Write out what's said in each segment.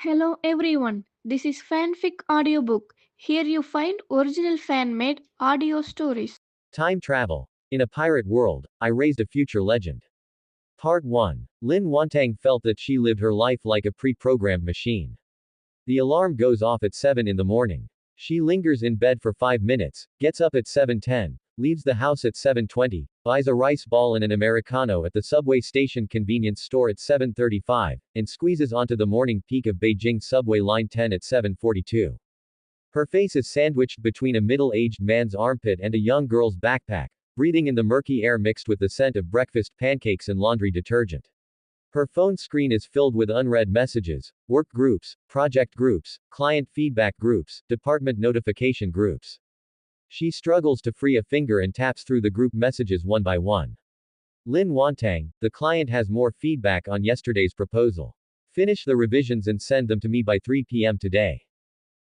Hello everyone, this is Fanfic Audiobook. Here you find original fan made audio stories. Time travel. In a pirate world, I raised a future legend. Part 1. Lin Wantang felt that she lived her life like a pre-programmed machine. The alarm goes off at 7 in the morning. She lingers in bed for 5 minutes, gets up at 7:10, leaves the house at 7:20, buys a rice ball and an Americano at the subway station convenience store at 7:35, and squeezes onto the morning peak of Beijing subway line 10 at 7:42. Her face is sandwiched between a middle-aged man's armpit and a young girl's backpack, breathing in the murky air mixed with the scent of breakfast pancakes and laundry detergent. Her phone screen is filled with unread messages, work groups, project groups, client feedback groups, department notification groups. She struggles to free a finger and taps through the group messages one by one. Lin Wantang, the client has more feedback on yesterday's proposal. Finish the revisions and send them to me by 3 p.m. today.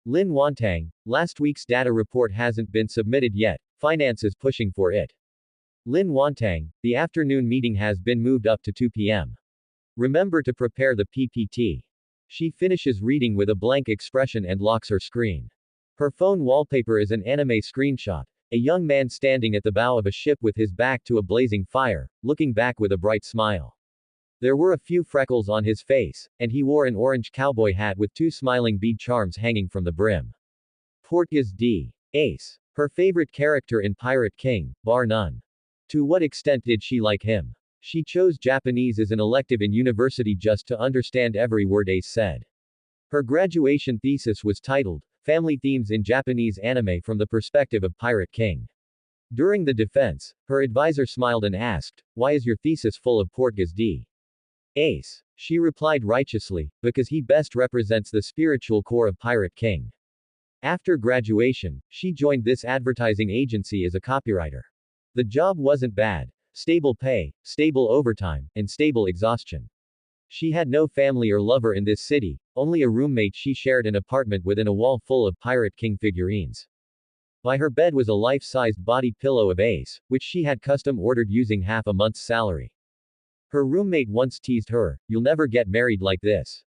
Lin Wantang, last week's data report hasn't been submitted yet, finance is pushing for it. Lin Wantang, the afternoon meeting has been moved up to 2 p.m. Remember to prepare the PPT. She finishes reading with a blank expression and locks her screen. Her phone wallpaper is an anime screenshot. A young man standing at the bow of a ship with his back to a blazing fire, looking back with a bright smile. There were a few freckles on his face, and he wore an orange cowboy hat with two smiling bead charms hanging from the brim. Portgas D. Ace. Her favorite character in Pirate King, bar none. To what extent did she like him? She chose Japanese as an elective in university just to understand every word Ace said. Her graduation thesis was titled, Family Themes in Japanese Anime from the Perspective of Pirate King. During the defense, her advisor smiled and asked, "Why is your thesis full of Portgas D. Ace?" She replied righteously, "Because he best represents the spiritual core of Pirate King." After graduation, she joined this advertising agency as a copywriter. The job wasn't bad. Stable pay, stable overtime, and stable exhaustion. She had no family or lover in this city, only a roommate she shared an apartment within a wall full of Pirate King figurines. By her bed was a life-sized body pillow of Ace, which she had custom ordered using half a month's salary. Her roommate once teased her, "You'll never get married like this."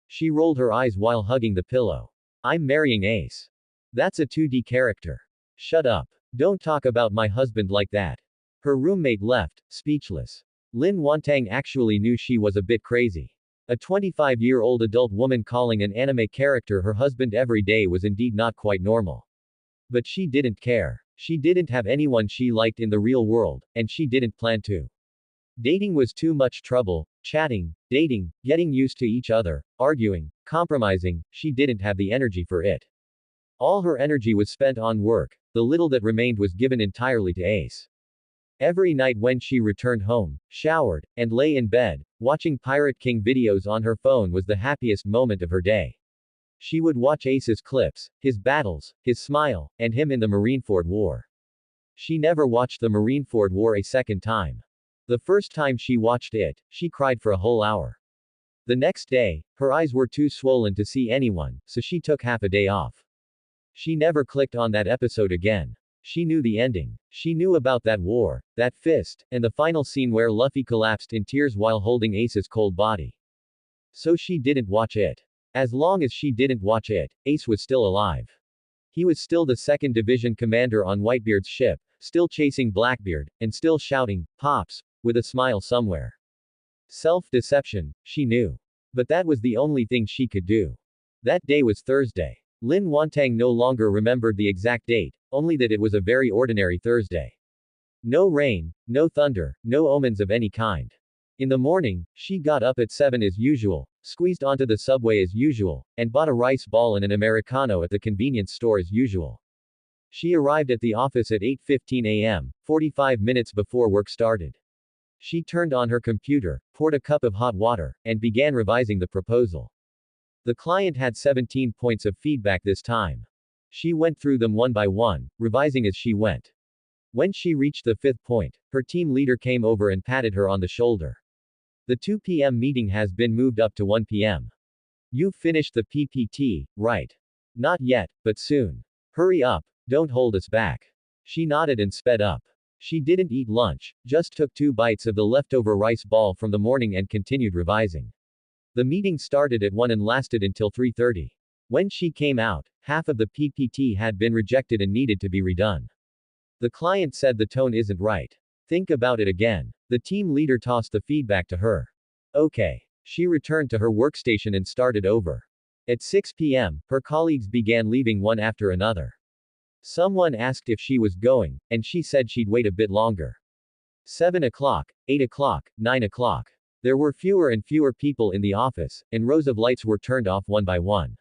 She rolled her eyes while hugging the pillow. "I'm marrying Ace. That's a 2D character. Shut up. Don't talk about my husband like that." Her roommate left, speechless. Lin Wantang actually knew she was a bit crazy. A 25-year-old adult woman calling an anime character her husband every day was indeed not quite normal. But she didn't care. She didn't have anyone she liked in the real world, and she didn't plan to. Dating was too much trouble. Chatting, dating, getting used to each other, arguing, compromising, she didn't have the energy for it. All her energy was spent on work, the little that remained was given entirely to Ace. Every night when she returned home, showered, and lay in bed, watching Pirate King videos on her phone was the happiest moment of her day. She would watch Ace's clips, his battles, his smile, and him in the Marineford War. She never watched the Marineford War a second time. The first time she watched it, she cried for a whole hour. The next day, her eyes were too swollen to see anyone, so she took half a day off. She never clicked on that episode again. She knew the ending. She knew about that war, that fist, and the final scene where Luffy collapsed in tears while holding Ace's cold body. So she didn't watch it. As long as she didn't watch it, Ace was still alive. He was still the 2nd Division commander on Whitebeard's ship, still chasing Blackbeard, and still shouting, "Pops," with a smile somewhere. Self-deception, she knew. But that was the only thing she could do. That day was Thursday. Lin Wantang no longer remembered the exact date, only that it was a very ordinary Thursday. No rain, no thunder, no omens of any kind. In the morning, she got up at 7 as usual, squeezed onto the subway as usual, and bought a rice ball and an Americano at the convenience store as usual. She arrived at the office at 8:15 a.m., 45 minutes before work started. She turned on her computer, poured a cup of hot water, and began revising the proposal. The client had 17 points of feedback this time. She went through them one by one, revising as she went. When she reached the 5th point, her team leader came over and patted her on the shoulder. The 2 p.m. meeting has been moved up to 1 p.m. You've finished the PPT, right? Not yet, but soon. Hurry up, don't hold us back. She nodded and sped up. She didn't eat lunch, just took 2 bites of the leftover rice ball from the morning and continued revising. The meeting started at 1 and lasted until 3:30. When she came out, half of the PPT had been rejected and needed to be redone. The client said the tone isn't right. Think about it again. The team leader tossed the feedback to her. Okay. She returned to her workstation and started over. At 6 p.m., her colleagues began leaving one after another. Someone asked if she was going, and she said she'd wait a bit longer. 7 o'clock, 8 o'clock, 9 o'clock. There were fewer and fewer people in the office, and rows of lights were turned off one by one.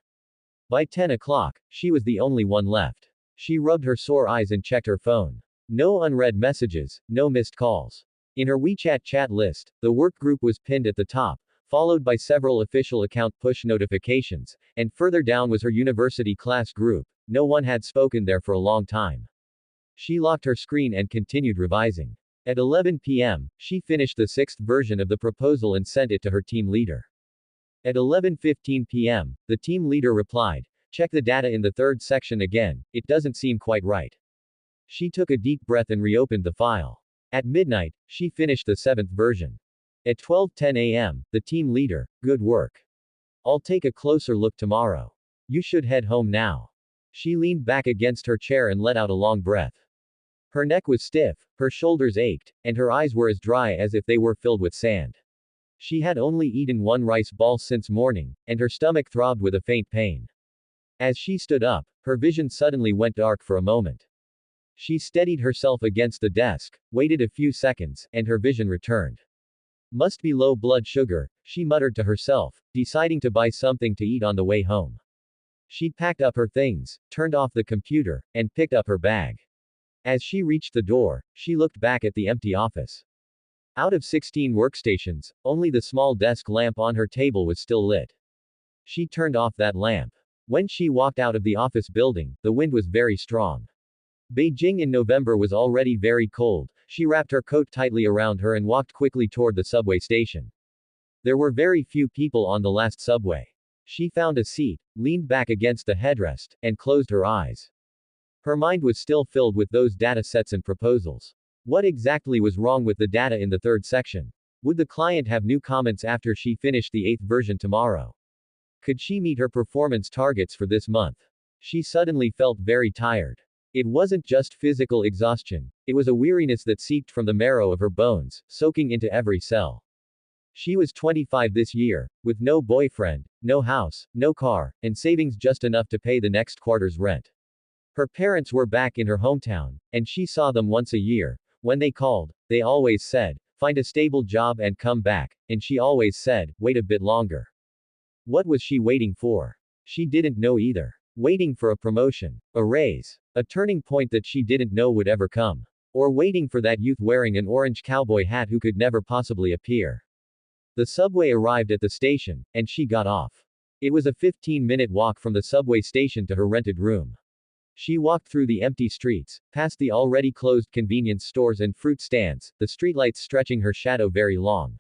By 10 o'clock, she was the only one left. She rubbed her sore eyes and checked her phone. No unread messages, no missed calls. In her WeChat chat list, the work group was pinned at the top, followed by several official account push notifications, and further down was her university class group. No one had spoken there for a long time. She locked her screen and continued revising. At 11 p.m., she finished the sixth version of the proposal and sent it to her team leader. At 11:15 p.m., the team leader replied, "Check the data in the third section again, it doesn't seem quite right." She took a deep breath and reopened the file. At midnight, she finished the seventh version. At 12:10 a.m., the team leader, "Good work. I'll take a closer look tomorrow. You should head home now." She leaned back against her chair and let out a long breath. Her neck was stiff, her shoulders ached, and her eyes were as dry as if they were filled with sand. She had only eaten one rice ball since morning, and her stomach throbbed with a faint pain. As she stood up, her vision suddenly went dark for a moment. She steadied herself against the desk, waited a few seconds, and her vision returned. Must be low blood sugar, she muttered to herself, deciding to buy something to eat on the way home. She packed up her things, turned off the computer, and picked up her bag. As she reached the door, she looked back at the empty office. Out of 16 workstations, only the small desk lamp on her table was still lit. She turned off that lamp. When she walked out of the office building, the wind was very strong. Beijing in November was already very cold. She wrapped her coat tightly around her and walked quickly toward the subway station. There were very few people on the last subway. She found a seat, leaned back against the headrest, and closed her eyes. Her mind was still filled with those data sets and proposals. What exactly was wrong with the data in the third section? Would the client have new comments after she finished the 8th version tomorrow? Could she meet her performance targets for this month? She suddenly felt very tired. It wasn't just physical exhaustion, it was a weariness that seeped from the marrow of her bones, soaking into every cell. She was 25 this year, with no boyfriend, no house, no car, and savings just enough to pay the next quarter's rent. Her parents were back in her hometown, and she saw them once a year. When they called, they always said, "Find a stable job and come back," and she always said, "Wait a bit longer." What was she waiting for? She didn't know either. Waiting for a promotion, a raise, a turning point that she didn't know would ever come. Or waiting for that youth wearing an orange cowboy hat who could never possibly appear. The subway arrived at the station, and she got off. It was a 15-minute walk from the subway station to her rented room. She walked through the empty streets, past the already closed convenience stores and fruit stands, the streetlights stretching her shadow very long.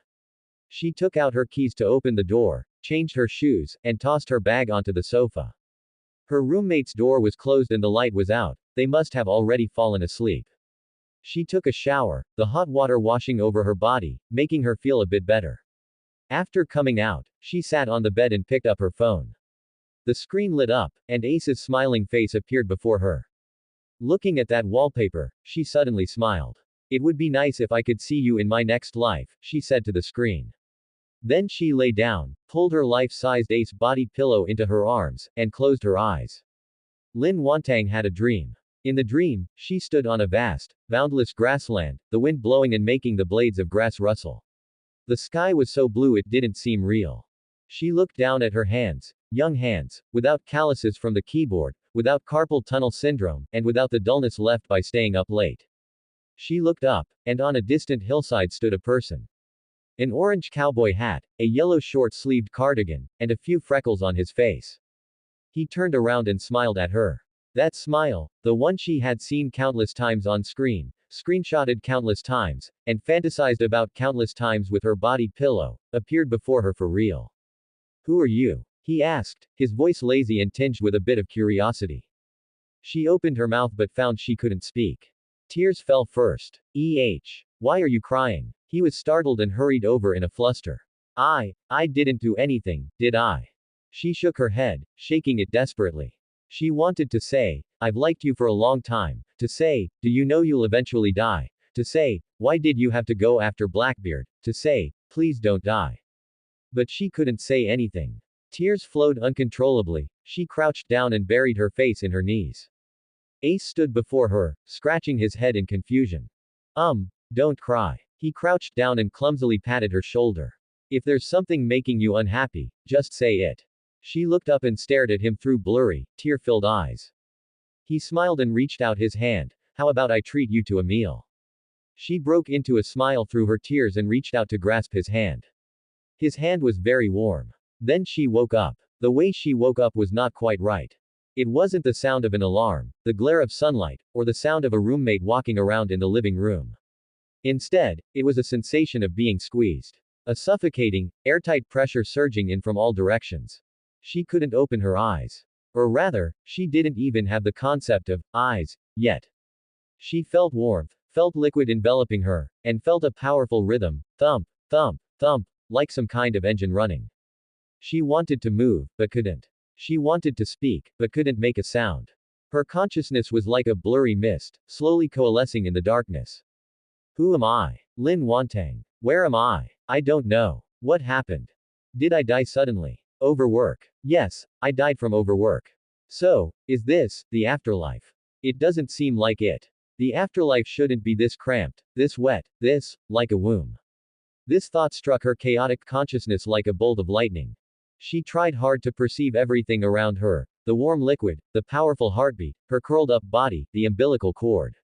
She took out her keys to open the door, changed her shoes, and tossed her bag onto the sofa. Her roommate's door was closed and the light was out. They must have already fallen asleep. She took a shower, the hot water washing over her body, making her feel a bit better. After coming out, she sat on the bed and picked up her phone. The screen lit up, and Ace's smiling face appeared before her. Looking at that wallpaper, she suddenly smiled. "It would be nice if I could see you in my next life," she said to the screen. Then she lay down, pulled her life-sized Ace body pillow into her arms, and closed her eyes. Lin Wantang had a dream. In the dream, she stood on a vast, boundless grassland, the wind blowing and making the blades of grass rustle. The sky was so blue it didn't seem real. She looked down at her hands, young hands, without calluses from the keyboard, without carpal tunnel syndrome, and without the dullness left by staying up late. She looked up, and on a distant hillside stood a person. An orange cowboy hat, a yellow short-sleeved cardigan, and a few freckles on his face. He turned around and smiled at her. That smile, the one she had seen countless times on screen, screenshotted countless times, and fantasized about countless times with her body pillow, appeared before her for real. "Who are you?" he asked, his voice lazy and tinged with a bit of curiosity. She opened her mouth but found she couldn't speak. Tears fell first. Why are you crying? He was startled and hurried over in a fluster. I didn't do anything, did I? She shook her head, shaking it desperately. She wanted to say, I've liked you for a long time, to say, do you know you'll eventually die? To say, why did you have to go after Blackbeard? To say, please don't die. But she couldn't say anything. Tears flowed uncontrollably. She crouched down and buried her face in her knees. Ace stood before her, scratching his head in confusion. Don't cry. He crouched down and clumsily patted her shoulder. If there's something making you unhappy, just say it. She looked up and stared at him through blurry, tear-filled eyes. He smiled and reached out his hand. How about I treat you to a meal? She broke into a smile through her tears and reached out to grasp his hand. His hand was very warm. Then she woke up. The way she woke up was not quite right. It wasn't the sound of an alarm, the glare of sunlight, or the sound of a roommate walking around in the living room. Instead, it was a sensation of being squeezed. A suffocating, airtight pressure surging in from all directions. She couldn't open her eyes. Or rather, she didn't even have the concept of eyes yet. She felt warmth, felt liquid enveloping her, and felt a powerful rhythm, thump, thump, thump, like some kind of engine running. She wanted to move, but couldn't. She wanted to speak, but couldn't make a sound. Her consciousness was like a blurry mist, slowly coalescing in the darkness. Who am I? Lin Wantang. Where am I? I don't know. What happened? Did I die suddenly? Overwork. Yes, I died from overwork. So, is this the afterlife? It doesn't seem like it. The afterlife shouldn't be this cramped, this wet, this, like a womb. This thought struck her chaotic consciousness like a bolt of lightning. She tried hard to perceive everything around her, the warm liquid, the powerful heartbeat, her curled up body, the umbilical cord.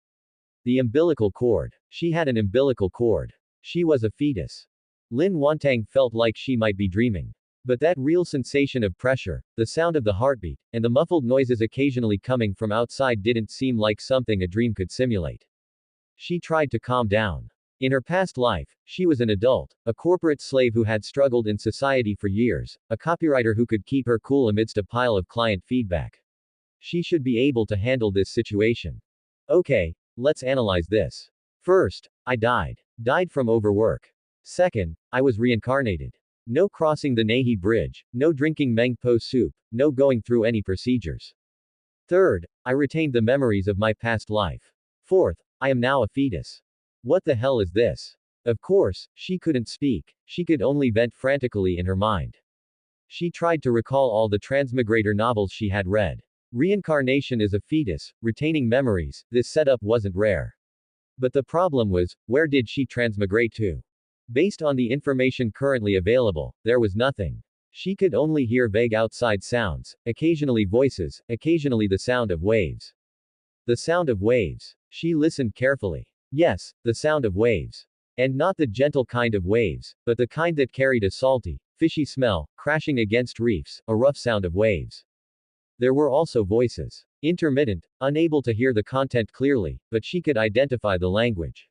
The umbilical cord. She had an umbilical cord. She was a fetus. Lin Wantang felt like she might be dreaming. But that real sensation of pressure, the sound of the heartbeat, and the muffled noises occasionally coming from outside didn't seem like something a dream could simulate. She tried to calm down. In her past life, she was an adult, a corporate slave who had struggled in society for years, a copywriter who could keep her cool amidst a pile of client feedback. She should be able to handle this situation. Okay, let's analyze this. First, I died. Died from overwork. Second, I was reincarnated. No crossing the Nahi Bridge, no drinking Meng Po soup, no going through any procedures. Third, I retained the memories of my past life. Fourth, I am now a fetus. What the hell is this? Of course, she couldn't speak. She could only vent frantically in her mind. She tried to recall all the transmigrator novels she had read. Reincarnation as a fetus, retaining memories, this setup wasn't rare. But the problem was, where did she transmigrate to? Based on the information currently available, there was nothing. She could only hear vague outside sounds, occasionally voices, occasionally the sound of waves. The sound of waves. She listened carefully. Yes, the sound of waves. And not the gentle kind of waves, but the kind that carried a salty, fishy smell, crashing against reefs, a rough sound of waves. There were also voices. Intermittent, unable to hear the content clearly, but she could identify the language.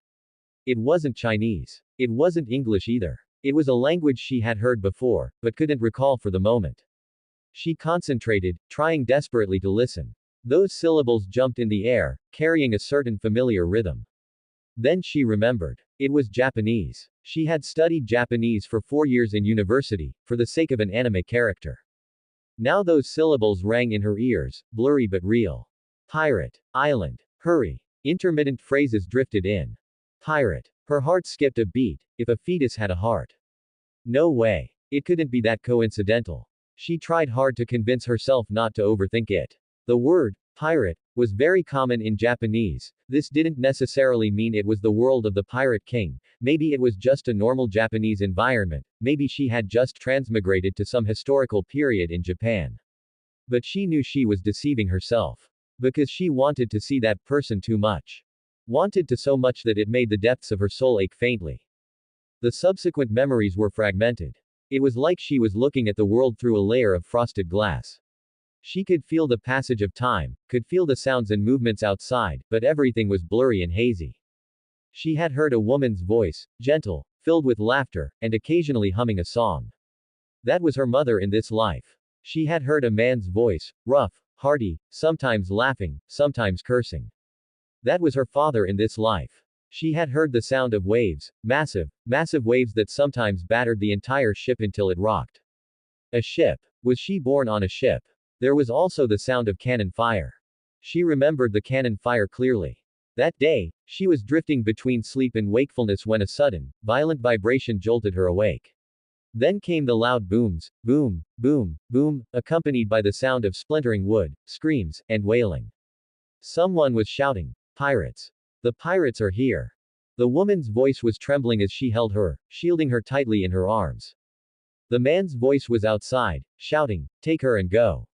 It wasn't Chinese. It wasn't English either. It was a language she had heard before, but couldn't recall for the moment. She concentrated, trying desperately to listen. Those syllables jumped in the air, carrying a certain familiar rhythm. Then she remembered. It was Japanese. She had studied Japanese for 4 years in university, for the sake of an anime character. Now those syllables rang in her ears, blurry but real. Pirate. Island. Hurry. Intermittent phrases drifted in. Pirate. Her heart skipped a beat, if a fetus had a heart. No way. It couldn't be that coincidental. She tried hard to convince herself not to overthink it. The word, pirate, was very common in Japanese. This didn't necessarily mean it was the world of the Pirate King. Maybe it was just a normal Japanese environment. Maybe she had just transmigrated to some historical period in Japan. But she knew she was deceiving herself. Because she wanted to see that person too much. Wanted to so much that it made the depths of her soul ache faintly. The subsequent memories were fragmented. It was like she was looking at the world through a layer of frosted glass. She could feel the passage of time, could feel the sounds and movements outside, but everything was blurry and hazy. She had heard a woman's voice, gentle, filled with laughter, and occasionally humming a song. That was her mother in this life. She had heard a man's voice, rough, hearty, sometimes laughing, sometimes cursing. That was her father in this life. She had heard the sound of waves, massive, massive waves that sometimes battered the entire ship until it rocked. A ship. Was she born on a ship? There was also the sound of cannon fire. She remembered the cannon fire clearly. That day, she was drifting between sleep and wakefulness when a sudden, violent vibration jolted her awake. Then came the loud booms, boom, boom, boom, accompanied by the sound of splintering wood, screams, and wailing. Someone was shouting, "Pirates! The pirates are here!" The woman's voice was trembling as she held her, shielding her tightly in her arms. The man's voice was outside, shouting, "Take her and go.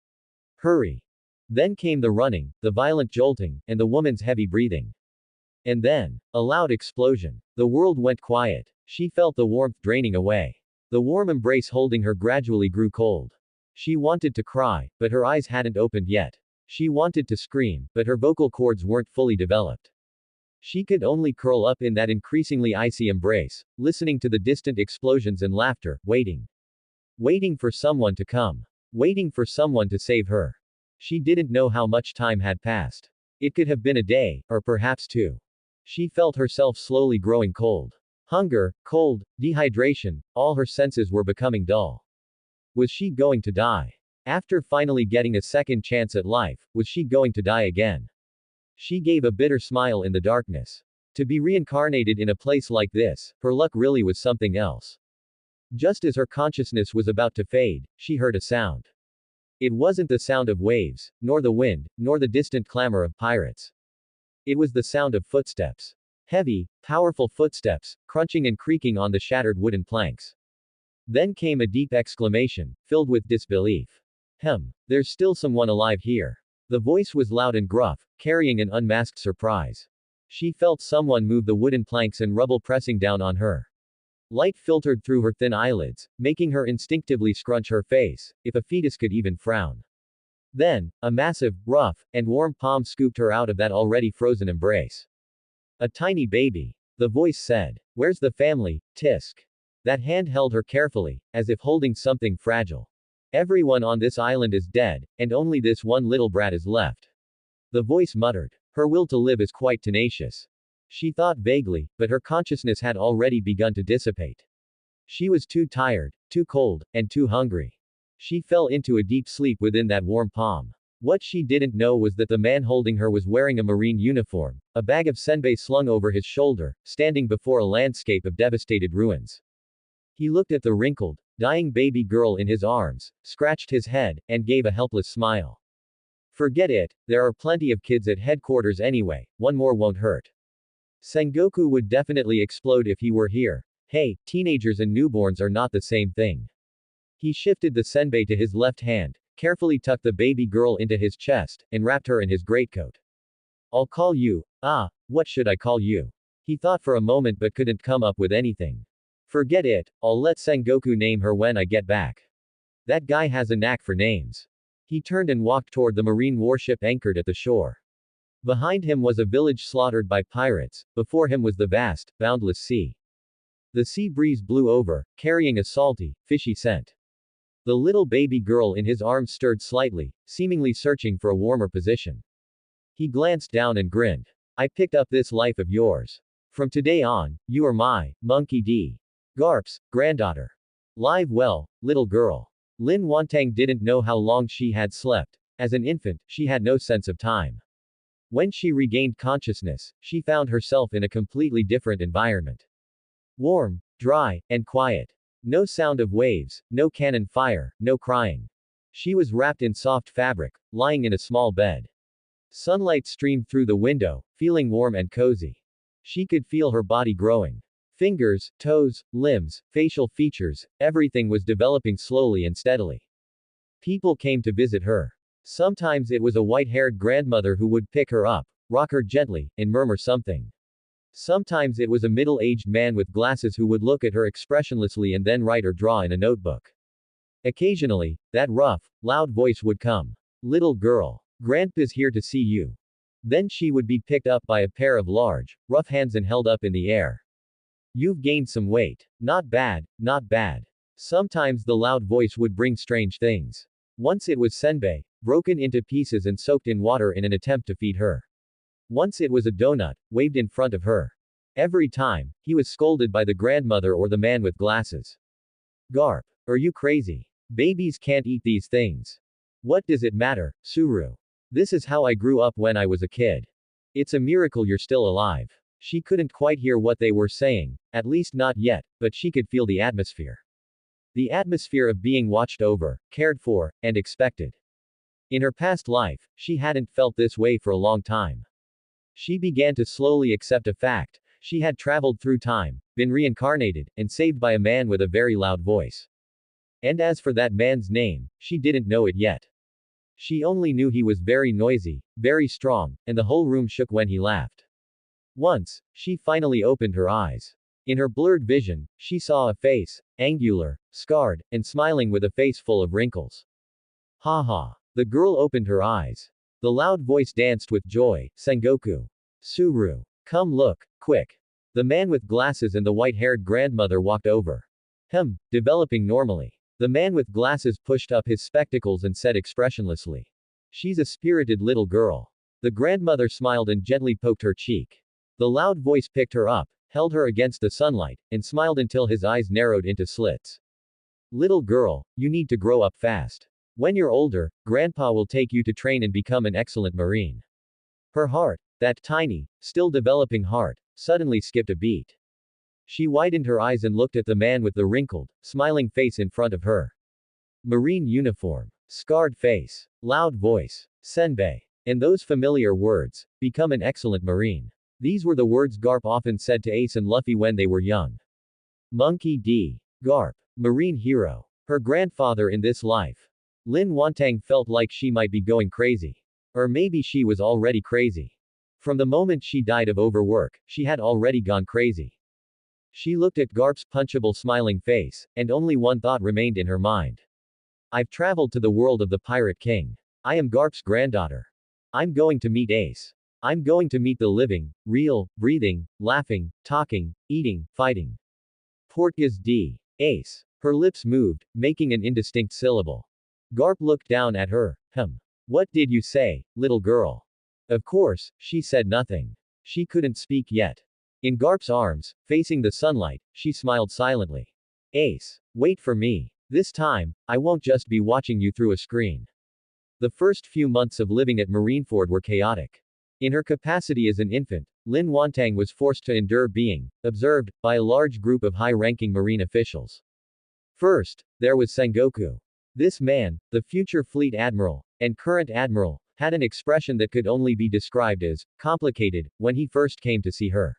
Hurry!" Then came the running, the violent jolting, and the woman's heavy breathing. And then, a loud explosion. The world went quiet. She felt the warmth draining away. The warm embrace holding her gradually grew cold. She wanted to cry, but her eyes hadn't opened yet. She wanted to scream, but her vocal cords weren't fully developed. She could only curl up in that increasingly icy embrace, listening to the distant explosions and laughter, waiting. Waiting for someone to come. Waiting for someone to save her. She didn't know how much time had passed. It could have been a day, or perhaps two. She felt herself slowly growing cold. Hunger, cold, dehydration, all her senses were becoming dull. Was she going to die? After finally getting a second chance at life, was she going to die again? She gave a bitter smile in the darkness. To be reincarnated in a place like this, her luck really was something else. Just as her consciousness was about to fade, she heard a sound. It wasn't the sound of waves, nor the wind, nor the distant clamor of pirates. It was the sound of footsteps. Heavy, powerful footsteps, crunching and creaking on the shattered wooden planks. Then came a deep exclamation, filled with disbelief. There's still someone alive here. The voice was loud and gruff, carrying an unmasked surprise. She felt someone move the wooden planks and rubble pressing down on her. Light filtered through her thin eyelids, making her instinctively scrunch her face, if a fetus could even frown. Then, a massive, rough, and warm palm scooped her out of that already frozen embrace. A tiny baby. The voice said. Where's the family, Tisk? That hand held her carefully, as if holding something fragile. Everyone on this island is dead, and only this one little brat is left. The voice muttered. Her will to live is quite tenacious. She thought vaguely, but her consciousness had already begun to dissipate. She was too tired, too cold, and too hungry. She fell into a deep sleep within that warm palm. What she didn't know was that the man holding her was wearing a marine uniform, a bag of senbei slung over his shoulder, standing before a landscape of devastated ruins. He looked at the wrinkled, dying baby girl in his arms, scratched his head, and gave a helpless smile. Forget it, there are plenty of kids at headquarters anyway, one more won't hurt. Sengoku would definitely explode if he were here. Hey, teenagers and newborns are not the same thing. He shifted the senbei to his left hand, carefully tucked the baby girl into his chest, and wrapped her in his greatcoat. I'll call you. What should I call you? He thought for a moment but couldn't come up with anything. Forget it, I'll let Sengoku name her when I get back. That guy has a knack for names. He turned and walked toward the marine warship anchored at the shore. Behind him was a village slaughtered by pirates, before him was the vast, boundless sea. The sea breeze blew over, carrying a salty, fishy scent. The little baby girl in his arms stirred slightly, seemingly searching for a warmer position. He glanced down and grinned. I picked up this life of yours. From today on, you are my, Monkey D. Garp's, granddaughter. Live well, little girl. Lin Wantang didn't know how long she had slept. As an infant, she had no sense of time. When she regained consciousness, she found herself in a completely different environment. Warm, dry, and quiet. No sound of waves, no cannon fire, no crying. She was wrapped in soft fabric, lying in a small bed. Sunlight streamed through the window, feeling warm and cozy. She could feel her body growing. Fingers, toes, limbs, facial features, everything was developing slowly and steadily. People came to visit her. Sometimes it was a white-haired grandmother who would pick her up, rock her gently, and murmur something. Sometimes it was a middle-aged man with glasses who would look at her expressionlessly and then write or draw in a notebook. Occasionally, that rough, loud voice would come. Little girl. Grandpa's here to see you. Then she would be picked up by a pair of large, rough hands and held up in the air. You've gained some weight. Not bad, not bad. Sometimes the loud voice would bring strange things. Once it was senbei, broken into pieces and soaked in water in an attempt to feed her. Once it was a donut, waved in front of her. Every time, he was scolded by the grandmother or the man with glasses. Garp. Are you crazy? Babies can't eat these things. What does it matter, Suru? This is how I grew up when I was a kid. It's a miracle you're still alive. She couldn't quite hear what they were saying, at least not yet, but she could feel the atmosphere. The atmosphere of being watched over, cared for, and expected. In her past life, she hadn't felt this way for a long time. She began to slowly accept a fact: she had traveled through time, been reincarnated, and saved by a man with a very loud voice. And as for that man's name, she didn't know it yet. She only knew he was very noisy, very strong, and the whole room shook when he laughed. Once, she finally opened her eyes. In her blurred vision, she saw a face, angular, scarred, and smiling with a face full of wrinkles. Ha ha. The girl opened her eyes. The loud voice danced with joy: Sengoku. Suru. Come look, quick. The man with glasses and the white-haired grandmother walked over. Developing normally. The man with glasses pushed up his spectacles and said expressionlessly, "She's a spirited little girl." The grandmother smiled and gently poked her cheek. The loud voice picked her up, held her against the sunlight, and smiled until his eyes narrowed into slits. "Little girl, you need to grow up fast. When you're older, Grandpa will take you to train and become an excellent Marine." Her heart, that tiny, still developing heart, suddenly skipped a beat. She widened her eyes and looked at the man with the wrinkled, smiling face in front of her. Marine uniform. Scarred face. Loud voice. Senbei. And those familiar words: become an excellent Marine. These were the words Garp often said to Ace and Luffy when they were young. Monkey D. Garp. Marine hero. Her grandfather in this life. Lin Wantang felt like she might be going crazy. Or maybe she was already crazy. From the moment she died of overwork, she had already gone crazy. She looked at Garp's punchable smiling face, and only one thought remained in her mind. I've traveled to the world of the Pirate King. I am Garp's granddaughter. I'm going to meet Ace. I'm going to meet the living, real, breathing, laughing, talking, eating, fighting Portgas D. Ace. Her lips moved, making an indistinct syllable. Garp looked down at her. What did you say, little girl? Of course, she said nothing. She couldn't speak yet. In Garp's arms, facing the sunlight, she smiled silently. Ace. Wait for me. This time, I won't just be watching you through a screen. The first few months of living at Marineford were chaotic. In her capacity as an infant, Lin Wantang was forced to endure being observed by a large group of high-ranking Marine officials. First, there was Sengoku. This man, the future fleet admiral, and current admiral, had an expression that could only be described as complicated when he first came to see her.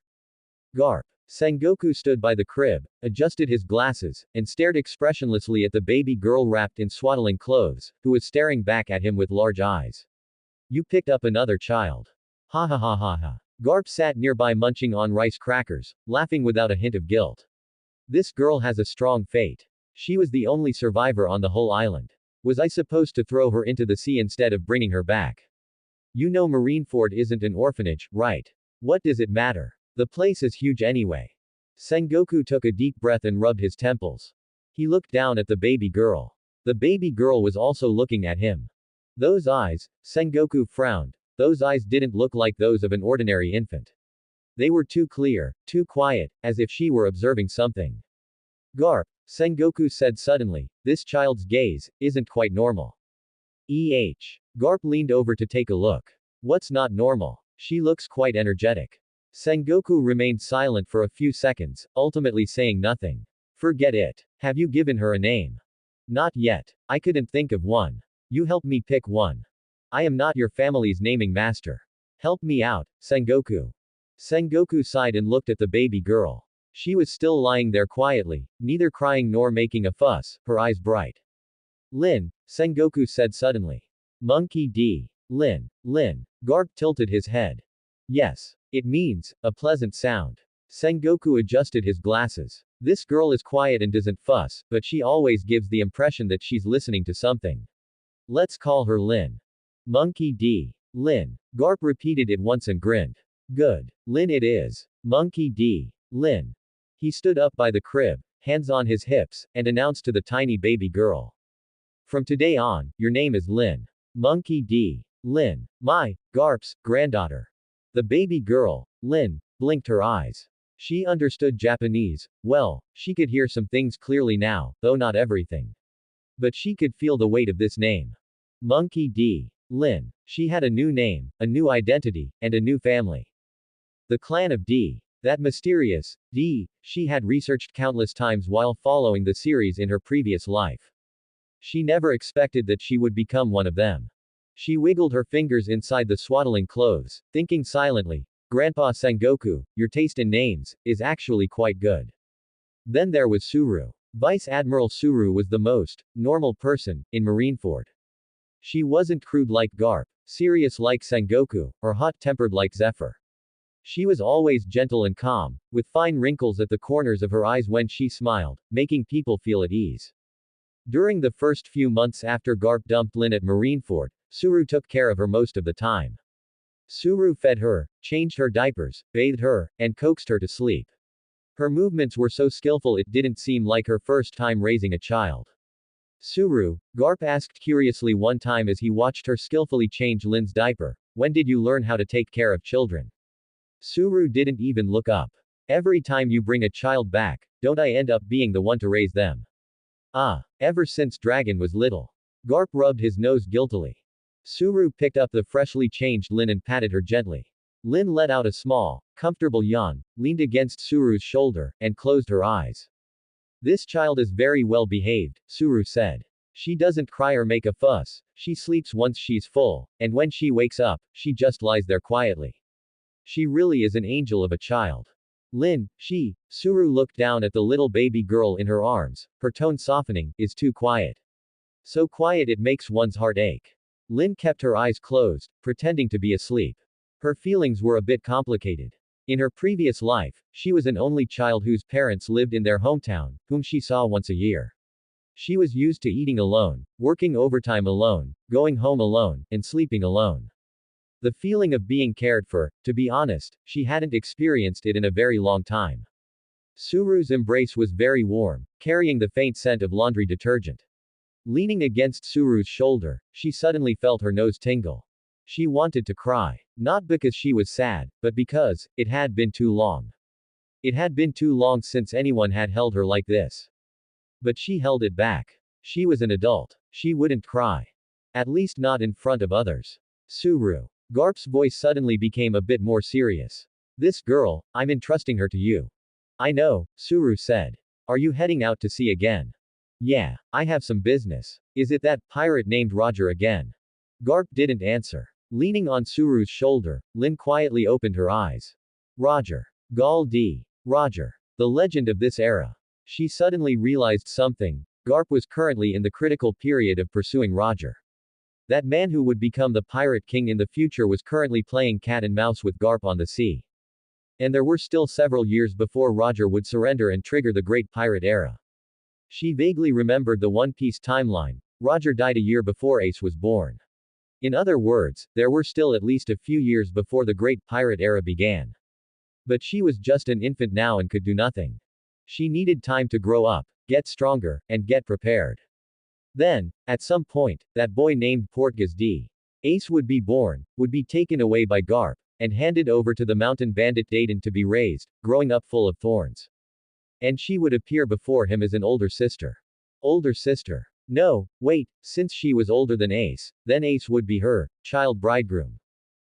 Garp. Sengoku stood by the crib, adjusted his glasses, and stared expressionlessly at the baby girl wrapped in swaddling clothes, who was staring back at him with large eyes. You picked up another child. Ha ha ha ha ha. Garp sat nearby munching on rice crackers, laughing without a hint of guilt. This girl has a strong fate. She was the only survivor on the whole island. Was I supposed to throw her into the sea instead of bringing her back? You know Marineford isn't an orphanage, right? What does it matter? The place is huge anyway. Sengoku took a deep breath and rubbed his temples. He looked down at the baby girl. The baby girl was also looking at him. Those eyes, Sengoku frowned. Those eyes didn't look like those of an ordinary infant. They were too clear, too quiet, as if she were observing something. Garp, Sengoku said suddenly, this child's gaze isn't quite normal. Garp leaned over to take a look. What's not normal? She looks quite energetic. Sengoku remained silent for a few seconds, ultimately saying nothing. Forget it. Have you given her a name? Not yet. I couldn't think of one. You help me pick one. I am not your family's naming master. Help me out, Sengoku. Sengoku sighed and looked at the baby girl. She was still lying there quietly, neither crying nor making a fuss, her eyes bright. Lin, Sengoku said suddenly. Monkey D. Lin. Garp tilted his head. Yes. It means, a pleasant sound. Sengoku adjusted his glasses. This girl is quiet and doesn't fuss, but she always gives the impression that she's listening to something. Let's call her Lin. Monkey D. Lin. Garp repeated it once and grinned. Good. Lin it is. Monkey D. Lin. He stood up by the crib, hands on his hips, and announced to the tiny baby girl. From today on, your name is Lin. Monkey D. Lin. My, Garp's, granddaughter. The baby girl, Lin, blinked her eyes. She understood Japanese. Well, she could hear some things clearly now, though not everything. But she could feel the weight of this name. Monkey D. Lin. She had a new name, a new identity, and a new family. The clan of D. That mysterious D. She had researched countless times while following the series in her previous life. She never expected that she would become one of them. She wiggled her fingers inside the swaddling clothes, thinking silently, Grandpa Sengoku, your taste in names is actually quite good. Then there was Suru. Vice Admiral Suru was the most normal person in Marineford. She wasn't crude like Garp, serious like Sengoku, or hot-tempered like Zephyr. She was always gentle and calm, with fine wrinkles at the corners of her eyes when she smiled, making people feel at ease. During the first few months after Garp dumped Lin at Marineford, Suru took care of her most of the time. Suru fed her, changed her diapers, bathed her, and coaxed her to sleep. Her movements were so skillful it didn't seem like her first time raising a child. Suru, Garp asked curiously one time as he watched her skillfully change Lin's diaper, when did you learn how to take care of children? Suru didn't even look up. Every time you bring a child back, don't I end up being the one to raise them? Ah, ever since Dragon was little. Garp rubbed his nose guiltily. Suru picked up the freshly changed Lin and patted her gently. Lin let out a small, comfortable yawn, leaned against Suru's shoulder, and closed her eyes. This child is very well behaved, Suru said. She doesn't cry or make a fuss, she sleeps once she's full, and when she wakes up, she just lies there quietly. She really is an angel of a child. Lin, Suru looked down at the little baby girl in her arms, her tone softening, is too quiet. So quiet it makes one's heart ache. Lin kept her eyes closed, pretending to be asleep. Her feelings were a bit complicated. In her previous life, she was an only child whose parents lived in their hometown, whom she saw once a year. She was used to eating alone, working overtime alone, going home alone, and sleeping alone. The feeling of being cared for, to be honest, she hadn't experienced it in a very long time. Suru's embrace was very warm, carrying the faint scent of laundry detergent. Leaning against Suru's shoulder, she suddenly felt her nose tingle. She wanted to cry. Not because she was sad, but because it had been too long. It had been too long since anyone had held her like this. But she held it back. She was an adult. She wouldn't cry. At least not in front of others. Suru. Garp's voice suddenly became a bit more serious. This girl, I'm entrusting her to you. I know, Suru said. Are you heading out to sea again? Yeah, I have some business. Is it that pirate named Roger again? Garp didn't answer. Leaning on Suru's shoulder, Lin quietly opened her eyes. Roger. Gal D. Roger. The legend of this era. She suddenly realized something. Garp was currently in the critical period of pursuing Roger. That man who would become the Pirate King in the future was currently playing cat and mouse with Garp on the sea. And there were still several years before Roger would surrender and trigger the Great Pirate Era. She vaguely remembered the One Piece timeline. Roger died a year before Ace was born. In other words, there were still at least a few years before the Great Pirate Era began. But she was just an infant now and could do nothing. She needed time to grow up, get stronger, and get prepared. Then, at some point, that boy named Portgas D. Ace would be born, would be taken away by Garp, and handed over to the mountain bandit Dayton to be raised, growing up full of thorns. And she would appear before him as an older sister. Older sister. No, wait, since she was older than Ace, then Ace would be her child bridegroom.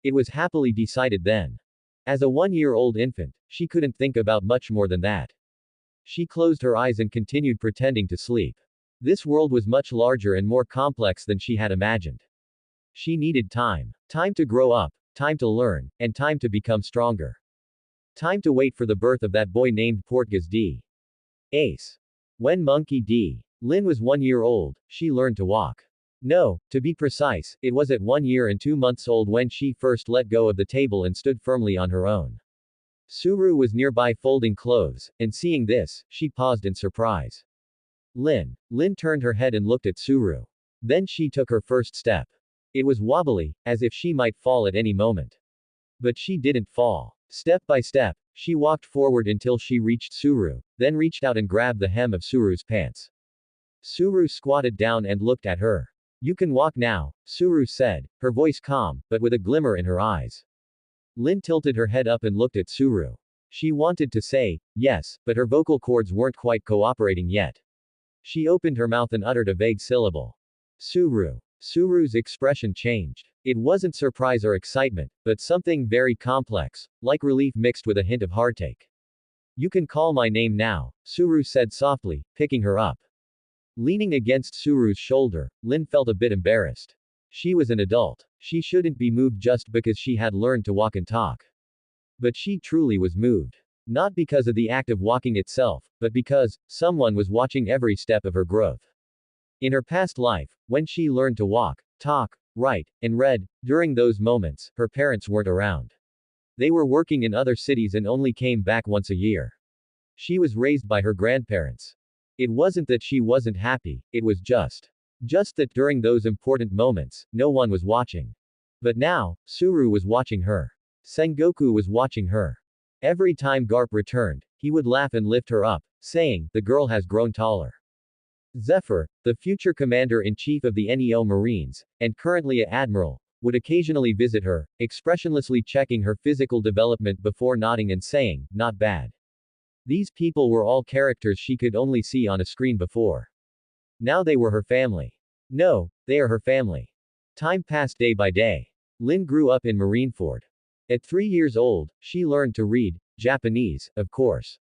It was happily decided then. As a one-year-old infant, she couldn't think about much more than that. She closed her eyes and continued pretending to sleep. This world was much larger and more complex than she had imagined. She needed time. Time to grow up, time to learn, and time to become stronger. Time to wait for the birth of that boy named Portgas D. Ace. When Monkey D. Lin was 1 year old, she learned to walk. No, to be precise, it was at 1 year and 2 months old when she first let go of the table and stood firmly on her own. Suru was nearby folding clothes, and seeing this, she paused in surprise. Lin turned her head and looked at Suru. Then she took her first step. It was wobbly, as if she might fall at any moment. But she didn't fall. Step by step, she walked forward until she reached Suru, then reached out and grabbed the hem of Suru's pants. Suru squatted down and looked at her. You can walk now, Suru said, her voice calm, but with a glimmer in her eyes. Lin tilted her head up and looked at Suru. She wanted to say, yes, but her vocal cords weren't quite cooperating yet. She opened her mouth and uttered a vague syllable. Suru. Suru's expression changed. It wasn't surprise or excitement, but something very complex, like relief mixed with a hint of heartache. You can call my name now, Suru said softly, picking her up. Leaning against Suru's shoulder, Lin felt a bit embarrassed. She was an adult. She shouldn't be moved just because she had learned to walk and talk. But she truly was moved. Not because of the act of walking itself, but because someone was watching every step of her growth. In her past life, when she learned to walk, talk, write, and read, during those moments, her parents weren't around. They were working in other cities and only came back once a year. She was raised by her grandparents. It wasn't that she wasn't happy, it was just that during those important moments, no one was watching. But now, Suru was watching her. Sengoku was watching her. Every time Garp returned, he would laugh and lift her up, saying, the girl has grown taller. Zephyr, the future commander-in-chief of the NEO Marines, and currently a admiral, would occasionally visit her, expressionlessly checking her physical development before nodding and saying, not bad. These people were all characters she could only see on a screen before. Now they were her family. No, they are her family. Time passed day by day. Lin grew up in Marineford. At 3 years old, she learned to read Japanese, of course.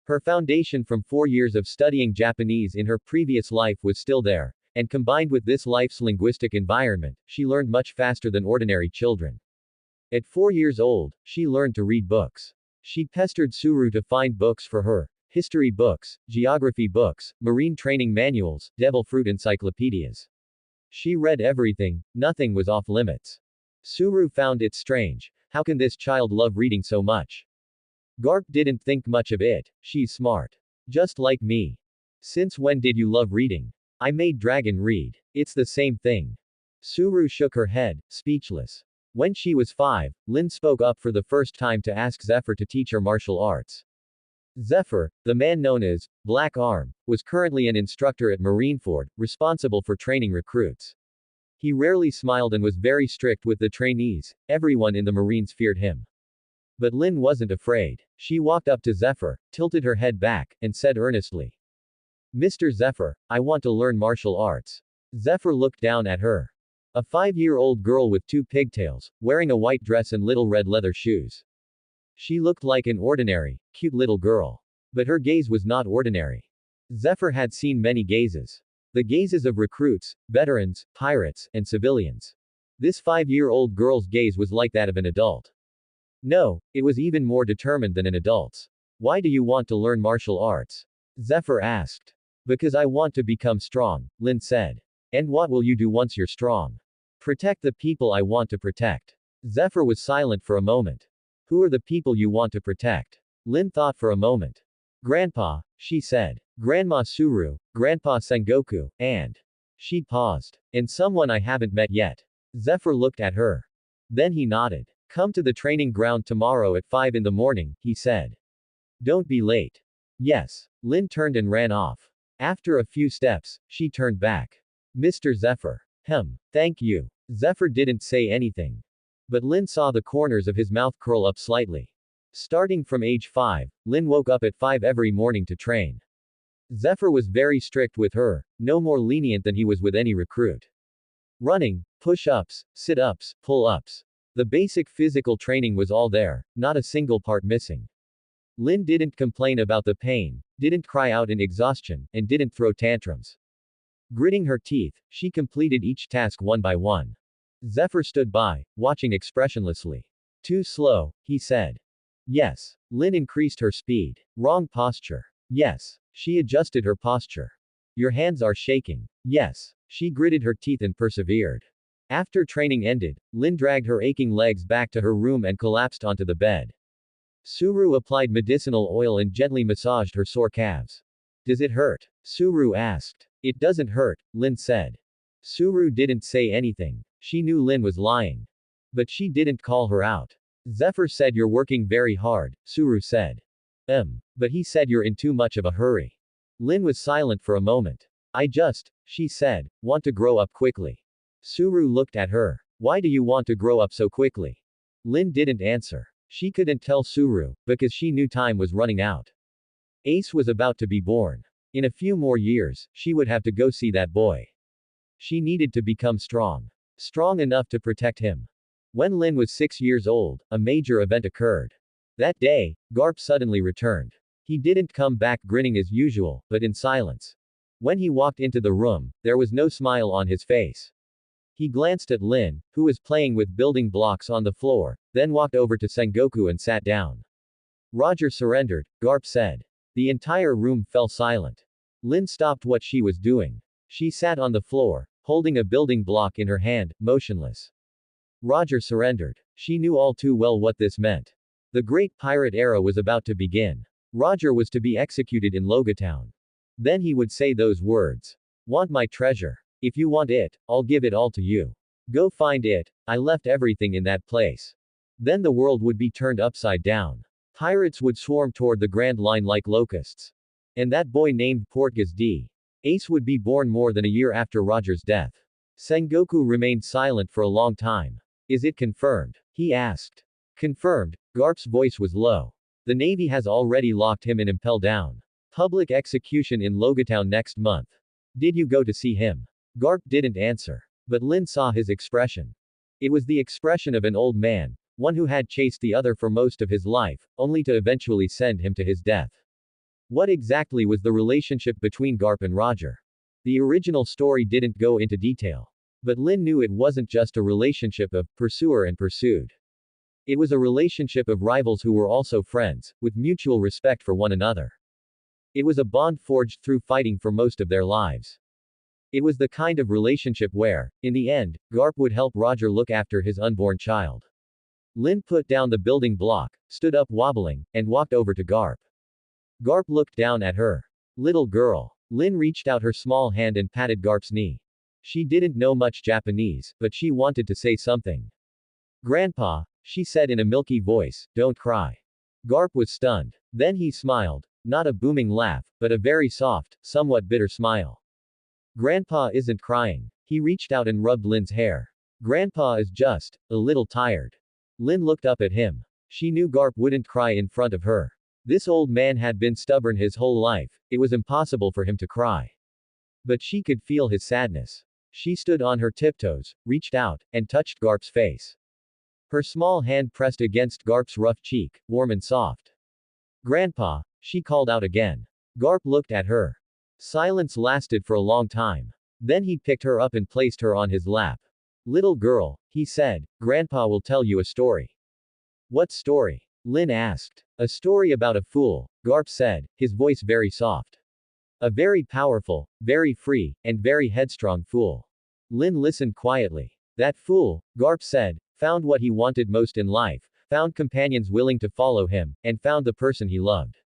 Her foundation from 4 years of studying Japanese in her previous life was still there, and combined with this life's linguistic environment, she learned much faster than ordinary children. At 4 years old, she learned to read books. She pestered Suru to find books for her, history books, geography books, marine training manuals, devil fruit encyclopedias. She read everything, nothing was off limits. Suru found it strange. How can this child love reading so much? Garp didn't think much of it. She's smart. Just like me. Since when did you love reading? I made Dragon read. It's the same thing. Suru shook her head, speechless. When she was 5, Lin spoke up for the first time to ask Zephyr to teach her martial arts. Zephyr, the man known as Black Arm, was currently an instructor at Marineford, responsible for training recruits. He rarely smiled and was very strict with the trainees. Everyone in the Marines feared him. But Lin wasn't afraid. She walked up to Zephyr, tilted her head back, and said earnestly, Mr. Zephyr, I want to learn martial arts. Zephyr looked down at her. A 5-year-old girl with 2 pigtails, wearing a white dress and little red leather shoes. She looked like an ordinary, cute little girl. But her gaze was not ordinary. Zephyr had seen many gazes. The gazes of recruits, veterans, pirates, and civilians. This 5-year-old girl's gaze was like that of an adult. No, it was even more determined than an adult's. Why do you want to learn martial arts? Zephyr asked. Because I want to become strong, Lin said. And what will you do once you're strong? Protect the people I want to protect. Zephyr was silent for a moment. Who are the people you want to protect? Lin thought for a moment. Grandpa, she said. Grandma Suru, Grandpa Sengoku, and. She paused. And someone I haven't met yet. Zephyr looked at her. Then he nodded. Come to the training ground tomorrow at 5 in the morning, he said. Don't be late. Yes. Lin turned and ran off. After a few steps, she turned back. Mr. Zephyr. Thank you. Zephyr didn't say anything. But Lin saw the corners of his mouth curl up slightly. Starting from age 5, Lin woke up at 5 every morning to train. Zephyr was very strict with her, no more lenient than he was with any recruit. Running, push-ups, sit-ups, pull-ups. The basic physical training was all there, not a single part missing. Lin didn't complain about the pain, didn't cry out in exhaustion, and didn't throw tantrums. Gritting her teeth, she completed each task one by one. Zephyr stood by, watching expressionlessly. Too slow, he said. Yes. Lin increased her speed. Wrong posture. Yes. She adjusted her posture. Your hands are shaking. Yes. She gritted her teeth and persevered. After training ended, Lin dragged her aching legs back to her room and collapsed onto the bed. Suru applied medicinal oil and gently massaged her sore calves. Does it hurt? Suru asked. It doesn't hurt, Lin said. Suru didn't say anything. She knew Lin was lying. But she didn't call her out. Zephyr said you're working very hard, Suru said. But he said you're in too much of a hurry. Lin was silent for a moment. She said, want to grow up quickly. Suru looked at her. Why do you want to grow up so quickly? Lin didn't answer. She couldn't tell Suru, because she knew time was running out. Ace was about to be born. In a few more years, she would have to go see that boy. She needed to become strong. Strong enough to protect him. When Lin was 6 years old, a major event occurred. That day, Garp suddenly returned. He didn't come back grinning as usual, but in silence. When he walked into the room, there was no smile on his face. He glanced at Lin, who was playing with building blocks on the floor, then walked over to Sengoku and sat down. Roger surrendered, Garp said. The entire room fell silent. Lin stopped what she was doing. She sat on the floor, holding a building block in her hand, motionless. Roger surrendered. She knew all too well what this meant. The Great Pirate Era was about to begin. Roger was to be executed in Logatown. Then he would say those words. Want my treasure? If you want it, I'll give it all to you. Go find it. I left everything in that place. Then the world would be turned upside down. Pirates would swarm toward the Grand Line like locusts. And that boy named Portgas D. Ace would be born more than a year after Roger's death. Sengoku remained silent for a long time. Is it confirmed? He asked. Confirmed. Garp's voice was low. The Navy has already locked him and impelled down. Public execution in Logatown next month. Did you go to see him? Garp didn't answer. But Lin saw his expression. It was the expression of an old man, one who had chased the other for most of his life, only to eventually send him to his death. What exactly was the relationship between Garp and Roger? The original story didn't go into detail. But Lin knew it wasn't just a relationship of pursuer and pursued. It was a relationship of rivals who were also friends, with mutual respect for one another. It was a bond forged through fighting for most of their lives. It was the kind of relationship where, in the end, Garp would help Roger look after his unborn child. Lin put down the building block, stood up wobbling, and walked over to Garp. Garp looked down at her. Little girl. Lin reached out her small hand and patted Garp's knee. She didn't know much Japanese, but she wanted to say something. Grandpa, she said in a milky voice, don't cry. Garp was stunned. Then he smiled. Not a booming laugh, but a very soft, somewhat bitter smile. Grandpa isn't crying. He reached out and rubbed Lin's hair. Grandpa is just a little tired. Lin looked up at him. She knew Garp wouldn't cry in front of her. This old man had been stubborn his whole life, it was impossible for him to cry. But she could feel his sadness. She stood on her tiptoes, reached out, and touched Garp's face. Her small hand pressed against Garp's rough cheek, warm and soft. Grandpa, she called out again. Garp looked at her. Silence lasted for a long time. Then he picked her up and placed her on his lap. Little girl, he said, Grandpa will tell you a story. What story? Lin asked. A story about a fool, Garp said, his voice very soft. A very powerful, very free, and very headstrong fool. Lin listened quietly. That fool, Garp said, found what he wanted most in life, found companions willing to follow him, and found the person he loved.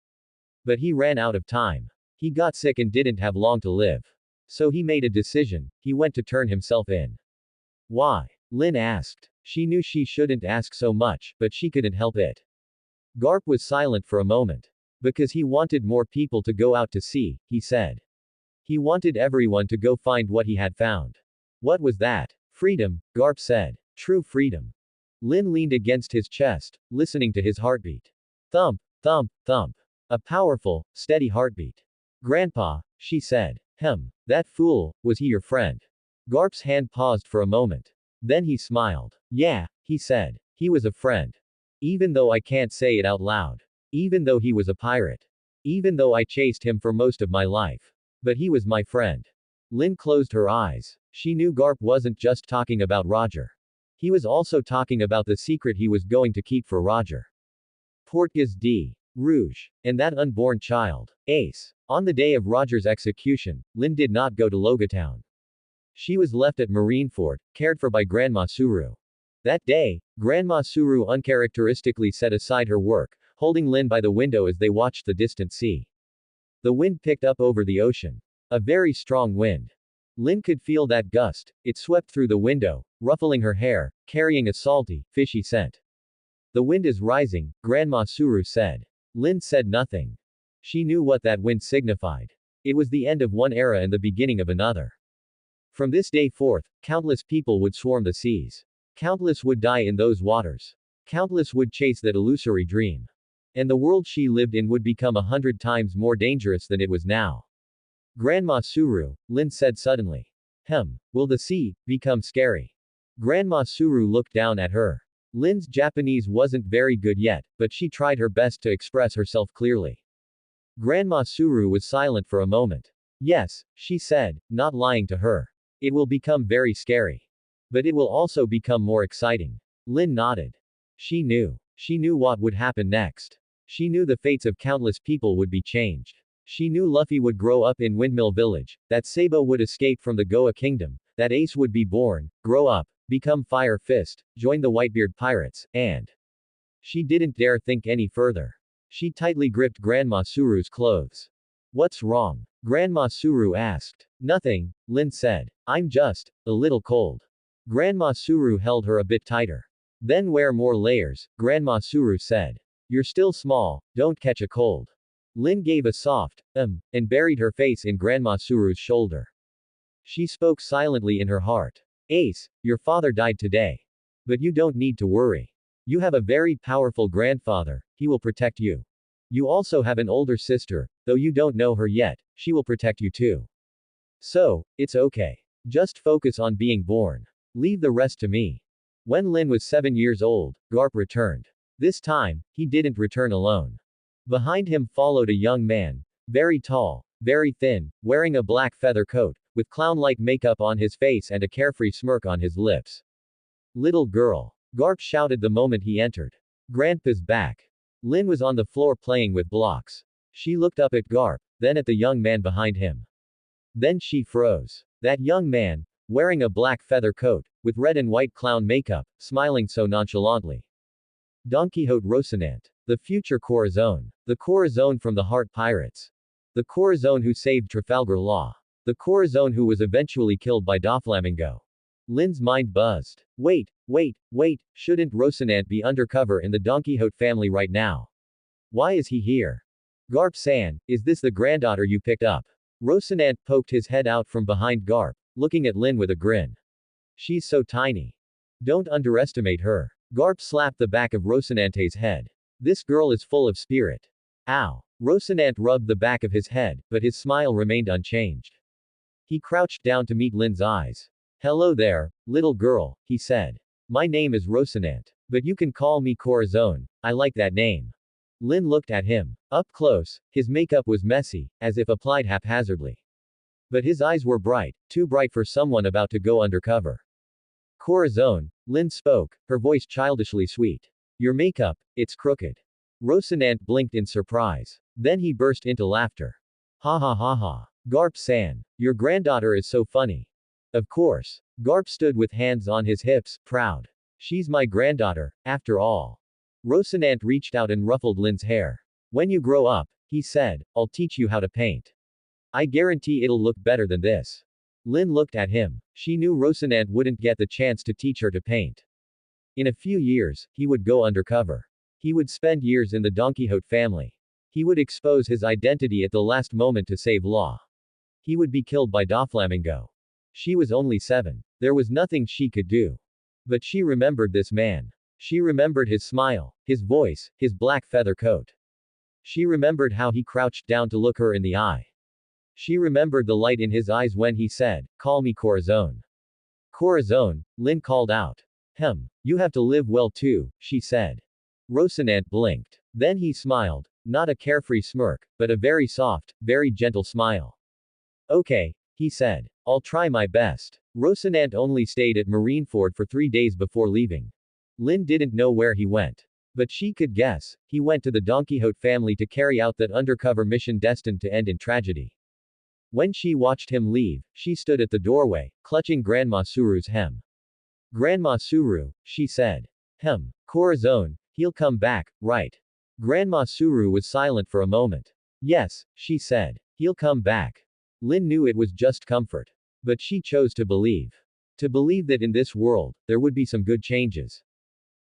But he ran out of time. He got sick and didn't have long to live. So he made a decision, he went to turn himself in. Why? Lin asked. She knew she shouldn't ask so much, but she couldn't help it. Garp was silent for a moment. Because he wanted more people to go out to sea, he said. He wanted everyone to go find what he had found. What was that? Freedom, Garp said. True freedom. Lin leaned against his chest, listening to his heartbeat. Thump, thump, thump. A powerful, steady heartbeat. Grandpa, she said. That fool, was he your friend? Garp's hand paused for a moment. Then he smiled. Yeah, he said. He was a friend. Even though I can't say it out loud. Even though he was a pirate. Even though I chased him for most of my life. But he was my friend. Lin closed her eyes. She knew Garp wasn't just talking about Roger. He was also talking about the secret he was going to keep for Roger. Portgas D. Rouge. And that unborn child. Ace. On the day of Roger's execution, Lin did not go to Logatown. She was left at Marineford, cared for by Grandma Suru. That day, Grandma Suru uncharacteristically set aside her work, holding Lin by the window as they watched the distant sea. The wind picked up over the ocean. A very strong wind. Lin could feel that gust, it swept through the window, ruffling her hair, carrying a salty, fishy scent. The wind is rising, Grandma Suru said. Lin said nothing. She knew what that wind signified. It was the end of one era and the beginning of another. From this day forth, countless people would swarm the seas. Countless would die in those waters. Countless would chase that illusory dream. And the world she lived in would become 100 times more dangerous than it was now. Grandma Suru, Lin said suddenly. Will the sea become scary? Grandma Suru looked down at her. Lin's Japanese wasn't very good yet, but she tried her best to express herself clearly. Grandma Suru was silent for a moment. Yes, she said, not lying to her. It will become very scary. But it will also become more exciting. Lin nodded. She knew. She knew what would happen next. She knew the fates of countless people would be changed. She knew Luffy would grow up in Windmill Village, that Sabo would escape from the Goa Kingdom, that Ace would be born, grow up, become Fire Fist, join the Whitebeard Pirates, and she didn't dare think any further. She tightly gripped Grandma Suru's clothes. What's wrong? Grandma Suru asked. Nothing, Lin said. I'm just a little cold. Grandma Suru held her a bit tighter. Then wear more layers, Grandma Suru said. You're still small, don't catch a cold. Lin gave a soft, and buried her face in Grandma Suru's shoulder. She spoke silently in her heart. Ace, your father died today. But you don't need to worry. You have a very powerful grandfather, he will protect you. You also have an older sister, though you don't know her yet, she will protect you too. So, it's okay. Just focus on being born. Leave the rest to me. When Lin was 7 years old, Garp returned. This time, he didn't return alone. Behind him followed a young man, very tall, very thin, wearing a black feather coat, with clown-like makeup on his face and a carefree smirk on his lips. Little girl. Garp shouted the moment he entered. Grandpa's back. Lin was on the floor playing with blocks. She looked up at Garp, then at the young man behind him. Then she froze. That young man, wearing a black feather coat, with red and white clown makeup, smiling so nonchalantly. Don Quixote Rocinante. The future Corazon. The Corazon from the Heart Pirates. The Corazon who saved Trafalgar Law. The Corazon who was eventually killed by Doflamingo. Lin's mind buzzed. Wait, shouldn't Rocinante be undercover in the Don Quixote family right now? Why is he here? Garp-san, is this the granddaughter you picked up? Rocinante poked his head out from behind Garp, looking at Lin with a grin. She's so tiny. Don't underestimate her. Garp slapped the back of Rocinante's head. This girl is full of spirit. Ow. Rocinante rubbed the back of his head, but his smile remained unchanged. He crouched down to meet Lin's eyes. Hello there, little girl, he said. My name is Rocinante. But you can call me Corazon, I like that name. Lin looked at him. Up close, his makeup was messy, as if applied haphazardly. But his eyes were bright, too bright for someone about to go undercover. Corazon, Lin spoke, her voice childishly sweet. Your makeup, it's crooked. Rocinante blinked in surprise. Then he burst into laughter. Ha ha ha ha. Garp-san, your granddaughter is so funny. Of course. Garp stood with hands on his hips, proud. She's my granddaughter, after all. Rocinante reached out and ruffled Lin's hair. When you grow up, he said, I'll teach you how to paint. I guarantee it'll look better than this. Lin looked at him. She knew Rocinante wouldn't get the chance to teach her to paint. In a few years, he would go undercover. He would spend years in the Don Quixote family. He would expose his identity at the last moment to save Law. He would be killed by Doflamingo. She was only 7. There was nothing she could do. But she remembered this man. She remembered his smile, his voice, his black feather coat. She remembered how he crouched down to look her in the eye. She remembered the light in his eyes when he said, Call me Corazon. Corazon, Lin called out. You have to live well too, she said. Rocinante blinked. Then he smiled, not a carefree smirk, but a very soft, very gentle smile. Okay, he said. I'll try my best. Rocinante only stayed at Marineford for 3 days before leaving. Lin didn't know where he went. But she could guess, he went to the Don Quixote family to carry out that undercover mission destined to end in tragedy. When she watched him leave, she stood at the doorway, clutching Grandma Suru's hem. Grandma Suru, she said. Corazon, he'll come back, right? Grandma Suru was silent for a moment. Yes, she said. He'll come back. Lin knew it was just comfort. But she chose to believe. To believe that in this world, there would be some good changes.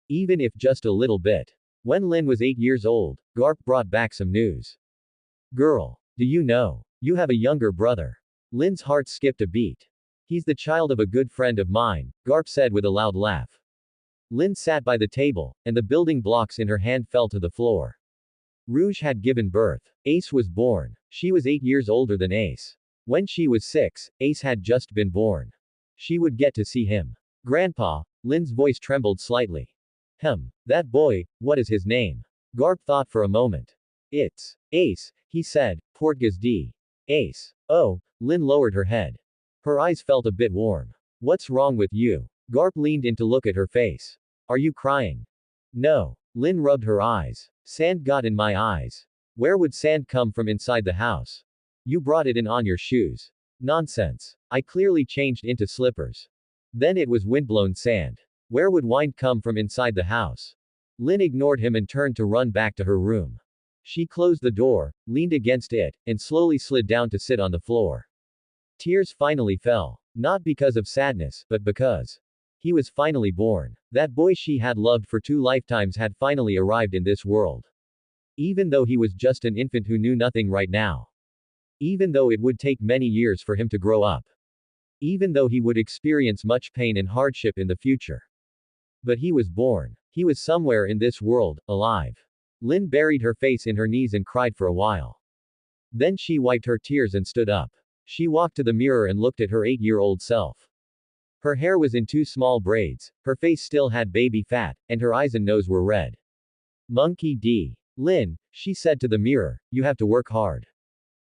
Even if just a little bit. When Lin was 8 years old, Garp brought back some news. Girl, do you know? You have a younger brother. Lin's heart skipped a beat. He's the child of a good friend of mine, Garp said with a loud laugh. Lin sat by the table, and the building blocks in her hand fell to the floor. Rouge had given birth. Ace was born. She was 8 years older than Ace. When she was 6, Ace had just been born. She would get to see him. Grandpa, Lin's voice trembled slightly. That boy, what is his name? Garp thought for a moment. It's Ace, he said, Portgas D. Ace. Oh, Lin lowered her head. Her eyes felt a bit warm. What's wrong with you? Garp leaned in to look at her face. Are you crying? No. Lin rubbed her eyes. Sand got in my eyes. Where would sand come from inside the house? You brought it in on your shoes. Nonsense. I clearly changed into slippers. Then it was windblown sand. Where would wine come from inside the house? Lin ignored him and turned to run back to her room. She closed the door, leaned against it, and slowly slid down to sit on the floor. Tears finally fell. Not because of sadness, but because he was finally born. That boy she had loved for 2 lifetimes had finally arrived in this world. Even though he was just an infant who knew nothing right now. Even though it would take many years for him to grow up. Even though he would experience much pain and hardship in the future. But he was born. He was somewhere in this world, alive. Lin buried her face in her knees and cried for a while. Then she wiped her tears and stood up. She walked to the mirror and looked at her 8-year-old self. Her hair was in 2 small braids, her face still had baby fat, and her eyes and nose were red. Monkey D. Lin, she said to the mirror, you have to work hard.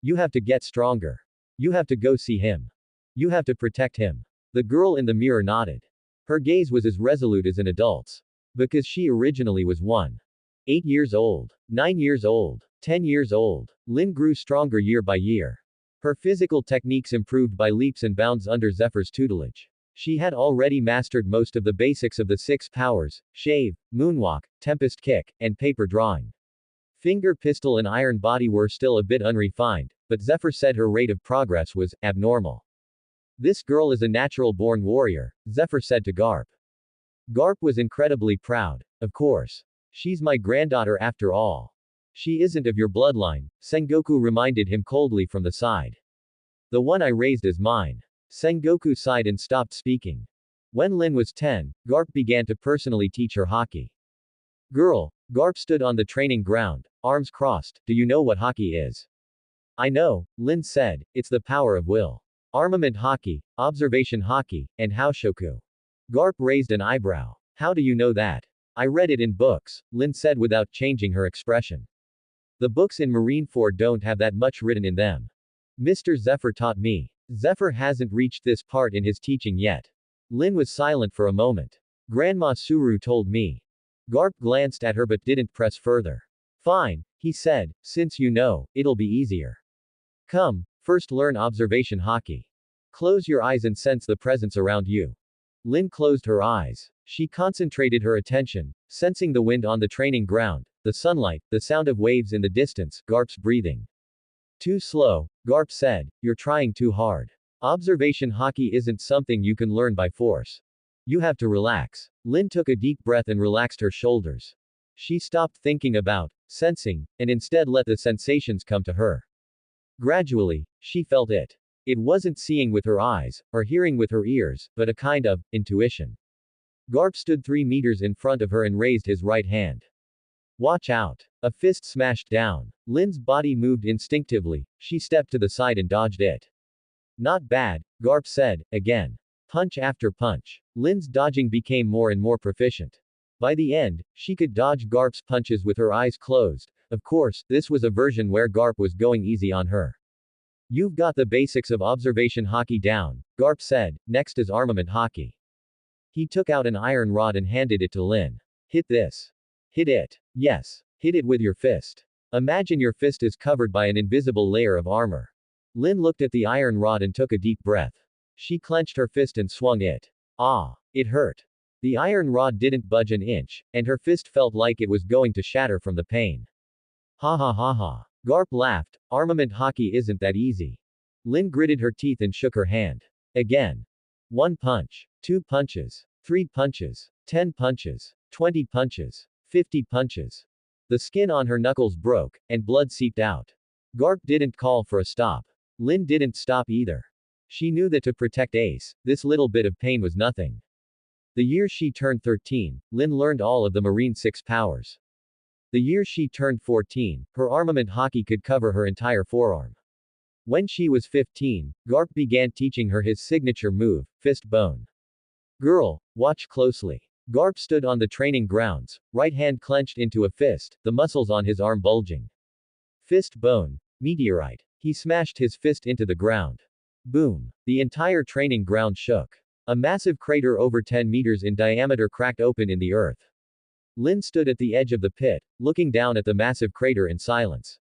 You have to get stronger. You have to go see him. You have to protect him. The girl in the mirror nodded. Her gaze was as resolute as an adult's. Because she originally was 8 years old, 9 years old, 10 years old. Lin grew stronger year by year. Her physical techniques improved by leaps and bounds under Zephyr's tutelage. She had already mastered most of the basics of the 6 powers: shave, moonwalk, tempest kick, and paper drawing. Finger pistol and iron body were still a bit unrefined, but Zephyr said her rate of progress was abnormal. This girl is a natural-born warrior, Zephyr said to Garp. Garp was incredibly proud. Of course. She's my granddaughter after all. She isn't of your bloodline, Sengoku reminded him coldly from the side. The one I raised is mine. Sengoku sighed and stopped speaking. When Lin was 10, Garp began to personally teach her hockey. Girl, Garp stood on the training ground, arms crossed. Do you know what hockey is? I know, Lin said, it's the power of will. Armament hockey, observation hockey, and haoshoku. Garp raised an eyebrow. How do you know that? I read it in books, Lin said without changing her expression. The books in Marine 4 don't have that much written in them. Mr. Zephyr taught me. Zephyr hasn't reached this part in his teaching yet. Lin was silent for a moment. Grandma Suru told me. Garp glanced at her but didn't press further. Fine, he said, since you know, it'll be easier. Come, first learn observation hockey. Close your eyes and sense the presence around you. Lin closed her eyes. She concentrated her attention, sensing the wind on the training ground, the sunlight, the sound of waves in the distance, Garp's breathing. Too slow, Garp said, you're trying too hard. Observation hockey isn't something you can learn by force. You have to relax. Lin took a deep breath and relaxed her shoulders. She stopped thinking about, sensing, and instead let the sensations come to her. Gradually, she felt it. It wasn't seeing with her eyes, or hearing with her ears, but a kind of intuition. Garp stood 3 meters in front of her and raised his right hand. Watch out. A fist smashed down. Lin's body moved instinctively, she stepped to the side and dodged it. Not bad, Garp said, again. Punch after punch. Lin's dodging became more and more proficient. By the end, she could dodge Garp's punches with her eyes closed. Of course, this was a version where Garp was going easy on her. You've got the basics of observation hockey down, Garp said, next is armament hockey. He took out an iron rod and handed it to Lin. Hit this. Hit it. Yes. Hit it with your fist. Imagine your fist is covered by an invisible layer of armor. Lin looked at the iron rod and took a deep breath. She clenched her fist and swung it. Ah. It hurt. The iron rod didn't budge an inch, and her fist felt like it was going to shatter from the pain. Ha ha ha ha. Garp laughed. Armament hockey isn't that easy. Lin gritted her teeth and shook her hand. Again. 1 punch. 2 punches. 3 punches. 10 punches. 20 punches. 50 punches. The skin on her knuckles broke, and blood seeped out. Garp didn't call for a stop. Lin didn't stop either. She knew that to protect Ace, this little bit of pain was nothing. The year she turned 13, Lin learned all of the Marine 6 powers. The year she turned 14, her armament hockey could cover her entire forearm. When she was 15, Garp began teaching her his signature move, fist bone. Girl, watch closely. Garp stood on the training grounds, right hand clenched into a fist, the muscles on his arm bulging. Fist bone. Meteorite. He smashed his fist into the ground. Boom. The entire training ground shook. A massive crater over 10 meters in diameter cracked open in the earth. Lin stood at the edge of the pit, looking down at the massive crater in silence.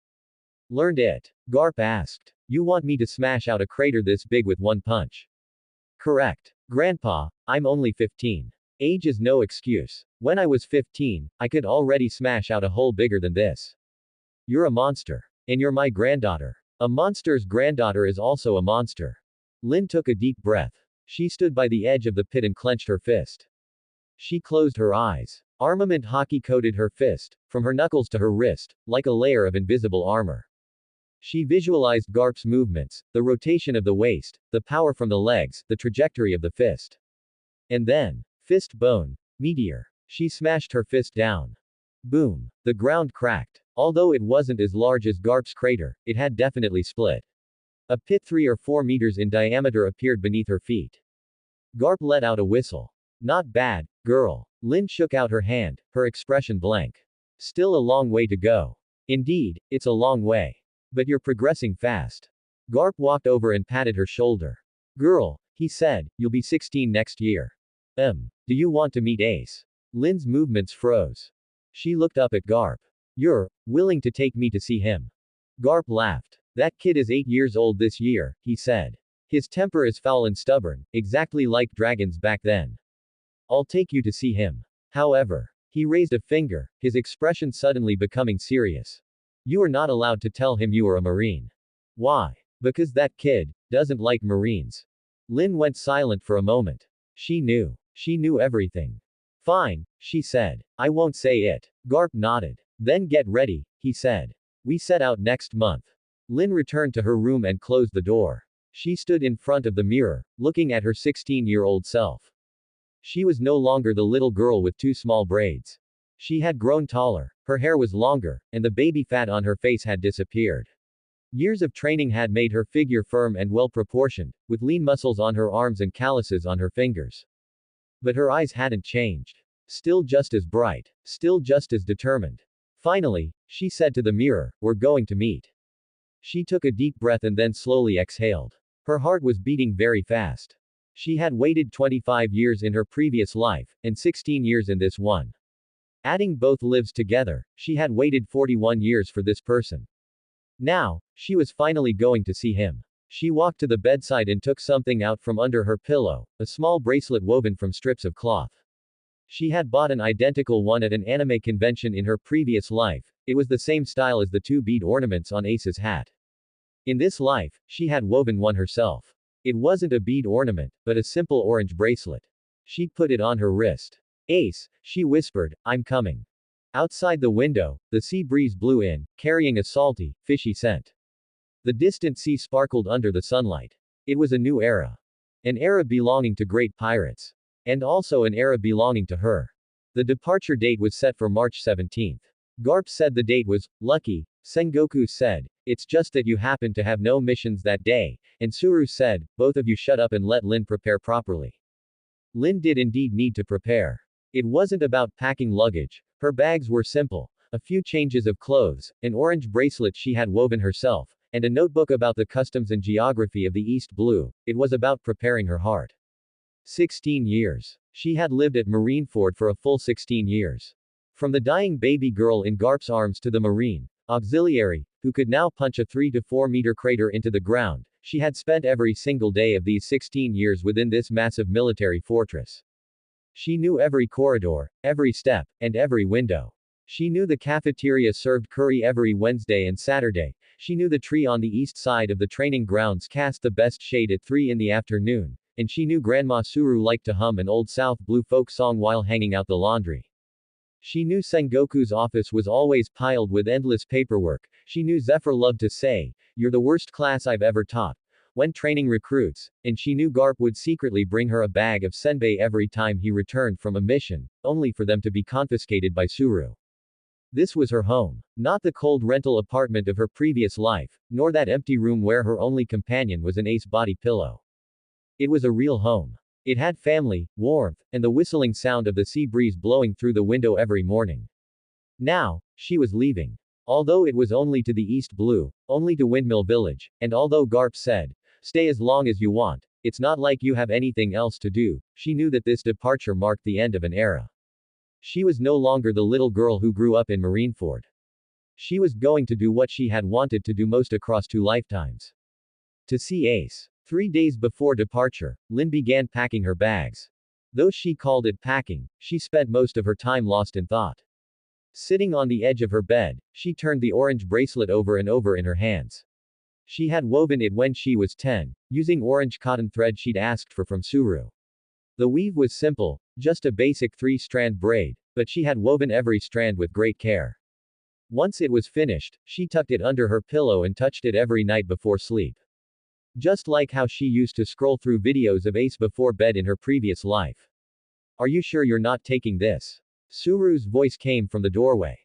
Learned it? Garp asked. You want me to smash out a crater this big with one punch? Correct. Grandpa, I'm only 15. Age is no excuse. When I was 15, I could already smash out a hole bigger than this. You're a monster. And you're my granddaughter. A monster's granddaughter is also a monster. Lin took a deep breath. She stood by the edge of the pit and clenched her fist. She closed her eyes. Armament hockey coated her fist, from her knuckles to her wrist, like a layer of invisible armor. She visualized Garp's movements, the rotation of the waist, the power from the legs, the trajectory of the fist. And then, fist bone, meteor. She smashed her fist down. Boom. The ground cracked. Although it wasn't as large as Garp's crater, it had definitely split. A pit 3 or 4 meters in diameter appeared beneath her feet. Garp let out a whistle. Not bad, girl. Lin shook out her hand, her expression blank. Still a long way to go. Indeed, it's a long way. But you're progressing fast. Garp walked over and patted her shoulder. Girl, he said, you'll be 16 next year. Do you want to meet Ace? Lin's movements froze. She looked up at Garp. You're willing to take me to see him? Garp laughed. That kid is 8 years old this year, he said. His temper is foul and stubborn, exactly like dragons back then. I'll take you to see him. However, he raised a finger, his expression suddenly becoming serious. You are not allowed to tell him you are a Marine. Why? Because that kid doesn't like Marines. Lin went silent for a moment. She knew. She knew everything. Fine, she said. I won't say it. Garp nodded. Then get ready, he said. We set out next month. Lin returned to her room and closed the door. She stood in front of the mirror, looking at her 16-year-old self. She was no longer the little girl with 2 small braids. She had grown taller, her hair was longer, and the baby fat on her face had disappeared. Years of training had made her figure firm and well-proportioned, with lean muscles on her arms and calluses on her fingers. But her eyes hadn't changed. Still just as bright. Still just as determined. Finally, she said to the mirror, we're going to meet. She took a deep breath and then slowly exhaled. Her heart was beating very fast. She had waited 25 years in her previous life, and 16 years in this one. Adding both lives together, she had waited 41 years for this person. Now, she was finally going to see him. She walked to the bedside and took something out from under her pillow, a small bracelet woven from strips of cloth. She had bought an identical one at an anime convention in her previous life. It was the same style as the 2 bead ornaments on Ace's hat. In this life, she had woven one herself. It wasn't a bead ornament, but a simple orange bracelet. She put it on her wrist. Ace, she whispered, I'm coming. Outside the window, the sea breeze blew in, carrying a salty, fishy scent. The distant sea sparkled under the sunlight. It was a new era. An era belonging to great pirates. And also an era belonging to her. The departure date was set for March 17th. Garp said the date was lucky. Sengoku said, it's just that you happen to have no missions that day, and Suru said, both of you shut up and let Lin prepare properly. Lin did indeed need to prepare. It wasn't about packing luggage. Her bags were simple. A few changes of clothes, an orange bracelet she had woven herself, and a notebook about the customs and geography of the East Blue. It was about preparing her heart. 16 years. She had lived at Marineford for a full 16 years. From the dying baby girl in Garp's arms to the Marine auxiliary, who could now punch a 3 to 4 meter crater into the ground, she had spent every single day of these 16 years within this massive military fortress. She knew every corridor, every step, and every window. She knew the cafeteria served curry every Wednesday and Saturday. She knew the tree on the east side of the training grounds cast the best shade at 3 in the afternoon, and she knew Grandma Suru liked to hum an old South Blue folk song while hanging out the laundry. She knew Sengoku's office was always piled with endless paperwork. She knew Zephyr loved to say, you're the worst class I've ever taught, went training recruits, and she knew Garp would secretly bring her a bag of senbei every time he returned from a mission, only for them to be confiscated by Suru. This was her home. Not the cold rental apartment of her previous life, nor that empty room where her only companion was an ace body pillow. It was a real home. It had family, warmth, and the whistling sound of the sea breeze blowing through the window every morning. Now, she was leaving. Although it was only to the East Blue, only to Windmill Village, and although Garp said, "Stay as long as you want, it's not like you have anything else to do," she knew that this departure marked the end of an era. She was no longer the little girl who grew up in Marineford. She was going to do what she had wanted to do most across 2 lifetimes. To see Ace. 3 days before departure, Lynn began packing her bags. Though she called it packing, she spent most of her time lost in thought. Sitting on the edge of her bed, she turned the orange bracelet over and over in her hands. She had woven it when she was 10, using orange cotton thread she'd asked for from Suru. The weave was simple, just a basic 3-strand braid, but she had woven every strand with great care. Once it was finished, she tucked it under her pillow and touched it every night before sleep. Just like how she used to scroll through videos of Ace before bed in her previous life. "Are you sure you're not taking this?" Suru's voice came from the doorway.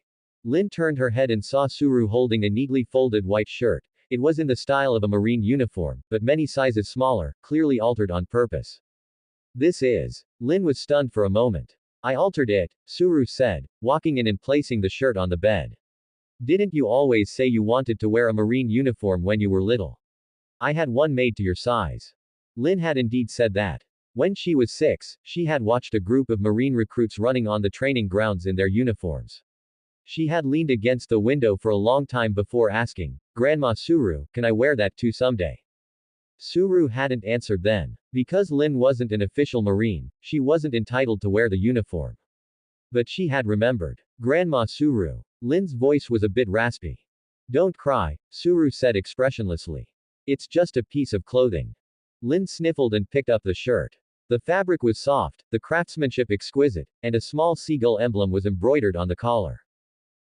Lynn turned her head and saw Suru holding a neatly folded white shirt. It was in the style of a marine uniform, but many sizes smaller, clearly altered on purpose. "This is." Lynn was stunned for a moment. "I altered it," Suru said, walking in and placing the shirt on the bed. "Didn't you always say you wanted to wear a marine uniform when you were little? I had one made to your size." Lynn had indeed said that. When she was 6, she had watched a group of marine recruits running on the training grounds in their uniforms. She had leaned against the window for a long time before asking, "Grandma Suru, can I wear that too someday?" Suru hadn't answered then. Because Lynn wasn't an official marine, she wasn't entitled to wear the uniform. But she had remembered. "Grandma Suru." Lynn's voice was a bit raspy. "Don't cry," Suru said expressionlessly. "It's just a piece of clothing." Lynn sniffled and picked up the shirt. The fabric was soft, the craftsmanship exquisite, and a small seagull emblem was embroidered on the collar.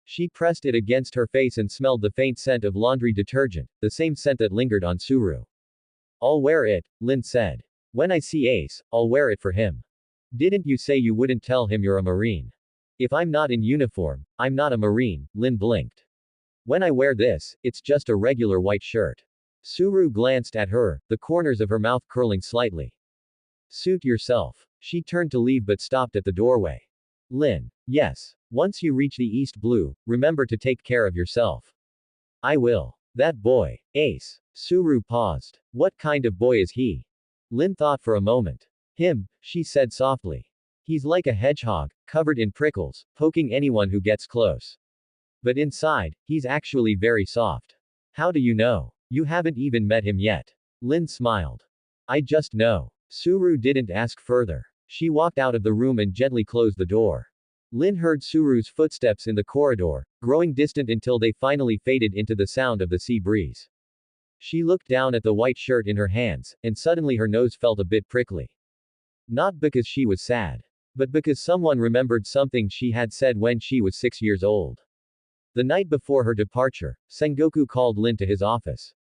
She pressed it against her face and smelled the faint scent of laundry detergent, the same scent that lingered on Suru. "I'll wear it," Lynn said. "When I see Ace, I'll wear it for him." "Didn't you say you wouldn't tell him you're a Marine?" "If I'm not in uniform, I'm not a Marine," Lynn blinked. "When I wear this, it's just a regular white shirt." Suru glanced at her, the corners of her mouth curling slightly. "Suit yourself." She turned to leave but stopped at the doorway. "Lynn. Yes. Once you reach the East Blue, remember to take care of yourself." "I will." "That boy. Ace." Suru paused. "What kind of boy is he?" Lynn thought for a moment. "Him," she said softly. "He's like a hedgehog, covered in prickles, poking anyone who gets close. But inside, he's actually very soft." "How do you know? You haven't even met him yet." Lynn smiled. "I just know." Suru didn't ask further. She walked out of the room and gently closed the door. Lynn heard Suru's footsteps in the corridor, growing distant until they finally faded into the sound of the sea breeze. She looked down at the white shirt in her hands, and suddenly her nose felt a bit prickly. Not because she was sad, but because someone remembered something she had said when she was 6 years old. The night before her departure, Sengoku called Lynn to his office.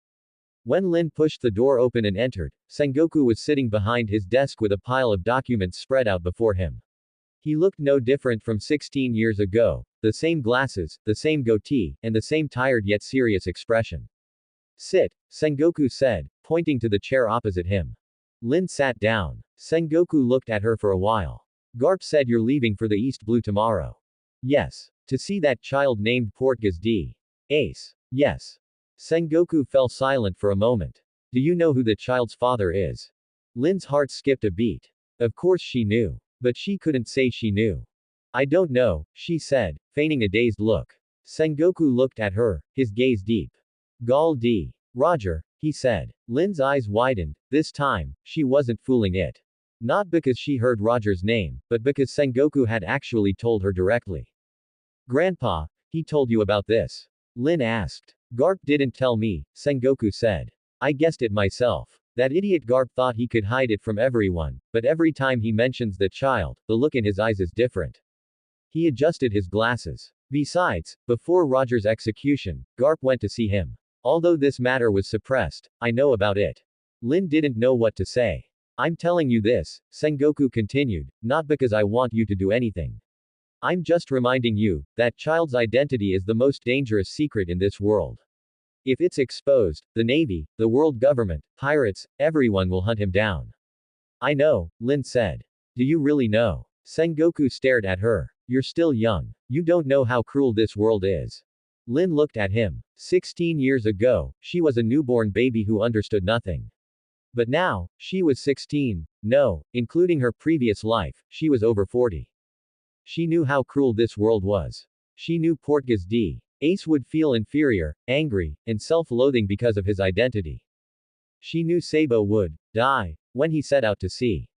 When Lynn pushed the door open and entered, Sengoku was sitting behind his desk with a pile of documents spread out before him. He looked no different from 16 years ago, the same glasses, the same goatee, and the same tired yet serious expression. "Sit," Sengoku said, pointing to the chair opposite him. Lynn sat down. Sengoku looked at her for a while. "Garp said you're leaving for the East Blue tomorrow." "Yes. To see that child named Portgas D. Ace." "Yes." Sengoku fell silent for a moment. "Do you know who the child's father is?" Lynn's heart skipped a beat. Of course she knew. But she couldn't say she knew. "I don't know," she said, feigning a dazed look. Sengoku looked at her, his gaze deep. "Gal D. Roger," he said. Lynn's eyes widened. This time, she wasn't fooling it. Not because she heard Roger's name, but because Sengoku had actually told her directly. "Grandpa, he told you about this?" Lynn asked. "Garp didn't tell me," Sengoku said. "I guessed it myself. That idiot Garp thought he could hide it from everyone, but every time he mentions the child, the look in his eyes is different." He adjusted his glasses. "Besides, before Roger's execution, Garp went to see him. Although this matter was suppressed, I know about it." Lin didn't know what to say. I'm telling you this, Sengoku continued, not because I want you to do anything. I'm just reminding you, that child's identity is the most dangerous secret in this world. If it's exposed, the Navy, the world government, pirates, everyone will hunt him down. I know, Lin said. Do you really know? Sengoku stared at her. You're still young. You don't know how cruel this world is. Lin looked at him. 16 years ago, she was a newborn baby who understood nothing. But now, she was 16, no, including her previous life, she was over 40. She knew how cruel this world was. She knew Portgas D. Ace would feel inferior, angry, and self-loathing because of his identity. She knew Sabo would die when he set out to sea.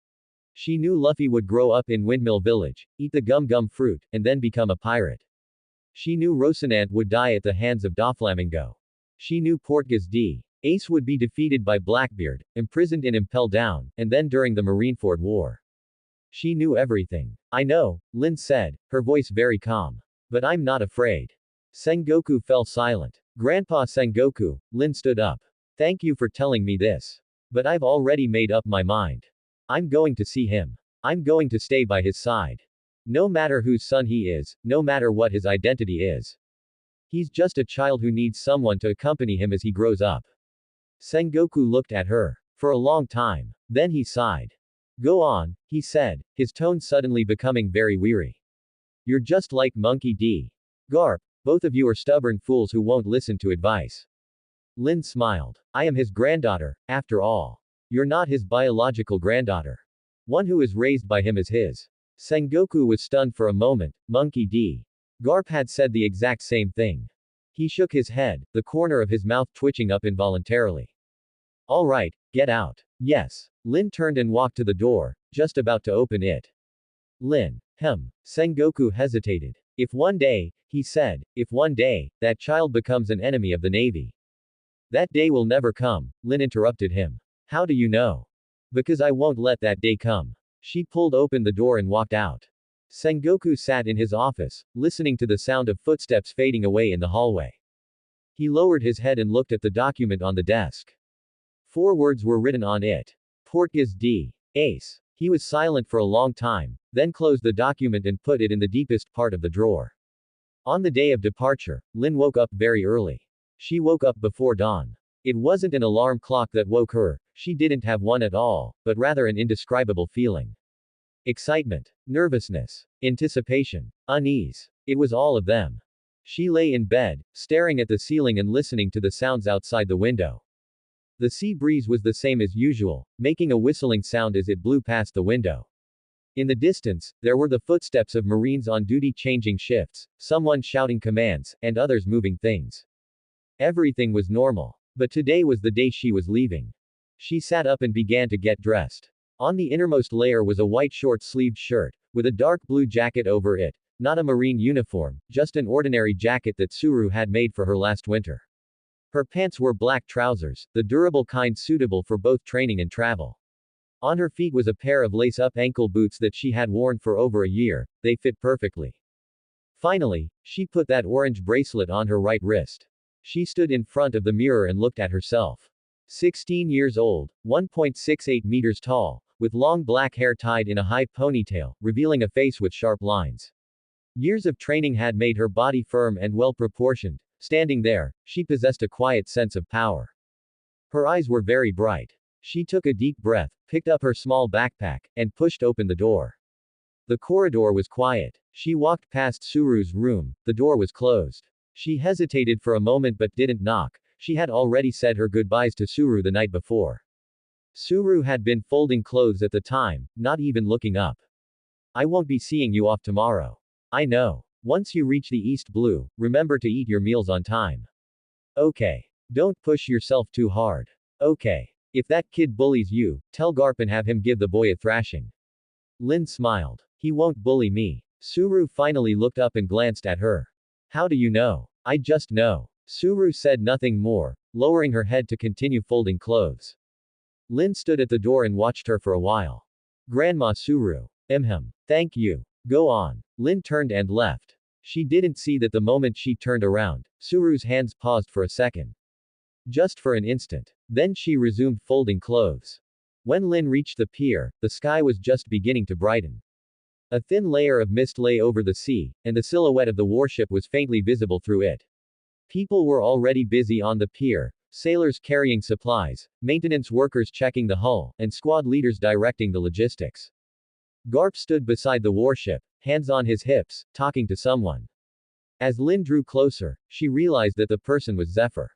She knew Luffy would grow up in Windmill Village, eat the gum-gum fruit, and then become a pirate. She knew Rocinante would die at the hands of Doflamingo. She knew Portgas D. Ace would be defeated by Blackbeard, imprisoned in Impel Down, and then during the Marineford War. She knew everything. I know, Lin said, her voice very calm. But I'm not afraid. Sengoku fell silent. Grandpa Sengoku, Lin stood up. Thank you for telling me this. But I've already made up my mind. I'm going to see him. I'm going to stay by his side. No matter whose son he is, no matter what his identity is. He's just a child who needs someone to accompany him as he grows up. Sengoku looked at her. For a long time. Then he sighed. Go on, he said, his tone suddenly becoming very weary. You're just like Monkey D. Garp, both of you are stubborn fools who won't listen to advice. Lin smiled. I am his granddaughter, after all. You're not his biological granddaughter. One who is raised by him is his. Sengoku was stunned for a moment. Monkey D. Garp had said the exact same thing. He shook his head, the corner of his mouth twitching up involuntarily. All right, get out. Yes. Lin turned and walked to the door, just about to open it. Lin. Sengoku hesitated. If one day, he said, if one day, that child becomes an enemy of the Navy. That day will never come, Lin interrupted him. How do you know? Because I won't let that day come. She pulled open the door and walked out. Sengoku sat in his office, listening to the sound of footsteps fading away in the hallway. He lowered his head and looked at the document on the desk. 4 words were written on it. Portgas D. Ace. He was silent for a long time, then closed the document and put it in the deepest part of the drawer. On the day of departure, Lin woke up very early. She woke up before dawn. It wasn't an alarm clock that woke her, she didn't have one at all, but rather an indescribable feeling. Excitement, nervousness, anticipation, unease. It was all of them. She lay in bed, staring at the ceiling and listening to the sounds outside the window. The sea breeze was the same as usual, making a whistling sound as it blew past the window. In the distance, there were the footsteps of Marines on duty changing shifts, someone shouting commands, and others moving things. Everything was normal. But today was the day she was leaving. She sat up and began to get dressed. On the innermost layer was a white short-sleeved shirt, with a dark blue jacket over it, not a marine uniform, just an ordinary jacket that Suru had made for her last winter. Her pants were black trousers, the durable kind suitable for both training and travel. On her feet was a pair of lace-up ankle boots that she had worn for over a year, they fit perfectly. Finally, she put that orange bracelet on her right wrist. She stood in front of the mirror and looked at herself. 16 years old, 1.68 meters tall, with long black hair tied in a high ponytail, revealing a face with sharp lines. Years of training had made her body firm and well-proportioned. Standing there, she possessed a quiet sense of power. Her eyes were very bright. She took a deep breath, picked up her small backpack, and pushed open the door. The corridor was quiet. She walked past Suru's room, the door was closed. She hesitated for a moment but didn't knock, she had already said her goodbyes to Suru the night before. Suru had been folding clothes at the time, not even looking up. I won't be seeing you off tomorrow. I know. Once you reach the East Blue, remember to eat your meals on time. Okay. Don't push yourself too hard. Okay. If that kid bullies you, tell Garp and have him give the boy a thrashing. Lin smiled. He won't bully me. Suru finally looked up and glanced at her. How do you know? I just know. Suru said nothing more, lowering her head to continue folding clothes. Lin stood at the door and watched her for a while. Grandma Suru. Thank you. Go on. Lin turned and left. She didn't see that the moment she turned around, Suru's hands paused for a second. Just for an instant. Then she resumed folding clothes. When Lin reached the pier, the sky was just beginning to brighten. A thin layer of mist lay over the sea, and the silhouette of the warship was faintly visible through it. People were already busy on the pier, sailors carrying supplies, maintenance workers checking the hull, and squad leaders directing the logistics. Garp stood beside the warship, hands on his hips, talking to someone. As Lin drew closer, she realized that the person was Zephyr.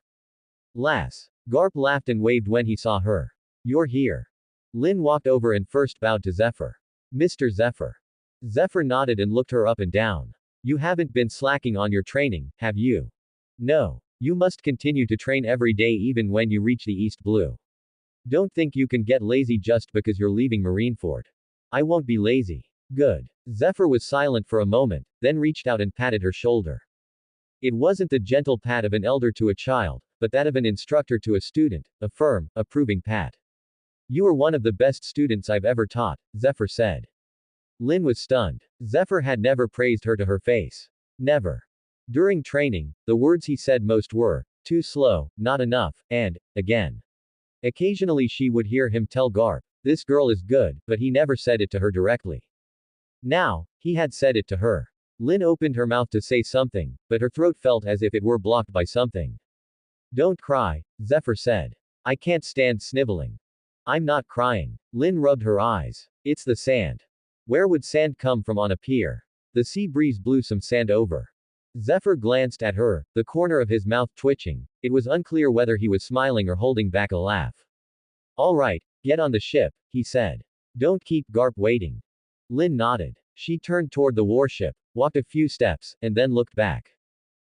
Lass. Garp laughed and waved when he saw her. You're here. Lin walked over and first bowed to Zephyr. Mr. Zephyr. Zephyr nodded and looked her up and down. You haven't been slacking on your training, have you? No. You must continue to train every day even when you reach the East Blue. Don't think you can get lazy just because you're leaving Marineford. I won't be lazy. Good. Zephyr was silent for a moment, then reached out and patted her shoulder. It wasn't the gentle pat of an elder to a child, but that of an instructor to a student, a firm, approving pat. You are one of the best students I've ever taught, Zephyr said. Lin was stunned. Zephyr had never praised her to her face. Never. During training, the words he said most were, too slow, not enough, and, again. Occasionally she would hear him tell Garp, this girl is good, but he never said it to her directly. Now, he had said it to her. Lin opened her mouth to say something, but her throat felt as if it were blocked by something. Don't cry, Zephyr said. I can't stand sniveling. I'm not crying. Lin rubbed her eyes. It's the sand. Where would sand come from on a pier? The sea breeze blew some sand over. Zephyr glanced at her, the corner of his mouth twitching. It was unclear whether he was smiling or holding back a laugh. All right, get on the ship, he said. Don't keep Garp waiting. Lin nodded. She turned toward the warship, walked a few steps, and then looked back.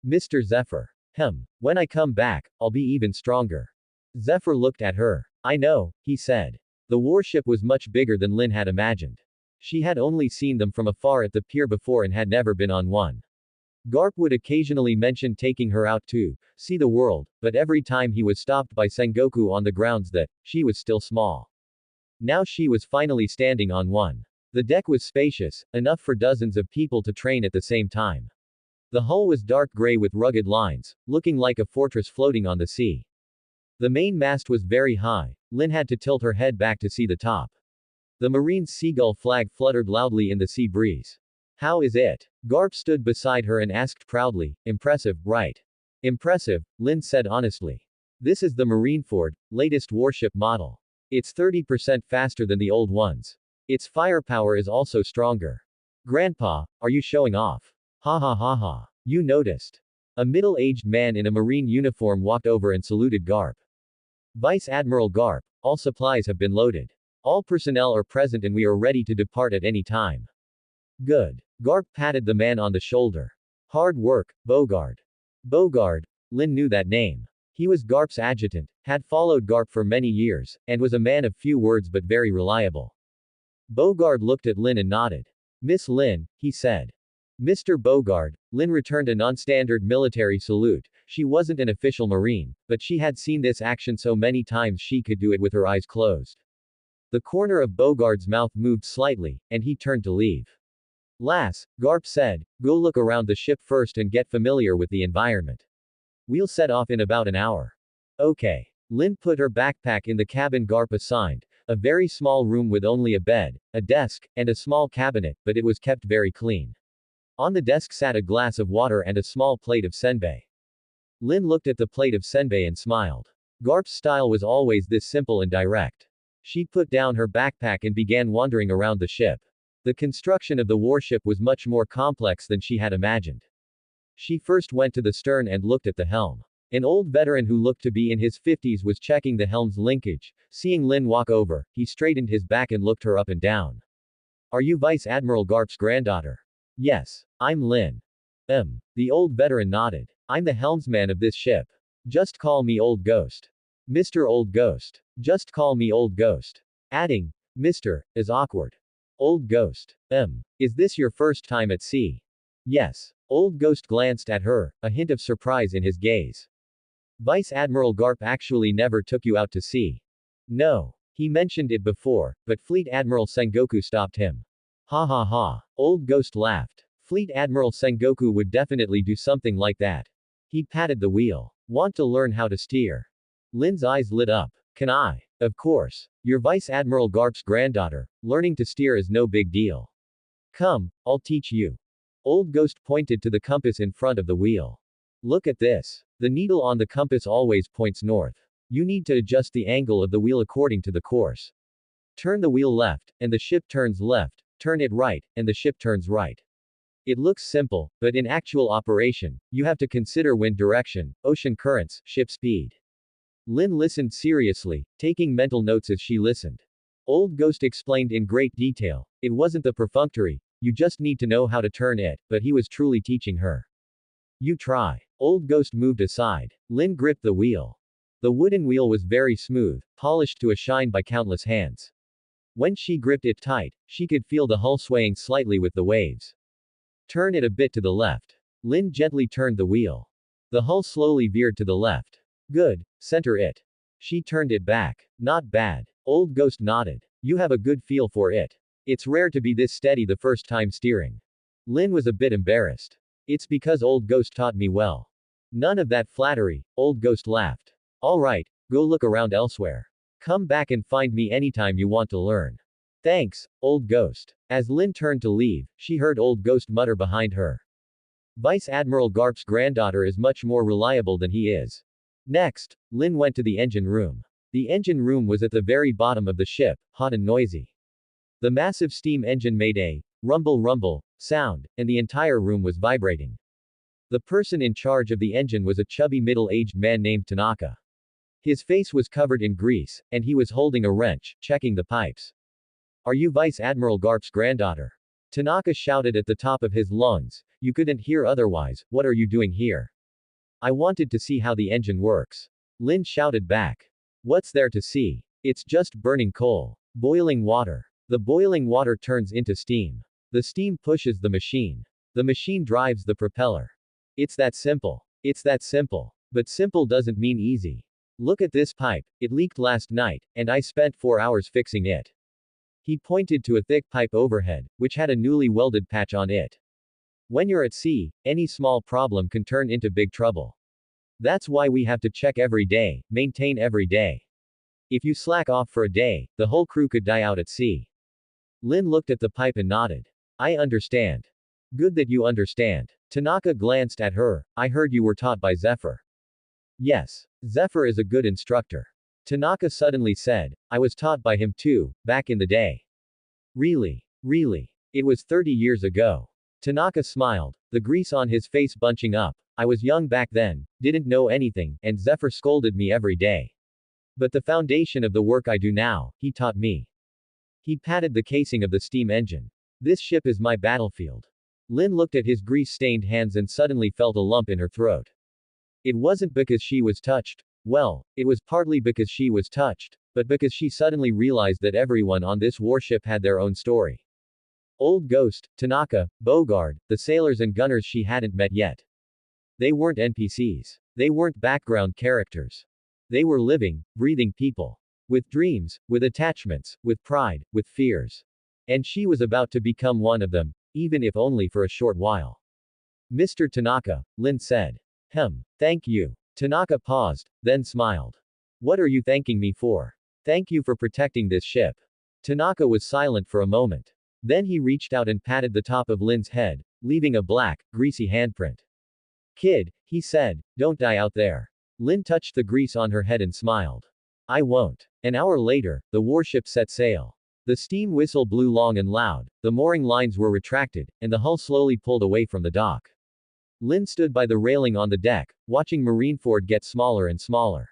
Mr. Zephyr. When I come back, I'll be even stronger. Zephyr looked at her. I know, he said. The warship was much bigger than Lin had imagined. She had only seen them from afar at the pier before and had never been on one. Garp would occasionally mention taking her out to see the world, but every time he was stopped by Sengoku on the grounds that she was still small. Now she was finally standing on one. The deck was spacious, enough for dozens of people to train at the same time. The hull was dark gray with rugged lines, looking like a fortress floating on the sea. The main mast was very high. Lin had to tilt her head back to see the top. The Marine's seagull flag fluttered loudly in the sea breeze. How is it? Garp stood beside her and asked proudly, impressive, right? Impressive, Lin said honestly. This is the Marineford, latest warship model. It's 30% faster than the old ones. Its firepower is also stronger. Grandpa, are you showing off? Ha ha ha ha. You noticed. A middle-aged man in a marine uniform walked over and saluted Garp. Vice Admiral Garp, all supplies have been loaded. All personnel are present and we are ready to depart at any time. Good. Garp patted the man on the shoulder. Hard work, Bogard. Bogard, Lin knew that name. He was Garp's adjutant, had followed Garp for many years, and was a man of few words but very reliable. Bogard looked at Lin and nodded. Miss Lin, he said. Mr. Bogard, Lin returned a non-standard military salute. She wasn't an official marine, but she had seen this action so many times she could do it with her eyes closed. The corner of Bogard's mouth moved slightly, and he turned to leave. Lass, Garp said, go look around the ship first and get familiar with the environment. We'll set off in about an hour. Okay. Lin put her backpack in the cabin Garp assigned, a very small room with only a bed, a desk, and a small cabinet, but it was kept very clean. On the desk sat a glass of water and a small plate of senbei. Lin looked at the plate of senbei and smiled. Garp's style was always this simple and direct. She put down her backpack and began wandering around the ship. The construction of the warship was much more complex than she had imagined. She first went to the stern and looked at the helm. An old veteran who looked to be in his 50s was checking the helm's linkage. Seeing Lin walk over, he straightened his back and looked her up and down. Are you Vice Admiral Garp's granddaughter? Yes. I'm Lin. The old veteran nodded. I'm the helmsman of this ship. Just call me Old Ghost. Mr. Old Ghost. Just call me Old Ghost. Adding, Mr. is awkward. Old Ghost. Is this your first time at sea? Yes. Old Ghost glanced at her, a hint of surprise in his gaze. Vice Admiral Garp actually never took you out to sea. No. He mentioned it before, but Fleet Admiral Sengoku stopped him. Ha ha ha. Old Ghost laughed. Fleet Admiral Sengoku would definitely do something like that. He patted the wheel. Want to learn how to steer? Lin's eyes lit up. Can I? Of course. You're Vice Admiral Garp's granddaughter. Learning to steer is no big deal. Come, I'll teach you. Old Ghost pointed to the compass in front of the wheel. Look at this. The needle on the compass always points north. You need to adjust the angle of the wheel according to the course. Turn the wheel left, and the ship turns left. Turn it right, and the ship turns right. It looks simple, but in actual operation, you have to consider wind direction, ocean currents, ship speed. Lin listened seriously, taking mental notes as she listened. Old Ghost explained in great detail. It wasn't the perfunctory, you just need to know how to turn it, but he was truly teaching her. You try. Old Ghost moved aside. Lin gripped the wheel. The wooden wheel was very smooth, polished to a shine by countless hands. When she gripped it tight, she could feel the hull swaying slightly with the waves. Turn it a bit to the left. Lin gently turned the wheel. The hull slowly veered to the left. Good, center it. She turned it back. Not bad. Old Ghost nodded. You have a good feel for it. It's rare to be this steady the first time steering. Lin was a bit embarrassed. It's because Old Ghost taught me well. None of that flattery, Old Ghost laughed. Alright, go look around elsewhere. Come back and find me anytime you want to learn. Thanks, Old Ghost. As Lin turned to leave, she heard Old Ghost mutter behind her. Vice Admiral Garp's granddaughter is much more reliable than he is. Next, Lin went to the engine room. The engine room was at the very bottom of the ship, hot and noisy. The massive steam engine made a rumble rumble sound, and the entire room was vibrating. The person in charge of the engine was a chubby middle-aged man named Tanaka. His face was covered in grease, and he was holding a wrench, checking the pipes. Are you Vice Admiral Garp's granddaughter? Tanaka shouted at the top of his lungs. You couldn't hear otherwise. What are you doing here? I wanted to see how the engine works. Lin shouted back. What's there to see? It's just burning coal. Boiling water. The boiling water turns into steam. The steam pushes the machine. The machine drives the propeller. It's that simple. It's that simple. But simple doesn't mean easy. Look at this pipe. It leaked last night, and I spent 4 hours fixing it. He pointed to a thick pipe overhead, which had a newly welded patch on it. When you're at sea, any small problem can turn into big trouble. That's why we have to check every day, maintain every day. If you slack off for a day, the whole crew could die out at sea. Lin looked at the pipe and nodded. I understand. Good that you understand. Tanaka glanced at her. I heard you were taught by Zephyr. Yes. Zephyr is a good instructor. Tanaka suddenly said. I was taught by him too, back in the day. Really? Really? It was 30 years ago. Tanaka smiled, the grease on his face bunching up. I was young back then, didn't know anything, and Zephyr scolded me every day. But the foundation of the work I do now, he taught me. He patted the casing of the steam engine. This ship is my battlefield. Lin looked at his grease-stained hands and suddenly felt a lump in her throat. It wasn't because she was touched. Well, it was partly because she was touched, but because she suddenly realized that everyone on this warship had their own story. Old Ghost, Tanaka, Bogard, the sailors and gunners she hadn't met yet. They weren't NPCs. They weren't background characters. They were living, breathing people. With dreams, with attachments, with pride, with fears. And she was about to become one of them, even if only for a short while. Mr. Tanaka, Lin said. Thank you. Tanaka paused, then smiled. What are you thanking me for? Thank you for protecting this ship. Tanaka was silent for a moment. Then he reached out and patted the top of Lin's head, leaving a black, greasy handprint. Kid, he said, don't die out there. Lin touched the grease on her head and smiled. I won't. An hour later, the warship set sail. The steam whistle blew long and loud, the mooring lines were retracted, and the hull slowly pulled away from the dock. Lin stood by the railing on the deck, watching Marineford get smaller and smaller.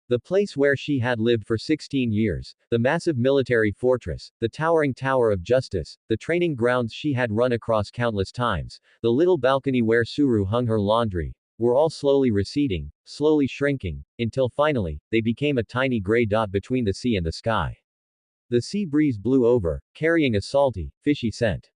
The place where she had lived for 16 years, the massive military fortress, the towering Tower of Justice, the training grounds she had run across countless times, the little balcony where Suru hung her laundry, were all slowly receding, slowly shrinking, until finally, they became a tiny gray dot between the sea and the sky. The sea breeze blew over, carrying a salty, fishy scent.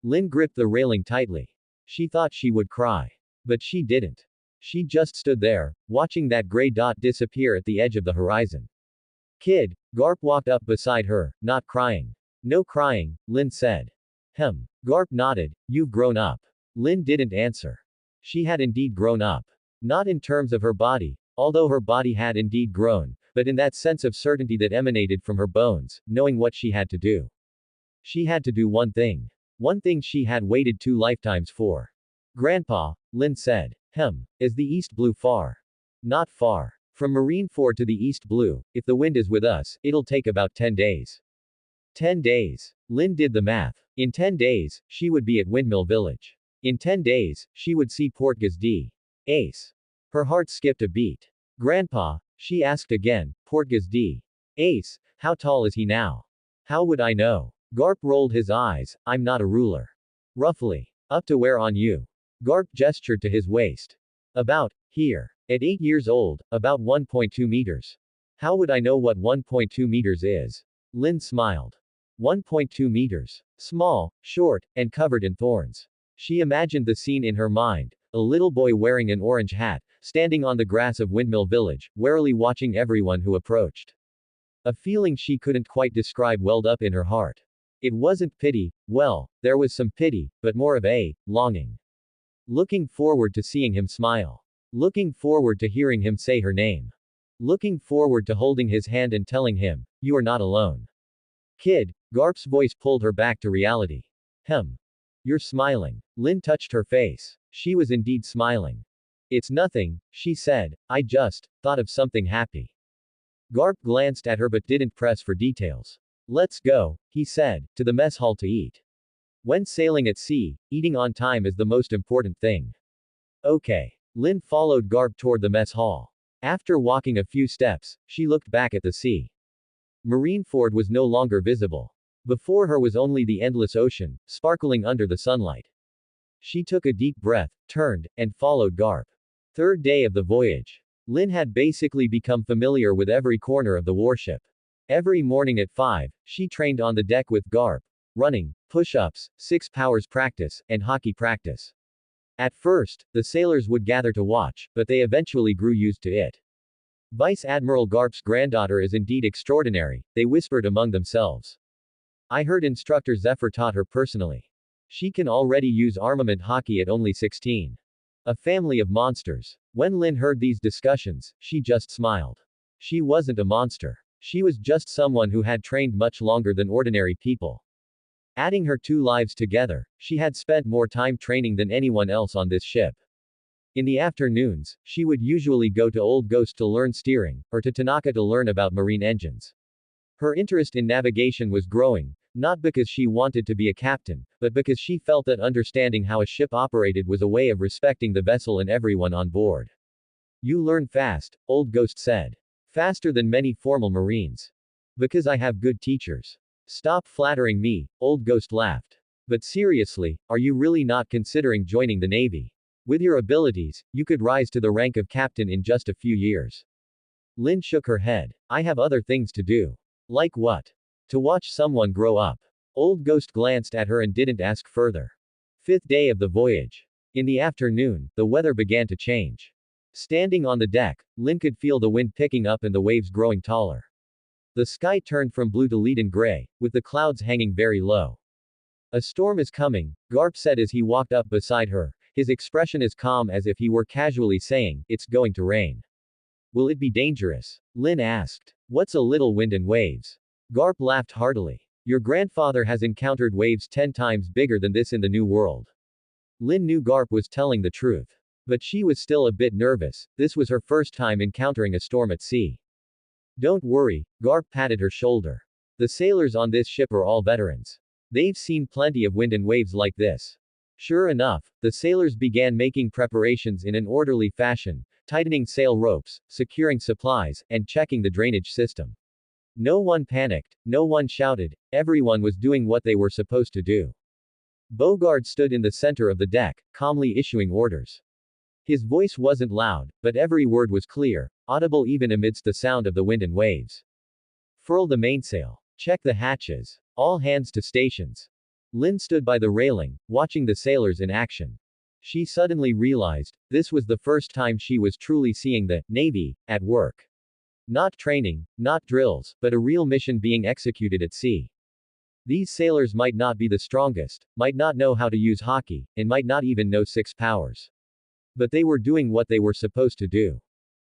Lin gripped the railing tightly. She thought she would cry. But she didn't. She just stood there, watching that gray dot disappear at the edge of the horizon. Kid, Garp walked up beside her, not crying. No crying, Lin said. Garp nodded, you've grown up. Lin didn't answer. She had indeed grown up. Not in terms of her body, Although her body had indeed grown, but in that sense of certainty that emanated from her bones, knowing what she had to do. She had to do one thing. One thing she had waited 2 lifetimes for. Grandpa, Lin said. Is the East Blue far? Not far. From Marineford to the East Blue, if the wind is with us, it'll take about 10 days. 10 days. Lin did the math. In 10 days, she would be at Windmill Village. In 10 days, she would see Portgas d. Ace. Her heart skipped a beat. Grandpa, she asked again, Portgas d. Ace, how tall is he now? How would I know? Garp rolled his eyes, I'm not a ruler. Roughly. Up to where on you? Garp gestured to his waist. About, here. At 8 years old, about 1.2 meters. How would I know what 1.2 meters is? Lin smiled. 1.2 meters. Small, short, and covered in thorns. She imagined the scene in her mind, a little boy wearing an orange hat, standing on the grass of Windmill Village, warily watching everyone who approached. A feeling she couldn't quite describe welled up in her heart. It wasn't pity, well, there was some pity, but more of a longing. Looking forward to seeing him smile. Looking forward to hearing him say her name. Looking forward to holding his hand and telling him, you are not alone. Kid, Garp's voice pulled her back to reality. You're smiling. Lin touched her face. She was indeed smiling. It's nothing, she said, I just thought of something happy. Garp glanced at her but didn't press for details. Let's go, he said, to the mess hall to eat. When sailing at sea, eating on time is the most important thing. Okay. Lin followed Garp toward the mess hall. After walking a few steps, she looked back at the sea. Marineford was no longer visible. Before her was only the endless ocean, sparkling under the sunlight. She took a deep breath, turned, and followed Garp. Third day of the voyage. Lin had basically become familiar with every corner of the warship. Every morning at 5, she trained on the deck with Garp. Running, push-ups, 6 powers practice, and hockey practice. At first, the sailors would gather to watch, but they eventually grew used to it. Vice Admiral Garp's granddaughter is indeed extraordinary, they whispered among themselves. I heard instructor Zephyr taught her personally. She can already use armament hockey at only 16. A family of monsters. When Lin heard these discussions, she just smiled. She wasn't a monster. She was just someone who had trained much longer than ordinary people. Adding her 2 lives together, she had spent more time training than anyone else on this ship. In the afternoons, she would usually go to Old Ghost to learn steering, or to Tanaka to learn about marine engines. Her interest in navigation was growing, not because she wanted to be a captain, but because she felt that understanding how a ship operated was a way of respecting the vessel and everyone on board. You learn fast, Old Ghost said. Faster than many formal Marines. Because I have good teachers. Stop flattering me, Old Ghost laughed. But seriously, are you really not considering joining the Navy? With your abilities, you could rise to the rank of captain in just a few years. Lin shook her head. I have other things to do. Like what? To watch someone grow up. Old Ghost glanced at her and didn't ask further. 5th day of the voyage. In the afternoon, the weather began to change. Standing on the deck, Lin could feel the wind picking up and the waves growing taller. The sky turned from blue to leaden gray, with the clouds hanging very low. A storm is coming, Garp said as he walked up beside her, his expression as calm as if he were casually saying, it's going to rain. Will it be dangerous? Lin asked. What's a little wind and waves? Garp laughed heartily. Your grandfather has encountered waves 10 times bigger than this in the New World. Lin knew Garp was telling the truth. But she was still a bit nervous, this was her first time encountering a storm at sea. Don't worry, Garp patted her shoulder. The sailors on this ship are all veterans. They've seen plenty of wind and waves like this. Sure enough, the sailors began making preparations in an orderly fashion, tightening sail ropes, securing supplies, and checking the drainage system. No one panicked, no one shouted, everyone was doing what they were supposed to do. Bogard stood in the center of the deck, calmly issuing orders. His voice wasn't loud, but every word was clear, audible even amidst the sound of the wind and waves. Furl the mainsail. Check the hatches. All hands to stations. Lin stood by the railing, watching the sailors in action. She suddenly realized, this was the first time she was truly seeing the Navy at work. Not training, not drills, but a real mission being executed at sea. These sailors might not be the strongest, might not know how to use hockey, and might not even know 6 powers. But they were doing what they were supposed to do.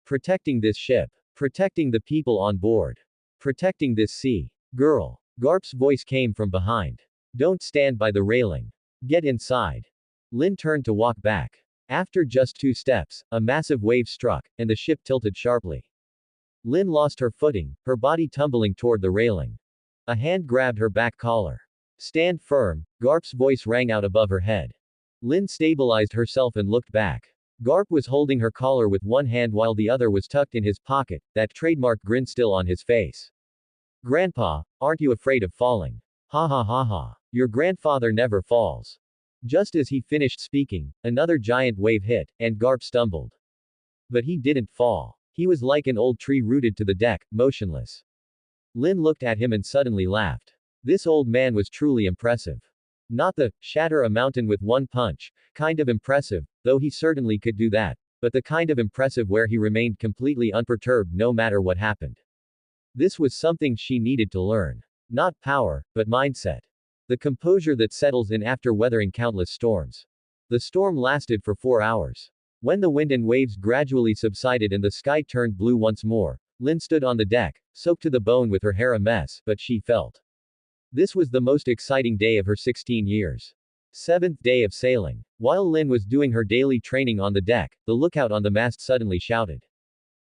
Protecting this ship. Protecting the people on board. Protecting this sea. Girl. Garp's voice came from behind. Don't stand by the railing. Get inside. Lin turned to walk back. After just 2 steps, a massive wave struck, and the ship tilted sharply. Lin lost her footing, her body tumbling toward the railing. A hand grabbed her back collar. Stand firm, Garp's voice rang out above her head. Lin stabilized herself and looked back. Garp was holding her collar with one hand while the other was tucked in his pocket, that trademark grin still on his face. Grandpa, aren't you afraid of falling? Ha ha ha ha. Your grandfather never falls. Just as he finished speaking, another giant wave hit, and Garp stumbled. But he didn't fall. He was like an old tree rooted to the deck, motionless. Lin looked at him and suddenly laughed. This old man was truly impressive. Not the shatter a mountain with one punch kind of impressive, though he certainly could do that, but the kind of impressive where he remained completely unperturbed no matter what happened. This was something she needed to learn. Not power, but mindset. The composure that settles in after weathering countless storms. The storm lasted for 4 hours. When the wind and waves gradually subsided and the sky turned blue once more, Lin stood on the deck, soaked to the bone with her hair a mess, but she felt. This was the most exciting day of her 16 years. 7th day of sailing. While Lin was doing her daily training on the deck, the lookout on the mast suddenly shouted.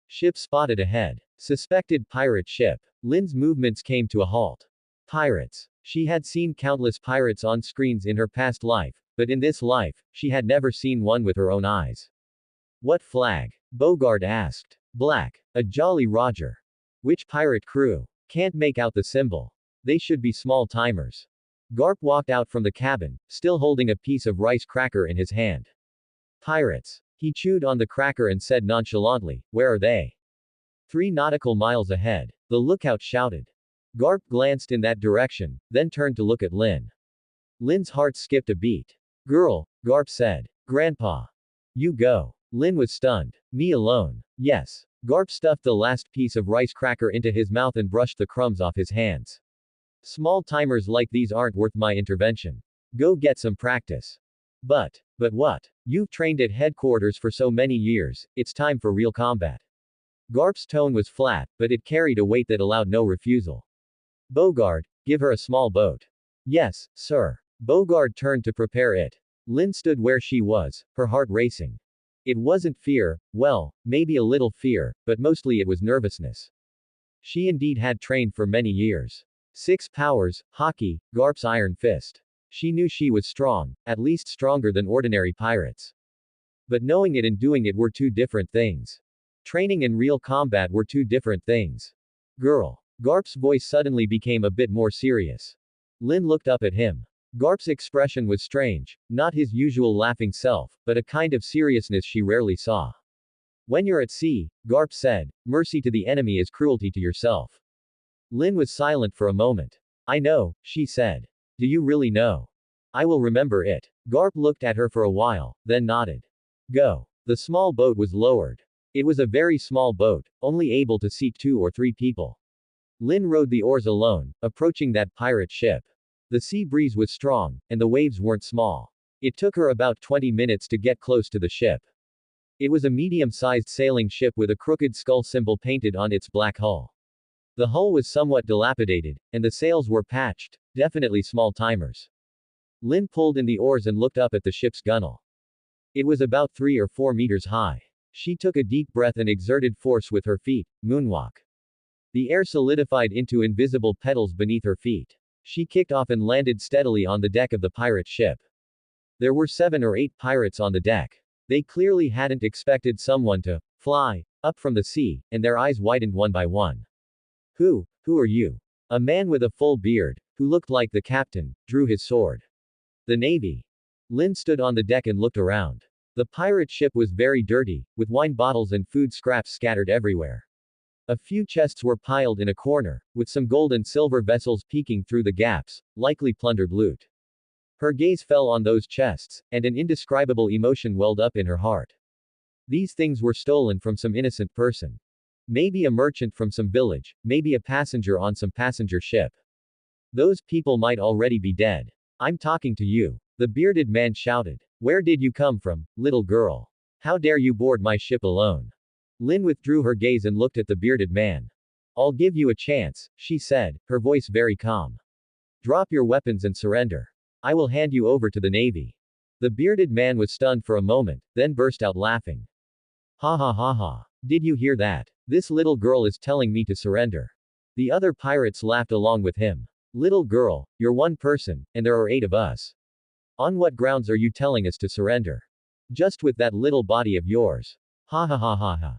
Ship spotted ahead. Suspected pirate ship. Lin's movements came to a halt. Pirates. She had seen countless pirates on screens in her past life, but in this life, she had never seen one with her own eyes. What flag? Bogart asked. Black. A Jolly Roger. Which pirate crew? Can't make out the symbol. They should be small timers. Garp walked out from the cabin, still holding a piece of rice cracker in his hand. Pirates. He chewed on the cracker and said nonchalantly, where are they? 3 nautical miles ahead. The lookout shouted. Garp glanced in that direction, then turned to look at Lin. Lin's heart skipped a beat. Girl, Garp said. Grandpa. You go. Lin was stunned. Me alone. Yes. Garp stuffed the last piece of rice cracker into his mouth and brushed the crumbs off his hands. Small timers like these aren't worth my intervention. Go get some practice. But what? You've trained at headquarters for so many years, it's time for real combat. Garp's tone was flat, but it carried a weight that allowed no refusal. Bogart, give her a small boat. Yes, sir. Bogart turned to prepare it. Lin stood where she was, her heart racing. It wasn't fear, well, maybe a little fear, but mostly it was nervousness. She indeed had trained for many years. 6 powers, hockey, Garp's iron fist. She knew she was strong, at least stronger than ordinary pirates. But knowing it and doing it were 2 different things. Training and real combat were 2 different things. Girl. Garp's voice suddenly became a bit more serious. Lin looked up at him. Garp's expression was strange, not his usual laughing self, but a kind of seriousness she rarely saw. When you're at sea, Garp said, mercy to the enemy is cruelty to yourself. Lin was silent for a moment. I know, she said. Do you really know? I will remember it. Garp looked at her for a while, then nodded. Go. The small boat was lowered. It was a very small boat, only able to seat 2 or 3 people. Lin rowed the oars alone, approaching that pirate ship. The sea breeze was strong, and the waves weren't small. It took her about 20 minutes to get close to the ship. It was a medium-sized sailing ship with a crooked skull symbol painted on its black hull. The hull was somewhat dilapidated, and the sails were patched, definitely small timers. Lin pulled in the oars and looked up at the ship's gunwale. It was about 3 or 4 meters high. She took a deep breath and exerted force with her feet, moonwalk. The air solidified into invisible petals beneath her feet. She kicked off and landed steadily on the deck of the pirate ship. There were 7 or 8 pirates on the deck. They clearly hadn't expected someone to fly up from the sea, and their eyes widened one by one. Who are you? A man with a full beard, who looked like the captain, drew his sword. The Navy. Lin stood on the deck and looked around. The pirate ship was very dirty, with wine bottles and food scraps scattered everywhere. A few chests were piled in a corner, with some gold and silver vessels peeking through the gaps, likely plundered loot. Her gaze fell on those chests, and an indescribable emotion welled up in her heart. These things were stolen from some innocent person. Maybe a merchant from some village, maybe a passenger on some passenger ship. Those people might already be dead. I'm talking to you. The bearded man shouted. Where did you come from, little girl? How dare you board my ship alone? Lin withdrew her gaze and looked at the bearded man. I'll give you a chance, she said, her voice very calm. Drop your weapons and surrender. I will hand you over to the Navy. The bearded man was stunned for a moment, then burst out laughing. Ha ha ha ha. Did you hear that? This little girl is telling me to surrender. The other pirates laughed along with him. Little girl, you're one person, and there are 8 of us. On what grounds are you telling us to surrender? Just with that little body of yours. Ha ha ha ha ha.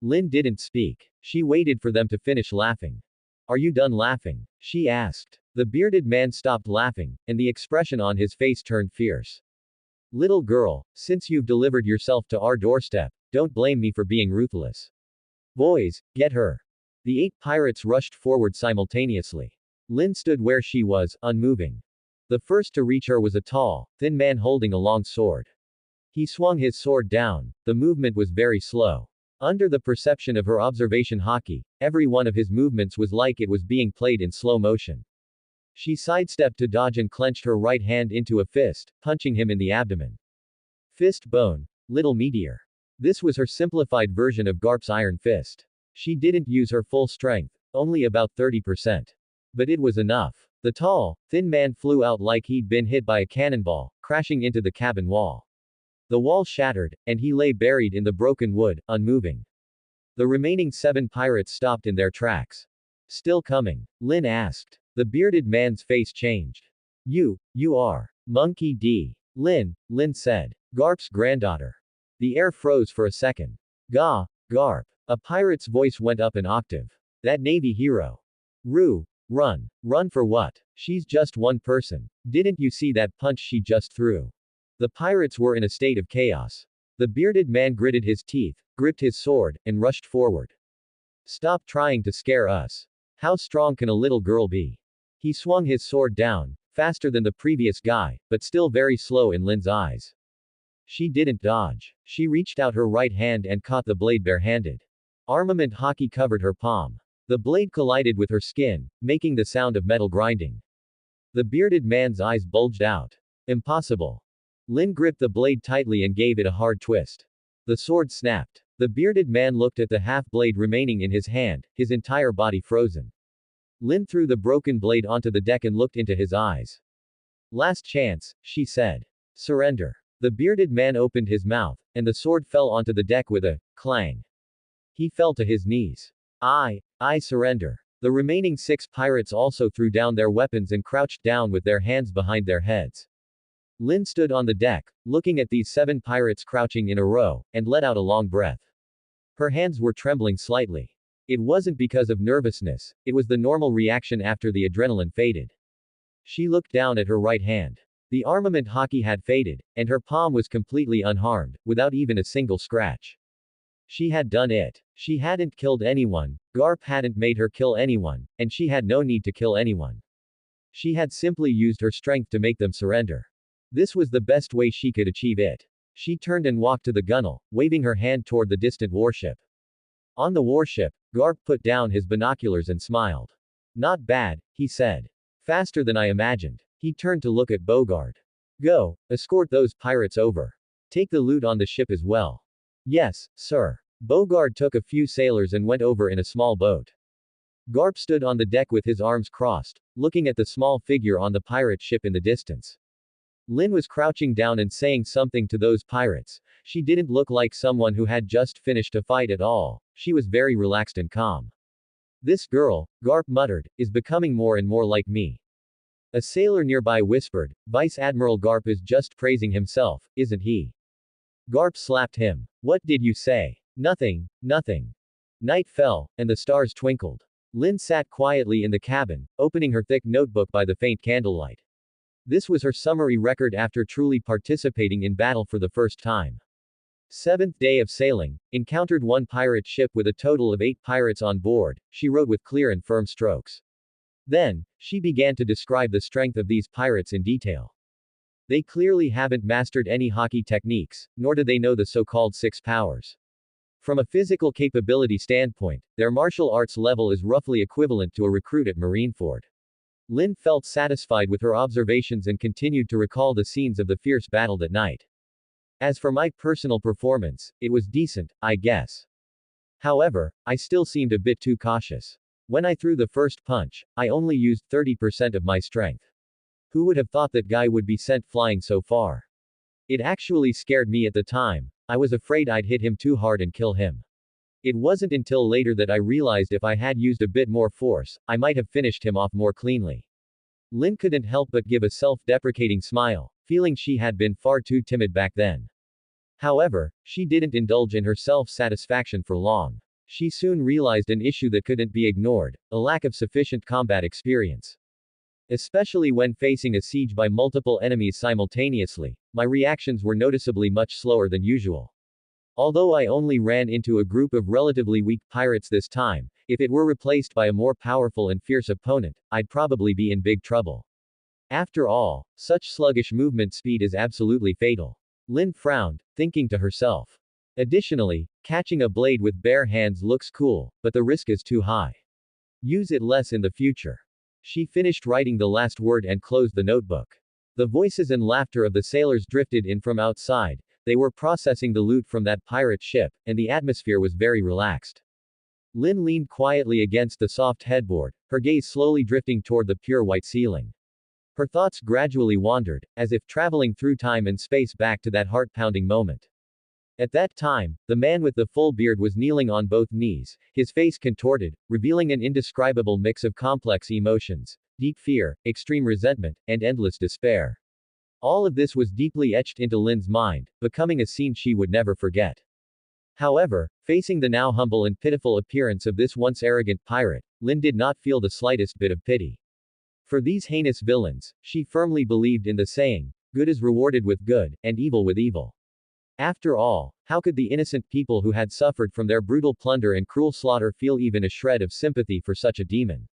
Lin didn't speak. She waited for them to finish laughing. Are you done laughing? She asked. The bearded man stopped laughing, and the expression on his face turned fierce. Little girl, since you've delivered yourself to our doorstep, don't blame me for being ruthless. Boys, get her. The 8 pirates rushed forward simultaneously. Lin stood where she was, unmoving. The first to reach her was a tall, thin man holding a long sword. He swung his sword down. The movement was very slow. Under the perception of her observation hockey, every one of his movements was like it was being played in slow motion. She sidestepped to dodge and clenched her right hand into a fist, punching him in the abdomen. Fist bone. Little meteor. This was her simplified version of Garp's iron fist. She didn't use her full strength, only about 30%. But it was enough. The tall, thin man flew out like he'd been hit by a cannonball, crashing into the cabin wall. The wall shattered, and he lay buried in the broken wood, unmoving. The remaining 7 pirates stopped in their tracks. Still coming? Lin asked. The bearded man's face changed. You are. Monkey D. Lin said. Garp's granddaughter. The air froze for a second. Garp. A pirate's voice went up an octave. That Navy hero. Run. Run for what? She's just one person. Didn't you see that punch she just threw? The pirates were in a state of chaos. The bearded man gritted his teeth, gripped his sword, and rushed forward. Stop trying to scare us. How strong can a little girl be? He swung his sword down, faster than the previous guy, but still very slow in Lin's eyes. She didn't dodge. She reached out her right hand and caught the blade barehanded. Armament hockey covered her palm. The blade collided with her skin, making the sound of metal grinding. The bearded man's eyes bulged out. Impossible. Lin gripped the blade tightly and gave it a hard twist. The sword snapped. The bearded man looked at the half-blade remaining in his hand, his entire body frozen. Lin threw the broken blade onto the deck and looked into his eyes. Last chance, she said. Surrender. The bearded man opened his mouth, and the sword fell onto the deck with a clang. He fell to his knees. I surrender. The remaining 6 pirates also threw down their weapons and crouched down with their hands behind their heads. Lin stood on the deck, looking at these 7 pirates crouching in a row, and let out a long breath. Her hands were trembling slightly. It wasn't because of nervousness, it was the normal reaction after the adrenaline faded. She looked down at her right hand. The armament hockey had faded, and her palm was completely unharmed, without even a single scratch. She had done it. She hadn't killed anyone, Garp hadn't made her kill anyone, and she had no need to kill anyone. She had simply used her strength to make them surrender. This was the best way she could achieve it. She turned and walked to the gunwale, waving her hand toward the distant warship. On the warship, Garp put down his binoculars and smiled. Not bad, he said. Faster than I imagined. He turned to look at Bogard. Go, escort those pirates over. Take the loot on the ship as well. Yes, sir. Bogard took a few sailors and went over in a small boat. Garp stood on the deck with his arms crossed, looking at the small figure on the pirate ship in the distance. Lin was crouching down and saying something to those pirates. She didn't look like someone who had just finished a fight at all. She was very relaxed and calm. This girl, Garp muttered, is becoming more and more like me. A sailor nearby whispered, Vice Admiral Garp is just praising himself, isn't he? Garp slapped him. What did you say? Nothing. Night fell, and the stars twinkled. Lin sat quietly in the cabin, opening her thick notebook by the faint candlelight. This was her summary record after truly participating in battle for the first time. 7th day of sailing, encountered 1 pirate ship with a total of 8 pirates on board, she wrote with clear and firm strokes. Then, she began to describe the strength of these pirates in detail. They clearly haven't mastered any hockey techniques, nor do they know the so-called 6 powers. From a physical capability standpoint, their martial arts level is roughly equivalent to a recruit at Marineford. Lin felt satisfied with her observations and continued to recall the scenes of the fierce battle that night. As for my personal performance, it was decent, I guess. However, I still seemed a bit too cautious. When I threw the first punch, I only used 30% of my strength. Who would have thought that guy would be sent flying so far? It actually scared me at the time. I was afraid I'd hit him too hard and kill him. It wasn't until later that I realized if I had used a bit more force, I might have finished him off more cleanly. Lin couldn't help but give a self-deprecating smile, feeling she had been far too timid back then. However, she didn't indulge in her self-satisfaction for long. She soon realized an issue that couldn't be ignored, a lack of sufficient combat experience. Especially when facing a siege by multiple enemies simultaneously, my reactions were noticeably much slower than usual. Although I only ran into a group of relatively weak pirates this time, if it were replaced by a more powerful and fierce opponent, I'd probably be in big trouble. After all, such sluggish movement speed is absolutely fatal. Lin frowned, thinking to herself. Additionally, catching a blade with bare hands looks cool, but the risk is too high. Use it less in the future. She finished writing the last word and closed the notebook. The voices and laughter of the sailors drifted in from outside. They were processing the loot from that pirate ship, and the atmosphere was very relaxed. Lin leaned quietly against the soft headboard, her gaze slowly drifting toward the pure white ceiling. Her thoughts gradually wandered, as if traveling through time and space back to that heart-pounding moment. At that time, the man with the full beard was kneeling on both knees, his face contorted, revealing an indescribable mix of complex emotions, deep fear, extreme resentment, and endless despair. All of this was deeply etched into Lin's mind, becoming a scene she would never forget. However, facing the now humble and pitiful appearance of this once arrogant pirate, Lin did not feel the slightest bit of pity. For these heinous villains, she firmly believed in the saying, good is rewarded with good, and evil with evil. After all, how could the innocent people who had suffered from their brutal plunder and cruel slaughter feel even a shred of sympathy for such a demon?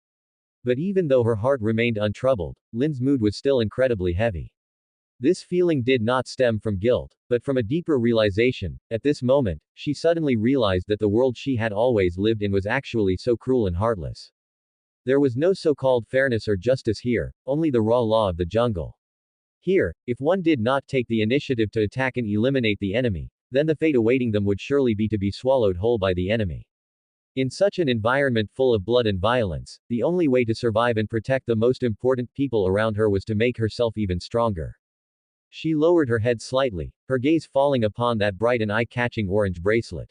But even though her heart remained untroubled, Lin's mood was still incredibly heavy. This feeling did not stem from guilt, but from a deeper realization. At this moment, she suddenly realized that the world she had always lived in was actually so cruel and heartless. There was no so-called fairness or justice here, only the raw law of the jungle. Here, if one did not take the initiative to attack and eliminate the enemy, then the fate awaiting them would surely be to be swallowed whole by the enemy. In such an environment full of blood and violence, the only way to survive and protect the most important people around her was to make herself even stronger. She lowered her head slightly, her gaze falling upon that bright and eye-catching orange bracelet.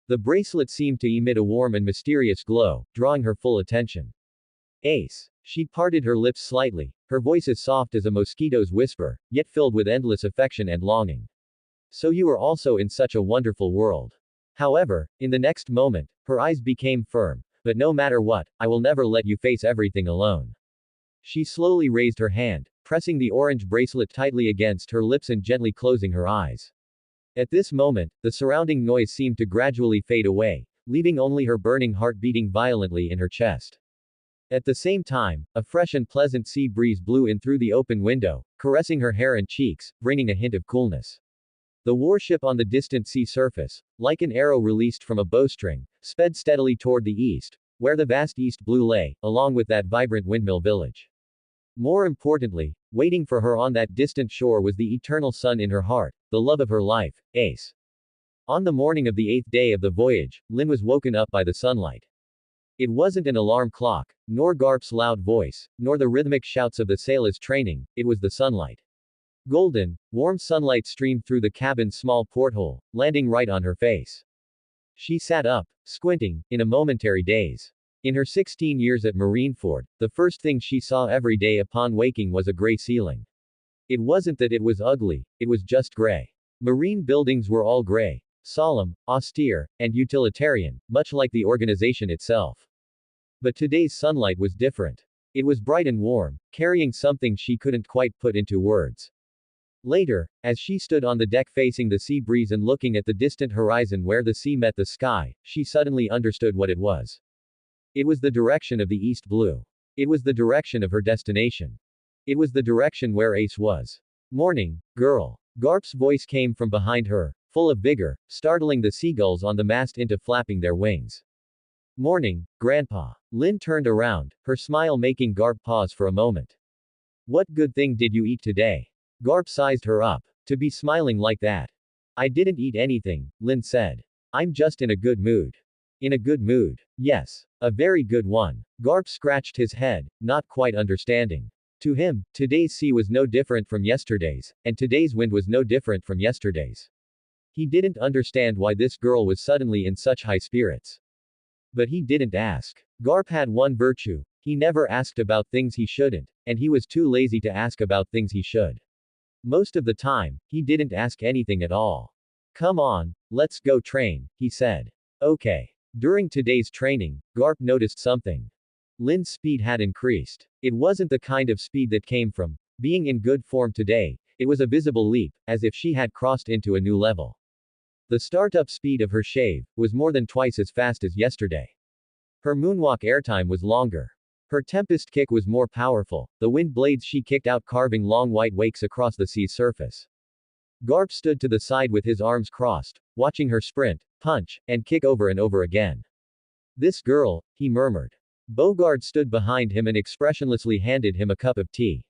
The bracelet seemed to emit a warm and mysterious glow, drawing her full attention. Ace. She parted her lips slightly, her voice as soft as a mosquito's whisper, yet filled with endless affection and longing. So you are also in such a wonderful world. However, in the next moment, her eyes became firm. But no matter what, I will never let you face everything alone. She slowly raised her hand, pressing the orange bracelet tightly against her lips and gently closing her eyes. At this moment, the surrounding noise seemed to gradually fade away, leaving only her burning heart beating violently in her chest. At the same time, a fresh and pleasant sea breeze blew in through the open window, caressing her hair and cheeks, bringing a hint of coolness. The warship on the distant sea surface, like an arrow released from a bowstring, sped steadily toward the east, where the vast east blue lay, along with that vibrant windmill village. More importantly, waiting for her on that distant shore was the eternal sun in her heart, the love of her life, Ace. On the morning of the 8th day of the voyage, Lin was woken up by the sunlight. It wasn't an alarm clock, nor Garp's loud voice, nor the rhythmic shouts of the sailors training, it was the sunlight. Golden, warm sunlight streamed through the cabin's small porthole, landing right on her face. She sat up, squinting, in a momentary daze. In her 16 years at Marineford, the first thing she saw every day upon waking was a gray ceiling. It wasn't that it was ugly, it was just gray. Marine buildings were all gray, solemn, austere, and utilitarian, much like the organization itself. But today's sunlight was different. It was bright and warm, carrying something she couldn't quite put into words. Later, as she stood on the deck facing the sea breeze and looking at the distant horizon where the sea met the sky, she suddenly understood what it was. It was the direction of the east blue. It was the direction of her destination. It was the direction where Ace was. Morning, girl. Garp's voice came from behind her, full of vigor, startling the seagulls on the mast into flapping their wings. Morning, Grandpa. Lin turned around, her smile making Garp pause for a moment. What good thing did you eat today? Garp sized her up. To be smiling like that. I didn't eat anything, Lin said. I'm just in a good mood. In a good mood. Yes. A very good one. Garp scratched his head, not quite understanding. To him, today's sea was no different from yesterday's, and today's wind was no different from yesterday's. He didn't understand why this girl was suddenly in such high spirits. But he didn't ask. Garp had one virtue: he never asked about things he shouldn't, and he was too lazy to ask about things he should. Most of the time, he didn't ask anything at all. Come on, let's go train, he said. Okay. During today's training, Garp noticed something. Lin's speed had increased. It wasn't the kind of speed that came from being in good form today, it was a visible leap, as if she had crossed into a new level. The startup speed of her shave was more than twice as fast as yesterday. Her moonwalk airtime was longer. Her tempest kick was more powerful, the wind blades she kicked out carving long white wakes across the sea's surface. Garp stood to the side with his arms crossed, watching her sprint, punch, and kick over and over again. This girl, he murmured. Bogard stood behind him and expressionlessly handed him a cup of tea.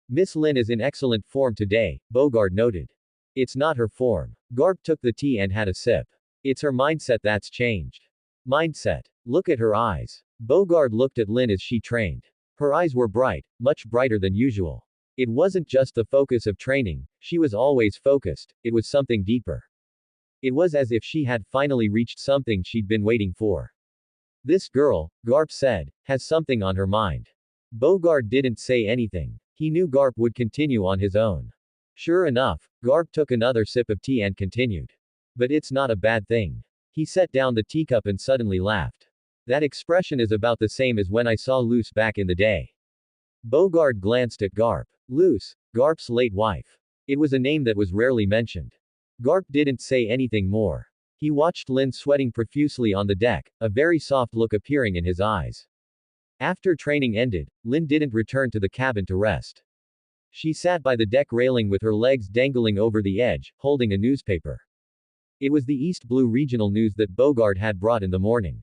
Miss Lin is in excellent form today, Bogard noted. It's not her form. Garp took the tea and had a sip. It's her mindset that's changed. Mindset. Look at her eyes. Bogard looked at Lin as she trained. Her eyes were bright, much brighter than usual. It wasn't just the focus of training, she was always focused, it was something deeper. It was as if she had finally reached something she'd been waiting for. This girl, Garp said, has something on her mind. Bogard didn't say anything. He knew Garp would continue on his own. Sure enough, Garp took another sip of tea and continued. But it's not a bad thing. He set down the teacup and suddenly laughed. That expression is about the same as when I saw Luce back in the day. Bogard glanced at Garp. Luce, Garp's late wife. It was a name that was rarely mentioned. Garp didn't say anything more. He watched Lin sweating profusely on the deck, a very soft look appearing in his eyes. After training ended, Lin didn't return to the cabin to rest. She sat by the deck railing with her legs dangling over the edge, holding a newspaper. It was the East Blue Regional News that Bogard had brought in the morning.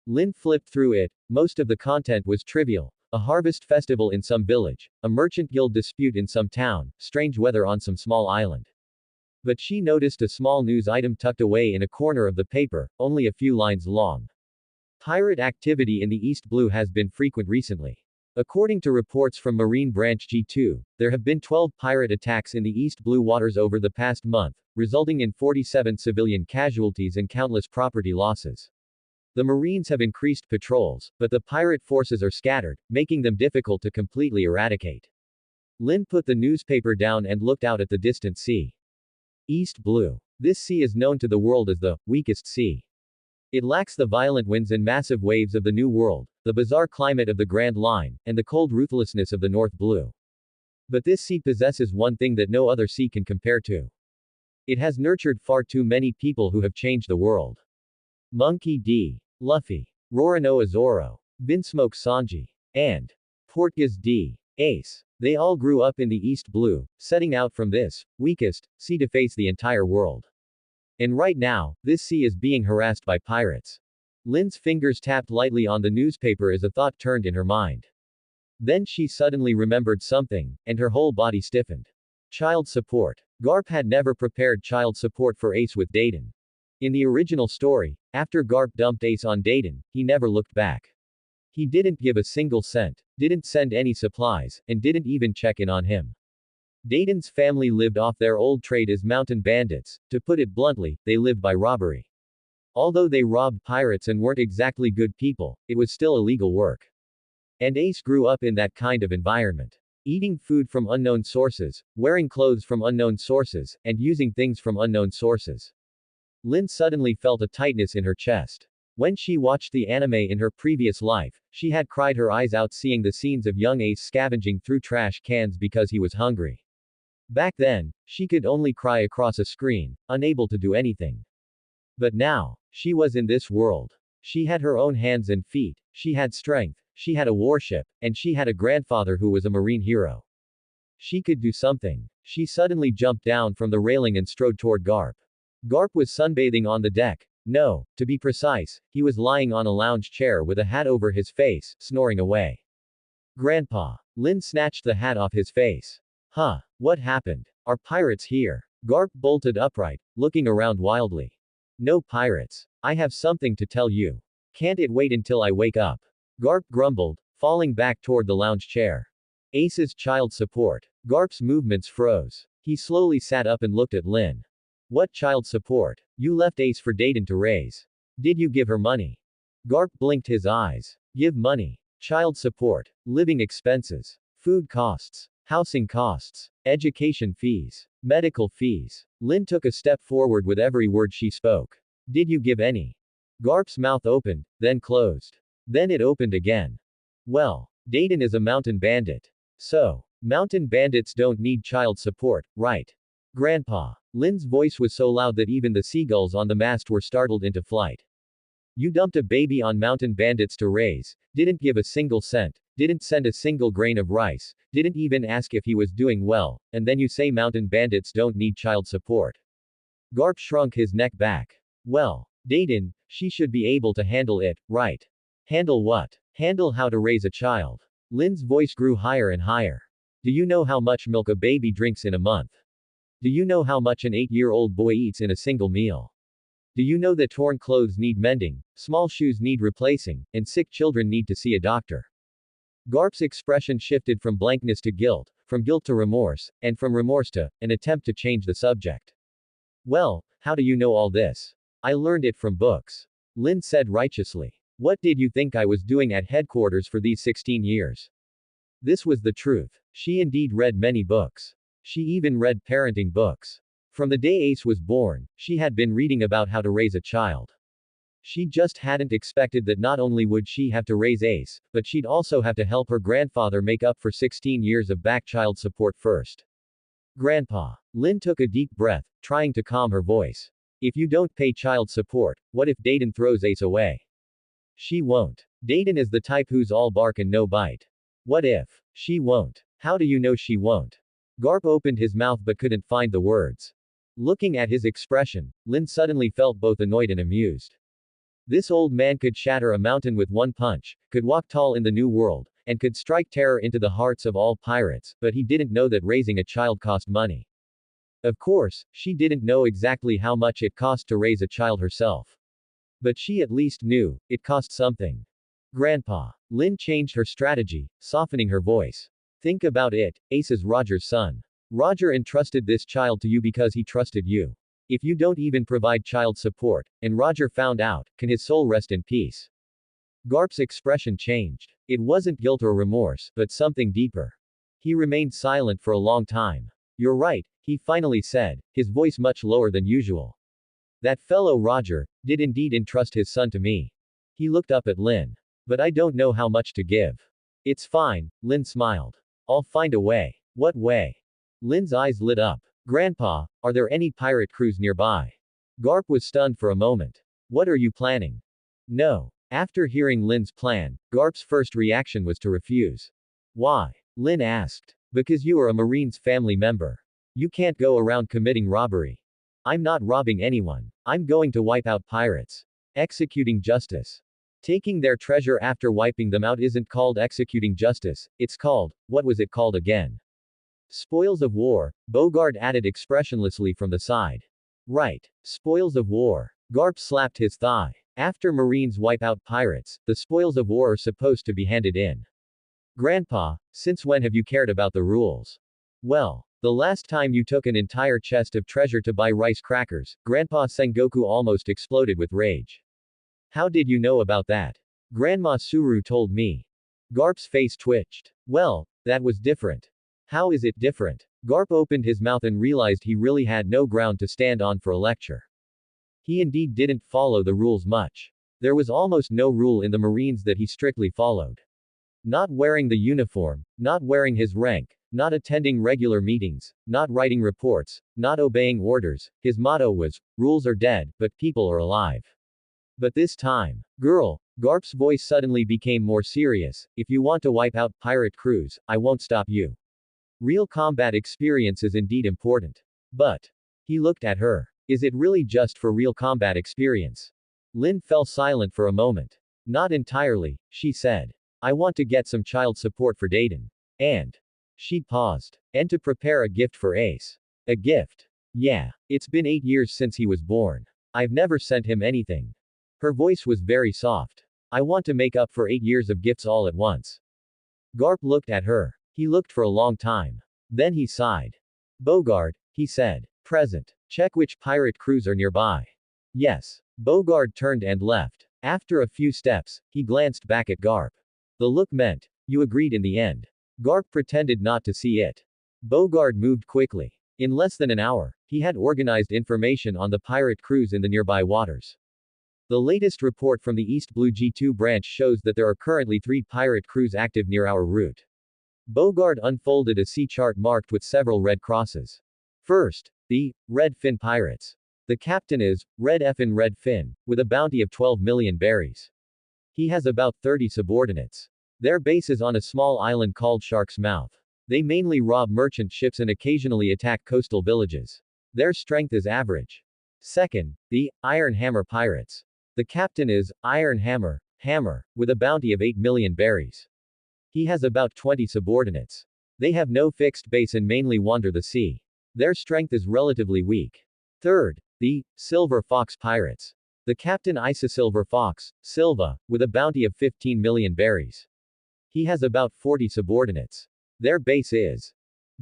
Lin flipped through it. Most of the content was trivial. A harvest festival in some village, a merchant guild dispute in some town, strange weather on some small island. But she noticed a small news item tucked away in a corner of the paper, only a few lines long. Pirate activity in the East Blue has been frequent recently. According to reports from Marine Branch G2, there have been 12 pirate attacks in the East Blue waters over the past month, resulting in 47 civilian casualties and countless property losses. The Marines have increased patrols, but the pirate forces are scattered, making them difficult to completely eradicate. Lin put the newspaper down and looked out at the distant sea. East Blue. This sea is known to the world as the weakest sea. It lacks the violent winds and massive waves of the New World, the bizarre climate of the Grand Line, and the cold ruthlessness of the North Blue. But this sea possesses one thing that no other sea can compare to. It has nurtured far too many people who have changed the world. Monkey D. Luffy. Roronoa Zoro. Vinsmoke Sanji. And Portgas D. Ace. They all grew up in the East Blue, setting out from this weakest sea to face the entire world. And right now, this sea is being harassed by pirates. Lin's fingers tapped lightly on the newspaper as a thought turned in her mind. Then she suddenly remembered something, and her whole body stiffened. Child support. Garp had never prepared child support for Ace with Dayton. In the original story, after Garp dumped Ace on Dayton, he never looked back. He didn't give a single cent, didn't send any supplies, and didn't even check in on him. Dayton's family lived off their old trade as mountain bandits. To put it bluntly, they lived by robbery. Although they robbed pirates and weren't exactly good people, it was still illegal work. And Ace grew up in that kind of environment. Eating food from unknown sources, wearing clothes from unknown sources, and using things from unknown sources. Lin suddenly felt a tightness in her chest. When she watched the anime in her previous life, she had cried her eyes out seeing the scenes of young Ace scavenging through trash cans because he was hungry. Back then, she could only cry across a screen, unable to do anything. But now, she was in this world. She had her own hands and feet, she had strength, she had a warship, and she had a grandfather who was a marine hero. She could do something. She suddenly jumped down from the railing and strode toward Garp. Garp was sunbathing on the deck. No, to be precise, he was lying on a lounge chair with a hat over his face, snoring away. Grandpa. Lin snatched the hat off his face. Huh, what happened? Are pirates here? Garp bolted upright, looking around wildly. No pirates. I have something to tell you. Can't it wait until I wake up? Garp grumbled, falling back toward the lounge chair. Ace's child support. Garp's movements froze. He slowly sat up and looked at Lin. What child support? You left Ace for Dayton to raise. Did you give her money? Garp blinked his eyes. Give money. Child support. Living expenses. Food costs. Housing costs. Education fees. Medical fees. Lin took a step forward with every word she spoke. Did you give any? Garp's mouth opened, then closed. Then it opened again. Well, Dayton is a mountain bandit. So, mountain bandits don't need child support, right? Grandpa. Lin's voice was so loud that even the seagulls on the mast were startled into flight. You dumped a baby on mountain bandits to raise, didn't give a single cent, didn't send a single grain of rice, didn't even ask if he was doing well, and then you say mountain bandits don't need child support. Garp shrunk his neck back. Well, Dayton, she should be able to handle it, right? Handle what? Handle how to raise a child. Lin's voice grew higher and higher. Do you know how much milk a baby drinks in a month? Do you know how much an 8-year-old boy eats in a single meal? Do you know that torn clothes need mending, small shoes need replacing, and sick children need to see a doctor? Garp's expression shifted from blankness to guilt, from guilt to remorse, and from remorse to an attempt to change the subject. Well, how do you know all this? I learned it from books. Lin said righteously. What did you think I was doing at headquarters for these 16 years? This was the truth. She indeed read many books. She even read parenting books. From the day Ace was born, she had been reading about how to raise a child. She just hadn't expected that not only would she have to raise Ace, but she'd also have to help her grandfather make up for 16 years of back child support first. Grandpa. Lin took a deep breath, trying to calm her voice. If you don't pay child support, what if Dayton throws Ace away? She won't. Dayton is the type who's all bark and no bite. What if? She won't. How do you know she won't? Garp opened his mouth but couldn't find the words. Looking at his expression, Lin suddenly felt both annoyed and amused. This old man could shatter a mountain with one punch, could walk tall in the new world, and could strike terror into the hearts of all pirates, but he didn't know that raising a child cost money. Of course, she didn't know exactly how much it cost to raise a child herself. But she at least knew, it cost something. Grandpa. Lin changed her strategy, softening her voice. Think about it, Ace is Roger's son. Roger entrusted this child to you because he trusted you. If you don't even provide child support, and Roger found out, can his soul rest in peace? Garp's expression changed. It wasn't guilt or remorse, but something deeper. He remained silent for a long time. You're right, he finally said, his voice much lower than usual. That fellow Roger did indeed entrust his son to me. He looked up at Lin. But I don't know how much to give. It's fine, Lin smiled. I'll find a way. What way? Lin's eyes lit up. Grandpa, are there any pirate crews nearby? Garp was stunned for a moment. What are you planning? No. After hearing Lin's plan, Garp's first reaction was to refuse. Why? Lin asked. Because you are a Marine's family member. You can't go around committing robbery. I'm not robbing anyone. I'm going to wipe out pirates. Executing justice. Taking their treasure after wiping them out isn't called executing justice, it's called, what was it called again? Spoils of war, Bogart added expressionlessly from the side. Right. Spoils of war. Garp slapped his thigh. After Marines wipe out pirates, the spoils of war are supposed to be handed in. Grandpa, since when have you cared about the rules? Well, the last time you took an entire chest of treasure to buy rice crackers, Grandpa Sengoku almost exploded with rage. How did you know about that? Grandma Suru told me. Garp's face twitched. Well, that was different. How is it different? Garp opened his mouth and realized he really had no ground to stand on for a lecture. He indeed didn't follow the rules much. There was almost no rule in the Marines that he strictly followed. Not wearing the uniform, not wearing his rank, not attending regular meetings, not writing reports, not obeying orders, his motto was, rules are dead, but people are alive. But this time, girl, Garp's voice suddenly became more serious, if you want to wipe out pirate crews, I won't stop you. Real combat experience is indeed important. But, he looked at her. Is it really just for real combat experience? Lin fell silent for a moment. Not entirely, she said. I want to get some child support for Dayton. And, she paused. And to prepare a gift for Ace. A gift. Yeah. It's been 8 years since he was born. I've never sent him anything. Her voice was very soft. I want to make up for 8 years of gifts all at once. Garp looked at her. He looked for a long time. Then he sighed. Bogard, he said. Present. Check which pirate crews are nearby. Yes. Bogard turned and left. After a few steps, he glanced back at Garp. The look meant, you agreed in the end. Garp pretended not to see it. Bogard moved quickly. In less than an hour, he had organized information on the pirate crews in the nearby waters. The latest report from the East Blue G2 branch shows that there are currently 3 pirate crews active near our route. Bogard unfolded a sea chart marked with several red crosses. First, the Red Fin Pirates. The captain is Red Effin Red Fin, with a bounty of 12 million berries. He has about 30 subordinates. Their base is on a small island called Shark's Mouth. They mainly rob merchant ships and occasionally attack coastal villages. Their strength is average. Second, the Iron Hammer Pirates. The captain is Iron Hammer, with a bounty of 8 million berries. He has about 20 subordinates. They have no fixed base and mainly wander the sea. Their strength is relatively weak. Third, the Silver Fox Pirates. The captain Isa Silver Fox, Silva, with a bounty of 15 million berries. He has about 40 subordinates. Their base is.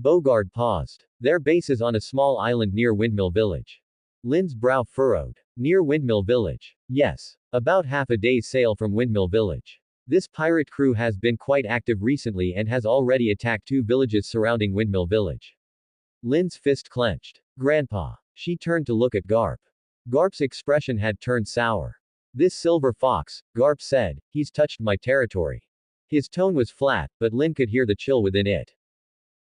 Bogard paused. Their base is on a small island near Windmill Village. Lin's brow furrowed. Near Windmill Village. Yes. About half a day's sail from Windmill Village. This pirate crew has been quite active recently and has already attacked 2 villages surrounding Windmill Village. Lin's fist clenched. Grandpa. She turned to look at Garp. Garp's expression had turned sour. This Silver Fox, Garp said, he's touched my territory. His tone was flat, but Lin could hear the chill within it.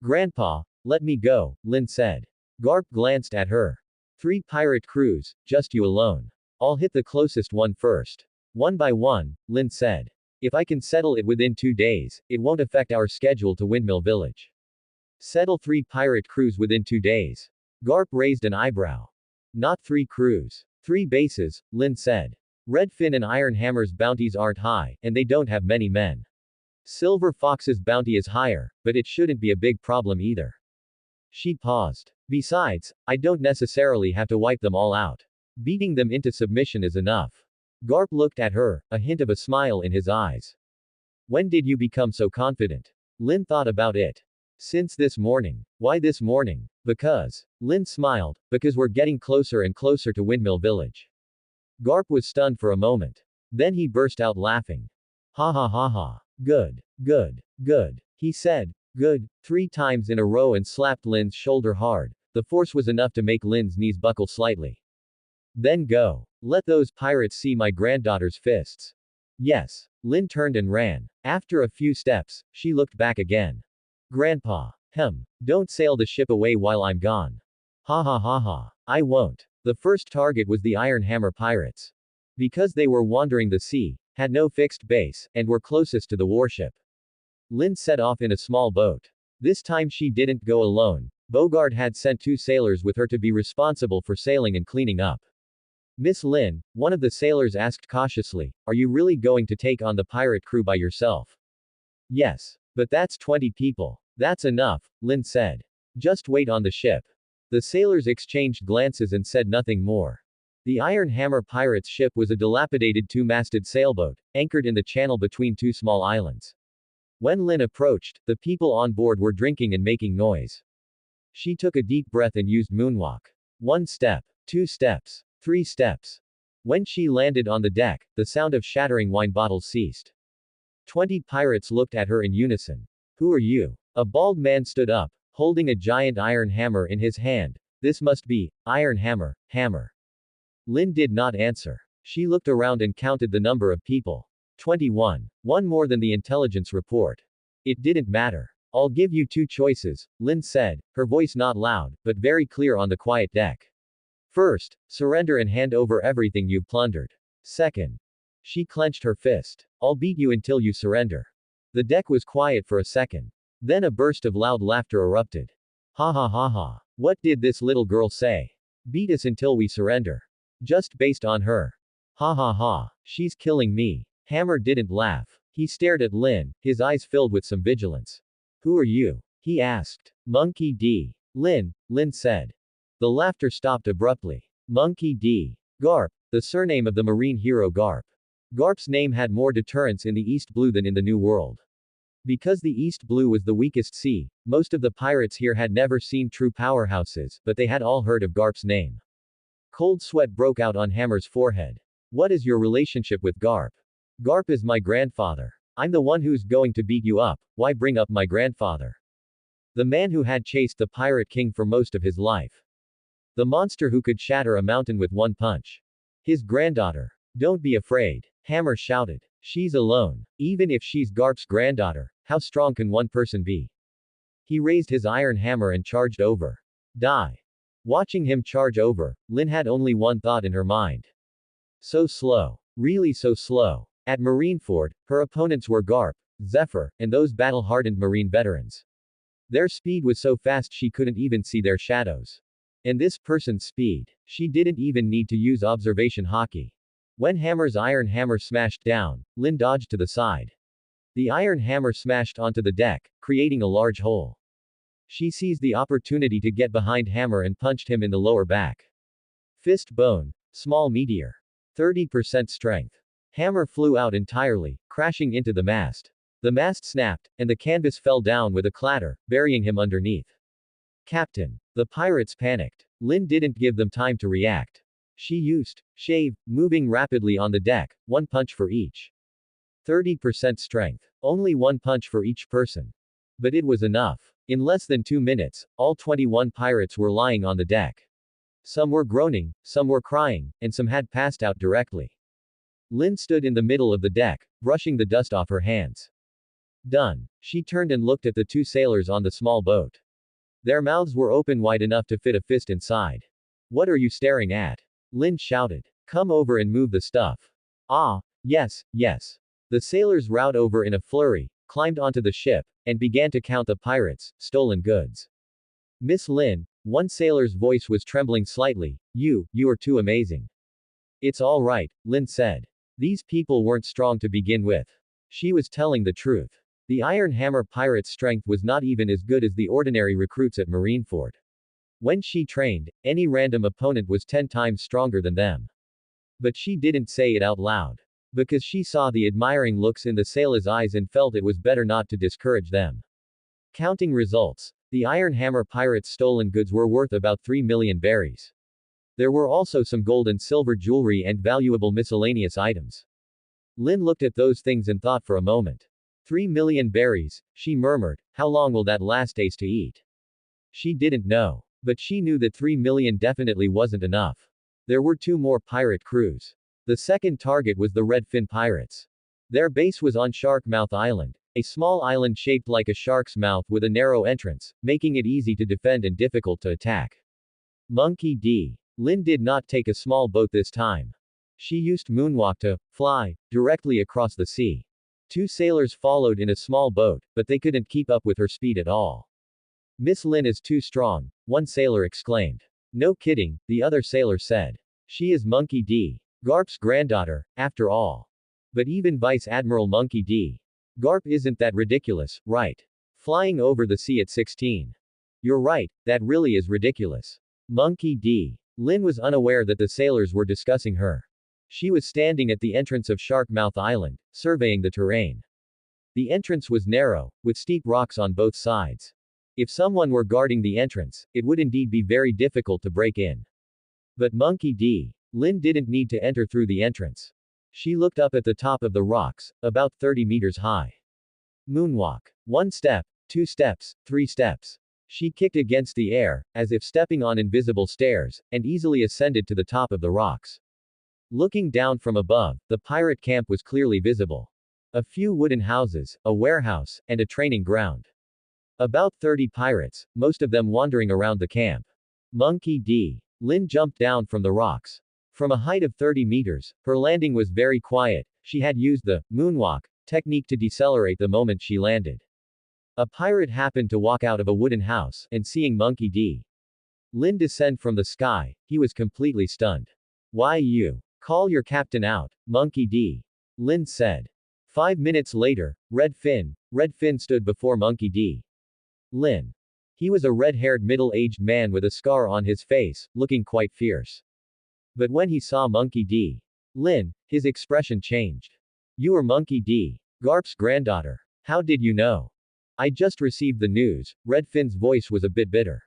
Grandpa, let me go, Lin said. Garp glanced at her. 3 pirate crews, just you alone. I'll hit the closest one first. One by one, Lin said. If I can settle it within 2 days, it won't affect our schedule to Windmill Village. Settle 3 pirate crews within 2 days. Garp raised an eyebrow. Not 3 crews. 3 bases, Lin said. Redfin and Iron Hammer's bounties aren't high, and they don't have many men. Silver Fox's bounty is higher, but it shouldn't be a big problem either. She paused. Besides, I don't necessarily have to wipe them all out. Beating them into submission is enough. Garp looked at her, a hint of a smile in his eyes. When did you become so confident? Lin thought about it. Since this morning. Why this morning? Because. Lin smiled, because we're getting closer and closer to Windmill Village. Garp was stunned for a moment. Then he burst out laughing. Ha ha ha ha. Good. Good. Good. He said, good, 3 times in a row and slapped Lin's shoulder hard. The force was enough to make Lin's knees buckle slightly. Then go. Let those pirates see my granddaughter's fists. Yes. Lin turned and ran. After a few steps, she looked back again. Grandpa. Don't sail the ship away while I'm gone. Ha ha ha ha. I won't. The first target was the Iron Hammer Pirates. Because they were wandering the sea, had no fixed base, and were closest to the warship. Lin set off in a small boat. This time she didn't go alone. Bogard had sent 2 sailors with her to be responsible for sailing and cleaning up. Miss Lin, one of the sailors asked cautiously, are you really going to take on the pirate crew by yourself? Yes. But that's 20 people. That's enough, Lin said. Just wait on the ship. The sailors exchanged glances and said nothing more. The Iron Hammer Pirates ship was a dilapidated 2-masted sailboat, anchored in the channel between 2 small islands. When Lin approached, the people on board were drinking and making noise. She took a deep breath and used moonwalk. 1 step, 2 steps, 3 steps. When she landed on the deck, the sound of shattering wine bottles ceased. 20 pirates looked at her in unison. Who are you? A bald man stood up, holding a giant iron hammer in his hand. This must be Iron Hammer, Hammer. Lin did not answer. She looked around and counted the number of people. 21. One more than the intelligence report. It didn't matter. I'll give you 2 choices, Lin said, her voice not loud, but very clear on the quiet deck. First, surrender and hand over everything you've plundered. Second. She clenched her fist. I'll beat you until you surrender. The deck was quiet for a second. Then a burst of loud laughter erupted. Ha ha ha ha. What did this little girl say? Beat us until we surrender. Just based on her. Ha ha ha. She's killing me. Hammer didn't laugh. He stared at Lin, his eyes filled with some vigilance. Who are you? He asked. Monkey D. Lin said. The laughter stopped abruptly. Monkey D. Garp, the surname of the marine hero Garp. Garp's name had more deterrence in the East Blue than in the New World. Because the East Blue was the weakest sea, most of the pirates here had never seen true powerhouses, but they had all heard of Garp's name. Cold sweat broke out on Hammer's forehead. What is your relationship with Garp? Garp is my grandfather. I'm the one who's going to beat you up, why bring up my grandfather? The man who had chased the Pirate King for most of his life. The monster who could shatter a mountain with one punch. His granddaughter. Don't be afraid. Hammer shouted. She's alone. Even if she's Garp's granddaughter, how strong can one person be? He raised his iron hammer and charged over. Die. Watching him charge over, Lin had only one thought in her mind. So slow. Really so slow. At Marineford, her opponents were Garp, Zephyr, and those battle-hardened Marine veterans. Their speed was so fast she couldn't even see their shadows. And this person's speed. She didn't even need to use observation hockey. When Hammer's iron hammer smashed down, Lin dodged to the side. The iron hammer smashed onto the deck, creating a large hole. She seized the opportunity to get behind Hammer and punched him in the lower back. Fist bone. Small meteor. 30% strength. Hammer flew out entirely, crashing into the mast. The mast snapped, and the canvas fell down with a clatter, burying him underneath. Captain. The pirates panicked. Lin didn't give them time to react. She used shave, moving rapidly on the deck, one punch for each. 30% strength. Only one punch for each person. But it was enough. In less than 2 minutes, all 21 pirates were lying on the deck. Some were groaning, some were crying, and some had passed out directly. Lin stood in the middle of the deck, brushing the dust off her hands. Done. She turned and looked at the 2 sailors on the small boat. Their mouths were open wide enough to fit a fist inside. What are you staring at? Lin shouted. Come over and move the stuff. Ah, yes, yes. The sailors rowed over in a flurry, climbed onto the ship, and began to count the pirates' stolen goods. Miss Lin, one sailor's voice was trembling slightly, you are too amazing. It's all right, Lin said. These people weren't strong to begin with. She was telling the truth. The Iron Hammer pirate's strength was not even as good as the ordinary recruits at Marineford. When she trained, any random opponent was 10 times stronger than them. But she didn't say it out loud. Because she saw the admiring looks in the sailors' eyes and felt it was better not to discourage them. Counting results. The Iron Hammer pirates' stolen goods were worth about 3 million berries. There were also some gold and silver jewelry and valuable miscellaneous items. Lin looked at those things and thought for a moment. 3 million berries, she murmured, how long will that last days to eat? She didn't know. But she knew that 3 million definitely wasn't enough. There were 2 more pirate crews. The second target was the Redfin Pirates. Their base was on Sharkmouth Island, a small island shaped like a shark's mouth with a narrow entrance, making it easy to defend and difficult to attack. Monkey D. Lin did not take a small boat this time. She used moonwalk to fly directly across the sea. 2 sailors followed in a small boat, but they couldn't keep up with her speed at all. Miss Lin is too strong, one sailor exclaimed. No kidding, the other sailor said. She is Monkey D. Garp's granddaughter, after all. But even Vice Admiral Monkey D. Garp isn't that ridiculous, right? Flying over the sea at 16. You're right, that really is ridiculous. Monkey D. Lin was unaware that the sailors were discussing her. She was standing at the entrance of Sharkmouth Island, surveying the terrain. The entrance was narrow, with steep rocks on both sides. If someone were guarding the entrance, it would indeed be very difficult to break in. But Monkey D. Lin didn't need to enter through the entrance. She looked up at the top of the rocks, about 30 meters high. Moonwalk. 1 step, 2 steps, 3 steps. She kicked against the air, as if stepping on invisible stairs, and easily ascended to the top of the rocks. Looking down from above, the pirate camp was clearly visible. A few wooden houses, a warehouse, and a training ground. About 30 pirates, most of them wandering around the camp. Monkey D. Lin jumped down from the rocks. From a height of 30 meters, her landing was very quiet. She had used the moonwalk technique to decelerate the moment she landed. A pirate happened to walk out of a wooden house, and seeing Monkey D. Lin descend from the sky, he was completely stunned. Why you? Call your captain out, Monkey D. Lin said. 5 minutes later, Redfin stood before Monkey D. Lin. He was a red-haired middle-aged man with a scar on his face, looking quite fierce. But when he saw Monkey D. Lin, his expression changed. You are Monkey D. Garp's granddaughter. How did you know? I just received the news. Redfin's voice was a bit bitter.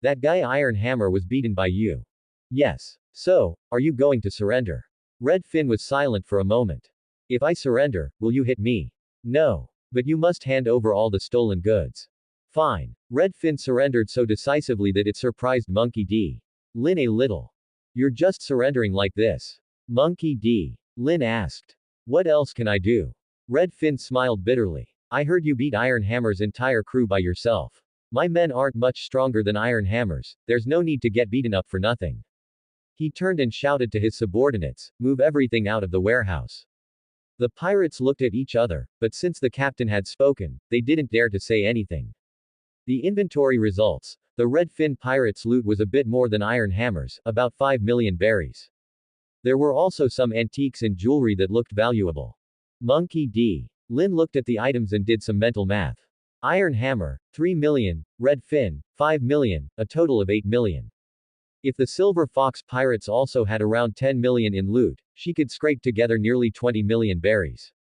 That guy Iron Hammer was beaten by you. Yes. So, are you going to surrender? Redfin was silent for a moment. If I surrender, will you hit me? No. But you must hand over all the stolen goods. Fine. Redfin surrendered so decisively that it surprised Monkey D. Lin a little. You're just surrendering like this? Monkey D. Lin asked. What else can I do? Redfin smiled bitterly. I heard you beat Iron Hammer's entire crew by yourself. My men aren't much stronger than Iron Hammer's, there's no need to get beaten up for nothing. He turned and shouted to his subordinates, move everything out of the warehouse. The pirates looked at each other, but since the captain had spoken, they didn't dare to say anything. The inventory results. The Redfin pirates' loot was a bit more than Iron Hammer's, about 5 million berries. There were also some antiques and jewelry that looked valuable. Monkey D. Lin looked at the items and did some mental math. Iron Hammer, 3 million, Redfin, 5 million, a total of 8 million. If the Silver Fox pirates also had around 10 million in loot, she could scrape together nearly 20 million berries.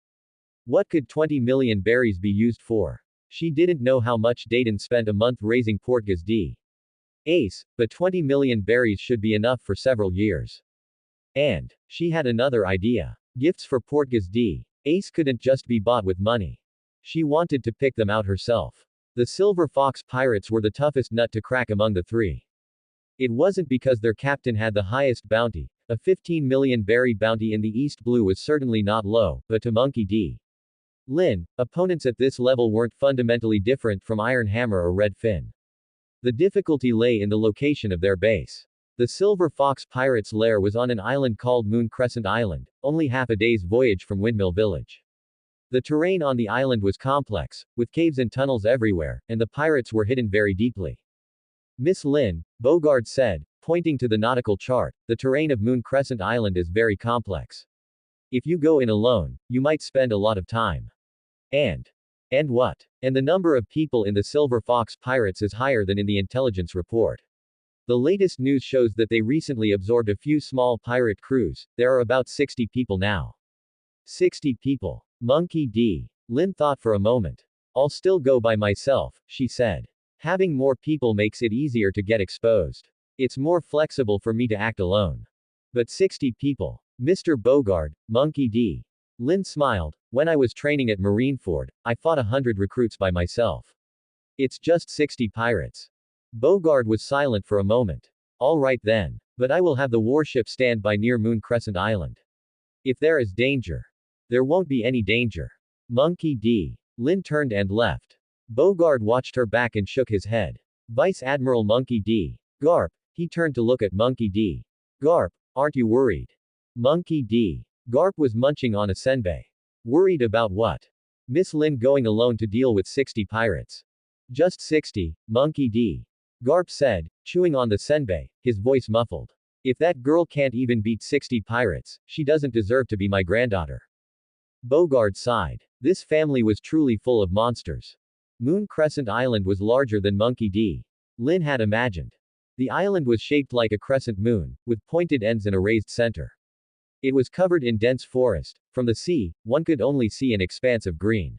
What could 20 million berries be used for? She didn't know how much Dayton spent a month raising Portgas D. Ace, but 20 million berries should be enough for several years. And she had another idea. Gifts for Portgas D. Ace couldn't just be bought with money. She wanted to pick them out herself. The Silver Fox pirates were the toughest nut to crack among the three. It wasn't because their captain had the highest bounty. A 15 million berry bounty in the East Blue was certainly not low, but to Monkey D. Lin, opponents at this level weren't fundamentally different from Iron Hammer or Redfin. The difficulty lay in the location of their base. The Silver Fox pirates' lair was on an island called Moon Crescent Island, only half a day's voyage from Windmill Village. The terrain on the island was complex, with caves and tunnels everywhere, and the pirates were hidden very deeply. Miss Lin, Bogard said, pointing to the nautical chart, the terrain of Moon Crescent Island is very complex. If you go in alone, you might spend a lot of time. And what? And the number of people in the Silver Fox pirates is higher than in the intelligence report. The latest news shows that they recently absorbed a few small pirate crews. There are about 60 people now. 60 people. Monkey D. Lin thought for a moment. I'll still go by myself, she said. Having more people makes it easier to get exposed. It's more flexible for me to act alone. But 60 people. Mr. Bogard, Monkey D. Lin smiled. When I was training at Marineford, I fought 100 recruits by myself. It's just 60 pirates. Bogard was silent for a moment. All right then. But I will have the warship stand by near Moon Crescent Island. If there is danger. There won't be any danger. Monkey D. Lin turned and left. Bogard watched her back and shook his head. Vice Admiral Monkey D. Garp. He turned to look at Monkey D. Garp, aren't you worried? Monkey D. Garp was munching on a senbei. Worried about what? Miss Lin going alone to deal with 60 pirates. Just 60, Monkey D. Garp said, chewing on the senbei, his voice muffled. If that girl can't even beat 60 pirates, she doesn't deserve to be my granddaughter. Bogard sighed. This family was truly full of monsters. Moon Crescent Island was larger than Monkey D. Lin had imagined. The island was shaped like a crescent moon, with pointed ends and a raised center. It was covered in dense forest. From the sea, one could only see an expanse of green.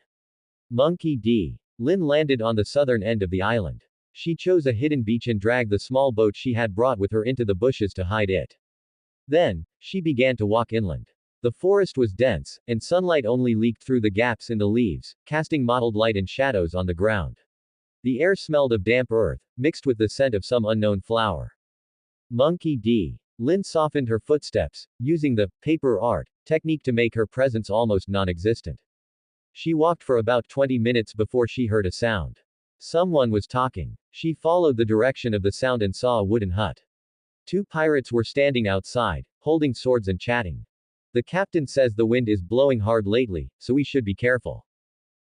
Monkey D. Lin landed on the southern end of the island. She chose a hidden beach and dragged the small boat she had brought with her into the bushes to hide it. Then, she began to walk inland. The forest was dense, and sunlight only leaked through the gaps in the leaves, casting mottled light and shadows on the ground. The air smelled of damp earth, mixed with the scent of some unknown flower. Monkey D. Lin softened her footsteps, using the paper art technique to make her presence almost non-existent. She walked for about 20 minutes before she heard a sound. Someone was talking. She followed the direction of the sound and saw a wooden hut. Two pirates were standing outside, holding swords and chatting. The captain says the wind is blowing hard lately, so we should be careful.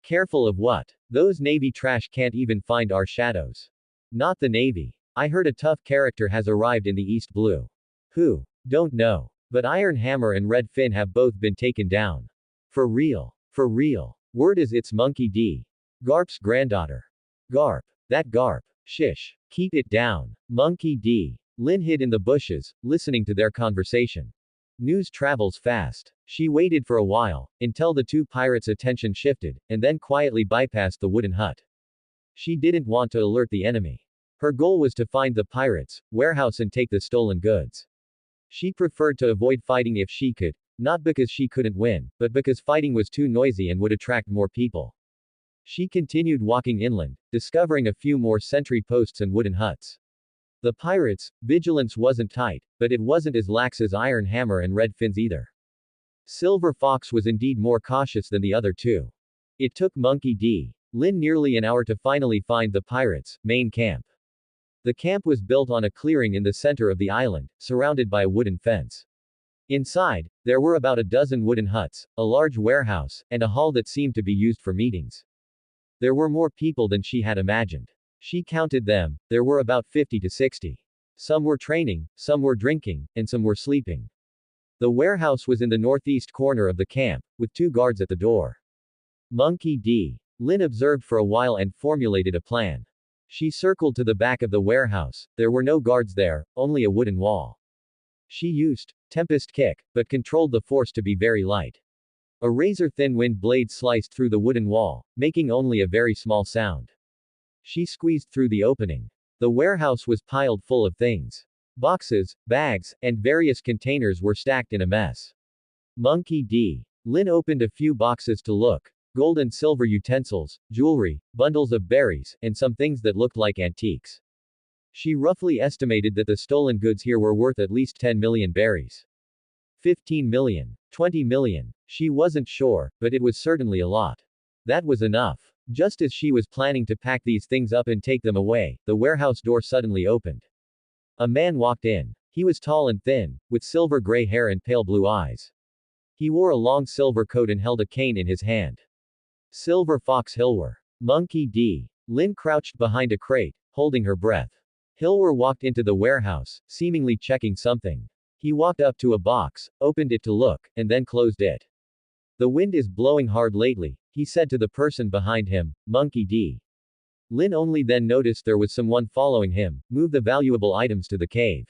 Careful of what? Those Navy trash can't even find our shadows. Not the Navy. I heard a tough character has arrived in the East Blue. Who? Don't know. But Iron Hammer and Red Fin have both been taken down. For real. For real. Word is it's Monkey D. Garp's granddaughter. Garp. That Garp. Shish. Keep it down. Monkey D. Lin hid in the bushes, listening to their conversation. News travels fast. She waited for a while, until the two pirates' attention shifted, and then quietly bypassed the wooden hut. She didn't want to alert the enemy. Her goal was to find the pirates' warehouse and take the stolen goods. She preferred to avoid fighting if she could, not because she couldn't win, but because fighting was too noisy and would attract more people. She continued walking inland, discovering a few more sentry posts and wooden huts. The pirates' vigilance wasn't tight, but it wasn't as lax as Iron Hammer and Red Fins either. Silver Fox was indeed more cautious than the other two. It took Monkey D. Lin nearly an hour to finally find the pirates' main camp. The camp was built on a clearing in the center of the island, surrounded by a wooden fence. Inside, there were about a dozen wooden huts, a large warehouse, and a hall that seemed to be used for meetings. There were more people than she had imagined. She counted them, there were about 50 to 60. Some were training, some were drinking, and some were sleeping. The warehouse was in the northeast corner of the camp, with 2 guards at the door. Monkey D. Lin observed for a while and formulated a plan. She circled to the back of the warehouse. There were no guards there, only a wooden wall. She used Tempest Kick, but controlled the force to be very light. A razor-thin wind blade sliced through the wooden wall, making only a very small sound. She squeezed through the opening. The warehouse was piled full of things. Boxes, bags, and various containers were stacked in a mess. Monkey D. Lin opened a few boxes to look. Gold and silver utensils, jewelry, bundles of berries, and some things that looked like antiques. She roughly estimated that the stolen goods here were worth at least 10 million berries. 15 million. 20 million. She wasn't sure, but it was certainly a lot. That was enough. Just as she was planning to pack these things up and take them away, the warehouse door suddenly opened. A man walked in. He was tall and thin, with silver gray hair and pale blue eyes. He wore a long silver coat and held a cane in his hand. Silver Fox Hilwer. Monkey D. Lin crouched behind a crate, holding her breath. Hilwer walked into the warehouse, seemingly checking something. He walked up to a box, opened it to look, and then closed it. The wind is blowing hard lately, he said to the person behind him, Monkey D. Lin only then noticed there was someone following him. Move the valuable items to the cave.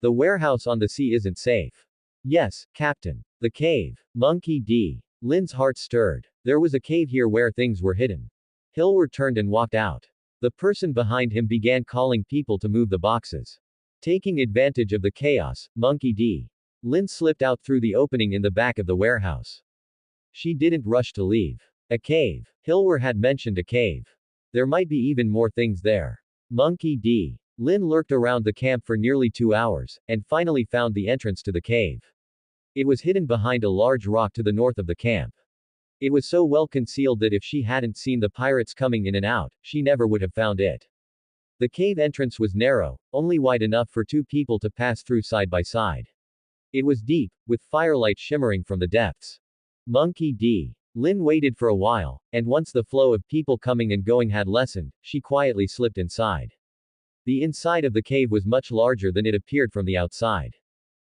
The warehouse on the sea isn't safe. Yes, Captain. The cave. Monkey D. Lin's heart stirred. There was a cave here where things were hidden. Hilwer turned and walked out. The person behind him began calling people to move the boxes. Taking advantage of the chaos, Monkey D. Lin slipped out through the opening in the back of the warehouse. She didn't rush to leave. A cave. Hilwer had mentioned a cave. There might be even more things there. Monkey D. Lin lurked around the camp for nearly 2 hours, and finally found the entrance to the cave. It was hidden behind a large rock to the north of the camp. It was so well concealed that if she hadn't seen the pirates coming in and out, she never would have found it. The cave entrance was narrow, only wide enough for 2 people to pass through side by side. It was deep, with firelight shimmering from the depths. Monkey D. Lin waited for a while, and once the flow of people coming and going had lessened, she quietly slipped inside. The inside of the cave was much larger than it appeared from the outside.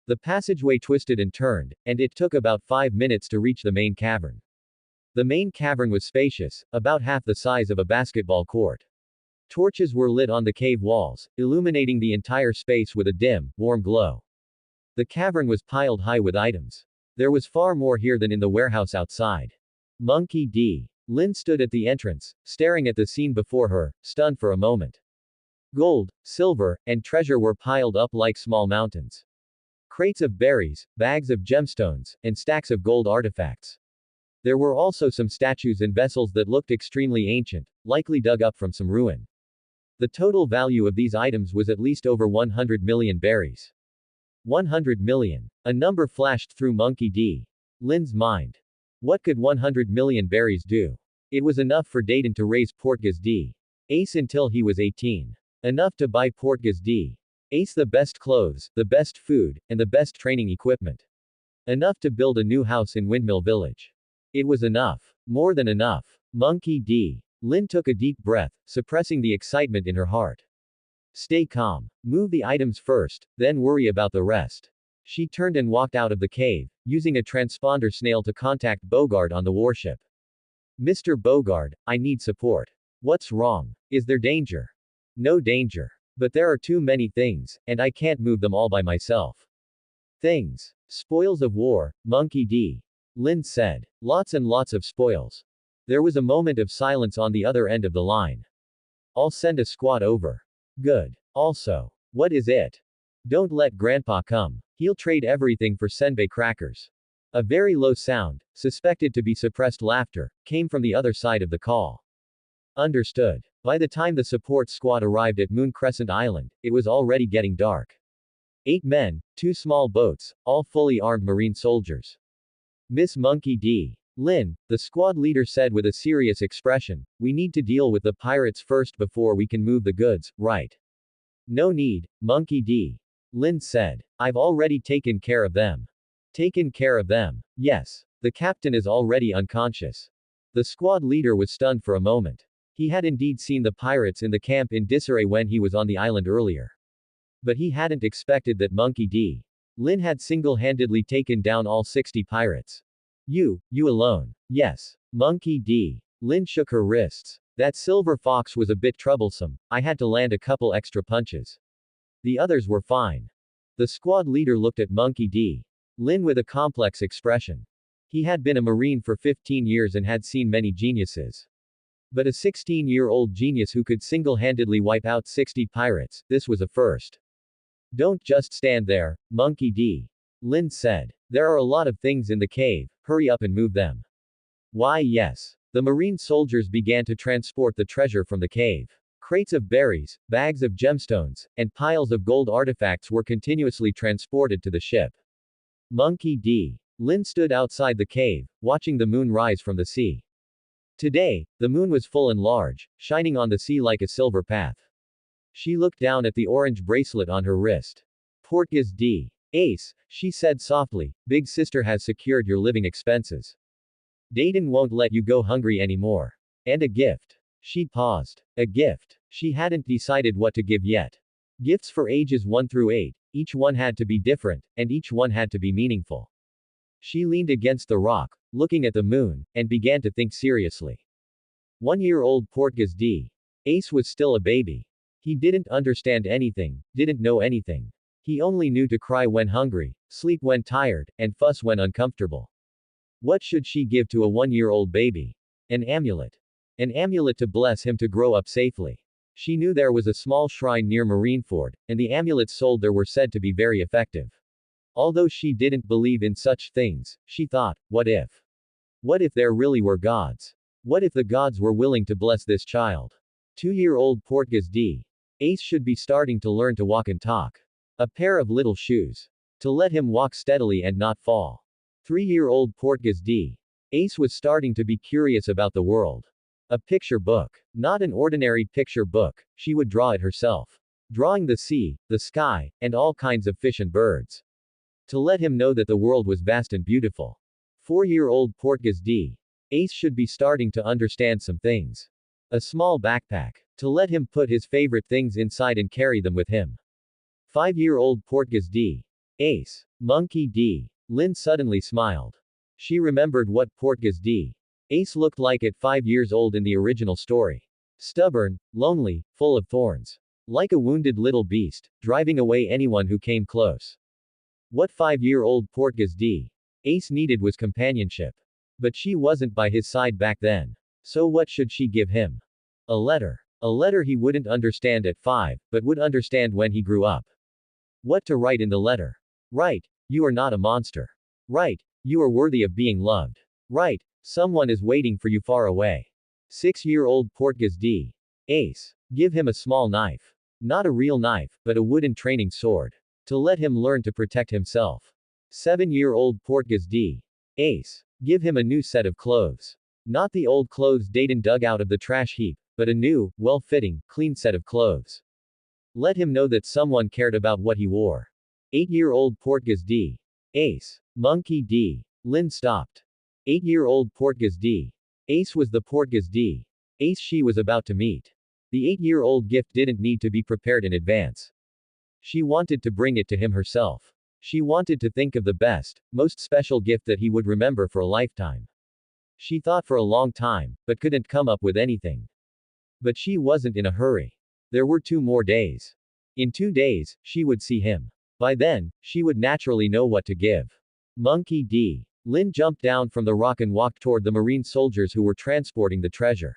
The passageway twisted and turned, and it took about 5 minutes to reach the main cavern. The main cavern was spacious, about half the size of a basketball court. Torches were lit on the cave walls, illuminating the entire space with a dim, warm glow. The cavern was piled high with items. There was far more here than in the warehouse outside. Monkey D. Lin stood at the entrance, staring at the scene before her, stunned for a moment. Gold, silver, and treasure were piled up like small mountains. Crates of berries, bags of gemstones, and stacks of gold artifacts. There were also some statues and vessels that looked extremely ancient, likely dug up from some ruin. The total value of these items was at least over 100 million berries. 100 million. A number flashed through Monkey D. Lin's mind. What could 100 million berries do? It was enough for Dayton to raise Portgas D. Ace until he was 18. Enough to buy Portgas D. Ace the best clothes, the best food, and the best training equipment. Enough to build a new house in Windmill Village. It was enough. More than enough. Monkey D. Lin took a deep breath, suppressing the excitement in her heart. Stay calm. Move the items first, then worry about the rest. She turned and walked out of the cave, using a transponder snail to contact Bogard on the warship. Mr. Bogard, I need support. What's wrong? Is there danger? No danger. But there are too many things, and I can't move them all by myself. Things. Spoils of war, Monkey D. Lin said. Lots and lots of spoils. There was a moment of silence on the other end of the line. I'll send a squad over. Good. Also. What is it? Don't let Grandpa come. He'll trade everything for senbei crackers. A very low sound, suspected to be suppressed laughter, came from the other side of the call. Understood. By the time the support squad arrived at Moon Crescent Island, it was already getting dark. 8 men, 2 small boats, all fully armed marine soldiers. Miss Monkey D. Lin, the squad leader said with a serious expression, we need to deal with the pirates first before we can move the goods, right? No need, Monkey D. Lin said. I've already taken care of them. Taken care of them? Yes. The captain is already unconscious. The squad leader was stunned for a moment. He had indeed seen the pirates in the camp in disarray when he was on the island earlier. But he hadn't expected that Monkey D. Lin had single-handedly taken down all 60 pirates. You alone. Yes. Monkey D. Lin shook her wrists. That silver fox was a bit troublesome, I had to land a couple extra punches. The others were fine. The squad leader looked at Monkey D. Lin with a complex expression. He had been a Marine for 15 years and had seen many geniuses. But a 16-year-old genius who could single-handedly wipe out 60 pirates, this was a first. Don't just stand there, Monkey D. Lin said. There are a lot of things in the cave, hurry up and move them. Why yes. The Marine soldiers began to transport the treasure from the cave. Crates of berries, bags of gemstones, and piles of gold artifacts were continuously transported to the ship. Monkey D. Lin stood outside the cave, watching the moon rise from the sea. Today, the moon was full and large, shining on the sea like a silver path. She looked down at the orange bracelet on her wrist. Portgas D. Ace, she said softly, Big Sister has secured your living expenses. Dayton won't let you go hungry anymore. And a gift. She paused. A gift. She hadn't decided what to give yet. Gifts for ages 1 through 8, each one had to be different, and each one had to be meaningful. She leaned against the rock, looking at the moon, and began to think seriously. 1-year-old Portgas D. Ace was still a baby. He didn't understand anything, didn't know anything. He only knew to cry when hungry, sleep when tired, and fuss when uncomfortable. What should she give to a 1-year-old baby? An amulet. An amulet to bless him to grow up safely. She knew there was a small shrine near Marineford, and the amulets sold there were said to be very effective. Although she didn't believe in such things, she thought, what if? What if there really were gods? What if the gods were willing to bless this child? 2-year-old Portgas D. Ace should be starting to learn to walk and talk. A pair of little shoes. To let him walk steadily and not fall. 3-year-old Portgas D. Ace was starting to be curious about the world. A picture book. Not an ordinary picture book, she would draw it herself. Drawing the sea, the sky, and all kinds of fish and birds. To let him know that the world was vast and beautiful. 4-year-old Portgas D. Ace should be starting to understand some things. A small backpack. To let him put his favorite things inside and carry them with him. 5-year-old Portgas D. Ace. Monkey D. Lin suddenly smiled. She remembered what Portgas D. Ace looked like at 5 years old in the original story. Stubborn, lonely, full of thorns. Like a wounded little beast, driving away anyone who came close. What 5-year-old Portgas D. Ace needed was companionship. But she wasn't by his side back then. So what should she give him? A letter. A letter he wouldn't understand at 5, but would understand when he grew up. What to write in the letter? Write, you are not a monster. Write, you are worthy of being loved. Write, someone is waiting for you far away. 6-year-old Portgas D. Ace. Give him a small knife. Not a real knife, but a wooden training sword. To let him learn to protect himself. 7-year-old Portgas D. Ace. Give him a new set of clothes. Not the old clothes Dayton dug out of the trash heap, but a new, well-fitting, clean set of clothes. Let him know that someone cared about what he wore. 8-year-old Portgas D. Ace. Monkey D. Lin stopped. 8-year-old Portgas D. Ace was the Portgas D. Ace she was about to meet. The 8-year-old gift didn't need to be prepared in advance. She wanted to bring it to him herself. She wanted to think of the best, most special gift that he would remember for a lifetime. She thought for a long time, but couldn't come up with anything. But she wasn't in a hurry. There were 2 more days. In 2 days, she would see him. By then, she would naturally know what to give. Monkey D. Lin jumped down from the rock and walked toward the marine soldiers who were transporting the treasure.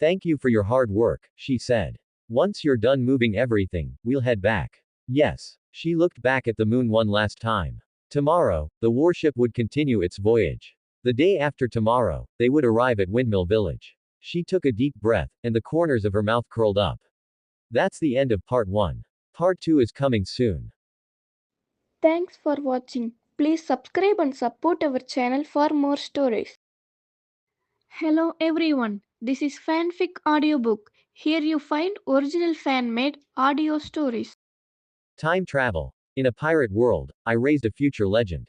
Thank you for your hard work, she said. Once you're done moving everything, we'll head back. Yes. She looked back at the moon one last time. Tomorrow, the warship would continue its voyage. The day after tomorrow, they would arrive at Windmill Village. She took a deep breath, and the corners of her mouth curled up. That's the end of part 1. Part 2 is coming soon. Thanks for watching. Please subscribe and support our channel for more stories. Hello everyone, this is Fanfic Audiobook. Here you find original fan-made audio stories. Time travel. In a pirate world, I raised a future legend.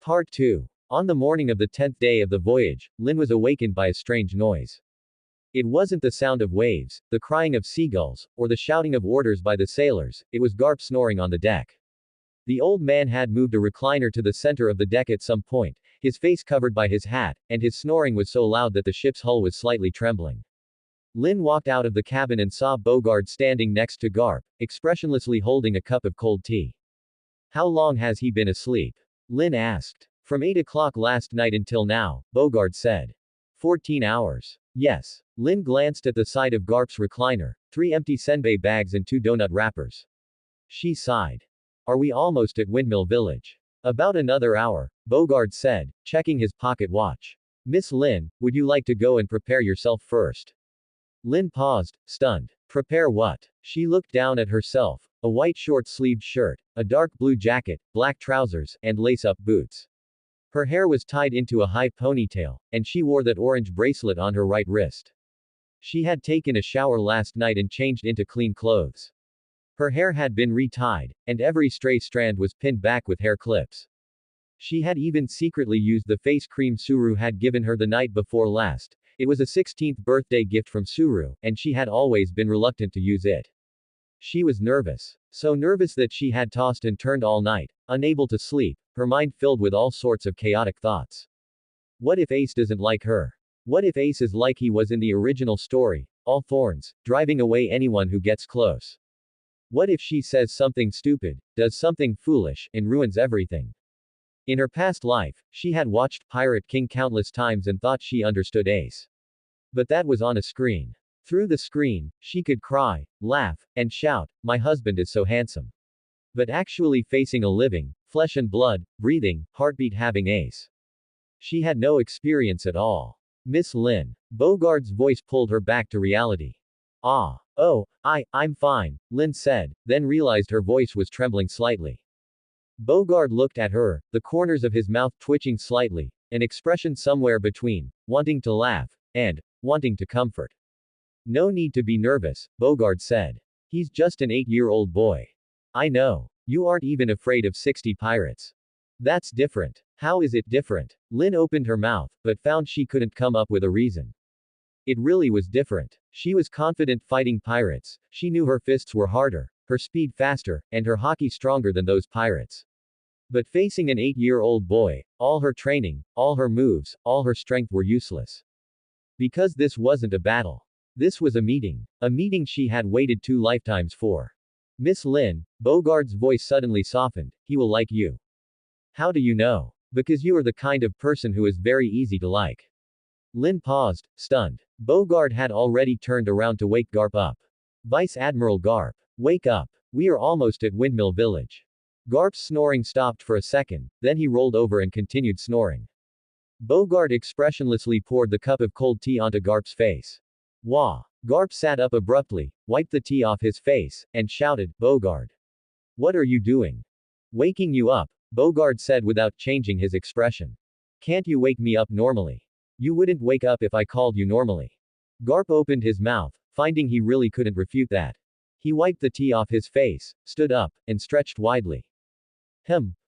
Part 2. On the morning of the 10th day of the voyage, Lin was awakened by a strange noise. It wasn't the sound of waves, the crying of seagulls, or the shouting of orders by the sailors, it was Garp snoring on the deck. The old man had moved a recliner to the center of the deck at some point, his face covered by his hat, and his snoring was so loud that the ship's hull was slightly trembling. Lin walked out of the cabin and saw Bogard standing next to Garp, expressionlessly holding a cup of cold tea. How long has he been asleep? Lin asked. From 8 o'clock last night until now, Bogard said. 14 hours. Yes. Lin glanced at the side of Garp's recliner, 3 empty senbei bags and 2 donut wrappers. She sighed. Are we almost at Windmill Village? About another hour, Bogard said, checking his pocket watch. Miss Lin, would you like to go and prepare yourself first? Lin paused, stunned. Prepare what? She looked down at herself, a white short-sleeved shirt, a dark blue jacket, black trousers, and lace-up boots. Her hair was tied into a high ponytail, and she wore that orange bracelet on her right wrist. She had taken a shower last night and changed into clean clothes. Her hair had been re-tied, and every stray strand was pinned back with hair clips. She had even secretly used the face cream Suru had given her the night before last. It was a 16th birthday gift from Suru, and she had always been reluctant to use it. She was nervous. So nervous that she had tossed and turned all night, unable to sleep, her mind filled with all sorts of chaotic thoughts. What if Ace doesn't like her? What if Ace is like he was in the original story, all thorns, driving away anyone who gets close? What if she says something stupid, does something foolish, and ruins everything? In her past life, she had watched Pirate King countless times and thought she understood Ace. But that was on a screen. Through the screen, she could cry, laugh, and shout, my husband is so handsome. But actually facing a living, flesh and blood, breathing, heartbeat having Ace. She had no experience at all. Miss Lin. Bogard's voice pulled her back to reality. Ah. Oh, I'm fine, Lin said, then realized her voice was trembling slightly. Bogard looked at her, the corners of his mouth twitching slightly, an expression somewhere between wanting to laugh and wanting to comfort. No need to be nervous, Bogard said. He's just an 8-year-old boy. I know. You aren't even afraid of 60 pirates. That's different. How is it different? Lin opened her mouth, but found she couldn't come up with a reason. It really was different. She was confident fighting pirates, she knew her fists were harder, her speed faster, and her hockey stronger than those pirates. But facing an 8-year-old boy, all her training, all her moves, all her strength were useless. Because this wasn't a battle. This was a meeting. A meeting she had waited 2 lifetimes for. Miss Lin, Bogard's voice suddenly softened, he will like you. How do you know? Because you are the kind of person who is very easy to like. Lin paused, stunned. Bogard had already turned around to wake Garp up. Vice Admiral Garp. Wake up. We are almost at Windmill Village. Garp's snoring stopped for a second, then he rolled over and continued snoring. Bogard expressionlessly poured the cup of cold tea onto Garp's face. Wah! Garp sat up abruptly, wiped the tea off his face, and shouted, Bogard. What are you doing? Waking you up, Bogard said without changing his expression. Can't you wake me up normally? You wouldn't wake up if I called you normally. Garp opened his mouth, finding he really couldn't refute that. He wiped the tea off his face, stood up, and stretched widely.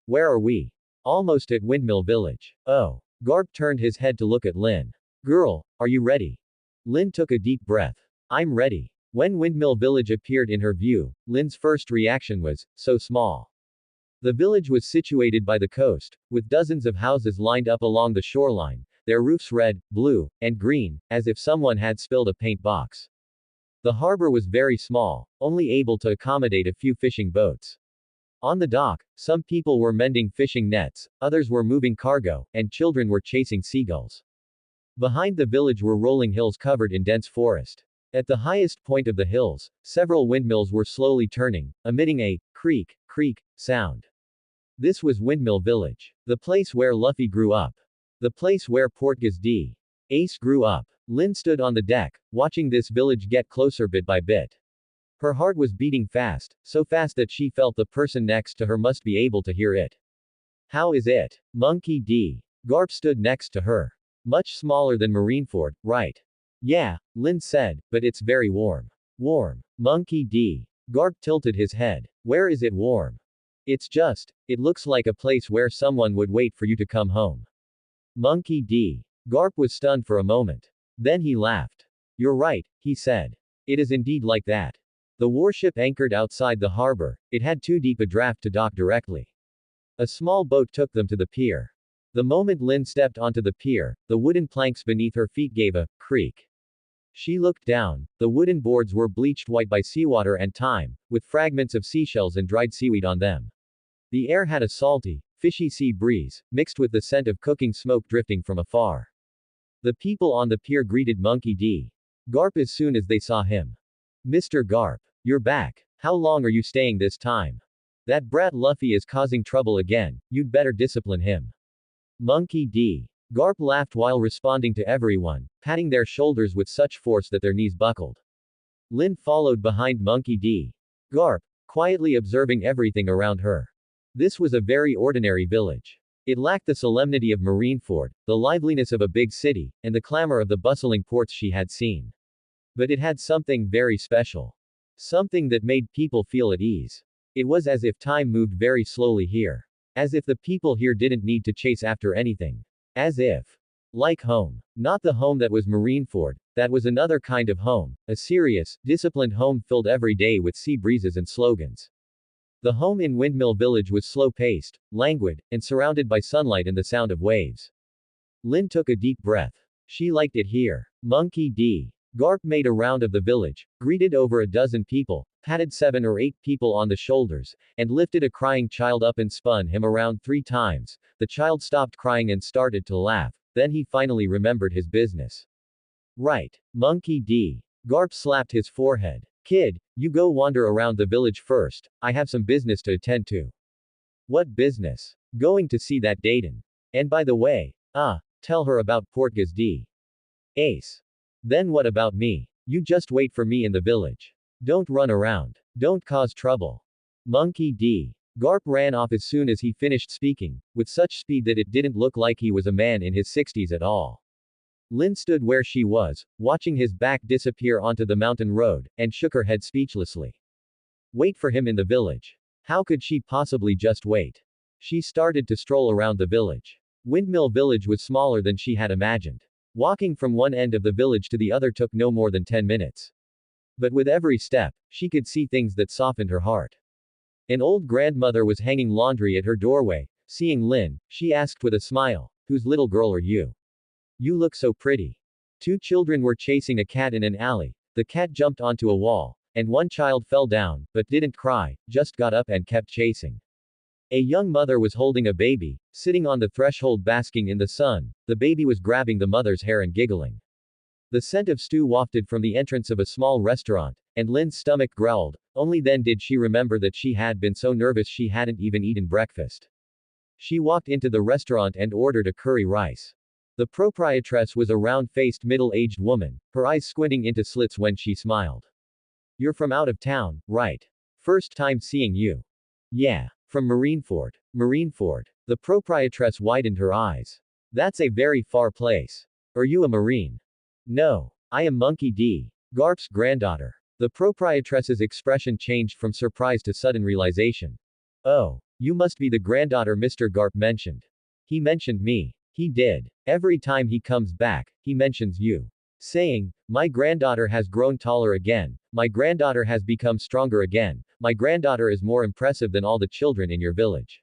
Where are we? Almost at Windmill Village. Oh. Garp turned his head to look at Lin. Girl, are you ready? Lin took a deep breath. I'm ready. When Windmill Village appeared in her view, Lin's first reaction was, so small. The village was situated by the coast, with dozens of houses lined up along the shoreline, their roofs red, blue, and green, as if someone had spilled a paint box. The harbor was very small, only able to accommodate a few fishing boats. On the dock, some people were mending fishing nets, others were moving cargo, and children were chasing seagulls. Behind the village were rolling hills covered in dense forest. At the highest point of the hills, several windmills were slowly turning, emitting a creak, creak sound. This was Windmill Village. The place where Luffy grew up. The place where Portgas D. Ace grew up. Lin stood on the deck, watching this village get closer bit by bit. Her heart was beating fast, so fast that she felt the person next to her must be able to hear it. How is it? Monkey D. Garp stood next to her. Much smaller than Marineford, right? Yeah, Lin said, but it's very warm. Warm. Monkey D. Garp tilted his head. Where is it warm? It looks like a place where someone would wait for you to come home. Monkey D. Garp was stunned for a moment. Then he laughed. You're right, he said. It is indeed like that. The warship anchored outside the harbor. It had too deep a draft to dock directly. A small boat took them to the pier. The moment Lin stepped onto the pier, the wooden planks beneath her feet gave a creak. She looked down. The wooden boards were bleached white by seawater and time, with fragments of seashells and dried seaweed on them. The air had a salty, fishy sea breeze, mixed with the scent of cooking smoke drifting from afar. The people on the pier greeted Monkey D. Garp as soon as they saw him. Mr. Garp, you're back. How long are you staying this time? That brat Luffy is causing trouble again, you'd better discipline him. Monkey D. Garp laughed while responding to everyone, patting their shoulders with such force that their knees buckled. Lin followed behind Monkey D. Garp, quietly observing everything around her. This was a very ordinary village. It lacked the solemnity of Marineford, the liveliness of a big city, and the clamor of the bustling ports she had seen. But it had something very special. Something that made people feel at ease. It was as if time moved very slowly here. As if the people here didn't need to chase after anything. As if. Like home. Not the home that was Marineford, that was another kind of home, a serious, disciplined home filled every day with sea breezes and slogans. The home in Windmill Village was slow-paced, languid, and surrounded by sunlight and the sound of waves. Lin took a deep breath. She liked it here. Monkey D. Garp made a round of the village, greeted over a dozen people, patted 7 or 8 people on the shoulders, and lifted a crying child up and spun him around 3 times. The child stopped crying and started to laugh, then he finally remembered his business. Right. Monkey D. Garp slapped his forehead. Kid, you go wander around the village first, I have some business to attend to. What business? Going to see that Dayton. And by the way, tell her about Portgas D. Ace. Then what about me? You just wait for me in the village. Don't run around. Don't cause trouble. Monkey D. Garp ran off as soon as he finished speaking, with such speed that it didn't look like he was a man in his 60s at all. Lin stood where she was, watching his back disappear onto the mountain road, and shook her head speechlessly. Wait for him in the village. How could she possibly just wait? She started to stroll around the village. Windmill Village was smaller than she had imagined. Walking from one end of the village to the other took no more than 10 minutes. But with every step, she could see things that softened her heart. An old grandmother was hanging laundry at her doorway. Seeing Lin, she asked with a smile, "Whose little girl are you? You look so pretty." 2 children were chasing a cat in an alley. The cat jumped onto a wall, and one child fell down, but didn't cry, just got up and kept chasing. A young mother was holding a baby, sitting on the threshold basking in the sun. The baby was grabbing the mother's hair and giggling. The scent of stew wafted from the entrance of a small restaurant, and Lin's stomach growled. Only then did she remember that she had been so nervous she hadn't even eaten breakfast. She walked into the restaurant and ordered a curry rice. The proprietress was a round-faced middle-aged woman, her eyes squinting into slits when she smiled. You're from out of town, right? First time seeing you. Yeah. From Marineford. Marineford. The proprietress widened her eyes. That's a very far place. Are you a Marine? No. I am Monkey D. Garp's granddaughter. The proprietress's expression changed from surprise to sudden realization. Oh. You must be the granddaughter Mr. Garp mentioned. He mentioned me. He did. Every time he comes back, he mentions you. Saying, my granddaughter has grown taller again, my granddaughter has become stronger again, my granddaughter is more impressive than all the children in your village.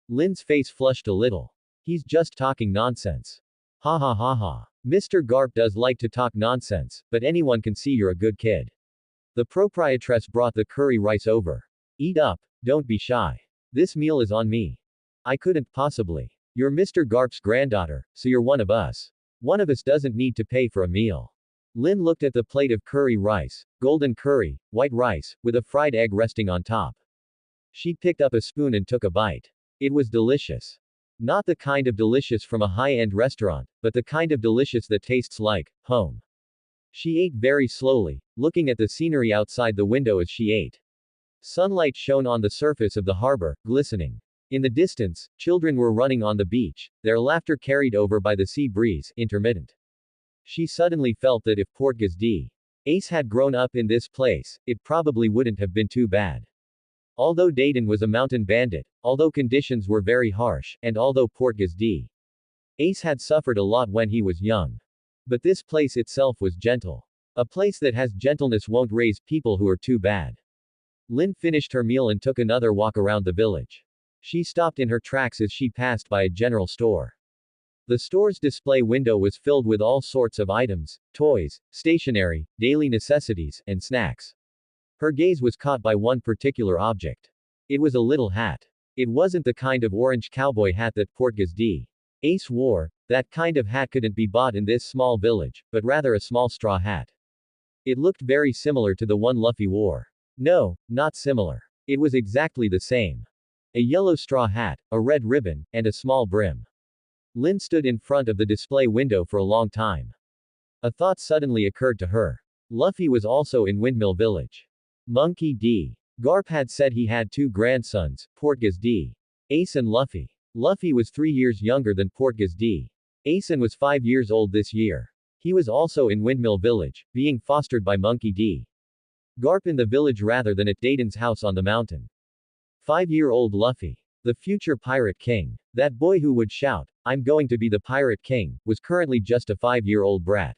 Lin's face flushed a little. He's just talking nonsense. Ha ha ha ha. Mr. Garp does like to talk nonsense, but anyone can see you're a good kid. The proprietress brought the curry rice over. Eat up, don't be shy. This meal is on me. I couldn't possibly. You're Mr. Garp's granddaughter, so you're one of us. One of us doesn't need to pay for a meal. Lin looked at the plate of curry rice, golden curry, white rice, with a fried egg resting on top. She picked up a spoon and took a bite. It was delicious. Not the kind of delicious from a high-end restaurant, but the kind of delicious that tastes like home. She ate very slowly, looking at the scenery outside the window as she ate. Sunlight shone on the surface of the harbor, glistening. In the distance, children were running on the beach, their laughter carried over by the sea breeze, intermittent. She suddenly felt that if Portgas D. Ace had grown up in this place, it probably wouldn't have been too bad. Although Dayton was a mountain bandit, although conditions were very harsh, and although Portgas D. Ace had suffered a lot when he was young. But this place itself was gentle. A place that has gentleness won't raise people who are too bad. Lin finished her meal and took another walk around the village. She stopped in her tracks as she passed by a general store. The store's display window was filled with all sorts of items, toys, stationery, daily necessities, and snacks. Her gaze was caught by one particular object. It was a little hat. It wasn't the kind of orange cowboy hat that Portgas D. Ace wore. That kind of hat couldn't be bought in this small village, but rather a small straw hat. It looked very similar to the one Luffy wore. No, not similar. It was exactly the same. A yellow straw hat, a red ribbon, and a small brim. Lin stood in front of the display window for a long time. A thought suddenly occurred to her. Luffy was also in Windmill Village. Monkey D. Garp had said he had two grandsons, Portgas D. Ace and Luffy. Luffy was 3 years younger than Portgas D. Ace and was 5 years old this year. He was also in Windmill Village, being fostered by Monkey D. Garp in the village rather than at Dayton's house on the mountain. 5-year-old Luffy. The future Pirate King. That boy who would shout, "I'm going to be the Pirate King," was currently just a 5-year-old brat.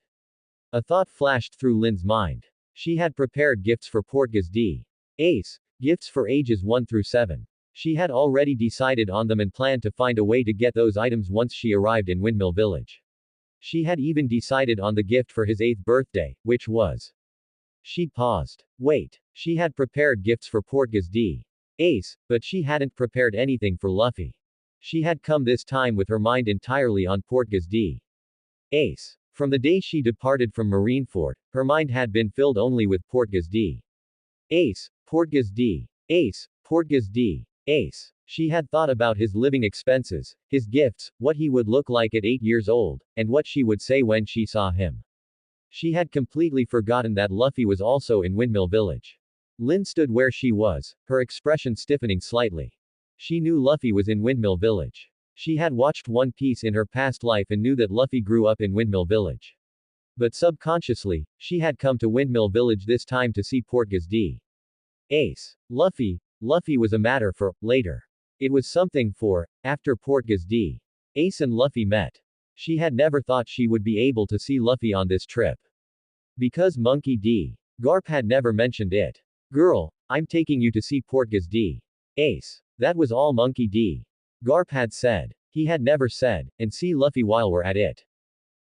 A thought flashed through Lin's mind. She had prepared gifts for Portgas D. Ace, gifts for ages 1 through 7. She had already decided on them and planned to find a way to get those items once she arrived in Windmill Village. She had even decided on the gift for his 8th birthday, which was. She paused. Wait. She had prepared gifts for Portgas D. Ace, but she hadn't prepared anything for Luffy. She had come this time with her mind entirely on Portgas D. Ace. From the day she departed from Marineford, her mind had been filled only with Portgas D. Ace, Portgas D. Ace, Portgas D. Ace. She had thought about his living expenses, his gifts, what he would look like at 8 years old, and what she would say when she saw him. She had completely forgotten that Luffy was also in Windmill Village. Lin stood where she was, her expression stiffening slightly. She knew Luffy was in Windmill Village. She had watched One Piece in her past life and knew that Luffy grew up in Windmill Village. But subconsciously, she had come to Windmill Village this time to see Portgas D. Ace. Luffy was a matter for, later. It was something for, after Portgas D. Ace and Luffy met. She had never thought she would be able to see Luffy on this trip. Because Monkey D. Garp had never mentioned it. Girl, I'm taking you to see Portgas D. Ace. That was all Monkey D. Garp had said. He had never said, and see Luffy while we're at it.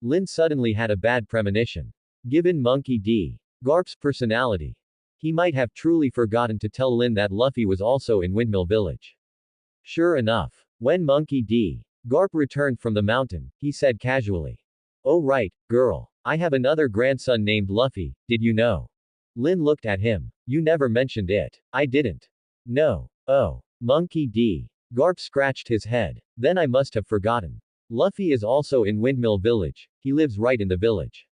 Lin suddenly had a bad premonition. Given Monkey D. Garp's personality, he might have truly forgotten to tell Lin that Luffy was also in Windmill Village. Sure enough, when Monkey D. Garp returned from the mountain, he said casually. Oh right, girl. I have another grandson named Luffy, did you know? Lin looked at him. You never mentioned it. I didn't. No. Oh. Monkey D. Garp scratched his head. Then I must have forgotten. Luffy is also in Windmill Village. He lives right in the village.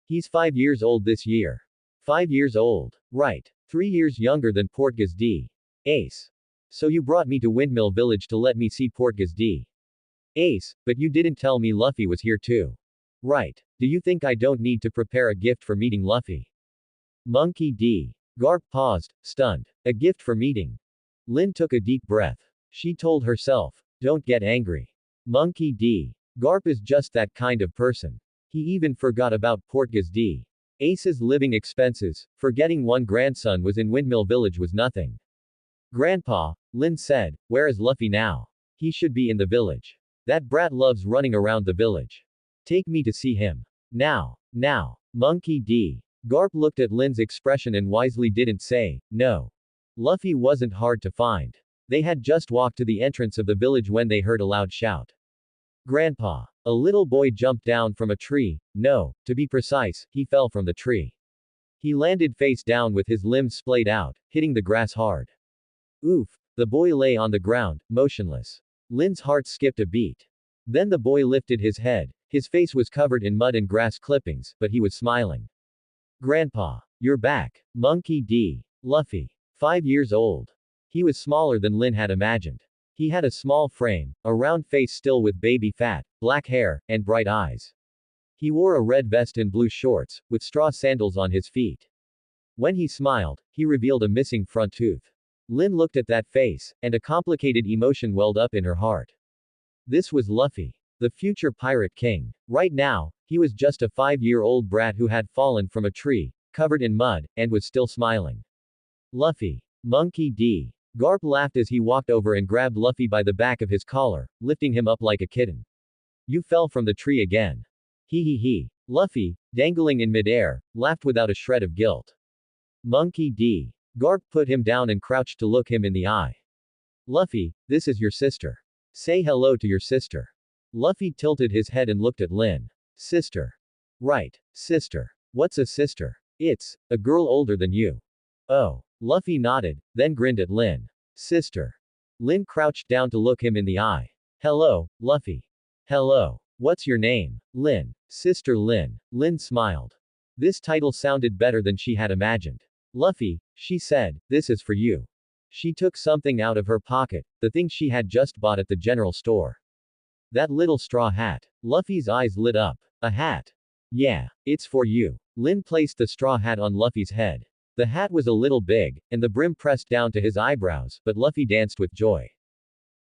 He's 5 years old this year. 5 years old. Right. 3 years younger than Portgas D. Ace. So you brought me to Windmill Village to let me see Portgas D. Ace, but you didn't tell me Luffy was here too. Right. Do you think I don't need to prepare a gift for meeting Luffy? Monkey D. Garp paused, stunned. A gift for meeting. Lin took a deep breath. She told herself, don't get angry. Monkey D. Garp is just that kind of person. He even forgot about Portgas D. Ace's living expenses. Forgetting one grandson was in Windmill Village was nothing. Grandpa, Lin said, where is Luffy now? He should be in the village. That brat loves running around the village. Take me to see him. Now. Monkey D. Garp looked at Lin's expression and wisely didn't say, no. Luffy wasn't hard to find. They had just walked to the entrance of the village when they heard a loud shout. Grandpa. A little boy jumped down from a tree. No, to be precise, he fell from the tree. He landed face down with his limbs splayed out, hitting the grass hard. Oof. The boy lay on the ground, motionless. Lin's heart skipped a beat. Then the boy lifted his head. His face was covered in mud and grass clippings, but he was smiling. Grandpa. You're back. Monkey D. Luffy. 5 years old. He was smaller than Lin had imagined. He had a small frame, a round face still with baby fat, black hair, and bright eyes. He wore a red vest and blue shorts, with straw sandals on his feet. When he smiled, he revealed a missing front tooth. Lin looked at that face, and a complicated emotion welled up in her heart. This was Luffy, the future pirate king. Right now, he was just a 5-year-old brat who had fallen from a tree, covered in mud, and was still smiling. Luffy. Monkey D. Garp laughed as he walked over and grabbed Luffy by the back of his collar, lifting him up like a kitten. You fell from the tree again. Hee hee hee. Luffy, dangling in midair, laughed without a shred of guilt. Monkey D. Garp put him down and crouched to look him in the eye. Luffy, this is your sister. Say hello to your sister. Luffy tilted his head and looked at Lin. Sister. Right, sister. What's a sister? It's a girl older than you. Oh. Luffy nodded, then grinned at Lin. Sister. Lin crouched down to look him in the eye. Hello, Luffy. Hello. What's your name? Lin. Sister Lin. Lin smiled. This title sounded better than she had imagined. Luffy, she said, this is for you. She took something out of her pocket, the thing she had just bought at the general store. That little straw hat. Luffy's eyes lit up. A hat. Yeah, it's for you. Lin placed the straw hat on Luffy's head. The hat was a little big, and the brim pressed down to his eyebrows, but Luffy danced with joy.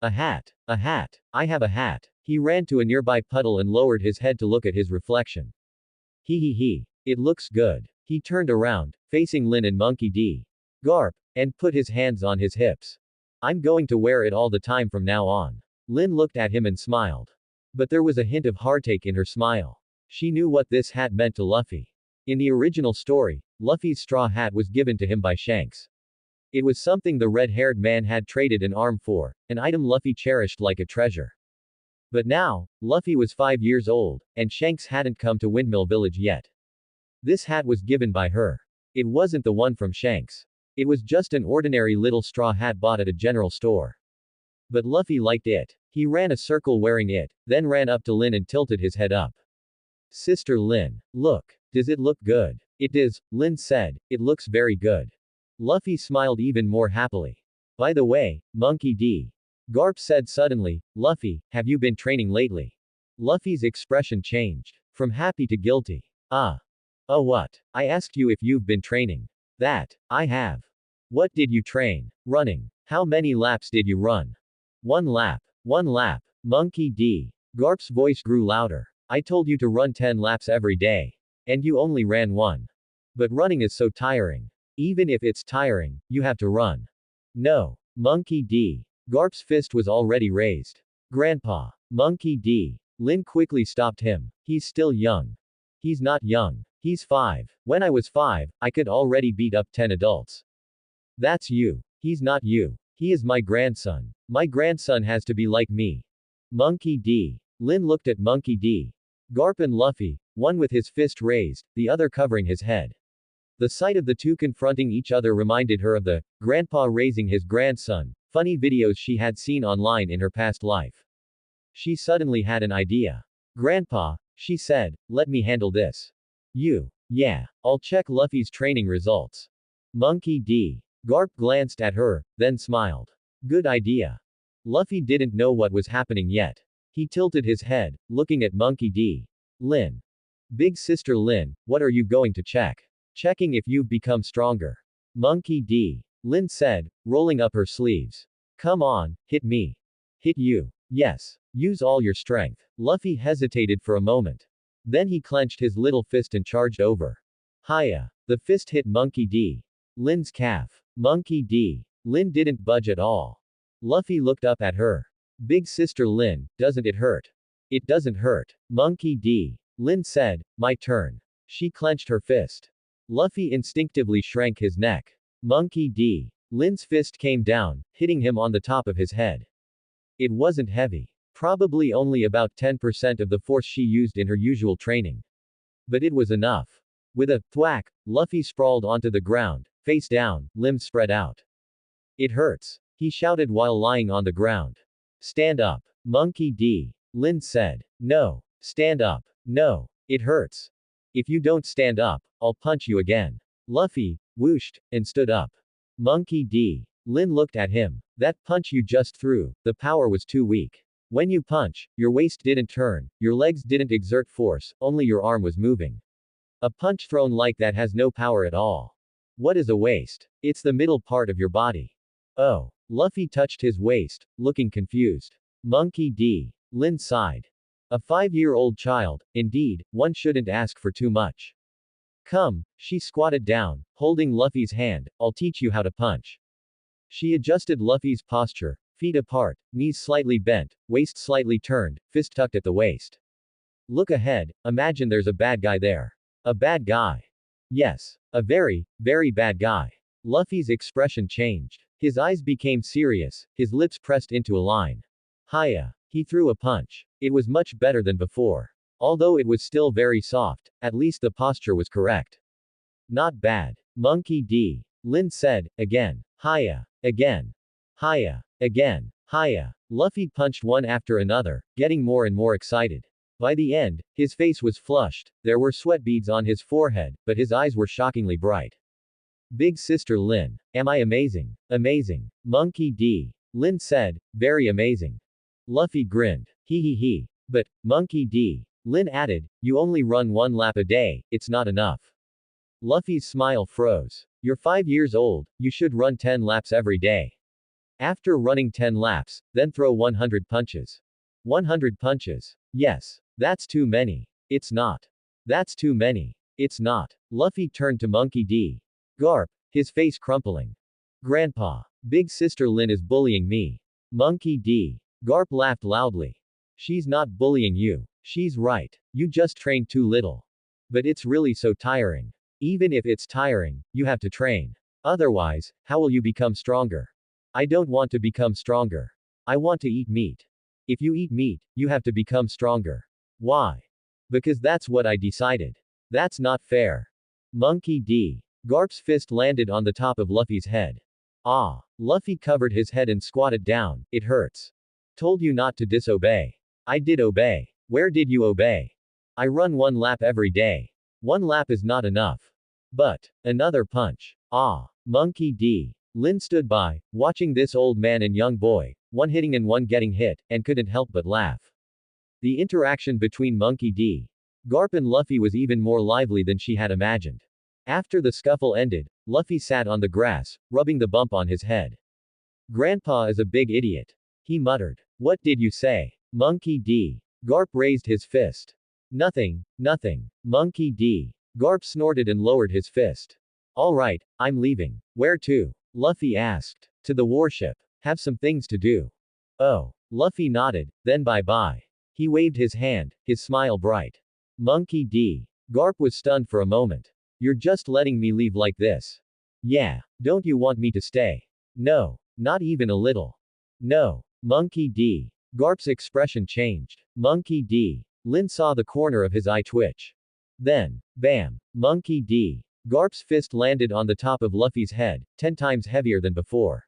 A hat. A hat. I have a hat. He ran to a nearby puddle and lowered his head to look at his reflection. Hee hee hee. It looks good. He turned around, facing Lin and Monkey D. Garp, and put his hands on his hips. I'm going to wear it all the time from now on. Lin looked at him and smiled. But there was a hint of heartache in her smile. She knew what this hat meant to Luffy. In the original story, Luffy's straw hat was given to him by Shanks. It was something the red-haired man had traded an arm for, an item Luffy cherished like a treasure. But now, Luffy was 5 years old, and Shanks hadn't come to Windmill Village yet. This hat was given by her. It wasn't the one from Shanks. It was just an ordinary little straw hat bought at a general store. But Luffy liked it. He ran a circle wearing it, then ran up to Lin and tilted his head up. Sister Lin. Look. Does it look good? It does, Lin said. It looks very good. Luffy smiled even more happily. By the way, Monkey D. Garp said suddenly, Luffy, have you been training lately? Luffy's expression changed. From happy to guilty. Oh what? I asked you if you've been training. That. I have. What did you train? Running. How many laps did you run? 1 lap. 1 lap. Monkey D. Garp's voice grew louder. I told you to run 10 laps every day. And you only ran 1. But running is so tiring. Even if it's tiring, you have to run. No. Monkey D. Garp's fist was already raised. Grandpa. Monkey D. Lin quickly stopped him. He's still young. He's not young. He's 5. When I was 5, I could already beat up 10 adults. That's you. He's not you. He is my grandson. My grandson has to be like me. Monkey D. Lin looked at Monkey D. Garp and Luffy, one with his fist raised, the other covering his head. The sight of the two confronting each other reminded her of the grandpa raising his grandson funny videos she had seen online in her past life. She suddenly had an idea. Grandpa, she said, let me handle this. Yeah, I'll check Luffy's training results. Monkey D. Garp glanced at her, then smiled. Good idea. Luffy didn't know what was happening yet. He tilted his head, looking at Monkey D. Lin. Big sister Lin, what are you going to check? Checking if you've become stronger. Monkey D. Lin said, rolling up her sleeves. Come on, hit me. Hit you. Yes. Use all your strength. Luffy hesitated for a moment. Then he clenched his little fist and charged over. Hiya. The fist hit Monkey D. Lin's calf. Monkey D. Lin didn't budge at all. Luffy looked up at her. Big sister Lin, doesn't it hurt? It doesn't hurt. Monkey D. Lin said, my turn. She clenched her fist. Luffy instinctively shrank his neck. Monkey D. Lin's fist came down, hitting him on the top of his head. It wasn't heavy. Probably only about 10% of the force she used in her usual training. But it was enough. With a thwack, Luffy sprawled onto the ground, face down, limbs spread out. It hurts, he shouted while lying on the ground. Stand up. Monkey D. Lin said. No. Stand up. No. It hurts. If you don't stand up, I'll punch you again. Luffy whooshed and stood up. Monkey D. Lin looked at him. That punch you just threw, the power was too weak. When you punch, your waist didn't turn, your legs didn't exert force, only your arm was moving. A punch thrown like that has no power at all. What is a waist? It's the middle part of your body. Oh. Luffy touched his waist, looking confused. Monkey D. Lin sighed. A 5-year-old child, indeed, one shouldn't ask for too much. Come, she squatted down, holding Luffy's hand, I'll teach you how to punch. She adjusted Luffy's posture, feet apart, knees slightly bent, waist slightly turned, fist tucked at the waist. Look ahead, imagine there's a bad guy there. A bad guy. Yes, a very, very bad guy. Luffy's expression changed. His eyes became serious, his lips pressed into a line. Hiya. He threw a punch. It was much better than before. Although it was still very soft, at least the posture was correct. Not bad. Monkey D. Lin said, again. Hiya. Again. Hiya. Again. Hiya. Luffy punched one after another, getting more and more excited. By the end, his face was flushed, there were sweat beads on his forehead, but his eyes were shockingly bright. Big Sister Lin. Am I amazing? Amazing. Monkey D. Lin said, very amazing. Luffy grinned. He. But, Monkey D. Lin added, you only run 1 lap a day, it's not enough. Luffy's smile froze. You're 5 years old, you should run 10 laps every day. After running 10 laps, then throw 100 punches. 100 punches. Yes. That's too many. It's not. That's too many. It's not. Luffy turned to Monkey D. Garp, his face crumpling. Grandpa. Big Sister Lin is bullying me. Monkey D. Garp laughed loudly. She's not bullying you. She's right. You just trained too little. But it's really so tiring. Even if it's tiring, you have to train. Otherwise, how will you become stronger? I don't want to become stronger. I want to eat meat. If you eat meat, you have to become stronger. Why? Because that's what I decided. That's not fair. Monkey D. Garp's fist landed on the top of Luffy's head. Ah. Luffy covered his head and squatted down, it hurts. Told you not to disobey. I did obey. Where did you obey? I run 1 lap every day. 1 lap is not enough. But, another punch. Ah. Monkey D. Lin stood by, watching this old man and young boy, one hitting and one getting hit, and couldn't help but laugh. The interaction between Monkey D. Garp and Luffy was even more lively than she had imagined. After the scuffle ended, Luffy sat on the grass, rubbing the bump on his head. Grandpa is a big idiot. He muttered. What did you say? Monkey D. Garp raised his fist. Nothing. Monkey D. Garp snorted and lowered his fist. Alright, I'm leaving. Where to? Luffy asked. To the warship. Have some things to do. Oh. Luffy nodded, then bye-bye. He waved his hand, his smile bright. Monkey D. Garp was stunned for a moment. You're just letting me leave like this. Yeah. Don't you want me to stay? No. Not even a little. No. Monkey D. Garp's expression changed. Monkey D. Lin saw the corner of his eye twitch. Then, bam. Monkey D. Garp's fist landed on the top of Luffy's head, 10 times heavier than before.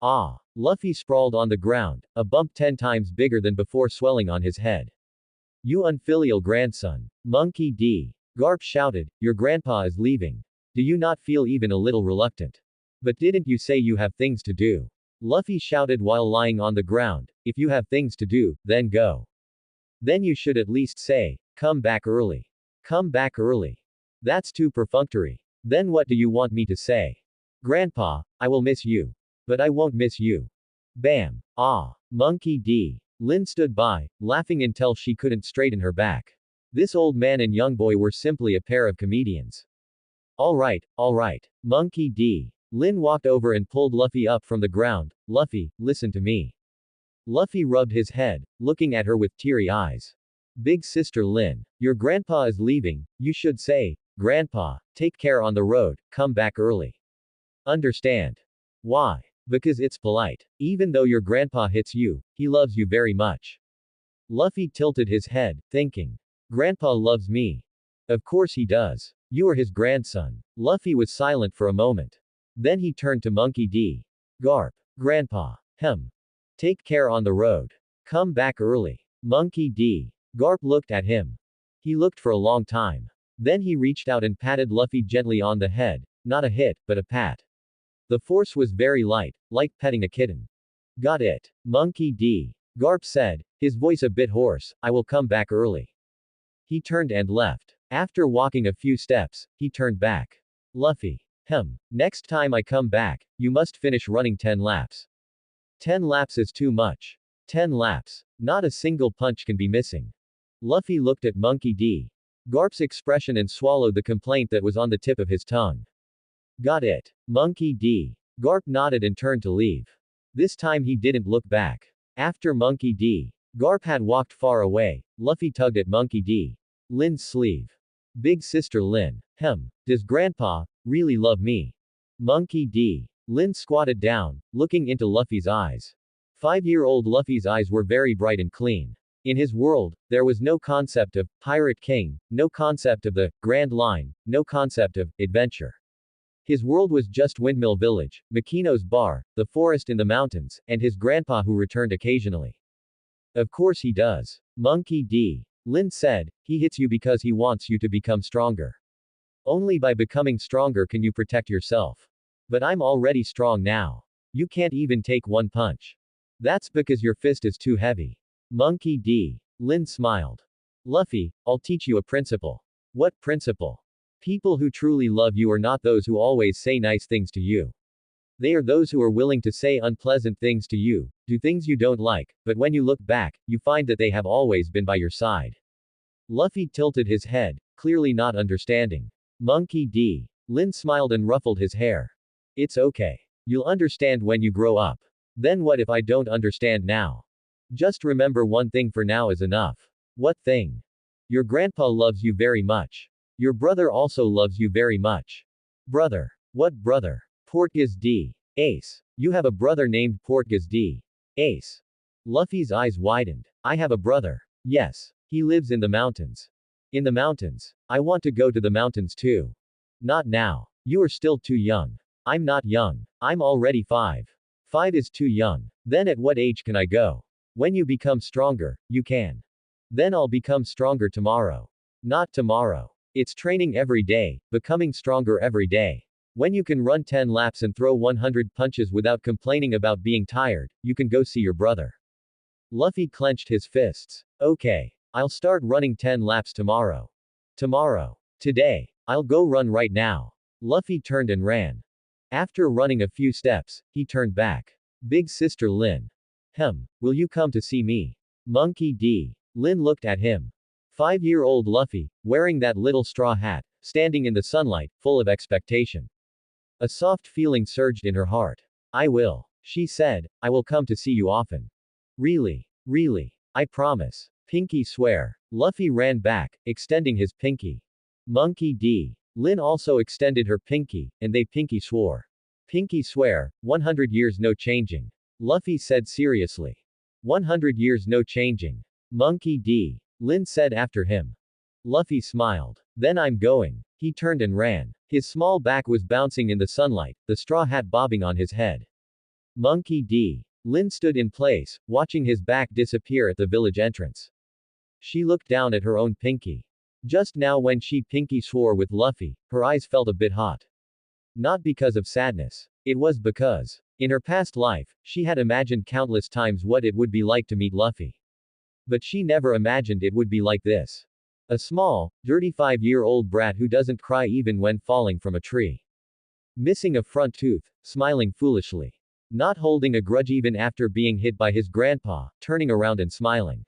Ah. Luffy sprawled on the ground, a bump 10 times bigger than before swelling on his head. You unfilial grandson. Monkey D. Garp shouted, your grandpa is leaving. Do you not feel even a little reluctant? But didn't you say you have things to do? Luffy shouted while lying on the ground, if you have things to do, then go. Then you should at least say, come back early. Come back early. That's too perfunctory. Then what do you want me to say? Grandpa, I will miss you. But I won't miss you. Bam. Ah. Monkey D. Lin stood by, laughing until she couldn't straighten her back. This old man and young boy were simply a pair of comedians. Alright. Monkey D. Lin walked over and pulled Luffy up from the ground. Luffy, listen to me. Luffy rubbed his head, looking at her with teary eyes. Big Sister Lin, your grandpa is leaving, you should say, Grandpa, take care on the road, come back early. Understand? Why? Because it's polite. Even though your grandpa hits you, he loves you very much. Luffy tilted his head, thinking. Grandpa loves me. Of course he does. You are his grandson. Luffy was silent for a moment. Then he turned to Monkey D. Garp. Grandpa. Take care on the road. Come back early. Monkey D. Garp looked at him. He looked for a long time. Then he reached out and patted Luffy gently on the head, not a hit, but a pat. The force was very light, like petting a kitten. Got it. Monkey D. Garp said, his voice a bit hoarse, I will come back early. He turned and left. After walking a few steps, he turned back. Luffy. Next time I come back, you must finish running 10 laps. 10 laps is too much. 10 laps. Not a single punch can be missing. Luffy looked at Monkey D. Garp's expression and swallowed the complaint that was on the tip of his tongue. Got it. Monkey D. Garp nodded and turned to leave. This time he didn't look back. After Monkey D. Garp had walked far away, Luffy tugged at Monkey D. Lin's sleeve. Big sister Lin. Does Grandpa really love me? Monkey D. Lin squatted down, looking into Luffy's eyes. 5-year-old Luffy's eyes were very bright and clean. In his world, there was no concept of Pirate King, no concept of the Grand Line, no concept of adventure. His world was just Windmill Village, Makino's bar, the forest in the mountains, and his grandpa who returned occasionally. Of course he does. Monkey D. Lin said, he hits you because he wants you to become stronger. Only by becoming stronger can you protect yourself. But I'm already strong now. You can't even take one punch. That's because your fist is too heavy. Monkey D. Lin smiled. Luffy, I'll teach you a principle. What principle? People who truly love you are not those who always say nice things to you. They are those who are willing to say unpleasant things to you, do things you don't like, but when you look back, you find that they have always been by your side. Luffy tilted his head, clearly not understanding. Monkey D. Lin smiled and ruffled his hair. It's okay. You'll understand when you grow up. Then what if I don't understand now? Just remember one thing for now is enough. What thing? Your grandpa loves you very much. Your brother also loves you very much. Brother. What brother? Portgas D. Ace. You have a brother named Portgas D. Ace. Luffy's eyes widened. I have a brother. Yes. He lives in the mountains. In the mountains. I want to go to the mountains too. Not now. You are still too young. I'm not young. I'm already 5. 5 is too young. Then at what age can I go? When you become stronger, you can. Then I'll become stronger tomorrow. Not tomorrow. It's training every day, becoming stronger every day. When you can run 10 laps and throw 100 punches without complaining about being tired, you can go see your brother. Luffy clenched his fists. Okay. I'll start running 10 laps tomorrow. Tomorrow. Today. I'll go run right now. Luffy turned and ran. After running a few steps, he turned back. Big sister Lin. Will you come to see me? Monkey D. Lin looked at him. 5-year-old Luffy, wearing that little straw hat, standing in the sunlight, full of expectation. A soft feeling surged in her heart. I will. She said, I will come to see you often. Really? Really? I promise. Pinky swear. Luffy ran back, extending his pinky. Monkey D. Lin also extended her pinky, and they pinky swore. Pinky swear, 100 years no changing. Luffy said seriously. 100 years no changing. Monkey D. Lin said after him. Luffy smiled. Then I'm going. He turned and ran. His small back was bouncing in the sunlight, the straw hat bobbing on his head. Monkey D. Lin stood in place, watching his back disappear at the village entrance. She looked down at her own pinky. Just now when she pinky swore with Luffy, her eyes felt a bit hot. Not because of sadness. It was because, in her past life, she had imagined countless times what it would be like to meet Luffy. But she never imagined it would be like this. A small, dirty 5-year-old brat who doesn't cry even when falling from a tree. Missing a front tooth, smiling foolishly. Not holding a grudge even after being hit by his grandpa, turning around and smiling.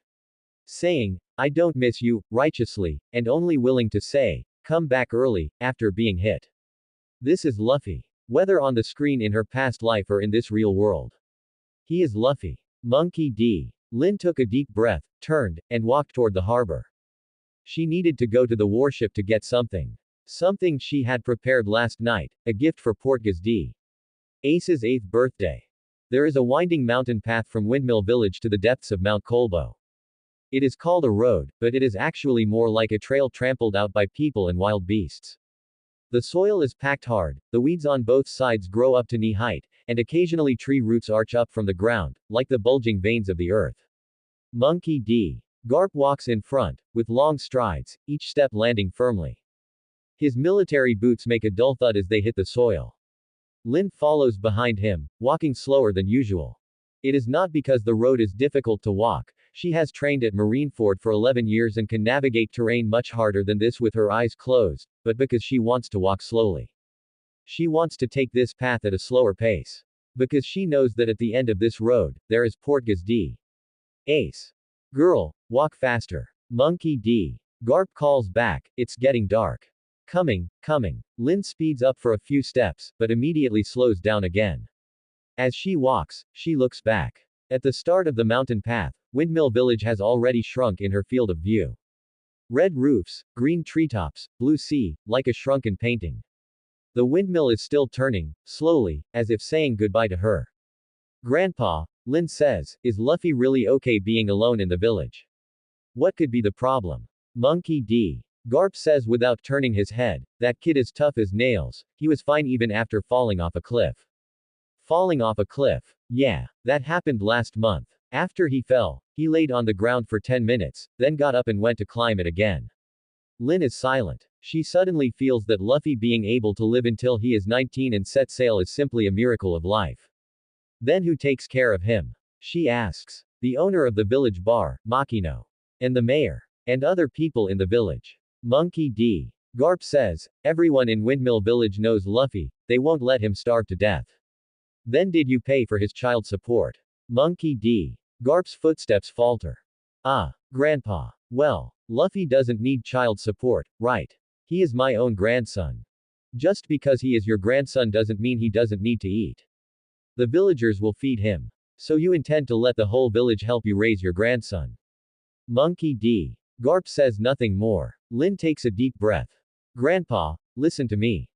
Saying, I don't miss you, righteously, and only willing to say, come back early, after being hit. This is Luffy. Whether on the screen in her past life or in this real world. He is Luffy. Monkey D. Lin took a deep breath, turned, and walked toward the harbor. She needed to go to the warship to get something. Something she had prepared last night, a gift for Portgas D. Ace's 8th birthday. There is a winding mountain path from Windmill Village to the depths of Mount Colbo. It is called a road, but it is actually more like a trail trampled out by people and wild beasts. The soil is packed hard, the weeds on both sides grow up to knee height, and occasionally tree roots arch up from the ground, like the bulging veins of the earth. Monkey D. Garp walks in front, with long strides, each step landing firmly. His military boots make a dull thud as they hit the soil. Lin follows behind him, walking slower than usual. It is not because the road is difficult to walk. She has trained at Marineford for 11 years and can navigate terrain much harder than this with her eyes closed, but because she wants to walk slowly. She wants to take this path at a slower pace. Because she knows that at the end of this road, there is Portgas D. Ace. Girl, walk faster. Monkey D. Garp calls back, it's getting dark. Coming. Lin speeds up for a few steps, but immediately slows down again. As she walks, she looks back. At the start of the mountain path, Windmill Village has already shrunk in her field of view. Red roofs, green treetops, blue sea, like a shrunken painting. The windmill is still turning, slowly, as if saying goodbye to her. Grandpa, Lin says, is Luffy really okay being alone in the village? What could be the problem? Monkey D. Garp says without turning his head, that kid is tough as nails, he was fine even after falling off a cliff. Falling off a cliff. Yeah, that happened last month. After he fell, he laid on the ground for 10 minutes, then got up and went to climb it again. Lin is silent. She suddenly feels that Luffy being able to live until he is 19 and set sail is simply a miracle of life. Then who takes care of him? She asks. The owner of the village bar, Makino. And the mayor. And other people in the village. Monkey D. Garp says, everyone in Windmill Village knows Luffy, they won't let him starve to death. Then did you pay for his child support? Monkey D. Garp's footsteps falter. Ah, Grandpa. Well, Luffy doesn't need child support, right? He is my own grandson. Just because he is your grandson doesn't mean he doesn't need to eat. The villagers will feed him. So you intend to let the whole village help you raise your grandson? Monkey D. Garp says nothing more. Lin takes a deep breath. Grandpa, listen to me.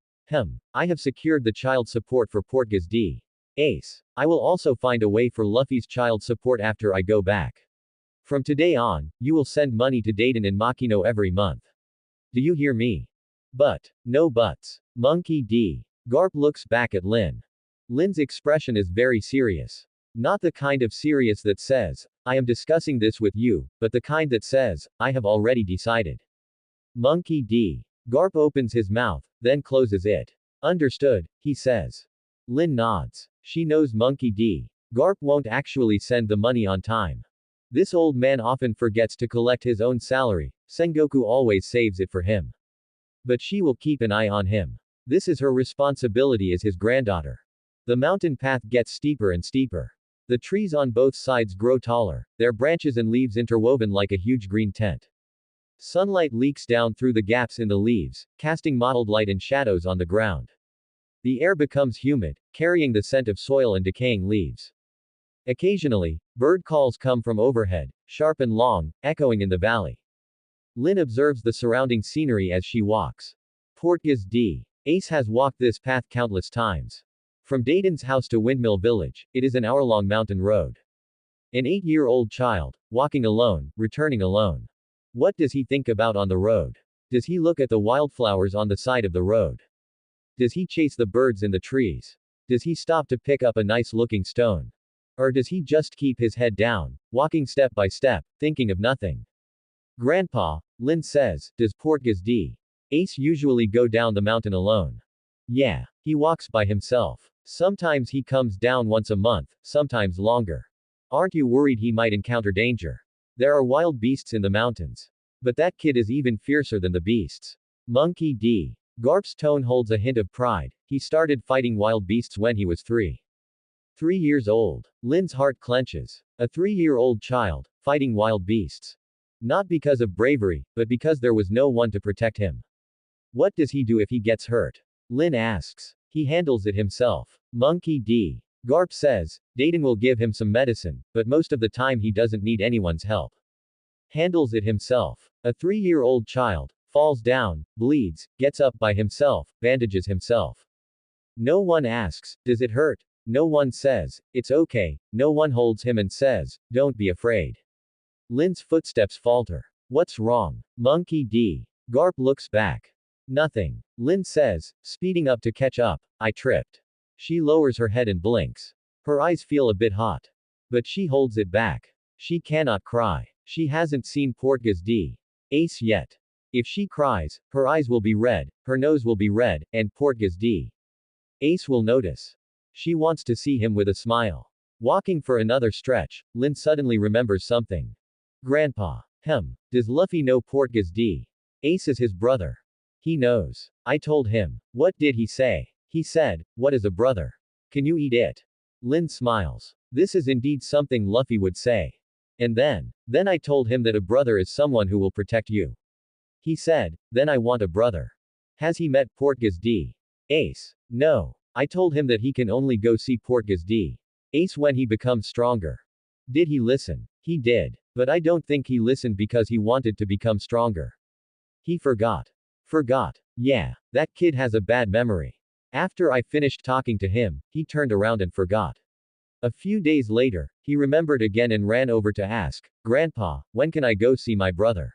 I have secured the child support for Portgas D. Ace. I will also find a way for Luffy's child support after I go back. From today on, you will send money to Dayton and Makino every month. Do you hear me? But. No buts. Monkey D. Garp looks back at Lin. Lin's expression is very serious. Not the kind of serious that says, I am discussing this with you, but the kind that says, I have already decided. Monkey D. Garp opens his mouth, then closes it. Understood, he says. Lin nods. She knows Monkey D. Garp won't actually send the money on time. This old man often forgets to collect his own salary, Sengoku always saves it for him. But she will keep an eye on him. This is her responsibility as his granddaughter. The mountain path gets steeper and steeper. The trees on both sides grow taller, their branches and leaves interwoven like a huge green tent. Sunlight leaks down through the gaps in the leaves, casting mottled light and shadows on the ground. The air becomes humid, carrying the scent of soil and decaying leaves. Occasionally, bird calls come from overhead, sharp and long, echoing in the valley. Lin observes the surrounding scenery as she walks. Portgas D. Ace has walked this path countless times. From Dayton's house to Windmill Village, it is an hour-long mountain road. An 8-year-old child, walking alone, returning alone. What does he think about on the road? Does he look at the wildflowers on the side of the road? Does he chase the birds in the trees? Does he stop to pick up a nice-looking stone? Or does he just keep his head down, walking step by step, thinking of nothing? Grandpa, Lin says, does Portgas D. Ace usually go down the mountain alone? Yeah, he walks by himself. Sometimes he comes down once a month, sometimes longer. Aren't you worried he might encounter danger? There are wild beasts in the mountains. But that kid is even fiercer than the beasts. Monkey D. Garp's tone holds a hint of pride. He started fighting wild beasts when he was 3. 3 years old. Lin's heart clenches. A 3-year-old child, fighting wild beasts. Not because of bravery, but because there was no one to protect him. What does he do if he gets hurt? Lin asks. He handles it himself. Monkey D. Garp says, Dayton will give him some medicine, but most of the time he doesn't need anyone's help. Handles it himself. A 3-year-old child, falls down, bleeds, gets up by himself, bandages himself. No one asks, does it hurt? No one says, it's okay. No one holds him and says, don't be afraid. Lin's footsteps falter. What's wrong? Monkey D. Garp looks back. Nothing. Lin says, speeding up to catch up, I tripped. She lowers her head and blinks. Her eyes feel a bit hot. But she holds it back. She cannot cry. She hasn't seen Portgas D. Ace yet. If she cries, her eyes will be red, her nose will be red, and Portgas D. Ace will notice. She wants to see him with a smile. Walking for another stretch, Lin suddenly remembers something. Grandpa. Does Luffy know Portgas D. Ace is his brother? He knows. I told him. What did he say? He said, what is a brother? Can you eat it? Lin smiles. This is indeed something Luffy would say. And then I told him that a brother is someone who will protect you. He said, then I want a brother. Has he met Portgas D. Ace? No. I told him that he can only go see Portgas D. Ace when he becomes stronger. Did he listen? He did. But I don't think he listened because he wanted to become stronger. He forgot. Forgot. Yeah, that kid has a bad memory. After I finished talking to him, he turned around and forgot. A few days later, he remembered again and ran over to ask, Grandpa, when can I go see my brother?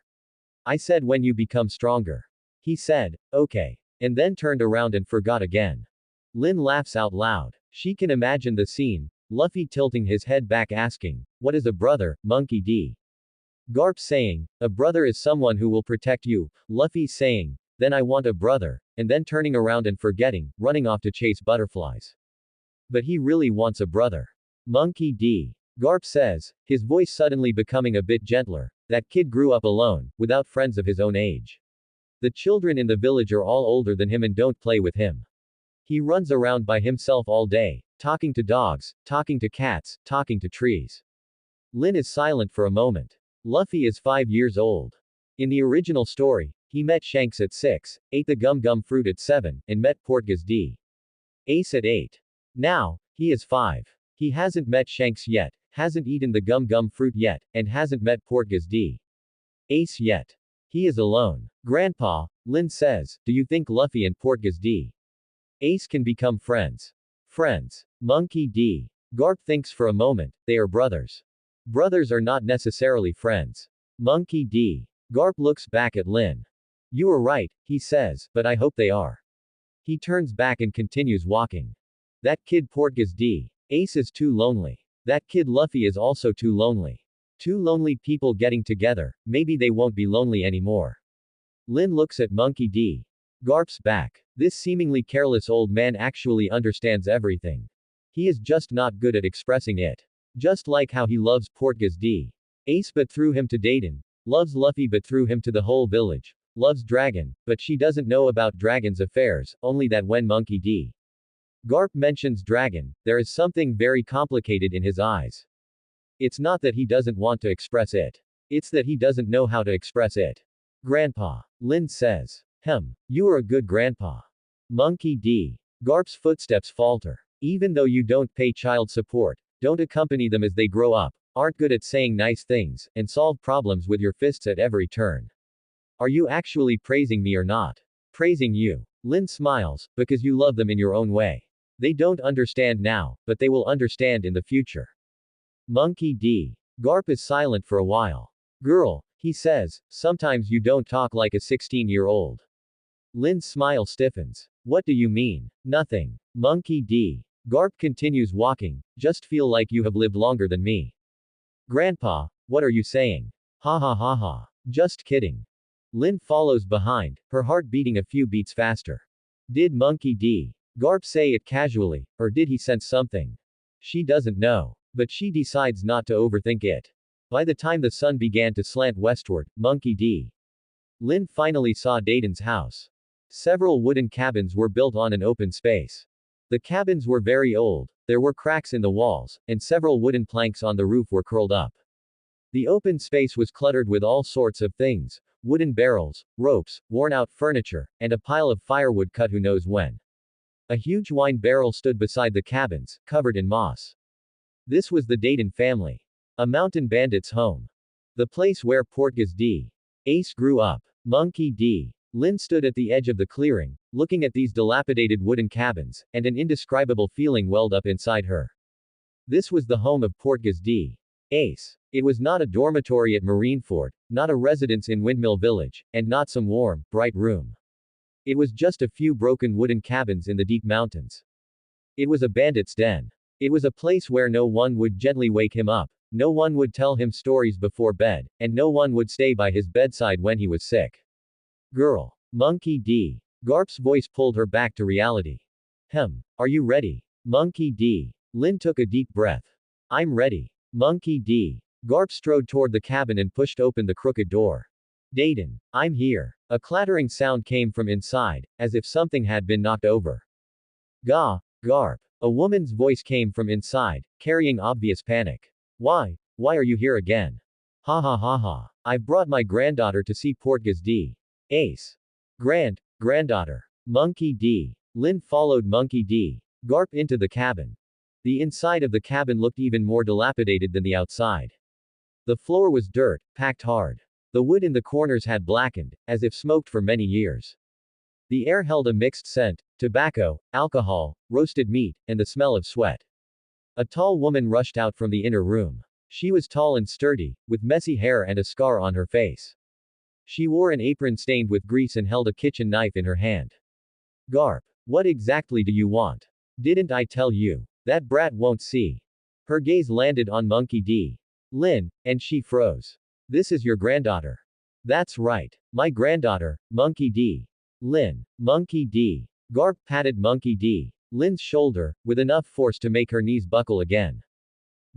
I said when you become stronger. He said, okay. And then turned around and forgot again. Lin laughs out loud. She can imagine the scene, Luffy tilting his head back asking, what is a brother, Monkey D? Garp saying, a brother is someone who will protect you, Luffy saying, then I want a brother, and then turning around and forgetting, running off to chase butterflies. But he really wants a brother. Monkey D. Garp says, his voice suddenly becoming a bit gentler, that kid grew up alone, without friends of his own age. The children in the village are all older than him and don't play with him. He runs around by himself all day, talking to dogs, talking to cats, talking to trees. Lin is silent for a moment. Luffy is 5 years old. In the original story, he met Shanks at 6, ate the gum fruit at 7, and met Portgas D. Ace at 8. Now, he is 5. He hasn't met Shanks yet, hasn't eaten the gum fruit yet, and hasn't met Portgas D. Ace yet. He is alone. Grandpa, Lin says, do you think Luffy and Portgas D. Ace can become friends? Friends. Monkey D. Garp thinks for a moment, they are brothers. Brothers are not necessarily friends. Monkey D. Garp looks back at Lin. You are right, he says, but I hope they are. He turns back and continues walking. That kid Portgas D. Ace is too lonely. That kid Luffy is also too lonely. Two lonely people getting together, maybe they won't be lonely anymore. Lin looks at Monkey D. Garp's back. This seemingly careless old man actually understands everything. He is just not good at expressing it. Just like how he loves Portgas D. Ace but threw him to Dayton, loves Luffy but threw him to the whole village, loves Dragon, but she doesn't know about Dragon's affairs, only that when Monkey D. Garp mentions Dragon, there is something very complicated in his eyes. It's not that he doesn't want to express it. It's that he doesn't know how to express it. Grandpa. Lin says. You are a good grandpa. Monkey D. Garp's footsteps falter. Even though you don't pay child support, don't accompany them as they grow up, aren't good at saying nice things, and solve problems with your fists at every turn. Are you actually praising me or not? Praising you. Lin smiles, because you love them in your own way. They don't understand now, but they will understand in the future. Monkey D. Garp is silent for a while. Girl, he says, sometimes you don't talk like a 16-year-old. Lin's smile stiffens. What do you mean? Nothing. Monkey D. Garp continues walking, just feel like you have lived longer than me. Grandpa, what are you saying? Ha ha ha ha. Just kidding. Lin follows behind, her heart beating a few beats faster. Did Monkey D. Garp say it casually, or did he sense something? She doesn't know. But she decides not to overthink it. By the time the sun began to slant westward, Monkey D. Lin finally saw Dayton's house. Several wooden cabins were built on an open space. The cabins were very old, there were cracks in the walls, and several wooden planks on the roof were curled up. The open space was cluttered with all sorts of things, wooden barrels, ropes, worn-out furniture, and a pile of firewood cut who knows when. A huge wine barrel stood beside the cabins, covered in moss. This was the Dayton family. A mountain bandit's home. The place where Portgas D. Ace grew up. Monkey D. Lin stood at the edge of the clearing, looking at these dilapidated wooden cabins, and an indescribable feeling welled up inside her. This was the home of Portgas D. Ace. It was not a dormitory at Marineford, not a residence in Windmill Village, and not some warm, bright room. It was just a few broken wooden cabins in the deep mountains. It was a bandit's den. It was a place where no one would gently wake him up, no one would tell him stories before bed, and no one would stay by his bedside when he was sick. Girl. Monkey D. Garp's voice pulled her back to reality. Are you ready? Monkey D. Lin took a deep breath. I'm ready. Monkey D. Garp strode toward the cabin and pushed open the crooked door. Dayton. I'm here. A clattering sound came from inside, as if something had been knocked over. Garp. A woman's voice came from inside, carrying obvious panic. Why are you here again? Ha ha ha ha. I've brought my granddaughter to see Portgas D. Ace. Granddaughter. Monkey D. Lin followed Monkey D. Garp into the cabin. The inside of the cabin looked even more dilapidated than the outside. The floor was dirt, packed hard. The wood in the corners had blackened, as if smoked for many years. The air held a mixed scent: tobacco, alcohol, roasted meat, and the smell of sweat. A tall woman rushed out from the inner room. She was tall and sturdy, with messy hair and a scar on her face. She wore an apron stained with grease and held a kitchen knife in her hand. Garp. What exactly do you want? Didn't I tell you? That brat won't see. Her gaze landed on Monkey D. Lin, and she froze. This is your granddaughter. That's right. My granddaughter, Monkey D. Lin. Monkey D. Garp patted Monkey D. Lin's shoulder, with enough force to make her knees buckle again.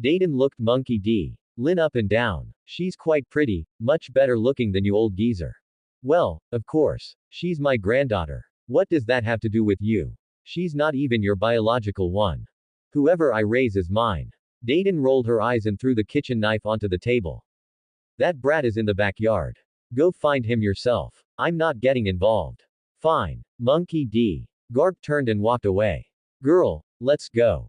Dayton looked Monkey D. Lin up and down. She's quite pretty, much better looking than you old geezer. Well, of course. She's my granddaughter. What does that have to do with you? She's not even your biological one. Whoever I raise is mine. Dayton rolled her eyes and threw the kitchen knife onto the table. That brat is in the backyard. Go find him yourself. I'm not getting involved. Fine. Monkey D. Garp turned and walked away. Girl, let's go.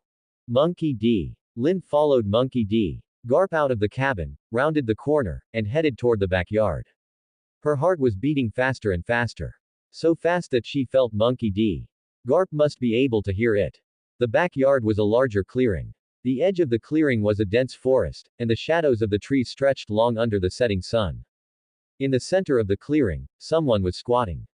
Monkey D. Lin followed Monkey D. Garp out of the cabin, rounded the corner, and headed toward the backyard. Her heart was beating faster and faster. So fast that she felt Monkey D. Garp must be able to hear it. The backyard was a larger clearing. The edge of the clearing was a dense forest, and the shadows of the trees stretched long under the setting sun. In the center of the clearing, someone was squatting.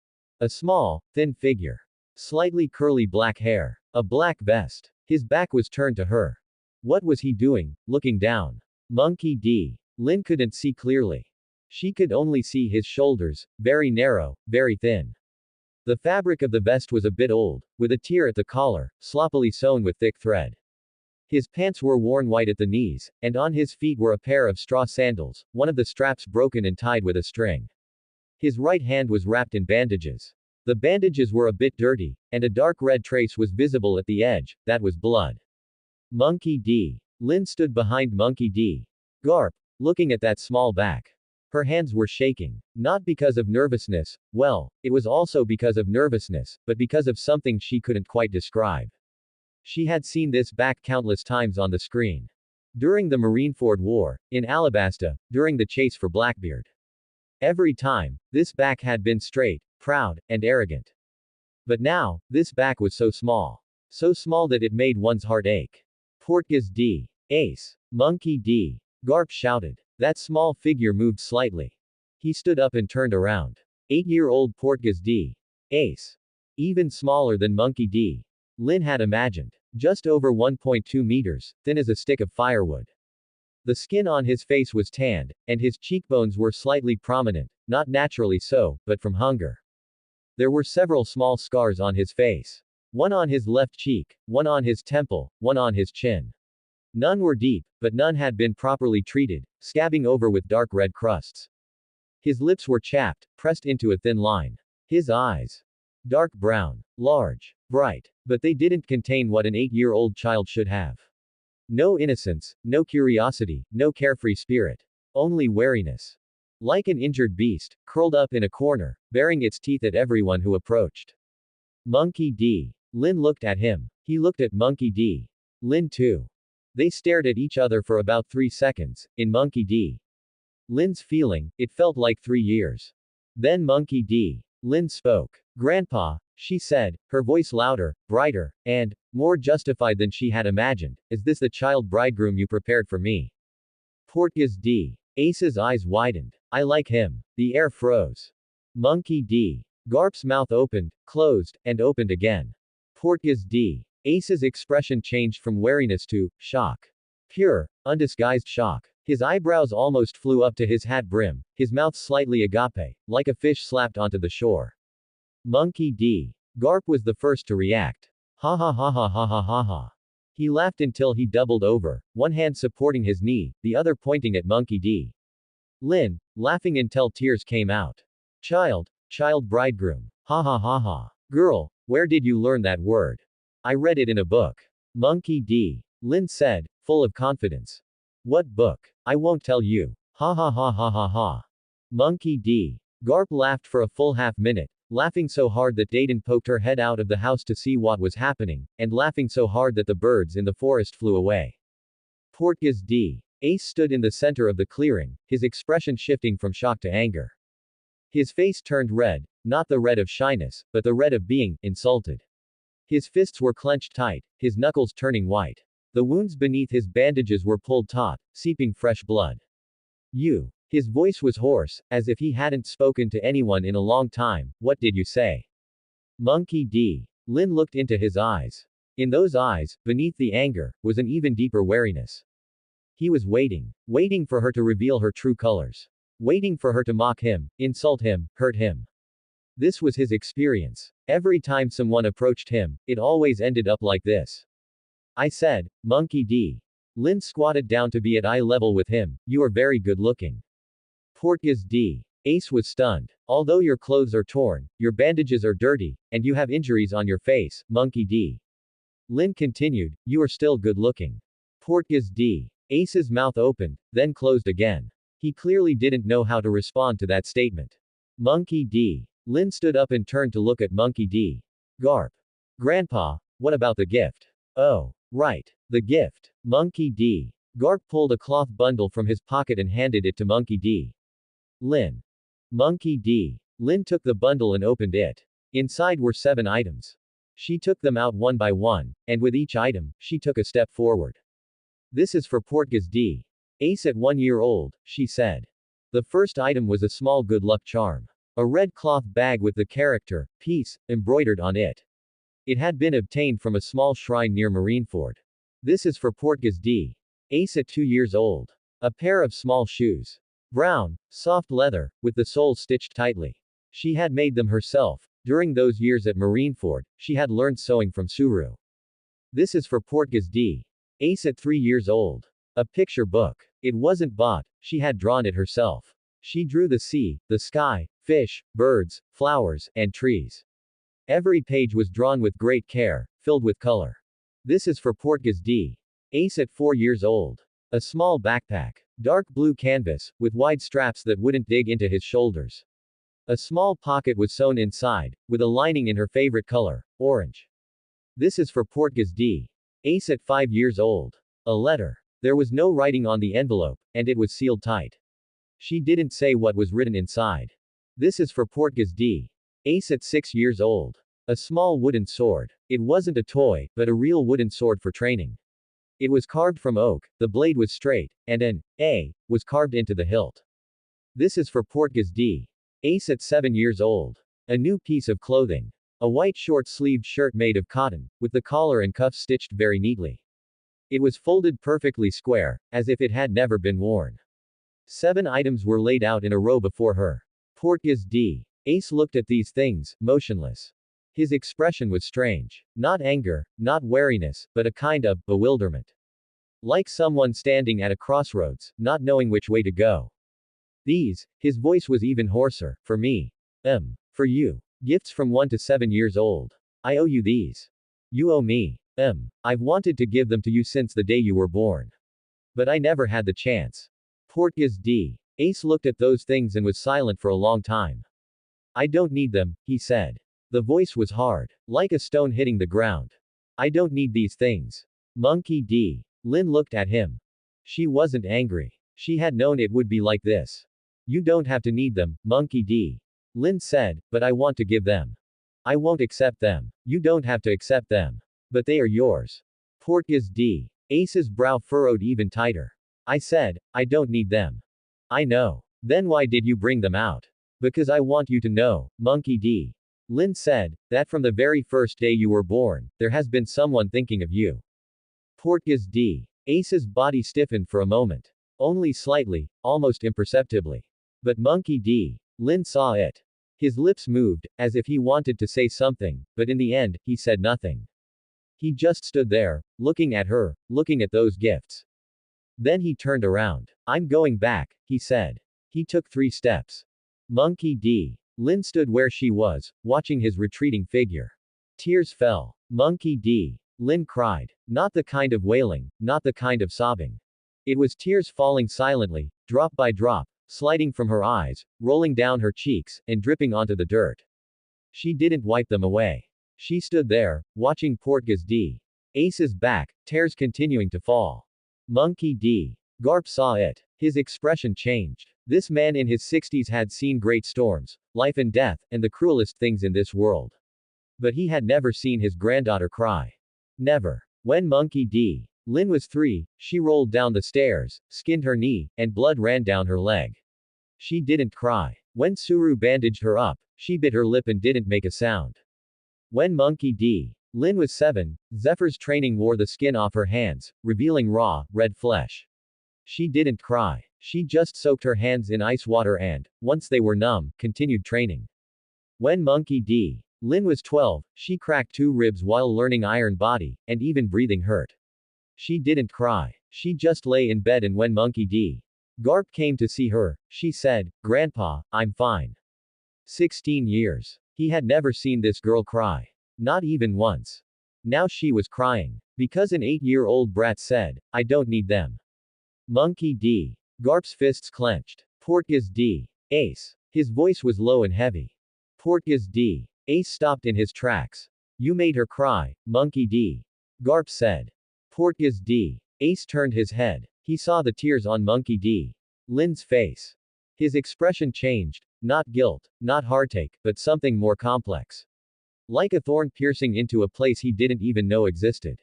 A small, thin figure. Slightly curly black hair. A black vest. His back was turned to her. What was he doing, looking down? Monkey D. Lin couldn't see clearly. She could only see his shoulders, very narrow, very thin. The fabric of the vest was a bit old, with a tear at the collar, sloppily sewn with thick thread. His pants were worn white at the knees, and on his feet were a pair of straw sandals, one of the straps broken and tied with a string. His right hand was wrapped in bandages. The bandages were a bit dirty, and a dark red trace was visible at the edge. That was blood. Monkey D. Lin stood behind Monkey D. Garp, looking at that small back. Her hands were shaking. Not because of nervousness, well, it was also because of nervousness, but because of something she couldn't quite describe. She had seen this back countless times on the screen. During the Marineford War, in Alabasta, during the chase for Blackbeard. Every time, this back had been straight, proud, and arrogant. But now, this back was so small. So small that it made one's heart ache. Portgas D. Ace. Monkey D. Garp shouted. That small figure moved slightly. He stood up and turned around. 8-year-old Portgas D. Ace. Even smaller than Monkey D. Lin had imagined. Just over 1.2 meters, thin as a stick of firewood. The skin on his face was tanned, and his cheekbones were slightly prominent, not naturally so, but from hunger. There were several small scars on his face. One on his left cheek, one on his temple, one on his chin. None were deep, but none had been properly treated, scabbing over with dark red crusts. His lips were chapped, pressed into a thin line. His eyes. Dark brown. Large. Bright. But they didn't contain what an 8-year-old child should have. No innocence, no curiosity, no carefree spirit. Only wariness. Like an injured beast, curled up in a corner, baring its teeth at everyone who approached. Monkey D. Lin looked at him. He looked at Monkey D. Lin too. They stared at each other for about 3 seconds. In Monkey D. Lin's feeling, it felt like 3 years. Then Monkey D. Lin spoke. Grandpa, she said, her voice louder, brighter, and more justified than she had imagined. Is this the child bridegroom you prepared for me? Portgas D. Ace's eyes widened. I like him. The air froze. Monkey D. Garp's mouth opened, closed, and opened again. Portgas D. Ace's expression changed from wariness to shock. Pure, undisguised shock. His eyebrows almost flew up to his hat brim, his mouth slightly agape, like a fish slapped onto the shore. Monkey D. Garp was the first to react. Ha ha ha ha ha ha ha ha. He laughed until he doubled over, one hand supporting his knee, the other pointing at Monkey D. Lin, laughing until tears came out. Child bridegroom. Ha ha ha ha. Girl, where did you learn that word? I read it in a book. Monkey D. Lin said, full of confidence. What book? I won't tell you. Ha ha ha ha ha ha. Monkey D. Garp laughed for a full half-minute, laughing so hard that Dayton poked her head out of the house to see what was happening, and laughing so hard that the birds in the forest flew away. Portgas D. Ace stood in the center of the clearing, his expression shifting from shock to anger. His face turned red, not the red of shyness, but the red of being insulted. His fists were clenched tight, his knuckles turning white. The wounds beneath his bandages were pulled taut, seeping fresh blood. You. His voice was hoarse, as if he hadn't spoken to anyone in a long time. What did you say? Monkey D. Lin looked into his eyes. In those eyes, beneath the anger, was an even deeper wariness. He was waiting for her to reveal her true colors. Waiting for her to mock him, insult him, hurt him. This was his experience. Every time someone approached him, it always ended up like this. I said, Monkey D. Lin squatted down to be at eye level with him, you are very good looking. Portgas D. Ace was stunned. Although your clothes are torn, your bandages are dirty, and you have injuries on your face, Monkey D. Lin continued, you are still good looking. Portgas D. Ace's mouth opened, then closed again. He clearly didn't know how to respond to that statement. Monkey D. Lin stood up and turned to look at Monkey D. Garp. Grandpa, what about the gift? Oh, right. The gift. Monkey D. Garp pulled a cloth bundle from his pocket and handed it to Monkey D. Lin. Monkey D. Lin took the bundle and opened it. Inside were 7 items. She took them out one by one, and with each item, she took a step forward. This is for Portgas D. Ace at 1 year old, she said. The first item was a small good luck charm. A red cloth bag with the character, peace, embroidered on it. It had been obtained from a small shrine near Marineford. This is for Portgas D. Ace at 2 years old. A pair of small shoes. Brown, soft leather, with the soles stitched tightly. She had made them herself. During those years at Marineford, she had learned sewing from Suru. This is for Portgas D. Ace at 3 years old. A picture book. It wasn't bought, she had drawn it herself. She drew the sea, the sky, fish, birds, flowers, and trees. Every page was drawn with great care, filled with color. This is for Portgas D. Ace at 4 years old. A small backpack. Dark blue canvas, with wide straps that wouldn't dig into his shoulders. A small pocket was sewn inside, with a lining in her favorite color, orange. This is for Portgas D. Ace at 5 years old. A letter. There was no writing on the envelope, and it was sealed tight. She didn't say what was written inside. This is for Portgas D. Ace at 6 years old. A small wooden sword. It wasn't a toy, but a real wooden sword for training. It was carved from oak, the blade was straight, and an A was carved into the hilt. This is for Portgas D. Ace at 7 years old. A new piece of clothing. A white short-sleeved shirt made of cotton, with the collar and cuffs stitched very neatly. It was folded perfectly square, as if it had never been worn. 7 items were laid out in a row before her. Portgas D. Ace looked at these things, motionless. His expression was strange. Not anger, not wariness, but a kind of bewilderment. Like someone standing at a crossroads, not knowing which way to go. These, his voice was even hoarser, for me. For you. Gifts from 1 to 7 years old. I owe you these. You owe me. I've wanted to give them to you since the day you were born. But I never had the chance. Portgas D. Ace looked at those things and was silent for a long time. I don't need them, he said. The voice was hard, like a stone hitting the ground. I don't need these things. Monkey D. Lin looked at him. She wasn't angry. She had known it would be like this. You don't have to need them, Monkey D. Lin said, but I want to give them. I won't accept them. You don't have to accept them. But they are yours. Portgas D. Ace's brow furrowed even tighter. I said, I don't need them. I know. Then why did you bring them out? Because I want you to know, Monkey D. Lin said, that from the very first day you were born, there has been someone thinking of you. Portgas D. Ace's body stiffened for a moment. Only slightly, almost imperceptibly. But Monkey D. Lin saw it. His lips moved, as if he wanted to say something, but in the end, he said nothing. He just stood there, looking at her, looking at those gifts. Then he turned around. I'm going back, he said. He took 3 steps. Monkey D. Lin stood where she was, watching his retreating figure. Tears fell. Monkey D. Lin cried. Not the kind of wailing, not the kind of sobbing. It was tears falling silently, drop by drop, sliding from her eyes, rolling down her cheeks, and dripping onto the dirt. She didn't wipe them away. She stood there, watching Portgas D. Ace's back, tears continuing to fall. Monkey D. Garp saw it. His expression changed. This man in his 60s had seen great storms, life and death, and the cruelest things in this world. But he had never seen his granddaughter cry. Never. When Monkey D. Lin was 3, she rolled down the stairs, skinned her knee, and blood ran down her leg. She didn't cry. When Suru bandaged her up, she bit her lip and didn't make a sound. When Monkey D. Lin was 7, Zephyr's training wore the skin off her hands, revealing raw, red flesh. She didn't cry. She just soaked her hands in ice water and, once they were numb, continued training. When Monkey D. Lin was 12, she cracked 2 ribs while learning Iron Body, and even breathing hurt. She didn't cry. She just lay in bed, and when Monkey D. Garp came to see her, she said, Grandpa, I'm fine. 16 years. He had never seen this girl cry. Not even once. Now she was crying. Because an 8-year-old brat said, I don't need them. Monkey D. Garp's fists clenched. Portgas D. Ace. His voice was low and heavy. Portgas D. Ace stopped in his tracks. You made her cry, Monkey D. Garp said. Portgas D. Ace turned his head. He saw the tears on Monkey D. Lin's face. His expression changed, not guilt, not heartache, but something more complex. Like a thorn piercing into a place he didn't even know existed.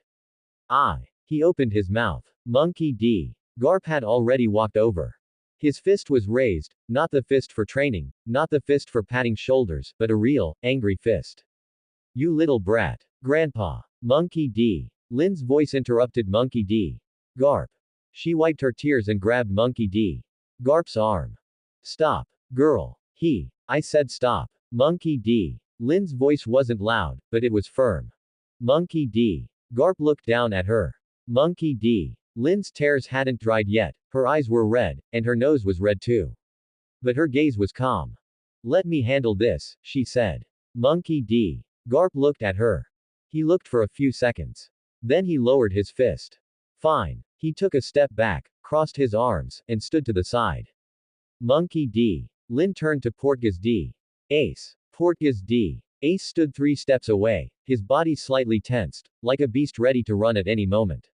He opened his mouth. Monkey D. Garp had already walked over. His fist was raised, not the fist for training, not the fist for patting shoulders, but a real, angry fist. You little brat. Grandpa. Monkey D. Lin's voice interrupted Monkey D. Garp. She wiped her tears and grabbed Monkey D. Garp's arm. Stop. Girl. I said stop. Monkey D. Lin's voice wasn't loud, but it was firm. Monkey D. Garp looked down at her. Monkey D. Lin's tears hadn't dried yet, her eyes were red, and her nose was red too. But her gaze was calm. Let me handle this, she said. Monkey D. Garp looked at her. He looked for a few seconds. Then he lowered his fist. Fine. He took a step back, crossed his arms, and stood to the side. Monkey D. Lin turned to Portgas D. Ace. Portgas D. Ace stood 3 steps away, his body slightly tensed, like a beast ready to run at any moment.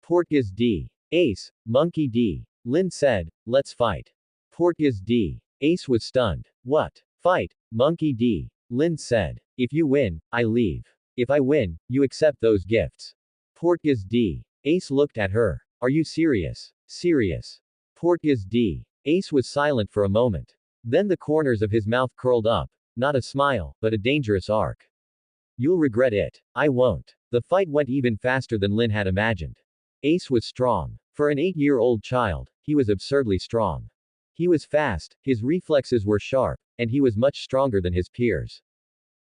Portgas D. Ace. Monkey D. Lin said, let's fight. Portgas D. Ace was stunned. What? Fight? Monkey D. Lin said. If you win, I leave. If I win, you accept those gifts. Portgas D. Ace looked at her. Are you serious? Serious. Portgas D. Ace was silent for a moment. Then the corners of his mouth curled up. Not a smile, but a dangerous arc. You'll regret it. I won't. The fight went even faster than Lin had imagined. Ace was strong. For an 8-year-old child, he was absurdly strong. He was fast, his reflexes were sharp, and he was much stronger than his peers.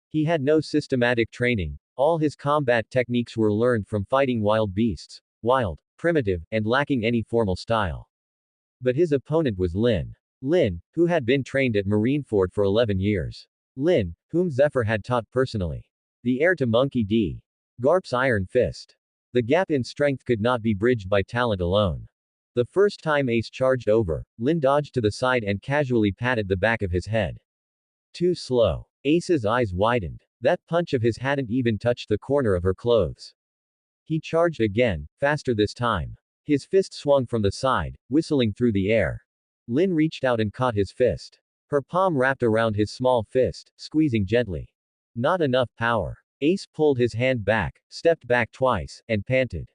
He had no systematic training. All his combat techniques were learned from fighting wild beasts. Wild, primitive, and lacking any formal style. But his opponent was Lin. Lin, who had been trained at Marineford for 11 years. Lin, whom Zephyr had taught personally. The heir to Monkey D. Garp's iron fist. The gap in strength could not be bridged by talent alone. The first time Ace charged over, Lin dodged to the side and casually patted the back of his head. Too slow. Ace's eyes widened. That punch of his hadn't even touched the corner of her clothes. He charged again, faster this time. His fist swung from the side, whistling through the air. Lin reached out and caught his fist. Her palm wrapped around his small fist, squeezing gently. Not enough power. Ace pulled his hand back, stepped back twice, and panted.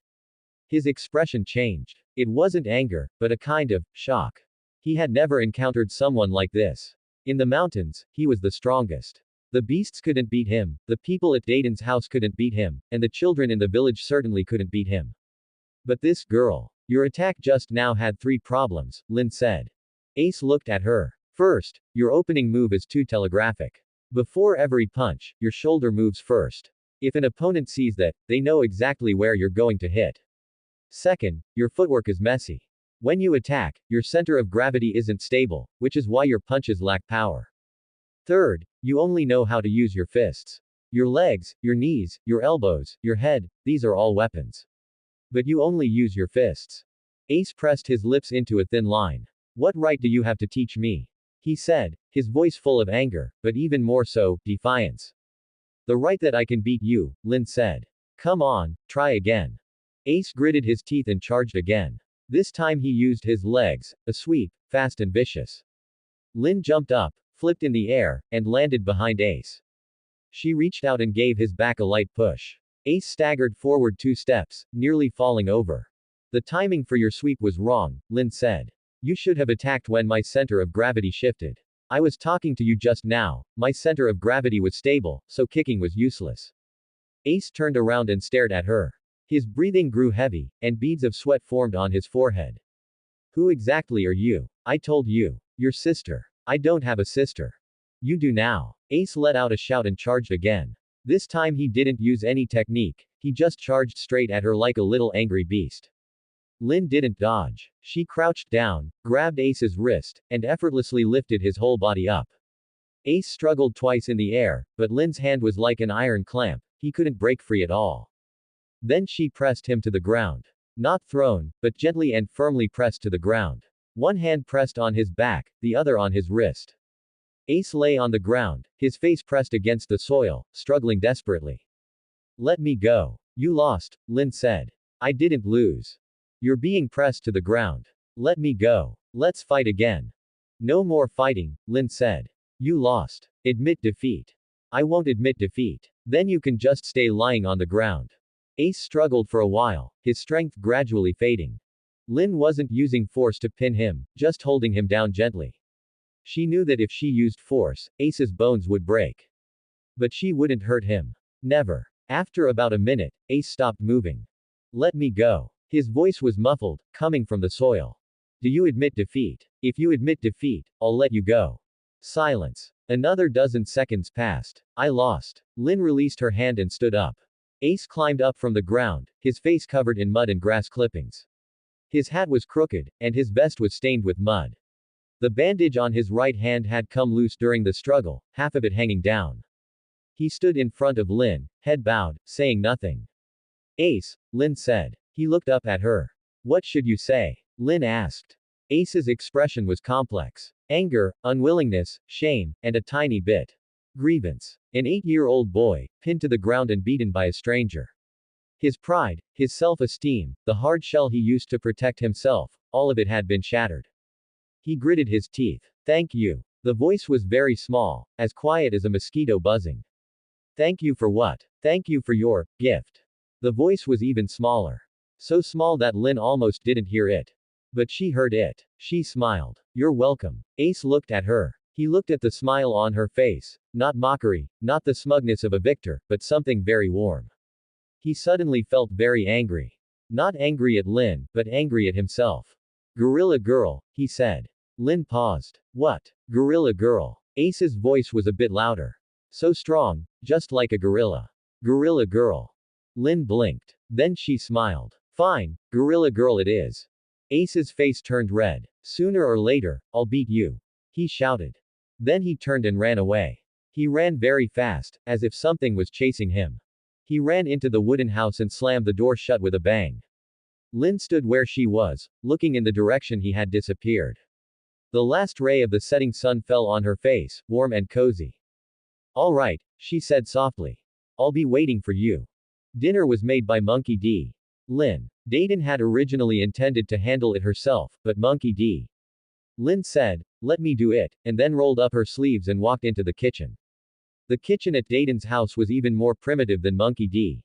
His expression changed. It wasn't anger, but a kind of shock. He had never encountered someone like this. In the mountains, he was the strongest. The beasts couldn't beat him, the people at Dayton's house couldn't beat him, and the children in the village certainly couldn't beat him. But this girl. Your attack just now had 3 problems, Lin said. Ace looked at her. First, your opening move is too telegraphic. Before every punch, your shoulder moves first. If an opponent sees that, they know exactly where you're going to hit. Second, your footwork is messy. When you attack, your center of gravity isn't stable, which is why your punches lack power. Third, you only know how to use your fists. Your legs, your knees, your elbows, your head, these are all weapons. But you only use your fists. Ace pressed his lips into a thin line. What right do you have to teach me? He said, his voice full of anger, but even more so, defiance. The right that I can beat you, Lin said. Come on, try again. Ace gritted his teeth and charged again. This time he used his legs, a sweep, fast and vicious. Lin jumped up, flipped in the air, and landed behind Ace. She reached out and gave his back a light push. Ace staggered forward 2 steps, nearly falling over. The timing for your sweep was wrong, Lin said. You should have attacked when my center of gravity shifted. I was talking to you just now, my center of gravity was stable, so kicking was useless. Ace turned around and stared at her. His breathing grew heavy, and beads of sweat formed on his forehead. Who exactly are you? I told you. Your sister. I don't have a sister. You do now. Ace let out a shout and charged again. This time he didn't use any technique, he just charged straight at her like a little angry beast. Lin didn't dodge. She crouched down, grabbed Ace's wrist, and effortlessly lifted his whole body up. Ace struggled twice in the air, but Lin's hand was like an iron clamp, he couldn't break free at all. Then she pressed him to the ground. Not thrown, but gently and firmly pressed to the ground. One hand pressed on his back, the other on his wrist. Ace lay on the ground, his face pressed against the soil, struggling desperately. Let me go. You lost, Lin said. I didn't lose. You're being pressed to the ground. Let me go. Let's fight again. No more fighting, Lin said. You lost. Admit defeat. I won't admit defeat. Then you can just stay lying on the ground. Ace struggled for a while, his strength gradually fading. Lin wasn't using force to pin him, just holding him down gently. She knew that if she used force, Ace's bones would break. But she wouldn't hurt him. Never. After about a minute, Ace stopped moving. Let me go. His voice was muffled, coming from the soil. Do you admit defeat? If you admit defeat, I'll let you go. Silence. Another dozen seconds passed. I lost. Lin released her hand and stood up. Ace climbed up from the ground, his face covered in mud and grass clippings. His hat was crooked, and his vest was stained with mud. The bandage on his right hand had come loose during the struggle, half of it hanging down. He stood in front of Lin, head bowed, saying nothing. Ace, Lin said. He looked up at her. What should you say? Lin asked. Ace's expression was complex. Anger, unwillingness, shame, and a tiny bit. Grievance. An 8-year-old boy, pinned to the ground and beaten by a stranger. His pride, his self-esteem, the hard shell he used to protect himself, all of it had been shattered. He gritted his teeth. Thank you. The voice was very small, as quiet as a mosquito buzzing. Thank you for what? Thank you for your gift. The voice was even smaller. So small that Lin almost didn't hear it. But she heard it. She smiled. You're welcome. Ace looked at her. He looked at the smile on her face, not mockery, not the smugness of a victor, but something very warm. He suddenly felt very angry. Not angry at Lin, but angry at himself. Gorilla girl, he said. Lin paused. What? Gorilla girl. Ace's voice was a bit louder. So strong, just like a gorilla. Gorilla girl. Lin blinked. Then she smiled. Fine, gorilla girl it is. Ace's face turned red. Sooner or later, I'll beat you. He shouted. Then he turned and ran away. He ran very fast, as if something was chasing him. He ran into the wooden house and slammed the door shut with a bang. Lin stood where she was, looking in the direction he had disappeared. The last ray of the setting sun fell on her face, warm and cozy. All right, she said softly. I'll be waiting for you. Dinner was made by Monkey D. Lin. Dayton had originally intended to handle it herself, but Monkey D. Lin said, let me do it, and then rolled up her sleeves and walked into the kitchen. The kitchen at Dayton's house was even more primitive than Monkey D.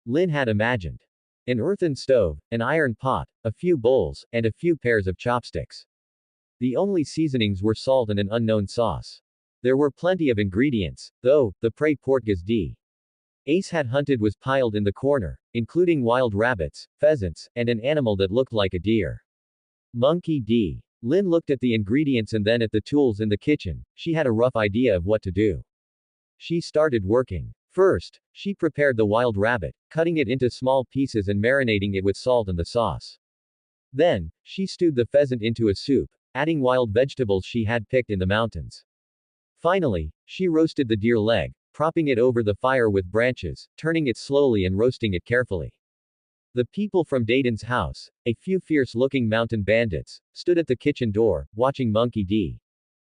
Lin had imagined. An earthen stove, an iron pot, a few bowls, and a few pairs of chopsticks. The only seasonings were salt and an unknown sauce. There were plenty of ingredients, though, the prey Portgas D. Ace had hunted was piled in the corner, including wild rabbits, pheasants, and an animal that looked like a deer. Monkey D. Lin looked at the ingredients and then at the tools in the kitchen. She had a rough idea of what to do. She started working. First, she prepared the wild rabbit, cutting it into small pieces and marinating it with salt and the sauce. Then, she stewed the pheasant into a soup, adding wild vegetables she had picked in the mountains. Finally, she roasted the deer leg, propping it over the fire with branches, turning it slowly and roasting it carefully. The people from Dayton's house, a few fierce-looking mountain bandits, stood at the kitchen door, watching Monkey D.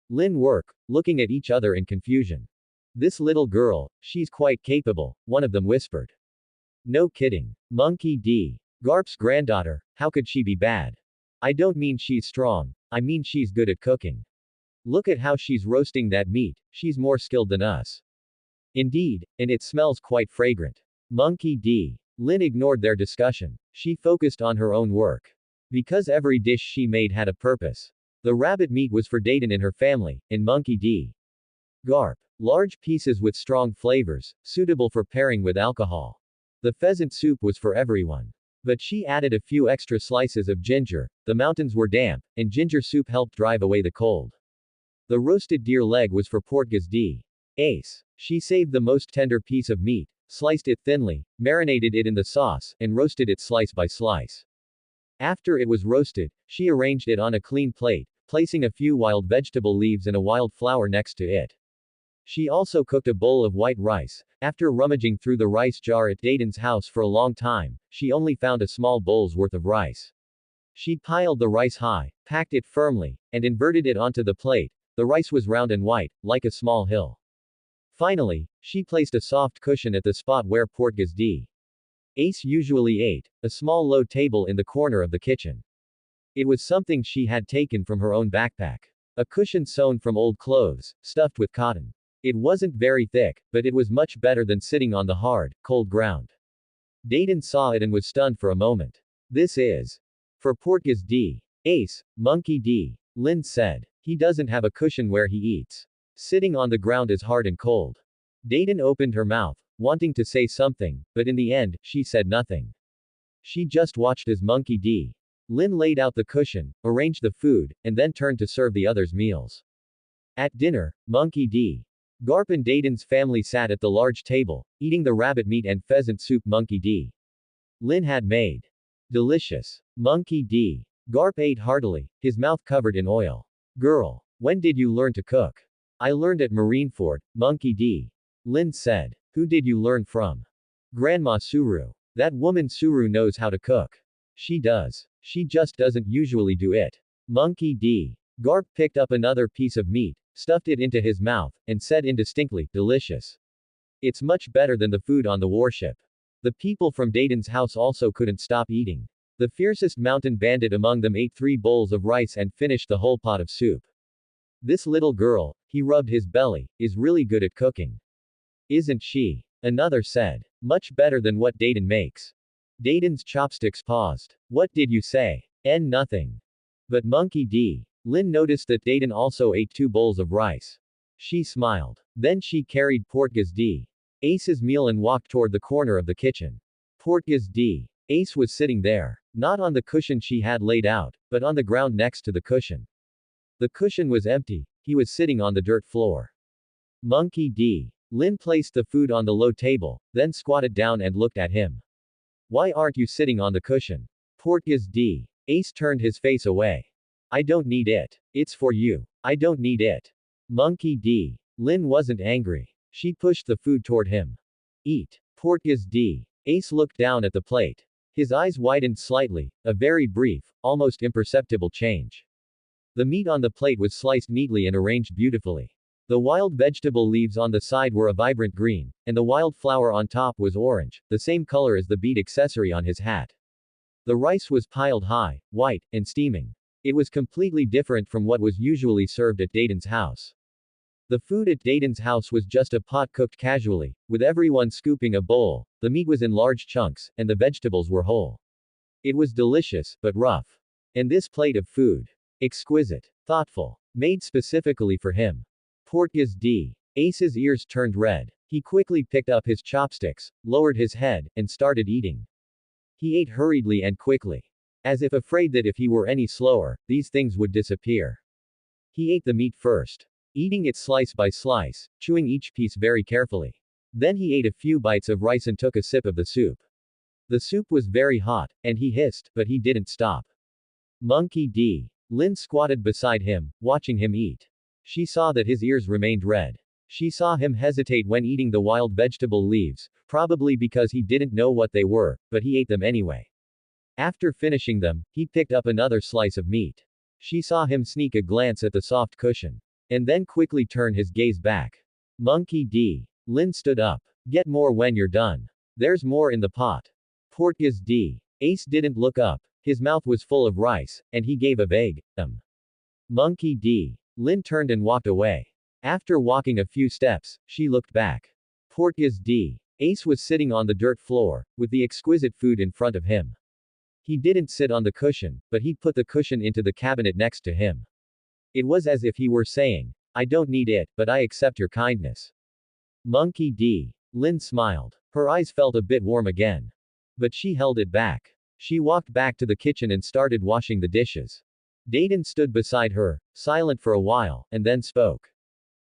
Lin work, looking at each other in confusion. This little girl, she's quite capable, one of them whispered. No kidding. Monkey D. Garp's granddaughter, how could she be bad? I don't mean she's strong, I mean she's good at cooking. Look at how she's roasting that meat, she's more skilled than us. Indeed, and it smells quite fragrant. Monkey D. Lin ignored their discussion. She focused on her own work. Because every dish she made had a purpose. The rabbit meat was for Dayton and her family, and Monkey D. Garp. Large pieces with strong flavors, suitable for pairing with alcohol. The pheasant soup was for everyone. But she added a few extra slices of ginger, the mountains were damp, and ginger soup helped drive away the cold. The roasted deer leg was for Portgas D. Ace. She saved the most tender piece of meat, sliced it thinly, marinated it in the sauce, and roasted it slice by slice. After it was roasted, she arranged it on a clean plate, placing a few wild vegetable leaves and a wild flower next to it. She also cooked a bowl of white rice. After rummaging through the rice jar at Dayton's house for a long time, she only found a small bowl's worth of rice. She piled the rice high, packed it firmly, and inverted it onto the plate. The rice was round and white, like a small hill. Finally, she placed a soft cushion at the spot where Portgas D. Ace usually ate, a small low table in the corner of the kitchen. It was something she had taken from her own backpack. A cushion sewn from old clothes, stuffed with cotton. It wasn't very thick, but it was much better than sitting on the hard, cold ground. Dayton saw it and was stunned for a moment. This is for Portgas D. Ace, Monkey D. Lin said. He doesn't have a cushion where he eats. Sitting on the ground is hard and cold. Dayton opened her mouth, wanting to say something, but in the end, she said nothing. She just watched as Monkey D. Lin laid out the cushion, arranged the food, and then turned to serve the others' meals. At dinner, Monkey D. Garp and Dayton's family sat at the large table, eating the rabbit meat and pheasant soup Monkey D. Lin had made. Delicious. Monkey D. Garp ate heartily, his mouth covered in oil. Girl, when did you learn to cook? I learned at Marineford, Monkey D. Lin said. Who did you learn from? Grandma Suru. That woman Suru knows how to cook. She does. She just doesn't usually do it. Monkey D. Garp picked up another piece of meat, stuffed it into his mouth, and said indistinctly, delicious. It's much better than the food on the warship. The people from Dayton's house also couldn't stop eating. The fiercest mountain bandit among them ate 3 bowls of rice and finished the whole pot of soup. This little girl, he rubbed his belly, is really good at cooking. Isn't she? Another said. Much better than what Dayton makes. Dayton's chopsticks paused. What did you say? Nothing. But Monkey D. Lin noticed that Dayton also ate 2 bowls of rice. She smiled. Then she carried Portgas D. Ace's meal and walked toward the corner of the kitchen. Portgas D. Ace was sitting there. Not on the cushion she had laid out, but on the ground next to the cushion. The cushion was empty, he was sitting on the dirt floor. Monkey D. Lin placed the food on the low table, then squatted down and looked at him. Why aren't you sitting on the cushion? Portgas D. Ace turned his face away. I don't need it. It's for you. I don't need it. Monkey D. Lin wasn't angry. She pushed the food toward him. Eat. Portgas D. Ace looked down at the plate. His eyes widened slightly, a very brief, almost imperceptible change. The meat on the plate was sliced neatly and arranged beautifully. The wild vegetable leaves on the side were a vibrant green, and the wild flower on top was orange, the same color as the bead accessory on his hat. The rice was piled high, white, and steaming. It was completely different from what was usually served at Dayton's house. The food at Dayton's house was just a pot cooked casually, with everyone scooping a bowl. The meat was in large chunks, and the vegetables were whole. It was delicious, but rough. And this plate of food. Exquisite. Thoughtful. Made specifically for him. Porteous D. Ace's ears turned red. He quickly picked up his chopsticks, lowered his head, and started eating. He ate hurriedly and quickly. As if afraid that if he were any slower, these things would disappear. He ate the meat first. Eating it slice by slice, chewing each piece very carefully. Then he ate a few bites of rice and took a sip of the soup. The soup was very hot, and he hissed, but he didn't stop. Monkey D. Lynn squatted beside him, watching him eat. She saw that his ears remained red. She saw him hesitate when eating the wild vegetable leaves, probably because he didn't know what they were, but he ate them anyway. After finishing them, he picked up another slice of meat. She saw him sneak a glance at the soft cushion. And then quickly turn his gaze back. Monkey D. Lynn stood up. Get more when you're done. There's more in the pot. Porteous D. Ace didn't look up. His mouth was full of rice, and he gave a vague, Monkey D. Lynn turned and walked away. After walking a few steps, she looked back. Porteous D. Ace was sitting on the dirt floor, with the exquisite food in front of him. He didn't sit on the cushion, but he put the cushion into the cabinet next to him. It was as if he were saying, I don't need it, but I accept your kindness. Monkey D. Lynn smiled. Her eyes felt a bit warm again. But she held it back. She walked back to the kitchen and started washing the dishes. Dayton stood beside her, silent for a while, and then spoke.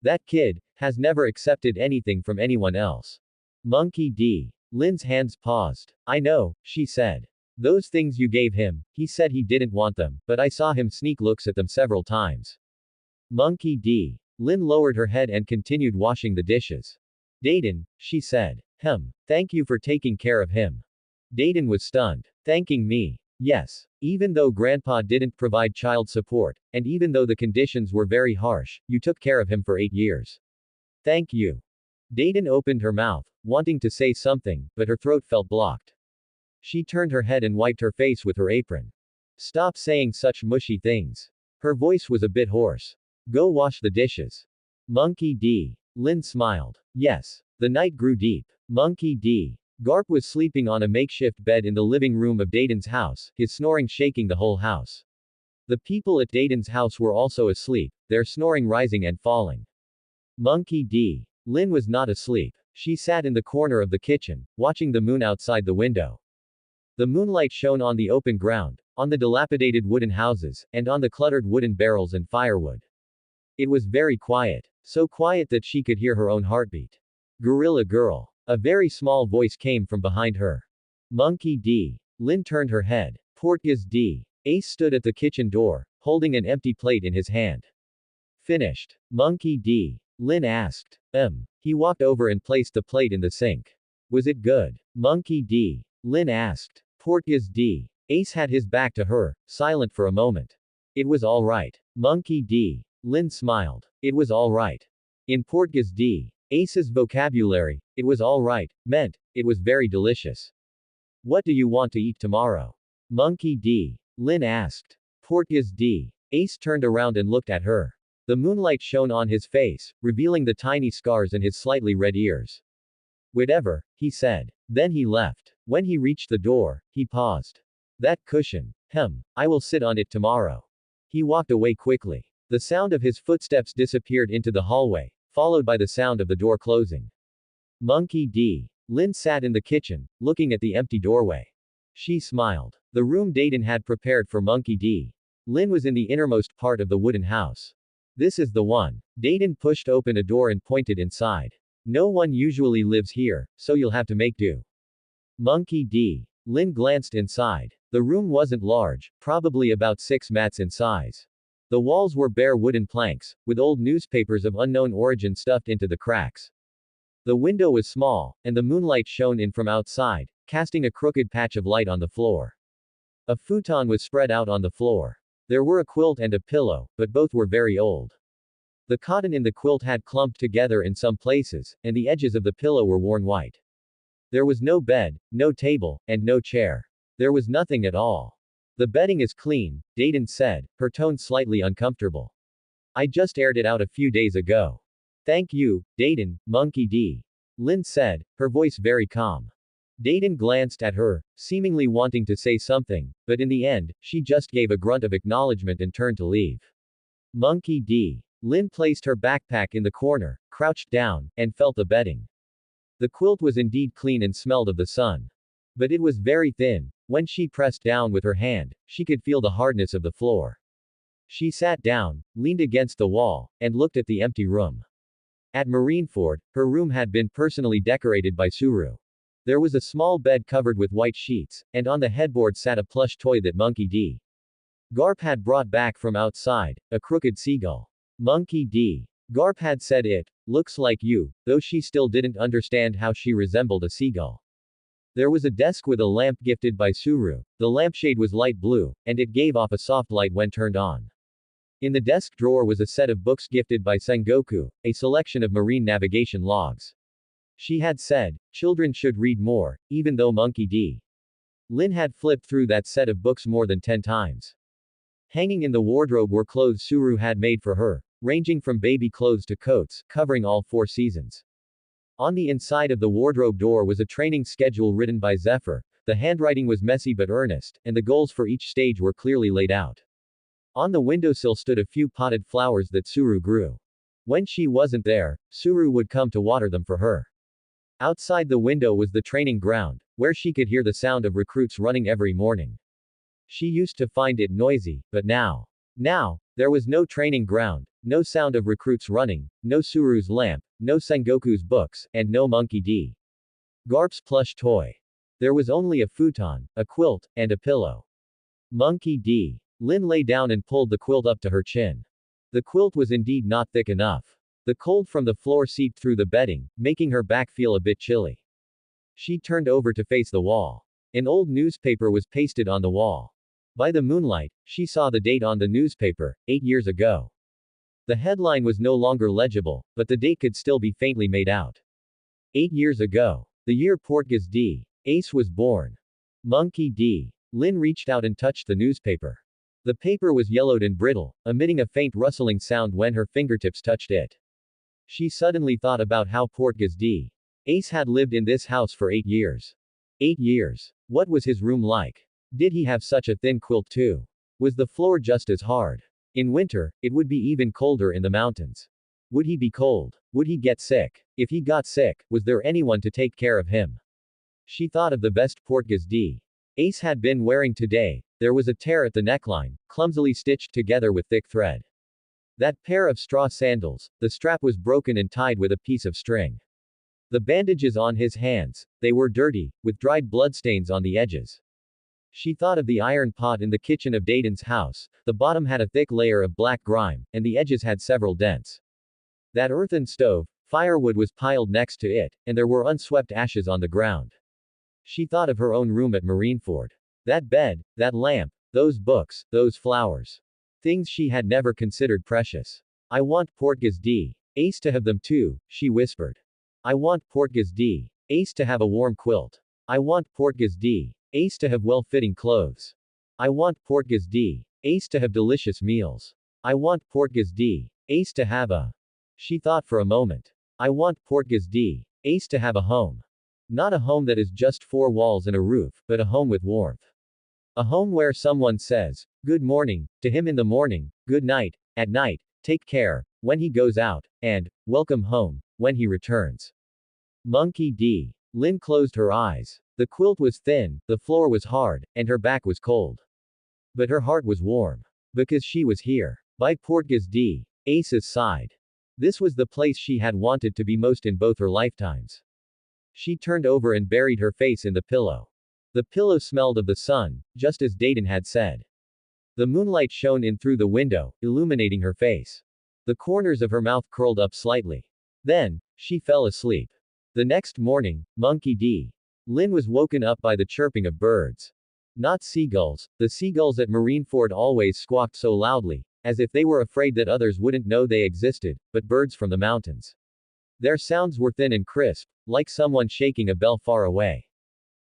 That kid has never accepted anything from anyone else. Monkey D. Lynn's hands paused. I know, she said. Those things you gave him, he said he didn't want them, but I saw him sneak looks at them several times. Monkey D. Lynn lowered her head and continued washing the dishes. Dayton, she said. Thank you for taking care of him. Dayton was stunned. Thanking me? Yes. Even though Grandpa didn't provide child support, and even though the conditions were very harsh, you took care of him for 8 years. Thank you. Dayton opened her mouth, wanting to say something, but her throat felt blocked. She turned her head and wiped her face with her apron. Stop saying such mushy things. Her voice was a bit hoarse. Go wash the dishes. Monkey D. Lynn smiled. Yes. The night grew deep. Monkey D. Garp was sleeping on a makeshift bed in the living room of Dayton's house, his snoring shaking the whole house. The people at Dayton's house were also asleep, their snoring rising and falling. Monkey D. Lynn was not asleep. She sat in the corner of the kitchen, watching the moon outside the window. The moonlight shone on the open ground, on the dilapidated wooden houses, and on the cluttered wooden barrels and firewood. It was very quiet. So quiet that she could hear her own heartbeat. Gorilla Girl. A very small voice came from behind her. Monkey D. Lynn turned her head. Porteous D. Ace stood at the kitchen door, holding an empty plate in his hand. Finished. Monkey D. Lynn asked. He walked over and placed the plate in the sink. Was it good? Monkey D. Lynn asked. Porteous D. Ace had his back to her, silent for a moment. It was all right. Monkey D. Lynn smiled. It was all right. In Porteous D. Ace's vocabulary, it was all right, meant, it was very delicious. What do you want to eat tomorrow? Monkey D. Lynn asked. Porteous D. Ace turned around and looked at her. The moonlight shone on his face, revealing the tiny scars and his slightly red ears. Whatever, he said. Then he left. When he reached the door, he paused. That cushion. I will sit on it tomorrow. He walked away quickly. The sound of his footsteps disappeared into the hallway, followed by the sound of the door closing. Monkey D. Lynn sat in the kitchen, looking at the empty doorway. She smiled. The room Dayton had prepared for Monkey D. Lynn was in the innermost part of the wooden house. This is the one. Dayton pushed open a door and pointed inside. No one usually lives here, so you'll have to make do. Monkey D. Lynn glanced inside. The room wasn't large, probably about 6 mats in size. The walls were bare wooden planks, with old newspapers of unknown origin stuffed into the cracks. The window was small, and the moonlight shone in from outside, casting a crooked patch of light on the floor. A futon was spread out on the floor. There were a quilt and a pillow, but both were very old. The cotton in the quilt had clumped together in some places, and the edges of the pillow were worn white. There was no bed, no table, and no chair. There was nothing at all. The bedding is clean, Dayton said, her tone slightly uncomfortable. I just aired it out a few days ago. Thank you, Dayton, Monkey D. Lynn said, her voice very calm. Dayton glanced at her, seemingly wanting to say something, but in the end, she just gave a grunt of acknowledgement and turned to leave. Monkey D. Lynn placed her backpack in the corner, crouched down, and felt the bedding. The quilt was indeed clean and smelled of the sun. But it was very thin. When she pressed down with her hand, she could feel the hardness of the floor. She sat down, leaned against the wall, and looked at the empty room. At Marineford, her room had been personally decorated by Suru. There was a small bed covered with white sheets, and on the headboard sat a plush toy that Monkey D. Garp had brought back from outside, a crooked seagull. Monkey D. Garp had said it looks like you, though she still didn't understand how she resembled a seagull. There was a desk with a lamp gifted by Suru. The lampshade was light blue, and it gave off a soft light when turned on. In the desk drawer was a set of books gifted by Sengoku, a selection of marine navigation logs. She had said, children should read more, even though Monkey D. Lynn had flipped through that set of books more than 10 times. Hanging in the wardrobe were clothes Suru had made for her, ranging from baby clothes to coats, covering all 4 seasons. On the inside of the wardrobe door was a training schedule written by Zephyr. The handwriting was messy but earnest, and the goals for each stage were clearly laid out. On the windowsill stood a few potted flowers that Suru grew. When she wasn't there, Suru would come to water them for her. Outside the window was the training ground, where she could hear the sound of recruits running every morning. She used to find it noisy, but now, there was no training ground, no sound of recruits running, no Suru's lamp, no Sengoku's books, and no Monkey D. Garp's plush toy. There was only a futon, a quilt, and a pillow. Monkey D. Lynn lay down and pulled the quilt up to her chin. The quilt was indeed not thick enough. The cold from the floor seeped through the bedding, making her back feel a bit chilly. She turned over to face the wall. An old newspaper was pasted on the wall. By the moonlight, she saw the date on the newspaper, 8 years ago. The headline was no longer legible, but the date could still be faintly made out. 8 years ago. The year Portgas D. Ace was born. Monkey D. Lynn reached out and touched the newspaper. The paper was yellowed and brittle, emitting a faint rustling sound when her fingertips touched it. She suddenly thought about how Portgas D. Ace had lived in this house for 8 years. 8 years. What was his room like? Did he have such a thin quilt too? Was the floor just as hard? In winter, it would be even colder in the mountains. Would he be cold? Would he get sick? If he got sick, was there anyone to take care of him? She thought of the vest Portgas D. Ace had been wearing today. There was a tear at the neckline, clumsily stitched together with thick thread. That pair of straw sandals, the strap was broken and tied with a piece of string. The bandages on his hands, they were dirty, with dried bloodstains on the edges. She thought of the iron pot in the kitchen of Dayton's house. The bottom had a thick layer of black grime, and the edges had several dents. That earthen stove, firewood was piled next to it, and there were unswept ashes on the ground. She thought of her own room at Marineford. That bed, that lamp, those books, those flowers. Things she had never considered precious. I want Portgas D. Ace to have them too, she whispered. I want Portgas D. Ace to have a warm quilt. I want Portgas D. Ace to have well-fitting clothes. I want Portgas D. Ace to have delicious meals. I want Portgas D. Ace to have a. She thought for a moment. I want Portgas D. Ace to have a home. Not a home that is just 4 walls and a roof, but a home with warmth. A home where someone says, good morning, to him in the morning, good night, at night, take care, when he goes out, and, welcome home, when he returns. Monkey D. Lynn closed her eyes. The quilt was thin, the floor was hard, and her back was cold. But her heart was warm. Because she was here. By Portgas D. Ace's side. This was the place she had wanted to be most in both her lifetimes. She turned over and buried her face in the pillow. The pillow smelled of the sun, just as Dayton had said. The moonlight shone in through the window, illuminating her face. The corners of her mouth curled up slightly. Then, she fell asleep. The next morning, Monkey D. Lynn was woken up by the chirping of birds. Not seagulls. The seagulls at Marineford always squawked so loudly, as if they were afraid that others wouldn't know they existed, but birds from the mountains. Their sounds were thin and crisp, like someone shaking a bell far away.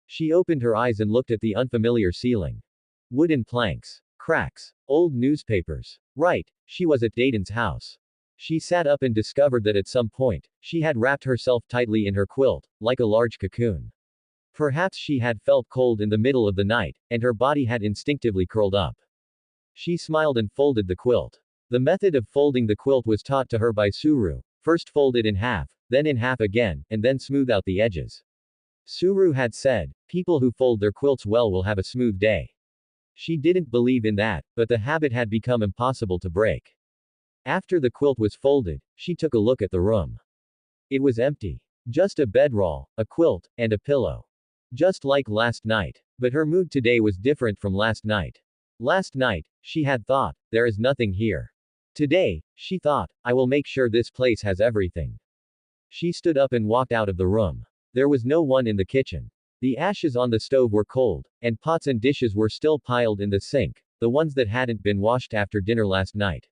She opened her eyes and looked at the unfamiliar ceiling. Wooden planks. Cracks. Old newspapers. Right, she was at Dayton's house. She sat up and discovered that at some point, she had wrapped herself tightly in her quilt, like a large cocoon. Perhaps she had felt cold in the middle of the night, and her body had instinctively curled up. She smiled and folded the quilt. The method of folding the quilt was taught to her by Suru. First fold it in half, then in half again, and then smooth out the edges. Suru had said, people who fold their quilts well will have a smooth day. She didn't believe in that, but the habit had become impossible to break. After the quilt was folded, she took a look at the room. It was empty. Just a bedroll, a quilt, and a pillow. Just like last night. But her mood today was different from last night. Last night, she had thought, there is nothing here. Today, she thought, I will make sure this place has everything. She stood up and walked out of the room. There was no one in the kitchen. The ashes on the stove were cold, and pots and dishes were still piled in the sink, the ones that hadn't been washed after dinner last night.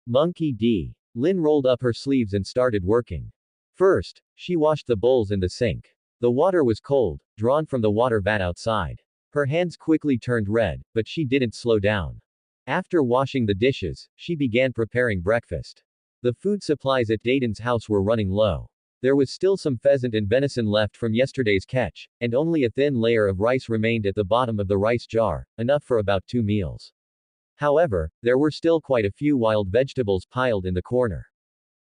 Monkey D. Lynn rolled up her sleeves and started working. First, she washed the bowls in the sink. The water was cold, drawn from the water vat outside. Her hands quickly turned red, but she didn't slow down. After washing the dishes, she began preparing breakfast. The food supplies at Dayton's house were running low. There was still some pheasant and venison left from yesterday's catch, and only a thin layer of rice remained at the bottom of the rice jar, enough for about 2 meals. However, there were still quite a few wild vegetables piled in the corner.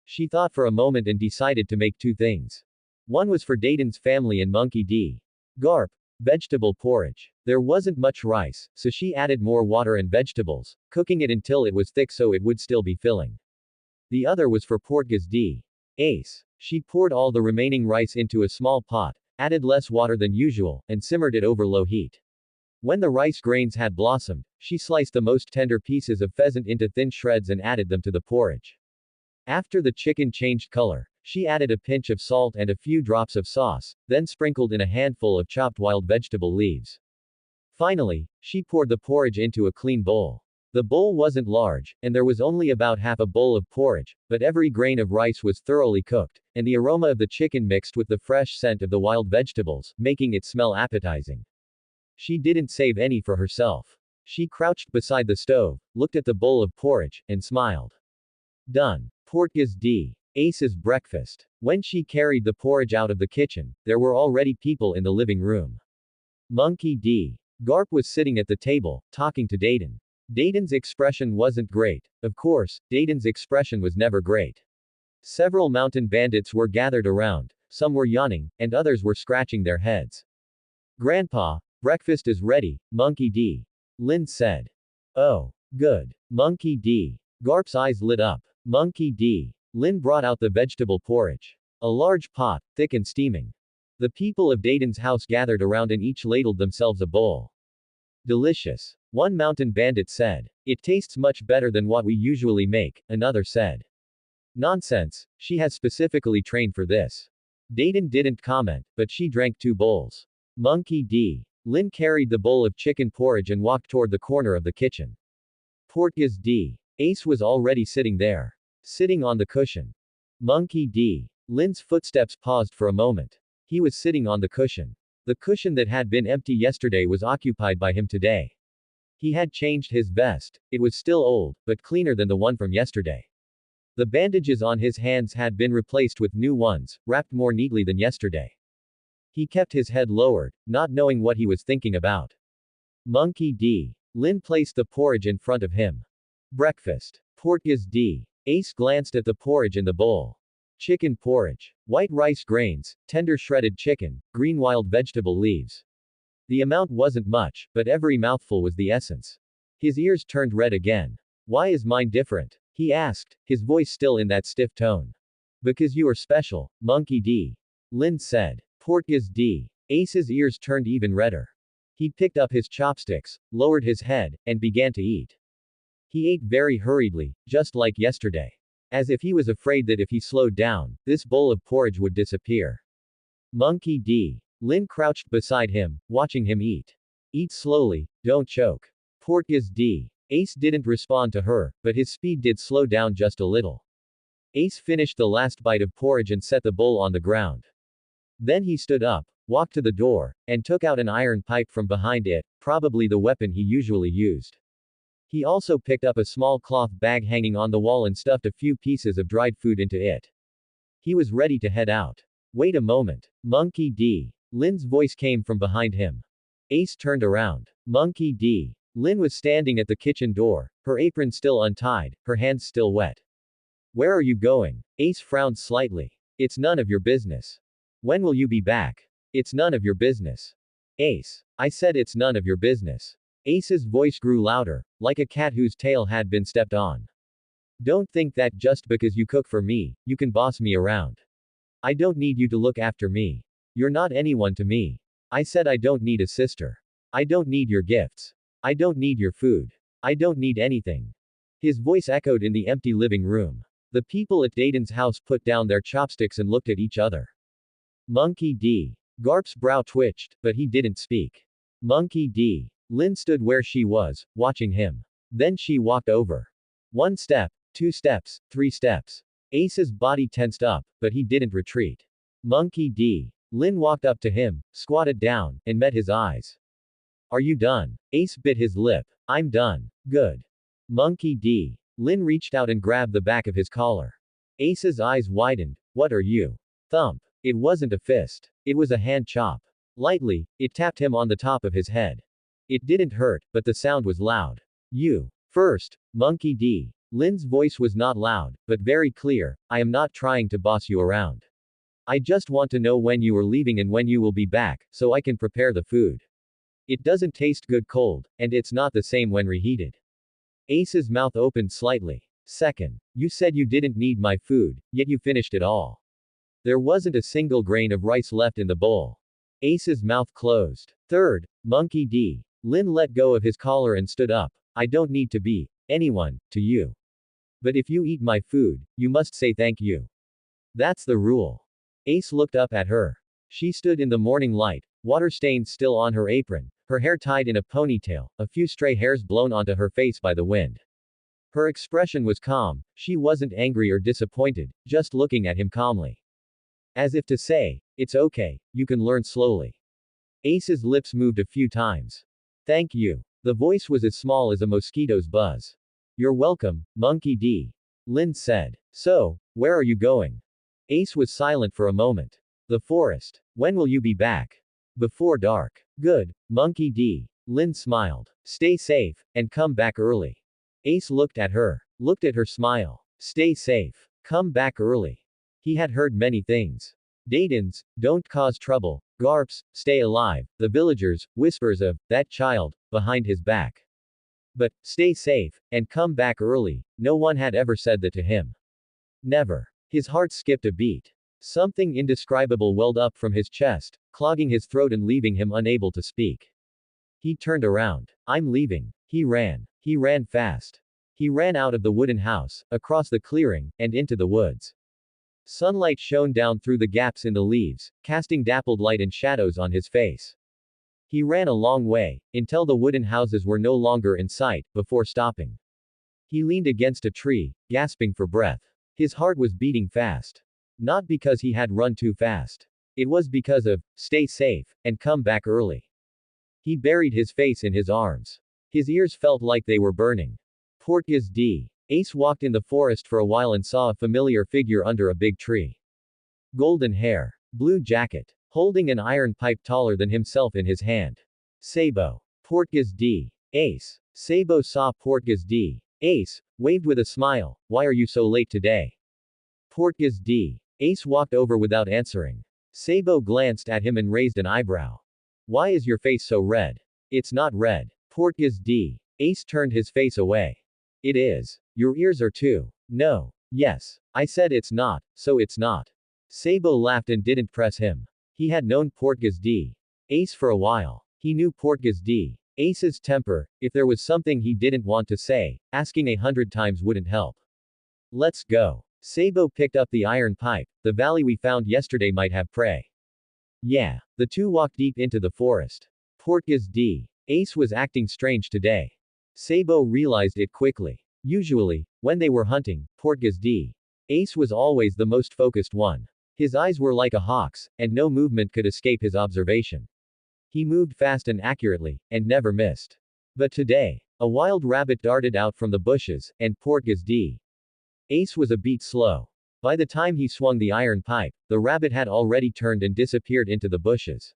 She thought for a moment and decided to make 2 things. One was for Dayton's family and Monkey D. Garp. Vegetable porridge. There wasn't much rice, so she added more water and vegetables, cooking it until it was thick so it would still be filling. The other was for Portgas D. Ace. She poured all the remaining rice into a small pot, added less water than usual, and simmered it over low heat. When the rice grains had blossomed, she sliced the most tender pieces of pheasant into thin shreds and added them to the porridge. After the chicken changed color, she added a pinch of salt and a few drops of sauce, then sprinkled in a handful of chopped wild vegetable leaves. Finally, she poured the porridge into a clean bowl. The bowl wasn't large, and there was only about half a bowl of porridge, but every grain of rice was thoroughly cooked, and the aroma of the chicken mixed with the fresh scent of the wild vegetables, making it smell appetizing. She didn't save any for herself. She crouched beside the stove, looked at the bowl of porridge, and smiled. Done. Portgas D. Ace's breakfast. When she carried the porridge out of the kitchen, there were already people in the living room. Monkey D. Garp was sitting at the table, talking to Dayton. Dayton's expression wasn't great. Of course, Dayton's expression was never great. Several mountain bandits were gathered around, some were yawning, and others were scratching their heads. Grandpa, breakfast is ready, Monkey D. Lynn said. Oh, good. Monkey D. Garp's eyes lit up. Monkey D. Lynn brought out the vegetable porridge. A large pot, thick and steaming. The people of Dayton's house gathered around and each ladled themselves a bowl. Delicious. One mountain bandit said. It tastes much better than what we usually make, another said. Nonsense, she has specifically trained for this. Dayton didn't comment, but she drank 2 bowls. Monkey D. Lynn carried the bowl of chicken porridge and walked toward the corner of the kitchen. Portgas D. Ace was already sitting there. Sitting on the cushion. Monkey D. Lynn's footsteps paused for a moment. He was sitting on the cushion. The cushion that had been empty yesterday was occupied by him today. He had changed his vest. It was still old, but cleaner than the one from yesterday. The bandages on his hands had been replaced with new ones, wrapped more neatly than yesterday. He kept his head lowered, not knowing what he was thinking about. Monkey D. Lynn placed the porridge in front of him. Breakfast. Portgas D. Ace glanced at the porridge in the bowl. Chicken porridge. White rice grains, tender shredded chicken, green wild vegetable leaves. The amount wasn't much, but every mouthful was the essence. His ears turned red again. Why is mine different? He asked, his voice still in that stiff tone. Because you are special, Monkey D. Lynn said. Portgas D. Ace's ears turned even redder. He picked up his chopsticks, lowered his head, and began to eat. He ate very hurriedly, just like yesterday. As if he was afraid that if he slowed down, this bowl of porridge would disappear. Monkey D. Lynn crouched beside him, watching him eat. Eat slowly, don't choke. Portgas D. Ace didn't respond to her, but his speed did slow down just a little. Ace finished the last bite of porridge and set the bowl on the ground. Then he stood up, walked to the door, and took out an iron pipe from behind it, probably the weapon he usually used. He also picked up a small cloth bag hanging on the wall and stuffed a few pieces of dried food into it. He was ready to head out. Wait a moment. Monkey D. Lin's voice came from behind him. Ace turned around. Monkey D. Lin was standing at the kitchen door, her apron still untied, her hands still wet. Where are you going? Ace frowned slightly. It's none of your business. When will you be back? It's none of your business. Ace. I said it's none of your business. Ace's voice grew louder, like a cat whose tail had been stepped on. Don't think that just because you cook for me, you can boss me around. I don't need you to look after me. You're not anyone to me. I said I don't need a sister. I don't need your gifts. I don't need your food. I don't need anything. His voice echoed in the empty living room. The people at Dayton's house put down their chopsticks and looked at each other. Monkey D. Garp's brow twitched, but he didn't speak. Monkey D. Lin stood where she was, watching him. Then she walked over. 1 step, 2 steps, 3 steps. Ace's body tensed up, but he didn't retreat. Monkey D. Lin walked up to him, squatted down, and met his eyes. Are you done? Ace bit his lip. I'm done. Good. Monkey D. Lin reached out and grabbed the back of his collar. Ace's eyes widened. What are you? Thump. It wasn't a fist. It was a hand chop. Lightly, it tapped him on the top of his head. It didn't hurt, but the sound was loud. You. First. Monkey D. Lin's voice was not loud, but very clear. I am not trying to boss you around. I just want to know when you are leaving and when you will be back, so I can prepare the food. It doesn't taste good cold, and it's not the same when reheated. Ace's mouth opened slightly. Second. You said you didn't need my food, yet you finished it all. There wasn't a single grain of rice left in the bowl. Ace's mouth closed. Third. Monkey D. Lin let go of his collar and stood up. I don't need to be anyone to you. But if you eat my food, you must say thank you. That's the rule. Ace looked up at her. She stood in the morning light, water stains still on her apron, her hair tied in a ponytail, a few stray hairs blown onto her face by the wind. Her expression was calm, she wasn't angry or disappointed, just looking at him calmly. As if to say, it's okay, you can learn slowly. Ace's lips moved a few times. Thank you. The voice was as small as a mosquito's buzz. You're welcome, Monkey D. Lin said. So, where are you going? Ace was silent for a moment. The forest. When will you be back? Before dark. Good, Monkey D. Lin smiled. Stay safe, and come back early. Ace looked at her smile. Stay safe. Come back early. He had heard many things. Dayton's, don't cause trouble. Garp's, stay alive. The villagers, whispers of, that child, behind his back. But, stay safe, and come back early, no one had ever said that to him. Never. His heart skipped a beat. Something indescribable welled up from his chest, clogging his throat and leaving him unable to speak. He turned around. I'm leaving. He ran. He ran fast. He ran out of the wooden house, across the clearing, and into the woods. Sunlight shone down through the gaps in the leaves, casting dappled light and shadows on his face. He ran a long way, until the wooden houses were no longer in sight, before stopping. He leaned against a tree, gasping for breath. His heart was beating fast. Not because he had run too fast. It was because of, stay safe, and come back early. He buried his face in his arms. His ears felt like they were burning. Portgas D. Ace walked in the forest for a while and saw a familiar figure under a big tree. Golden hair. Blue jacket. Holding an iron pipe taller than himself in his hand. Sabo. Portgas D. Ace. Sabo saw Portgas D. Ace, waved with a smile. Why are you so late today? Portgas D. Ace walked over without answering. Sabo glanced at him and raised an eyebrow. Why is your face so red? It's not red. Portgas D. Ace turned his face away. It is. Your ears are too. No. Yes. I said it's not, so it's not. Sabo laughed and didn't press him. He had known Portgas D. Ace for a while. He knew Portgas D. Ace's temper. If there was something he didn't want to say, asking 100 times wouldn't help. Let's go. Sabo picked up the iron pipe. The valley we found yesterday might have prey. Yeah. The two walked deep into the forest. Portgas D. Ace was acting strange today. Sabo realized it quickly. Usually, when they were hunting, Portgas D. Ace was always the most focused one. His eyes were like a hawk's, and no movement could escape his observation. He moved fast and accurately, and never missed. But today, a wild rabbit darted out from the bushes, and Portgas D. Ace was a beat slow. By the time he swung the iron pipe, the rabbit had already turned and disappeared into the bushes.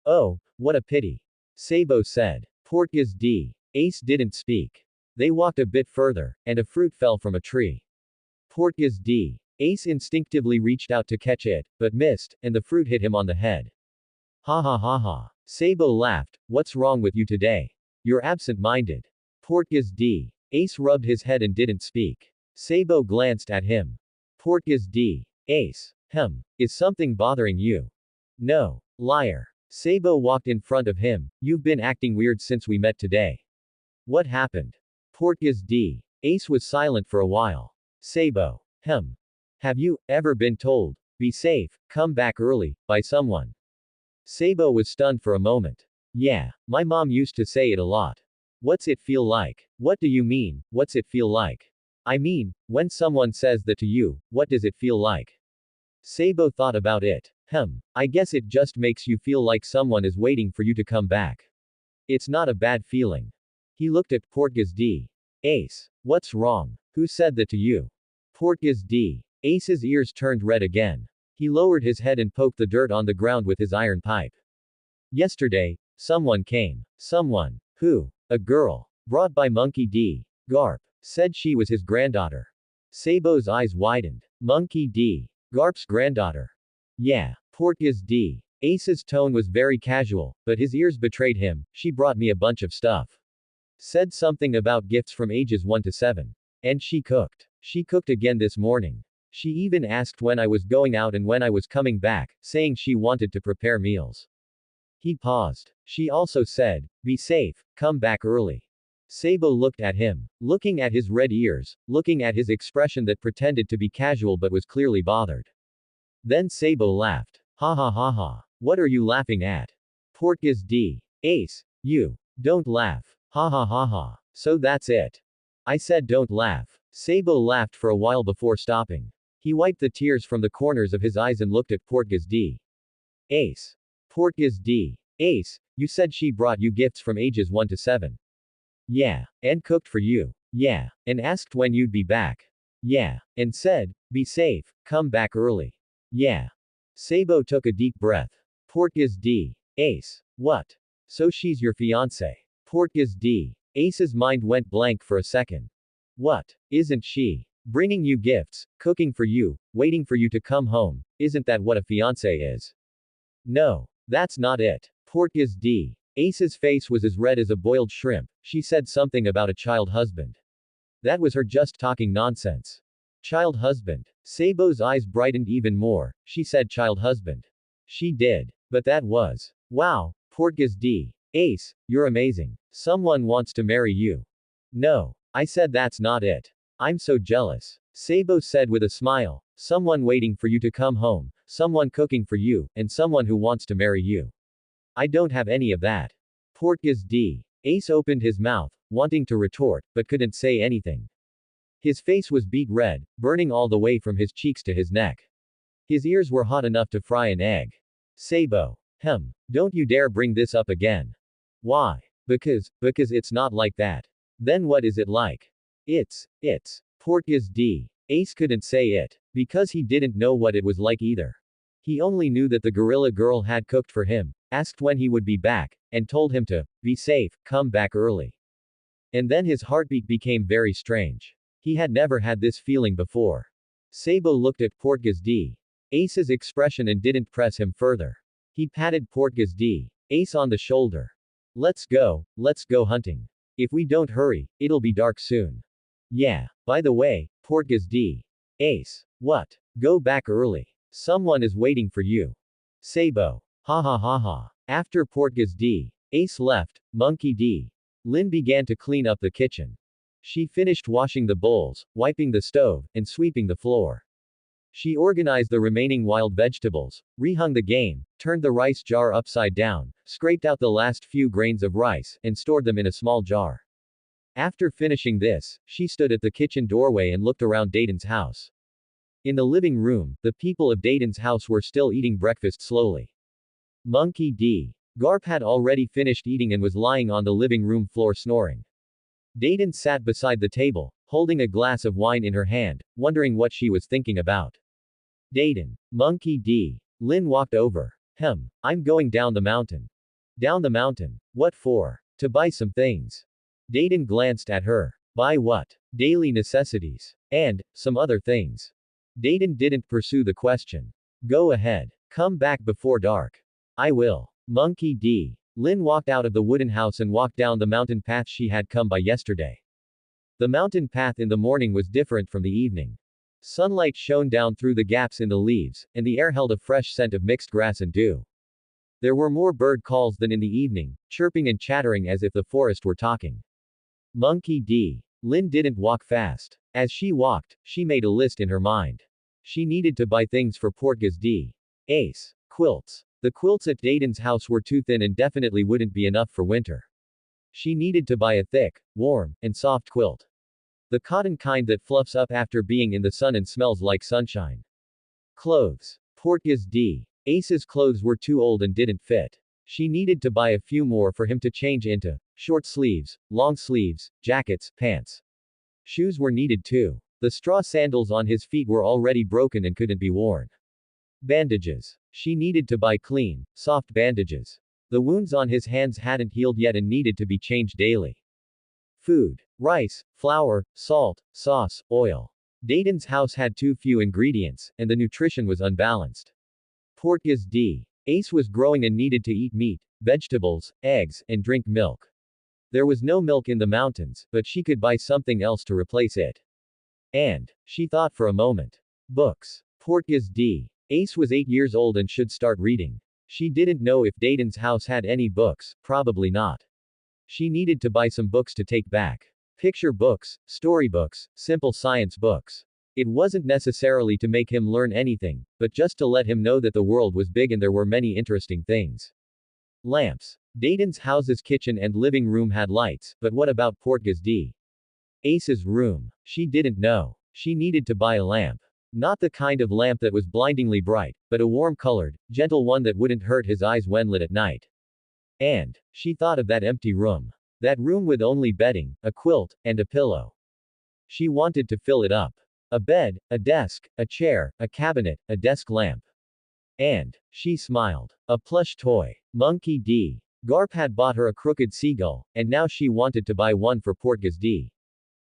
Oh, what a pity. Sabo said. Portgas D. Ace didn't speak. They walked a bit further, and a fruit fell from a tree. Portgas D. Ace instinctively reached out to catch it, but missed, and the fruit hit him on the head. Ha ha ha ha. Sabo laughed. What's wrong with you today? You're absent-minded. Portgas D. Ace rubbed his head and didn't speak. Sabo glanced at him. Portgas D. Ace. Is something bothering you? No. Liar. Sabo walked in front of him. You've been acting weird since we met today. What happened? Portgas D. Ace was silent for a while. Sabo. Have you ever been told, be safe, come back early, by someone? Sabo was stunned for a moment. Yeah, my mom used to say it a lot. What's it feel like? What do you mean, what's it feel like? I mean, when someone says that to you, what does it feel like? Sabo thought about it. I guess it just makes you feel like someone is waiting for you to come back. It's not a bad feeling. He looked at Portgas D. Ace. What's wrong? Who said that to you? Portgas D. Ace's ears turned red again. He lowered his head and poked the dirt on the ground with his iron pipe. Yesterday, someone came. Someone. Who? A girl. Brought by Monkey D. Garp. Said she was his granddaughter. Sabo's eyes widened. Monkey D. Garp's granddaughter. Yeah. Portgas D. Ace's tone was very casual, but his ears betrayed him. She brought me a bunch of stuff. Said something about gifts from ages 1 to 7. And she cooked. She cooked again this morning. She even asked when I was going out and when I was coming back, saying she wanted to prepare meals. He paused. She also said, be safe, come back early. Sabo looked at him, looking at his red ears, looking at his expression that pretended to be casual but was clearly bothered. Then Sabo laughed. Ha ha ha ha. What are you laughing at? Portgas D. Ace. You. Don't laugh. Ha ha ha ha. So that's it. I said don't laugh. Sabo laughed for a while before stopping. He wiped the tears from the corners of his eyes and looked at Portgas D. Ace. Portgas D. Ace, you said she brought you gifts from ages 1 to 7. Yeah. And cooked for you. Yeah. And asked when you'd be back. Yeah. And said, be safe, come back early. Yeah. Sabo took a deep breath. Portgas D. Ace. What? So she's your fiancé. Portgas D. Ace's mind went blank for a second. What? Isn't she? Bringing you gifts, cooking for you, waiting for you to come home, isn't that what a fiancé is? No. That's not it. Portgas D. Ace's face was as red as a boiled shrimp. She said something about a child husband. That was her just talking nonsense. Child husband. Sabo's eyes brightened even more. She said child husband. She did. But that was. Wow. Portgas D. Ace, you're amazing. Someone wants to marry you. No. I said that's not it. I'm so jealous. Sabo said with a smile. Someone waiting for you to come home, someone cooking for you, and someone who wants to marry you. I don't have any of that. Portgas D. Ace opened his mouth, wanting to retort, but couldn't say anything. His face was beet red, burning all the way from his cheeks to his neck. His ears were hot enough to fry an egg. Sabo. Don't you dare bring this up again. Why? Because it's not like that. Then what is it like? It's. Portgas D. Ace couldn't say it. Because he didn't know what it was like either. He only knew that the gorilla girl had cooked for him, asked when he would be back, and told him to, be safe, come back early. And then his heartbeat became very strange. He had never had this feeling before. Sabo looked at Portgas D. Ace's expression and didn't press him further. He patted Portgas D. Ace on the shoulder. Let's go hunting. If we don't hurry, it'll be dark soon. Yeah, by the way, Portgas D. Ace. What? Go back early. Someone is waiting for you. Sabo. Ha ha ha ha. After Portgas D. Ace left, Monkey D. Lin began to clean up the kitchen. She finished washing the bowls, wiping the stove, and sweeping the floor. She organized the remaining wild vegetables, rehung the game, turned the rice jar upside down, scraped out the last few grains of rice, and stored them in a small jar. After finishing this, she stood at the kitchen doorway and looked around Dayton's house. In the living room, the people of Dayton's house were still eating breakfast slowly. Monkey D. Garp had already finished eating and was lying on the living room floor snoring. Dayton sat beside the table, holding a glass of wine in her hand, wondering what she was thinking about. Dayton. Monkey D. Lynn walked over. I'm going down the mountain. Down the mountain. What for? To buy some things. Dayton glanced at her. Buy what? Daily necessities. And, some other things. Dayton didn't pursue the question. Go ahead. Come back before dark. I will. Monkey D. Lynn walked out of the wooden house and walked down the mountain path she had come by yesterday. The mountain path in the morning was different from the evening. Sunlight shone down through the gaps in the leaves, and the air held a fresh scent of mixed grass and dew. There were more bird calls than in the evening, chirping and chattering as if the forest were talking. Monkey D. Lynn didn't walk fast. As she walked, she made a list in her mind. She needed to buy things for Portgas D. Ace. Quilts. The quilts at Dayton's house were too thin and definitely wouldn't be enough for winter. She needed to buy a thick, warm, and soft quilt. The cotton kind that fluffs up after being in the sun and smells like sunshine. Clothes. Portgas D. Ace's clothes were too old and didn't fit. She needed to buy a few more for him to change into short sleeves, long sleeves, jackets, pants. Shoes were needed too. The straw sandals on his feet were already broken and couldn't be worn. Bandages. She needed to buy clean, soft bandages. The wounds on his hands hadn't healed yet and needed to be changed daily. Food. Rice, flour, salt, sauce, oil. Dayton's house had too few ingredients, and the nutrition was unbalanced. Portgas D. Ace was growing and needed to eat meat, vegetables, eggs, and drink milk. There was no milk in the mountains, but she could buy something else to replace it. And, she thought for a moment. Books. Portgas D. Ace was 8 years old and should start reading. She didn't know if Dayton's house had any books, probably not. She needed to buy some books to take back. Picture books, storybooks, simple science books. It wasn't necessarily to make him learn anything, but just to let him know that the world was big and there were many interesting things. Lamps. Dayton's house's kitchen and living room had lights, but what about Portgas D. Ace's room? She didn't know. She needed to buy a lamp. Not the kind of lamp that was blindingly bright, but a warm-colored, gentle one that wouldn't hurt his eyes when lit at night. And, she thought of that empty room. That room with only bedding, a quilt, and a pillow. She wanted to fill it up. A bed, a desk, a chair, a cabinet, a desk lamp. And, she smiled. A plush toy. Monkey D. Garp had bought her a crooked seagull, and now she wanted to buy one for Portgas D.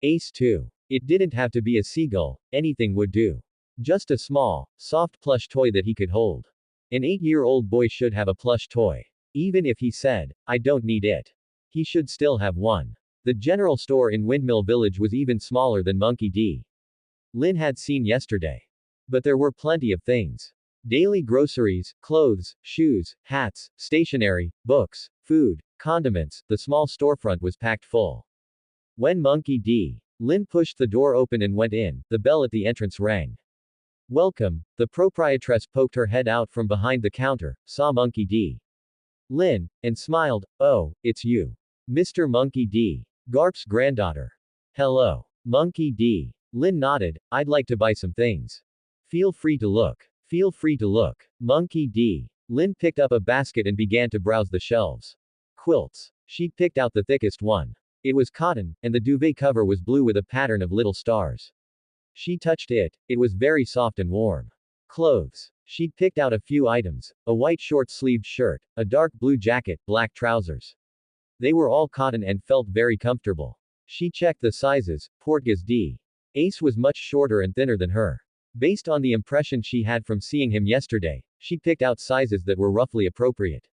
Ace too. It didn't have to be a seagull, anything would do. Just a small, soft plush toy that he could hold. An 8-year-old boy should have a plush toy. Even if he said, I don't need it. He should still have one. The general store in Windmill Village was even smaller than Monkey D. Lynn had seen yesterday. But there were plenty of things. Daily groceries, clothes, shoes, hats, stationery, books, food, condiments, the small storefront was packed full. When Monkey D. Lynn pushed the door open and went in, the bell at the entrance rang. Welcome, the proprietress poked her head out from behind the counter, saw Monkey D. Lynn, and smiled. Oh, it's you. Mr. Monkey D. Garp's granddaughter. Hello. Monkey D. Lynn nodded. I'd like to buy some things. Feel free to look. Feel free to look. Monkey D. Lynn picked up a basket and began to browse the shelves. Quilts. She picked out the thickest one. It was cotton, and the duvet cover was blue with a pattern of little stars. She touched it. It was very soft and warm. Clothes. She picked out a few items, a white short-sleeved shirt, a dark blue jacket, black trousers. They were all cotton and felt very comfortable. She checked the sizes. Portgas D. Ace was much shorter and thinner than her. Based on the impression she had from seeing him yesterday, she picked out sizes that were roughly appropriate.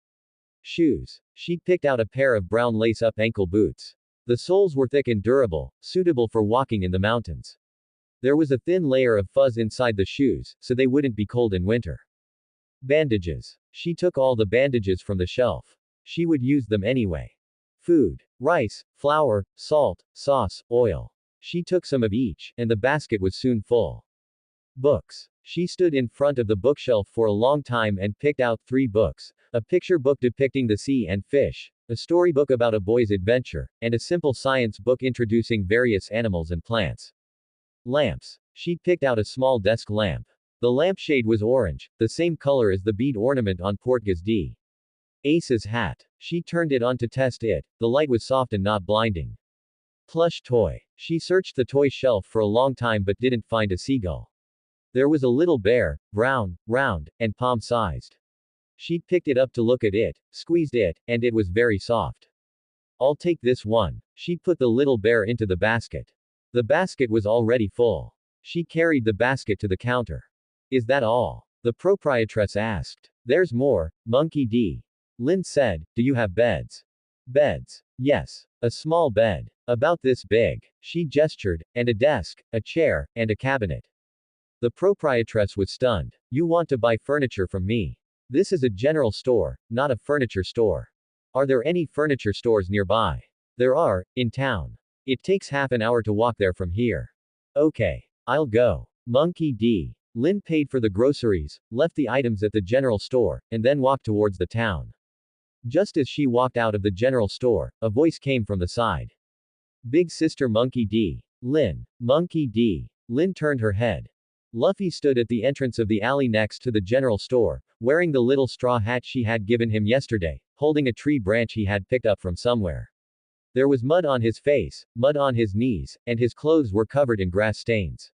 Shoes. She picked out a pair of brown lace-up ankle boots. The soles were thick and durable, suitable for walking in the mountains. There was a thin layer of fuzz inside the shoes, so they wouldn't be cold in winter. Bandages. She took all the bandages from the shelf. She would use them anyway. Food. Rice, flour, salt, sauce, oil. She took some of each, and the basket was soon full. Books. She stood in front of the bookshelf for a long time and picked out 3 books, a picture book depicting the sea and fish, a storybook about a boy's adventure, and a simple science book introducing various animals and plants. Lamps. She picked out a small desk lamp. The lampshade was orange, the same color as the bead ornament on Portgas D. Ace's hat. She turned it on to test it. The light was soft and not blinding. Plush toy. She searched the toy shelf for a long time but didn't find a seagull. There was a little bear, brown, round, and palm-sized. She picked it up to look at it, squeezed it, and it was very soft. I'll take this one. She put the little bear into the basket. The basket was already full. She carried the basket to the counter. Is that all? The proprietress asked. There's more, Monkey D. Lynn said, do you have beds? Beds. Yes. A small bed. About this big. She gestured, and a desk, a chair, and a cabinet. The proprietress was stunned. You want to buy furniture from me? This is a general store, not a furniture store. Are there any furniture stores nearby? There are, in town. It takes half an hour to walk there from here. Okay. I'll go. Monkey D. Lynn paid for the groceries, left the items at the general store, and then walked towards the town. Just as she walked out of the general store, a voice came from the side. Big Sister Monkey D. Lynn. Monkey D. Lynn turned her head. Luffy stood at the entrance of the alley next to the general store, wearing the little straw hat she had given him yesterday, holding a tree branch he had picked up from somewhere. There was mud on his face, mud on his knees, and his clothes were covered in grass stains.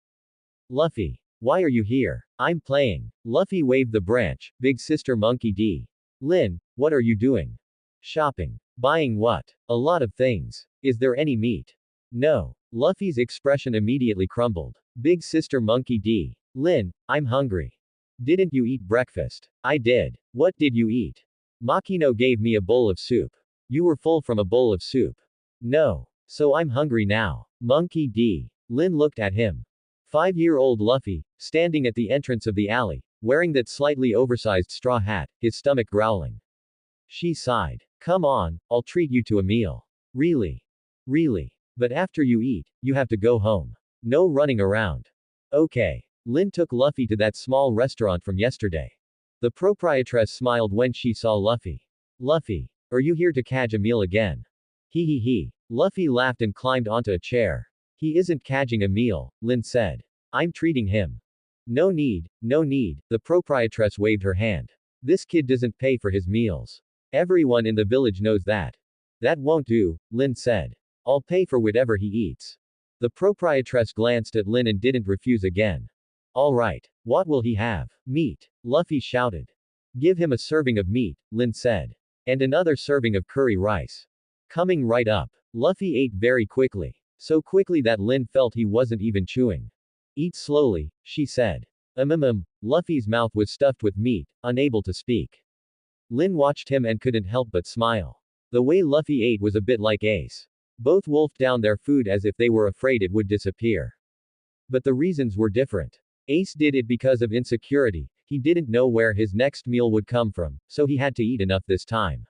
Luffy. Why are you here? I'm playing. Luffy waved the branch. Big Sister Monkey D. Lynn, what are you doing? Shopping. Buying what? A lot of things. Is there any meat? No. Luffy's expression immediately crumbled. Big Sister Monkey D. Lynn, I'm hungry. Didn't you eat breakfast? I did. What did you eat? Makino gave me a bowl of soup. You were full from a bowl of soup. No. So I'm hungry now. Monkey D. Lynn looked at him. 5-year-old Luffy, standing at the entrance of the alley, wearing that slightly oversized straw hat, his stomach growling. She sighed. Come on, I'll treat you to a meal. Really? Really? But after you eat, you have to go home. No running around. Okay. Lynn took Luffy to that small restaurant from yesterday. The proprietress smiled when she saw Luffy. Luffy, are you here to catch a meal again? Hee hee hee. Luffy laughed and climbed onto a chair. He isn't catching a meal, Lynn said. I'm treating him. No need, no need, the proprietress waved her hand. This kid doesn't pay for his meals. Everyone in the village knows that. That won't do, Lynn said. I'll pay for whatever he eats. The proprietress glanced at Lynn and didn't refuse again. All right. What will he have? Meat. Luffy shouted. Give him a serving of meat, Lynn said. And another serving of curry rice. Coming right up. Luffy ate very quickly. So quickly that Lynn felt he wasn't even chewing. Eat slowly, she said. Luffy's mouth was stuffed with meat, unable to speak. Lynn watched him and couldn't help but smile. The way Luffy ate was a bit like Ace. Both wolfed down their food as if they were afraid it would disappear. But the reasons were different. Ace did it because of insecurity, he didn't know where his next meal would come from, so he had to eat enough this time.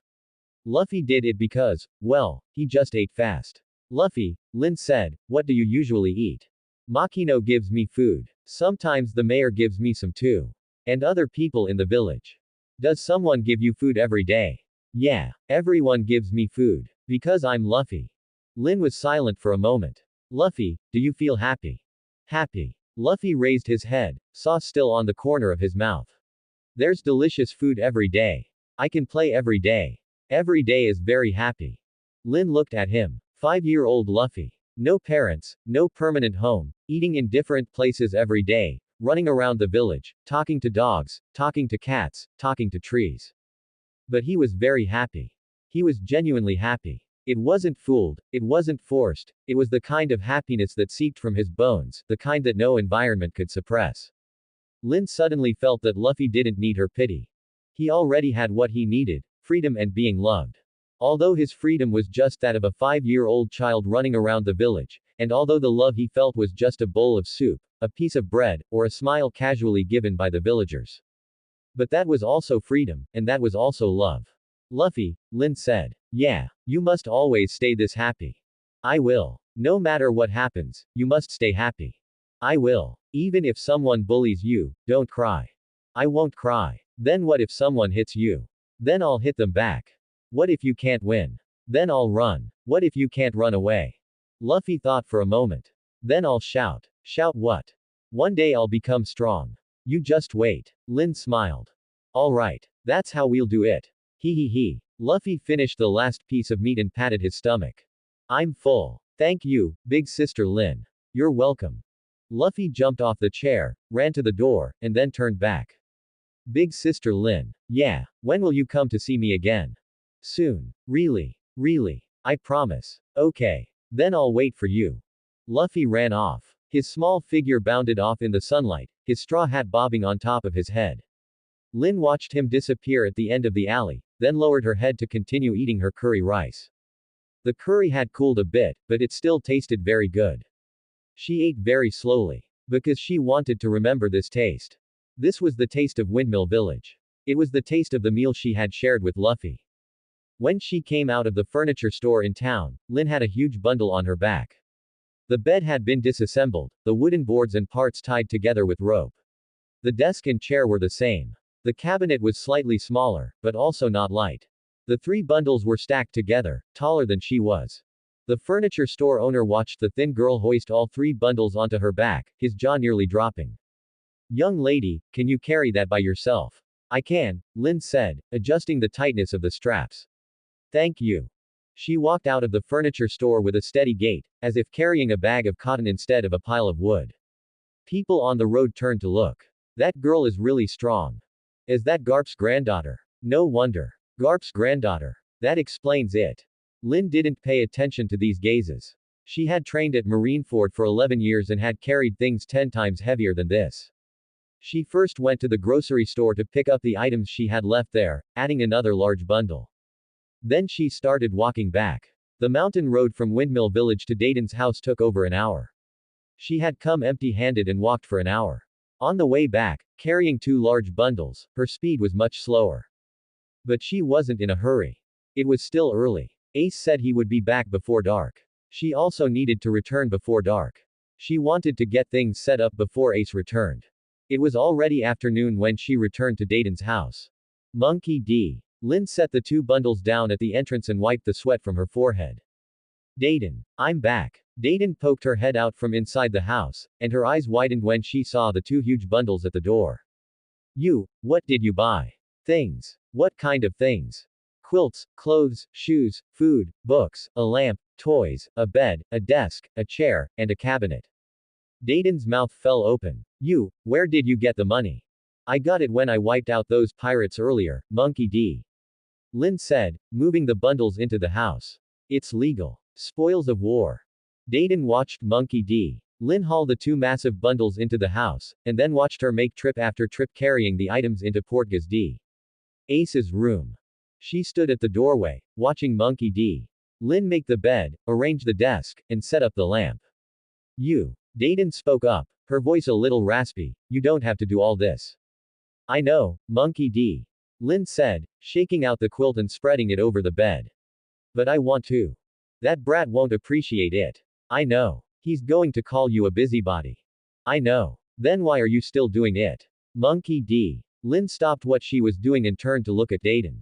Luffy did it because, well, he just ate fast. Luffy, Lynn said, what do you usually eat? Makino gives me food. Sometimes the mayor gives me some too. And other people in the village. Does someone give you food every day? Yeah, everyone gives me food. Because I'm Luffy. Lynn was silent for a moment. Luffy, do you feel happy? Happy. Luffy raised his head, saw still on the corner of his mouth. There's delicious food every day. I can play every day. Every day is very happy. Lynn looked at him. 5-year-old Luffy. No parents, no permanent home, eating in different places every day, running around the village, talking to dogs, talking to cats, talking to trees. But he was very happy. He was genuinely happy. It wasn't fooled, it wasn't forced, it was the kind of happiness that seeped from his bones, the kind that no environment could suppress. Lynn suddenly felt that Luffy didn't need her pity. He already had what he needed, freedom and being loved. Although his freedom was just that of a 5-year-old child running around the village, and although the love he felt was just a bowl of soup, a piece of bread, or a smile casually given by the villagers. But that was also freedom, and that was also love. Luffy, Lynn said. Yeah, you must always stay this happy. I will. No matter what happens, you must stay happy. I will. Even if someone bullies you, don't cry. I won't cry. Then what if someone hits you? Then I'll hit them back. What if you can't win? Then I'll run. What if you can't run away? Luffy thought for a moment. Then I'll shout. Shout what? One day I'll become strong. You just wait. Lin smiled. Alright. That's how we'll do it. Hee hee hee. Luffy finished the last piece of meat and patted his stomach. I'm full. Thank you, big sister Lin. You're welcome. Luffy jumped off the chair, ran to the door, and then turned back. Big sister Lin. Yeah, when will you come to see me again? Soon. Really. Really. I promise. Okay. Then I'll wait for you. Luffy ran off. His small figure bounded off in the sunlight, his straw hat bobbing on top of his head. Lin watched him disappear at the end of the alley, then lowered her head to continue eating her curry rice. The curry had cooled a bit, but it still tasted very good. She ate very slowly. Because she wanted to remember this taste. This was the taste of Windmill Village. It was the taste of the meal she had shared with Luffy. When she came out of the furniture store in town, Lin had a huge bundle on her back. The bed had been disassembled, the wooden boards and parts tied together with rope. The desk and chair were the same. The cabinet was slightly smaller, but also not light. The three bundles were stacked together, taller than she was. The furniture store owner watched the thin girl hoist all three bundles onto her back, his jaw nearly dropping. Young lady, can you carry that by yourself? I can, Lin said, adjusting the tightness of the straps. Thank you. She walked out of the furniture store with a steady gait, as if carrying a bag of cotton instead of a pile of wood. People on the road turned to look. That girl is really strong. Is that Garp's granddaughter? No wonder. Garp's granddaughter. That explains it. Lin didn't pay attention to these gazes. She had trained at Marineford for 11 years and had carried things 10 times heavier than this. She first went to the grocery store to pick up the items she had left there, adding another large bundle. Then she started walking back. The mountain road from Windmill Village to Dayton's house took over an hour. She had come empty-handed and walked for an hour. On the way back, carrying two large bundles, her speed was much slower. But she wasn't in a hurry. It was still early. Ace said he would be back before dark. She also needed to return before dark. She wanted to get things set up before Ace returned. It was already afternoon when she returned to Dayton's house. Monkey D. Lin set the two bundles down at the entrance and wiped the sweat from her forehead. Dayton. I'm back. Dayton poked her head out from inside the house, and her eyes widened when she saw the two huge bundles at the door. What did you buy? Things. What kind of things? Quilts, clothes, shoes, food, books, a lamp, toys, a bed, a desk, a chair, and a cabinet. Dayton's mouth fell open. Where did you get the money? I got it when I wiped out those pirates earlier, Monkey D. Lin said, moving the bundles into the house. It's legal. Spoils of war. Dayton watched Monkey D. Lin haul the two massive bundles into the house, and then watched her make trip after trip carrying the items into Portgas D. Ace's room. She stood at the doorway, watching Monkey D. Lin make the bed, arrange the desk, and set up the lamp. Dayton spoke up, her voice a little raspy, you don't have to do all this. I know, Monkey D. Lin said, shaking out the quilt and spreading it over the bed. But I want to. That brat won't appreciate it. I know. He's going to call you a busybody. I know. Then why are you still doing it? Monkey D. Lin stopped what she was doing and turned to look at Dayton.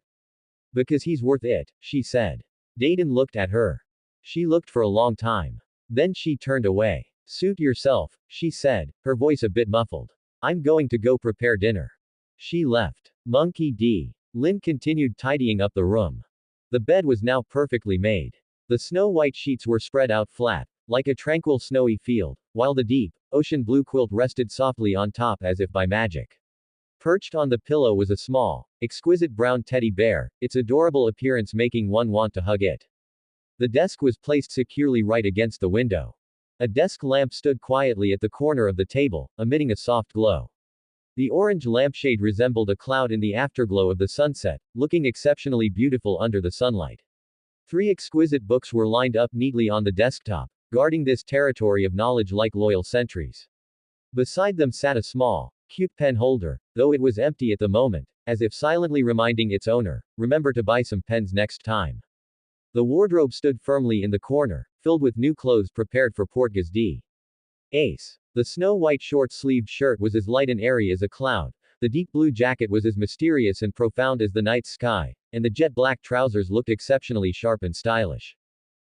Because he's worth it, she said. Dayton looked at her. She looked for a long time. Then she turned away. Suit yourself, she said, her voice a bit muffled. I'm going to go prepare dinner. She left. Monkey D. Lin continued tidying up the room. The bed was now perfectly made. The snow-white sheets were spread out flat, like a tranquil snowy field, while the deep, ocean blue quilt rested softly on top as if by magic. Perched on the pillow was a small, exquisite brown teddy bear, its adorable appearance making one want to hug it. The desk was placed securely right against the window. A desk lamp stood quietly at the corner of the table, emitting a soft glow. The orange lampshade resembled a cloud in the afterglow of the sunset, looking exceptionally beautiful under the sunlight. 3 exquisite books were lined up neatly on the desktop, guarding this territory of knowledge like loyal sentries. Beside them sat a small, cute pen holder, though it was empty at the moment, as if silently reminding its owner, remember to buy some pens next time. The wardrobe stood firmly in the corner, filled with new clothes prepared for Portgas D. Ace. The snow-white short-sleeved shirt was as light and airy as a cloud, the deep blue jacket was as mysterious and profound as the night sky, and the jet-black trousers looked exceptionally sharp and stylish.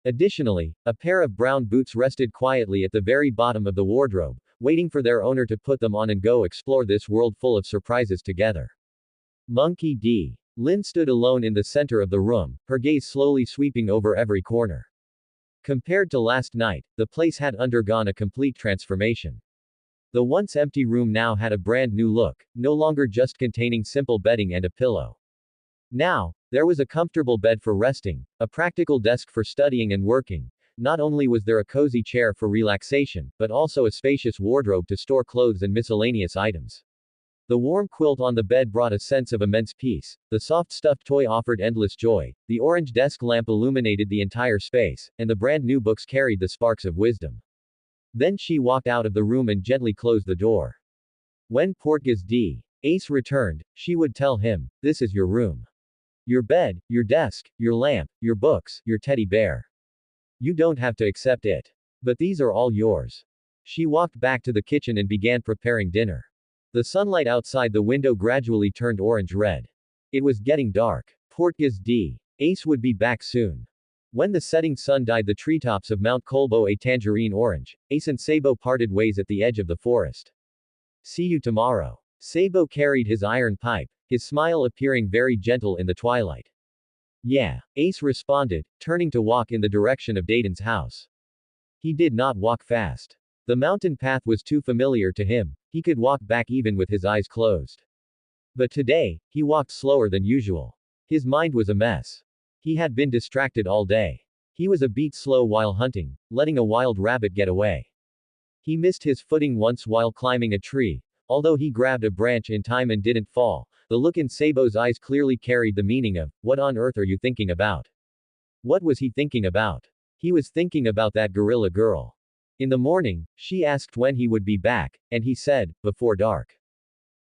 Additionally, a pair of brown boots rested quietly at the very bottom of the wardrobe, waiting for their owner to put them on and go explore this world full of surprises together. Monkey D. Lynn stood alone in the center of the room, her gaze slowly sweeping over every corner. Compared to last night, the place had undergone a complete transformation. The once empty room now had a brand new look, no longer just containing simple bedding and a pillow. Now, there was a comfortable bed for resting, a practical desk for studying and working. Not only was there a cozy chair for relaxation, but also a spacious wardrobe to store clothes and miscellaneous items. The warm quilt on the bed brought a sense of immense peace, the soft stuffed toy offered endless joy, the orange desk lamp illuminated the entire space, and the brand new books carried the sparks of wisdom. Then she walked out of the room and gently closed the door. When Portgas D. Ace returned, she would tell him, "This is your room. Your bed, your desk, your lamp, your books, your teddy bear. You don't have to accept it. But these are all yours." She walked back to the kitchen and began preparing dinner. The sunlight outside the window gradually turned orange-red. It was getting dark. Portgas D. Ace would be back soon. When the setting sun dyed the treetops of Mount Colbo a tangerine orange, Ace and Sabo parted ways at the edge of the forest. "See you tomorrow." Sabo carried his iron pipe, his smile appearing very gentle in the twilight. "Yeah," Ace responded, turning to walk in the direction of Dayton's house. He did not walk fast. The mountain path was too familiar to him, he could walk back even with his eyes closed. But today, he walked slower than usual. His mind was a mess. He had been distracted all day. He was a beat slow while hunting, letting a wild rabbit get away. He missed his footing once while climbing a tree. Although he grabbed a branch in time and didn't fall, the look in Sabo's eyes clearly carried the meaning of, "What on earth are you thinking about?" What was he thinking about? He was thinking about that gorilla girl. In the morning, she asked when he would be back, and he said, "Before dark."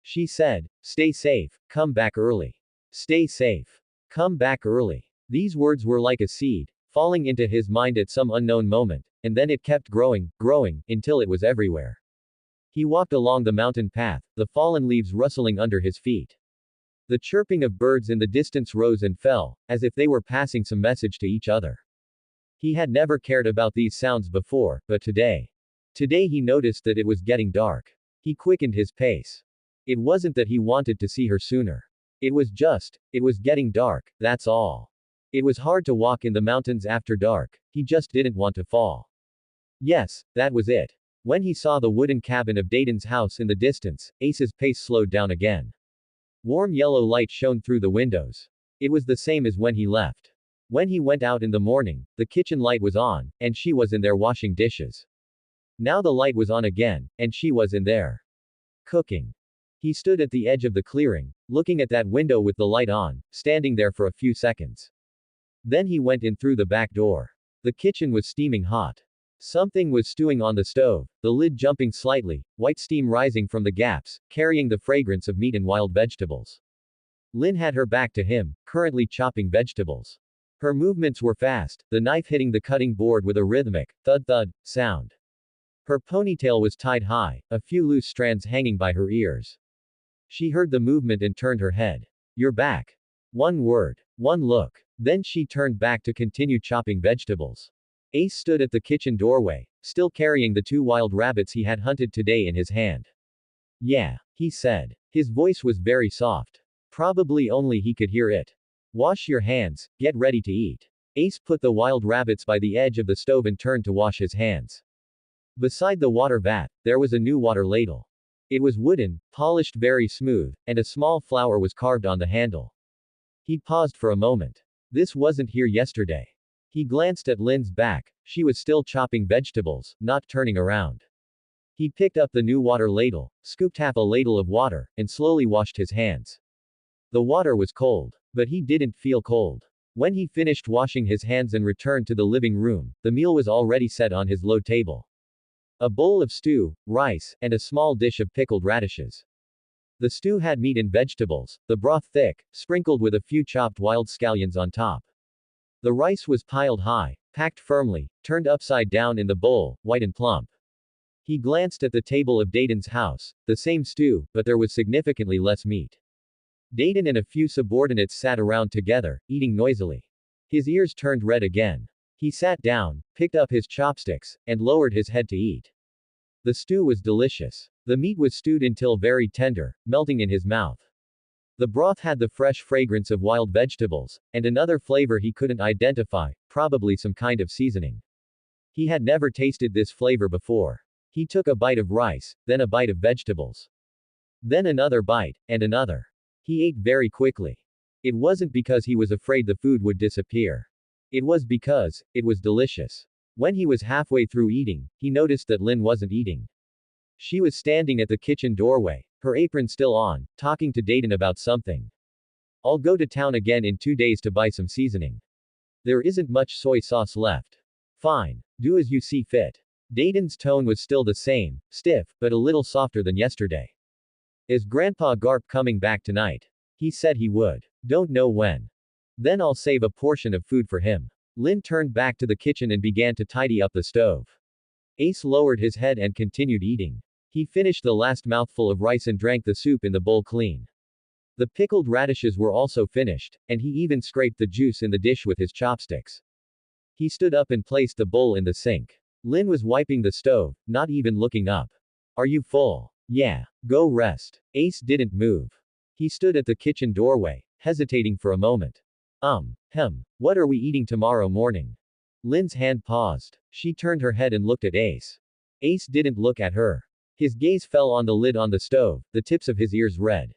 She said, "Stay safe, come back early. Stay safe. Come back early." These words were like a seed, falling into his mind at some unknown moment, and then it kept growing, until it was everywhere. He walked along the mountain path, the fallen leaves rustling under his feet. The chirping of birds in the distance rose and fell, as if they were passing some message to each other. He had never cared about these sounds before, but today he noticed that it was getting dark. He quickened his pace. It wasn't that he wanted to see her sooner. It was getting dark, that's all. It was hard to walk in the mountains after dark, he just didn't want to fall. Yes, that was it. When he saw the wooden cabin of Dayton's house in the distance, Ace's pace slowed down again. Warm yellow light shone through the windows. It was the same as when he left. When he went out in the morning, the kitchen light was on, and she was in there washing dishes. Now the light was on again, and she was in there cooking. He stood at the edge of the clearing, looking at that window with the light on, standing there for a few seconds. Then he went in through the back door. The kitchen was steaming hot. Something was stewing on the stove, the lid jumping slightly, white steam rising from the gaps, carrying the fragrance of meat and wild vegetables. Lynn had her back to him, currently chopping vegetables. Her movements were fast, the knife hitting the cutting board with a rhythmic, thud-thud, sound. Her ponytail was tied high, a few loose strands hanging by her ears. She heard the movement and turned her head. "You're back." One word. One look. Then she turned back to continue chopping vegetables. Ace stood at the kitchen doorway, still carrying the 2 wild rabbits he had hunted today in his hand. "Yeah," he said. His voice was very soft. Probably only he could hear it. "Wash your hands, get ready to eat." Ace put the wild rabbits by the edge of the stove and turned to wash his hands. Beside the water vat, there was a new water ladle. It was wooden, polished very smooth, and a small flower was carved on the handle. He paused for a moment. This wasn't here yesterday. He glanced at Lynn's back, she was still chopping vegetables, not turning around. He picked up the new water ladle, scooped half a ladle of water, and slowly washed his hands. The water was cold. But he didn't feel cold. When he finished washing his hands and returned to the living room, the meal was already set on his low table. A bowl of stew, rice, and a small dish of pickled radishes. The stew had meat and vegetables, the broth thick, sprinkled with a few chopped wild scallions on top. The rice was piled high, packed firmly, turned upside down in the bowl, white and plump. He glanced at the table of Dayton's house, the same stew, but there was significantly less meat. Dayton and a few subordinates sat around together, eating noisily. His ears turned red again. He sat down, picked up his chopsticks, and lowered his head to eat. The stew was delicious. The meat was stewed until very tender, melting in his mouth. The broth had the fresh fragrance of wild vegetables, and another flavor he couldn't identify, probably some kind of seasoning. He had never tasted this flavor before. He took a bite of rice, then a bite of vegetables. Then another bite, and another. He ate very quickly. It wasn't because he was afraid the food would disappear. It was because it was delicious. When he was halfway through eating, he noticed that Lynn wasn't eating. She was standing at the kitchen doorway, her apron still on, talking to Dayton about something. I'll go to town again in 2 days to buy some seasoning. There isn't much soy sauce left. Fine. Do as you see fit. Dayton's tone was still the same, stiff, but a little softer than yesterday. Is Grandpa Garp coming back tonight? He said he would. Don't know when. Then I'll save a portion of food for him. Lynn turned back to the kitchen and began to tidy up the stove. Ace lowered his head and continued eating. He finished the last mouthful of rice and drank the soup in the bowl clean. The pickled radishes were also finished, and he even scraped the juice in the dish with his chopsticks. He stood up and placed the bowl in the sink. Lynn was wiping the stove, not even looking up. Are you full? Yeah. Go rest. Ace didn't move. He stood at the kitchen doorway, hesitating for a moment. What are we eating tomorrow morning? Lynn's hand paused. She turned her head and looked at Ace. Ace didn't look at her. His gaze fell on the lid on the stove, the tips of his ears red.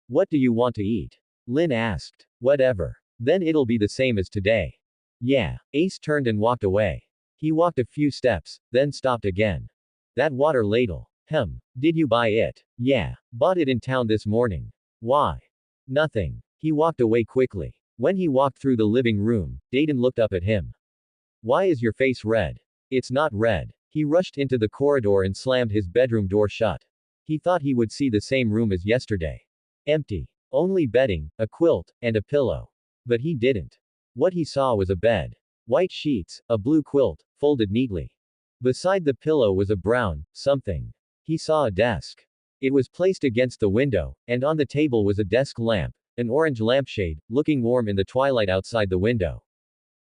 What do you want to eat? Lynn asked. Whatever. Then it'll be the same as today. Yeah. Ace turned and walked away. He walked a few steps, then stopped again. That water ladle. Did you buy it? Yeah. Bought it in town this morning. Why? Nothing. He walked away quickly. When he walked through the living room, Dayton looked up at him. Why is your face red? It's not red. He rushed into the corridor and slammed his bedroom door shut. He thought he would see the same room as yesterday. Empty. Only bedding, a quilt, and a pillow. But he didn't. What he saw was a bed. White sheets, a blue quilt, folded neatly. Beside the pillow was a brown something. He saw a desk. It was placed against the window, and on the table was a desk lamp, an orange lampshade, looking warm in the twilight outside the window.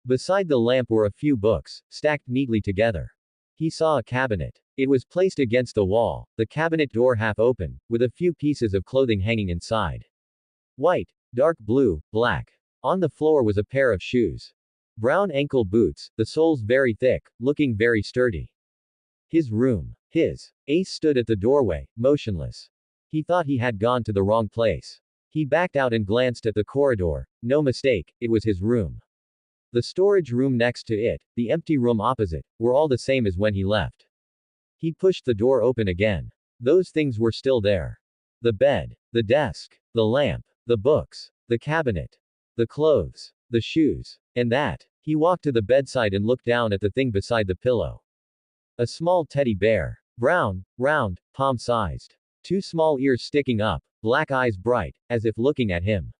Beside the lamp were a few books, stacked neatly together. He saw a cabinet. It was placed against the wall, the cabinet door half open, with a few pieces of clothing hanging inside. White, dark blue, black. On the floor was a pair of shoes. Brown ankle boots, the soles very thick, looking very sturdy. His room. Ace stood at the doorway, motionless. He thought he had gone to the wrong place. He backed out and glanced at the corridor. No mistake, it was his room. The storage room next to it, the empty room opposite, were all the same as when he left. He pushed the door open again. Those things were still there. The bed, the desk, the lamp, the books, the cabinet, the clothes, the shoes, and that. He walked to the bedside and looked down at the thing beside the pillow. A small teddy bear. Brown, round, palm-sized. 2 small ears sticking up, black eyes bright, as if looking at him.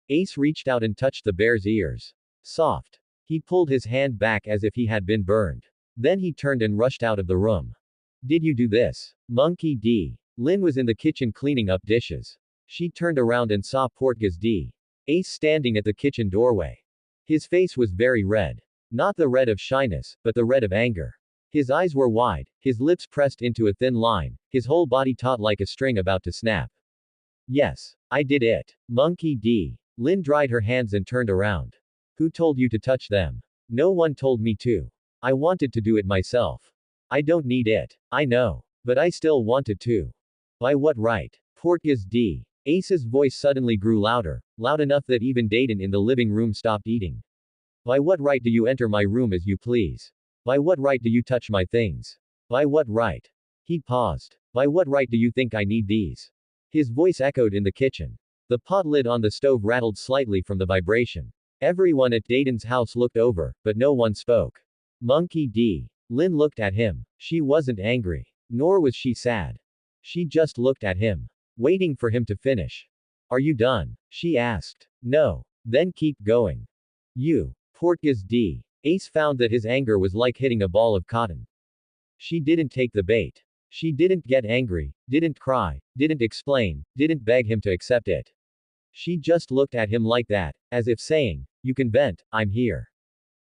Ace reached out and touched the bear's ears. Soft. He pulled his hand back as if he had been burned. Then he turned and rushed out of the room. Did you do this? Monkey D. Lynn was in the kitchen cleaning up dishes. She turned around and saw Portgas D. Ace standing at the kitchen doorway. His face was very red. Not the red of shyness, but the red of anger. His eyes were wide, his lips pressed into a thin line, his whole body taut like a string about to snap. Yes, I did it. Monkey D. Lynn dried her hands and turned around. Who told you to touch them? No one told me to. I wanted to do it myself. I don't need it. I know. But I still wanted to. By what right? Portgas D. Ace's voice suddenly grew louder, loud enough that even Dayton in the living room stopped eating. By what right do you enter my room as you please? By what right do you touch my things? By what right? He paused. By what right do you think I need these? His voice echoed in the kitchen. The pot lid on the stove rattled slightly from the vibration. Everyone at Dayton's house looked over, but no one spoke. Monkey D. Lynn looked at him. She wasn't angry. Nor was she sad. She just looked at him. Waiting for him to finish. Are you done? She asked. No. Then keep going. You. Portgas D. Ace found that his anger was like hitting a ball of cotton. She didn't take the bait. She didn't get angry, didn't cry, didn't explain, didn't beg him to accept it. She just looked at him like that, as if saying, you can vent, I'm here.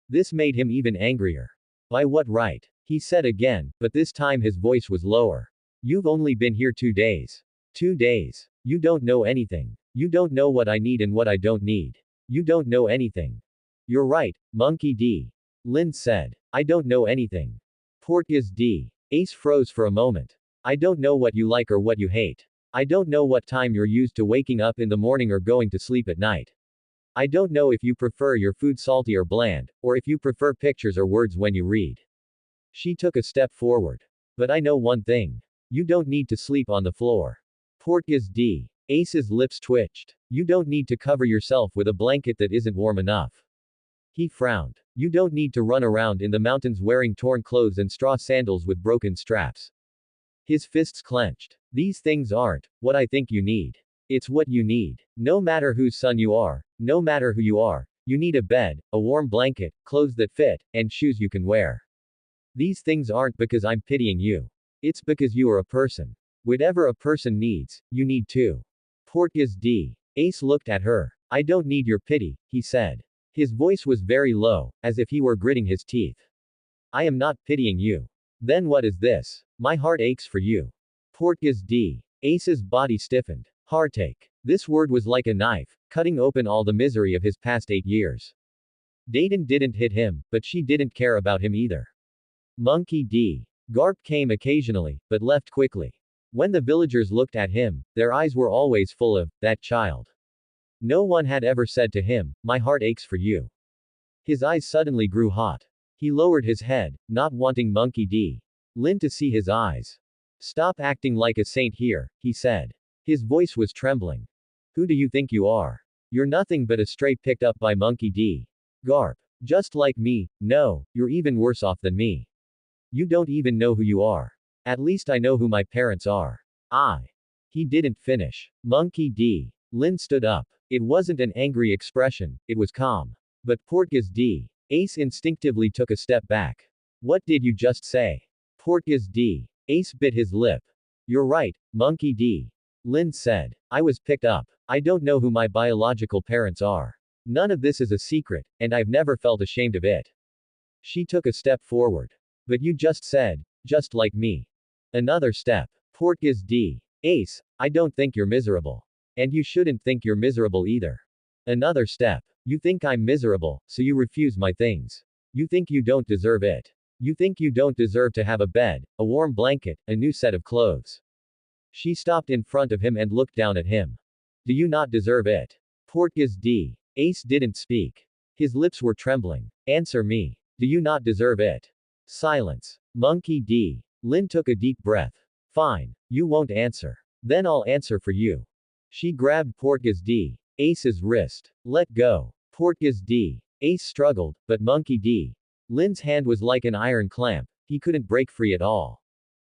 This made him even angrier. By what right? He said again, but this time his voice was lower. You've only been here 2 days. 2 days. You don't know anything. You don't know what I need and what I don't need. You don't know anything. You're right, Monkey D. Lin said. I don't know anything. Portkes D. Ace froze for a moment. I don't know what you like or what you hate. I don't know what time you're used to waking up in the morning or going to sleep at night. I don't know if you prefer your food salty or bland, or if you prefer pictures or words when you read. She took a step forward. But I know one thing. You don't need to sleep on the floor. Portkes D. Ace's lips twitched. You don't need to cover yourself with a blanket that isn't warm enough. He frowned. You don't need to run around in the mountains wearing torn clothes and straw sandals with broken straps. His fists clenched. These things aren't what I think you need. It's what you need. No matter whose son you are, no matter who you need a bed, a warm blanket, clothes that fit, and shoes you can wear. These things aren't because I'm pitying you. It's because you are a person. Whatever a person needs, you need too. Portkes D. Ace looked at her. I don't need your pity, he said. His voice was very low, as if he were gritting his teeth. I am not pitying you. Then what is this? My heart aches for you. Portkes D. Ace's body stiffened. Heartache. This word was like a knife, cutting open all the misery of his past 8 years. Dayton didn't hit him, but she didn't care about him either. Monkey D. Garp came occasionally, but left quickly. When the villagers looked at him, their eyes were always full of that child. No one had ever said to him, my heart aches for you. His eyes suddenly grew hot. He lowered his head, not wanting Monkey D. Lin to see his eyes. Stop acting like a saint here, he said. His voice was trembling. Who do you think you are? You're nothing but a stray picked up by Monkey D. Garp. Just like me, no, you're even worse off than me. You don't even know who you are. At least I know who my parents are. He didn't finish. Monkey D. Lin stood up. It wasn't an angry expression, it was calm. But Portkes D. Ace instinctively took a step back. What did you just say? Portkes D. Ace bit his lip. You're right, Monkey D. Lin said. I was picked up. I don't know who my biological parents are. None of this is a secret, and I've never felt ashamed of it. She took a step forward. But you just said, just like me. Another step. Portkes D. Ace, I don't think you're miserable. And you shouldn't think you're miserable either. Another step. You think I'm miserable, so you refuse my things. You think you don't deserve it. You think you don't deserve to have a bed, a warm blanket, a new set of clothes. She stopped in front of him and looked down at him. Do you not deserve it? Portkes D. Ace didn't speak. His lips were trembling. Answer me. Do you not deserve it? Silence. Monkey D. Lin took a deep breath. Fine. You won't answer. Then I'll answer for you. She grabbed Portkes D. Ace's wrist. Let go. Portkes D. Ace struggled, but Monkey D. Lin's hand was like an iron clamp. He couldn't break free at all.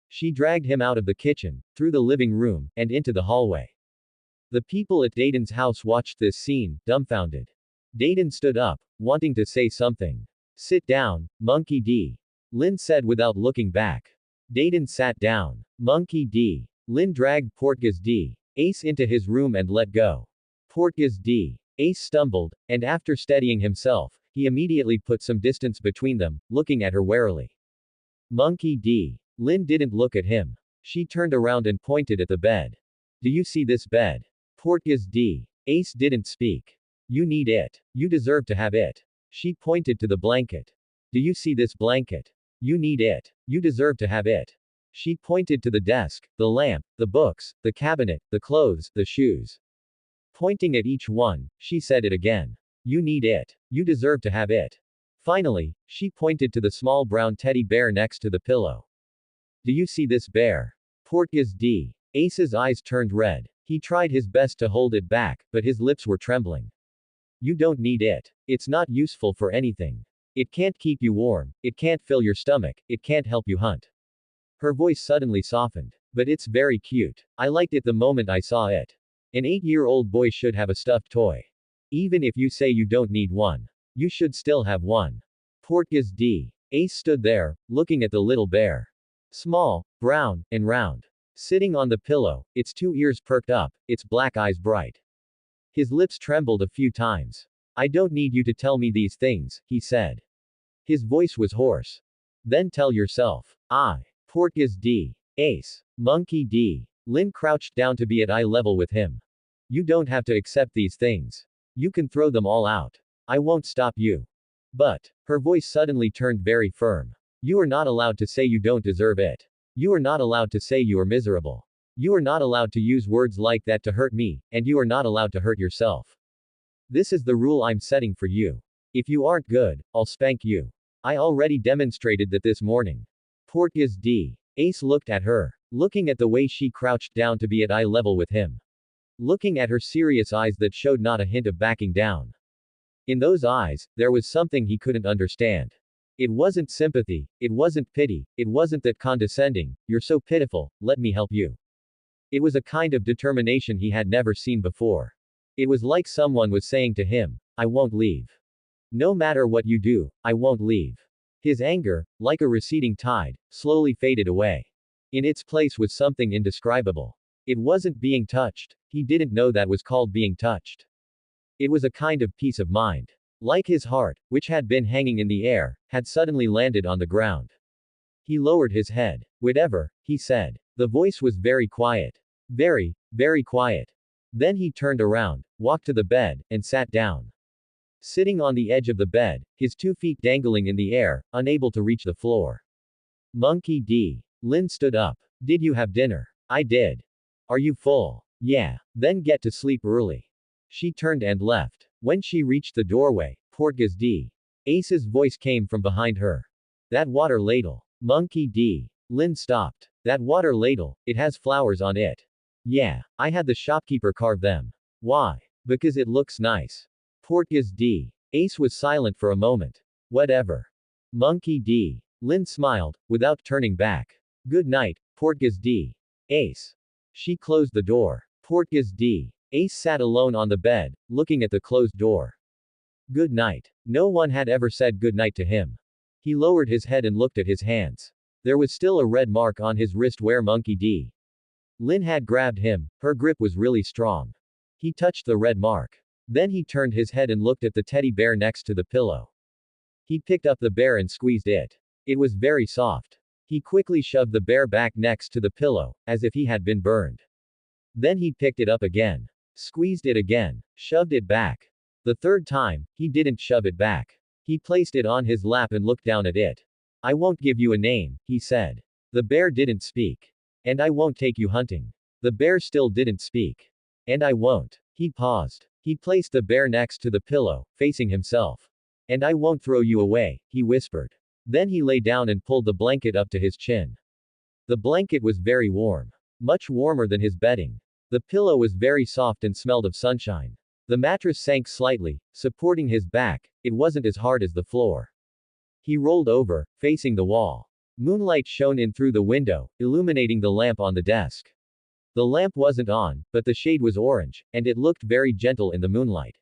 She dragged him out of the kitchen, through the living room, and into the hallway. The people at Dayton's house watched this scene, dumbfounded. Dayton stood up, wanting to say something. Sit down, Monkey D. Lin said without looking back. Dayton sat down. Monkey D. Lin dragged Portkes D. Ace into his room and let go. Portkes D. Ace stumbled, and after steadying himself, he immediately put some distance between them, looking at her warily. Monkey D. Lin didn't look at him. She turned around and pointed at the bed. Do you see this bed? Portkes D. Ace didn't speak. You need it. You deserve to have it. She pointed to the blanket. Do you see this blanket? You need it. You deserve to have it. She pointed to the desk, the lamp, the books, the cabinet, the clothes, the shoes. Pointing at each one, she said it again. You need it. You deserve to have it. Finally, she pointed to the small brown teddy bear next to the pillow. Do you see this bear? Portkes D. Ace's eyes turned red. He tried his best to hold it back, but his lips were trembling. You don't need it. It's not useful for anything. It can't keep you warm, it can't fill your stomach, it can't help you hunt. Her voice suddenly softened. But it's very cute. I liked it the moment I saw it. An 8-year-old boy should have a stuffed toy. Even if you say you don't need one. You should still have one. Portkes D. Ace stood there, looking at the little bear. Small, brown, and round. Sitting on the pillow, its 2 ears perked up, its black eyes bright. His lips trembled a few times. I don't need you to tell me these things, he said. His voice was hoarse. Then tell yourself. I. Portgas D. Ace. Monkey D. Lin crouched down to be at eye level with him. You don't have to accept these things. You can throw them all out. I won't stop you. But, her voice suddenly turned very firm. You are not allowed to say you don't deserve it. You are not allowed to say you are miserable. You are not allowed to use words like that to hurt me, and you are not allowed to hurt yourself. This is the rule I'm setting for you. If you aren't good, I'll spank you. I already demonstrated that this morning. Portgas D. Ace looked at her, looking at the way she crouched down to be at eye level with him. Looking at her serious eyes that showed not a hint of backing down. In those eyes, there was something he couldn't understand. It wasn't sympathy, it wasn't pity, it wasn't that condescending, you're so pitiful, let me help you. It was a kind of determination he had never seen before. It was like someone was saying to him, I won't leave. No matter what you do, I won't leave. His anger, like a receding tide, slowly faded away. In its place was something indescribable. It wasn't being touched, he didn't know that was called being touched. It was a kind of peace of mind. Like his heart, which had been hanging in the air, had suddenly landed on the ground. He lowered his head. Whatever, he said. The voice was very quiet. Very, very quiet. Then he turned around, walked to the bed, and sat down. Sitting on the edge of the bed, his 2 feet dangling in the air, unable to reach the floor. Monkey D. Lin stood up. Did you have dinner? I did. Are you full? Yeah. Then get to sleep early. She turned and left. When she reached the doorway, Portgas D. Ace's voice came from behind her. That water ladle. Monkey D. Lin stopped. That water ladle, it has flowers on it. Yeah. I had the shopkeeper carve them. Why? Because it looks nice. Portgas D. Ace was silent for a moment. Whatever. Monkey D. Lin smiled, without turning back. Good night, Portgas D. Ace. She closed the door. Portgas D. Ace sat alone on the bed, looking at the closed door. Good night. No one had ever said good night to him. He lowered his head and looked at his hands. There was still a red mark on his wrist where Monkey D. Lin had grabbed him, her grip was really strong. He touched the red mark. Then he turned his head and looked at the teddy bear next to the pillow. He picked up the bear and squeezed it. It was very soft. He quickly shoved the bear back next to the pillow, as if he had been burned. Then he picked it up again. Squeezed it again. Shoved it back. The third time, he didn't shove it back. He placed it on his lap and looked down at it. I won't give you a name, he said. The bear didn't speak. And I won't take you hunting. The bear still didn't speak. And I won't. He paused. He placed the bear next to the pillow, facing himself. And I won't throw you away, he whispered. Then he lay down and pulled the blanket up to his chin. The blanket was very warm. Much warmer than his bedding. The pillow was very soft and smelled of sunshine. The mattress sank slightly, supporting his back, it wasn't as hard as the floor. He rolled over, facing the wall. Moonlight shone in through the window, illuminating the lamp on the desk. The lamp wasn't on, but the shade was orange, and it looked very gentle in the moonlight.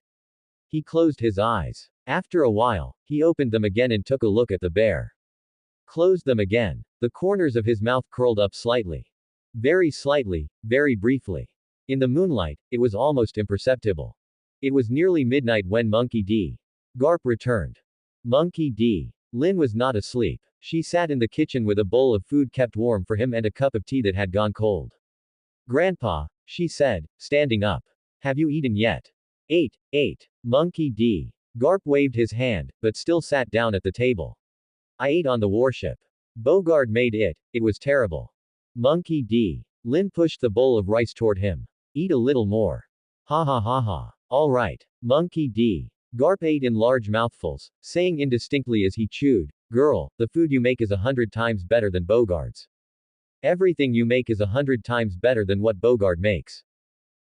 He closed his eyes. After a while, he opened them again and took a look at the bear. Closed them again. The corners of his mouth curled up slightly. Very slightly, very briefly. In the moonlight, it was almost imperceptible. It was nearly midnight when Monkey D. Garp returned. Monkey D. Lin was not asleep. She sat in the kitchen with a bowl of food kept warm for him and a cup of tea that had gone cold. Grandpa, she said, standing up. Have you eaten yet? Ate. Monkey D. Garp waved his hand, but still sat down at the table. I ate on the warship. Bogard made it, it was terrible. Monkey D. Lin pushed the bowl of rice toward him. Eat a little more. Ha ha ha ha. All right. Monkey D. Garp ate in large mouthfuls, saying indistinctly as he chewed, Girl, the food you make is 100 times better than Bogard's. Everything you make is 100 times better than what Bogard makes.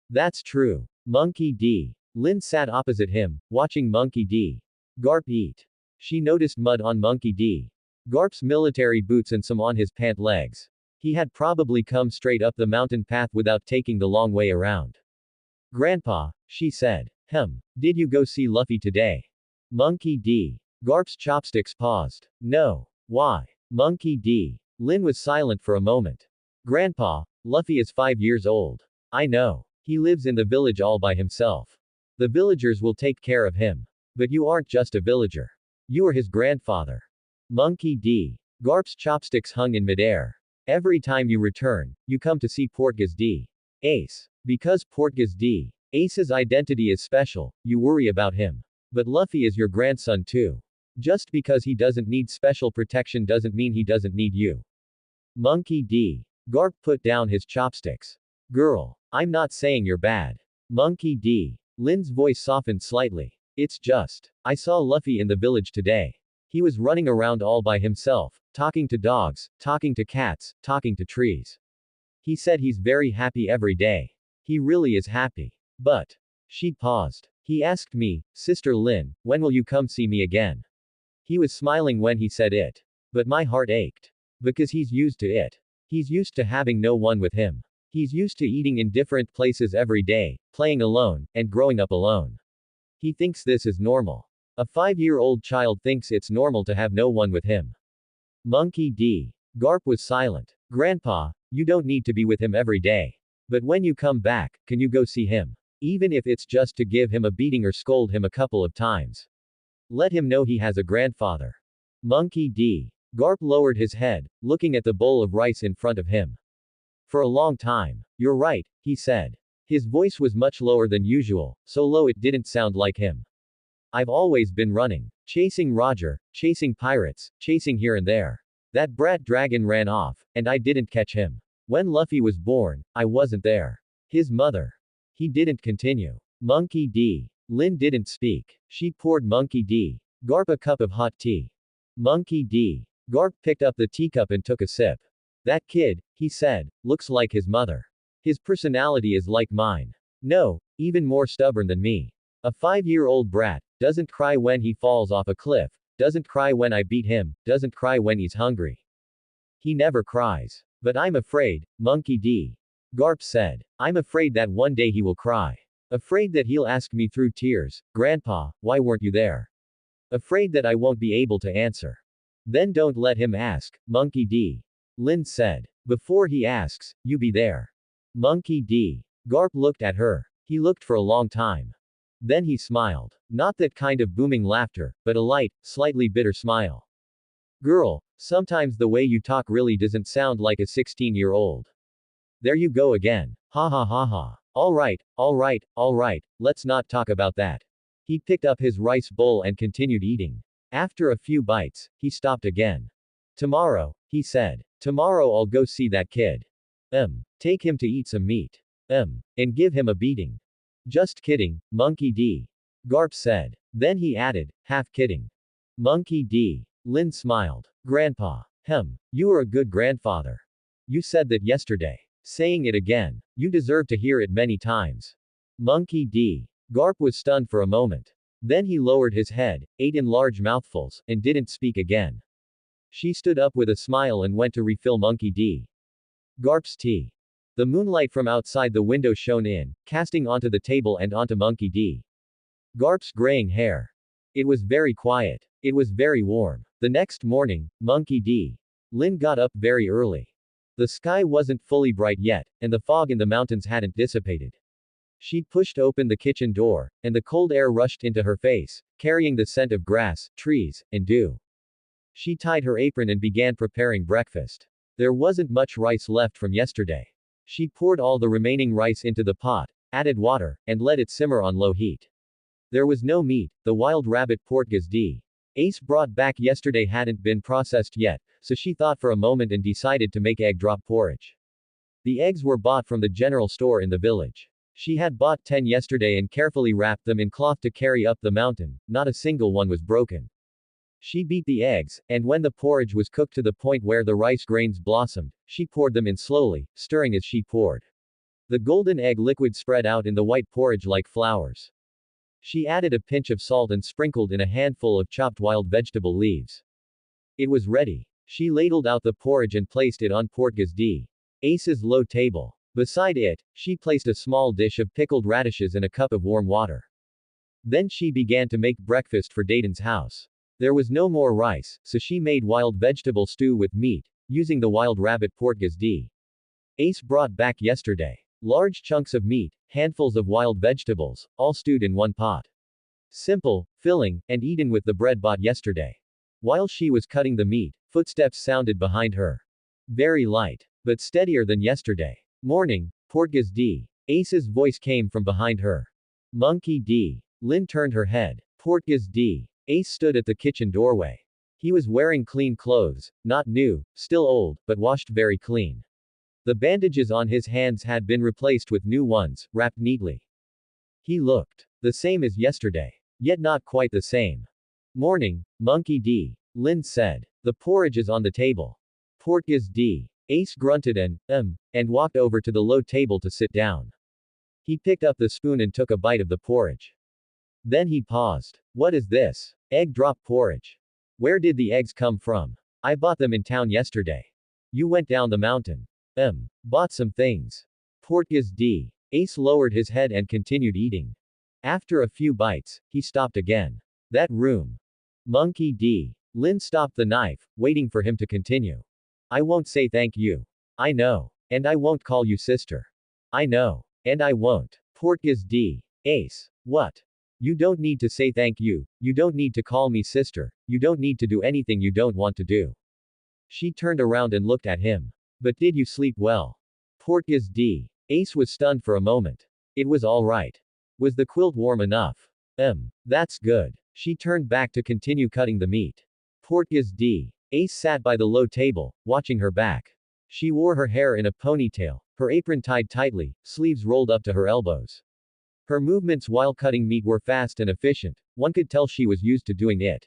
That's true. Monkey D. Lin sat opposite him, watching Monkey D. Garp eat. She noticed mud on Monkey D. Garp's military boots and some on his pant legs. He had probably come straight up the mountain path without taking the long way around. Grandpa, she said. Did you go see Luffy today? Monkey D. Garp's chopsticks paused. No. Why? Monkey D. Lin was silent for a moment. Grandpa, Luffy is 5 years old. I know. He lives in the village all by himself. The villagers will take care of him. But you aren't just a villager. You are his grandfather. Monkey D. Garp's chopsticks hung in midair. Every time you return, you come to see Portgas D. Ace. Because Portgas D. Ace's identity is special, you worry about him. But Luffy is your grandson too. Just because he doesn't need special protection doesn't mean he doesn't need you. Monkey D. Garp put down his chopsticks. Girl, I'm not saying you're bad. Monkey D. Lin's voice softened slightly. It's just, I saw Luffy in the village today. He was running around all by himself, talking to dogs, talking to cats, talking to trees. He said he's very happy every day. He really is happy. But, she paused. He asked me, Sister Lin, when will you come see me again? He was smiling when he said it. But my heart ached. Because he's used to it. He's used to having no one with him. He's used to eating in different places every day, playing alone, and growing up alone. He thinks this is normal. A 5-year-old child thinks it's normal to have no one with him. Monkey D. Garp was silent. Grandpa, you don't need to be with him every day. But when you come back, can you go see him? Even if it's just to give him a beating or scold him a couple of times. Let him know he has a grandfather. Monkey D. Garp lowered his head, looking at the bowl of rice in front of him. For a long time. You're right, he said. His voice was much lower than usual, so low it didn't sound like him. I've always been running. Chasing Roger, chasing pirates, chasing here and there. That brat dragon ran off, and I didn't catch him. When Luffy was born, I wasn't there. His mother. He didn't continue. Monkey D. Lin didn't speak. She poured Monkey D. Garp a cup of hot tea. Monkey D. Garp picked up the teacup and took a sip. That kid, he said, looks like his mother. His personality is like mine. No, even more stubborn than me. A 5-year-old brat, doesn't cry when he falls off a cliff, doesn't cry when I beat him, doesn't cry when he's hungry. He never cries. But I'm afraid, Monkey D. Garp said. I'm afraid that one day he will cry. Afraid that he'll ask me through tears, Grandpa, why weren't you there? Afraid that I won't be able to answer. Then don't let him ask, Monkey D. Lin said. Before he asks, you be there. Monkey D. Garp looked at her. He looked for a long time. Then he smiled. Not that kind of booming laughter, but a light, slightly bitter smile. Girl, sometimes the way you talk really doesn't sound like a 16-year-old. There you go again. Ha ha ha ha. Alright, let's not talk about that. He picked up his rice bowl and continued eating. After a few bites, he stopped again. Tomorrow, he said. Tomorrow I'll go see that kid. Take him to eat some meat. And give him a beating. Just kidding, Monkey D. Garp said. Then he added, half kidding. Monkey D. Lin smiled. Grandpa. You are a good grandfather. You said that yesterday. Saying it again. You deserve to hear it many times. Monkey D. Garp was stunned for a moment. Then he lowered his head, ate in large mouthfuls, and didn't speak again. She stood up with a smile and went to refill Monkey D. Garp's tea. The moonlight from outside the window shone in, casting onto the table and onto Monkey D. Garp's graying hair. It was very quiet. It was very warm. The next morning, Monkey D. Lin got up very early. The sky wasn't fully bright yet, and the fog in the mountains hadn't dissipated. She pushed open the kitchen door, and the cold air rushed into her face, carrying the scent of grass, trees, and dew. She tied her apron and began preparing breakfast. There wasn't much rice left from yesterday. She poured all the remaining rice into the pot, added water, and let it simmer on low heat. There was no meat. The wild rabbit Portgas D. Ace brought back yesterday hadn't been processed yet, so she thought for a moment and decided to make egg drop porridge. The eggs were bought from the general store in the village. She had bought 10 yesterday and carefully wrapped them in cloth to carry up the mountain, not a single one was broken. She beat the eggs, and when the porridge was cooked to the point where the rice grains blossomed, she poured them in slowly, stirring as she poured. The golden egg liquid spread out in the white porridge like flowers. She added a pinch of salt and sprinkled in a handful of chopped wild vegetable leaves. It was ready. She ladled out the porridge and placed it on Portgas D. Ace's low table. Beside it, she placed a small dish of pickled radishes and a cup of warm water. Then she began to make breakfast for Dayton's house. There was no more rice, so she made wild vegetable stew with meat, using the wild rabbit Portgas D. Ace brought back yesterday. Large chunks of meat, handfuls of wild vegetables, all stewed in one pot. Simple, filling, and eaten with the bread bought yesterday. While she was cutting the meat, footsteps sounded behind her. Very light, but steadier than yesterday. Morning, Portgas D. Ace's voice came from behind her. Monkey D. Lynn turned her head. Portgas D. Ace stood at the kitchen doorway. He was wearing clean clothes, not new, still old, but washed very clean. The bandages on his hands had been replaced with new ones, wrapped neatly. He looked the same as yesterday, yet not quite the same. Morning, Monkey D. Lynn said. The porridge is on the table. Portgas D. Ace grunted and walked over to the low table to sit down. He picked up the spoon and took a bite of the porridge. Then he paused. What is this? Egg drop porridge. Where did the eggs come from? I bought them in town yesterday. You went down the mountain. Bought some things. Portgas D. Ace lowered his head and continued eating. After a few bites, he stopped again. That room. Monkey D. Lynn stopped the knife, waiting for him to continue. I won't say thank you. I know. And I won't call you sister. I know. And I won't. Portgas D. Ace. What? You don't need to say thank you, you don't need to call me sister, you don't need to do anything you don't want to do. She turned around and looked at him. But did you sleep well? Portgas D. Ace was stunned for a moment. It was all right. Was the quilt warm enough? That's good. She turned back to continue cutting the meat. Portgas D. Ace sat by the low table, watching her back. She wore her hair in a ponytail, her apron tied tightly, sleeves rolled up to her elbows. Her movements while cutting meat were fast and efficient, one could tell she was used to doing it.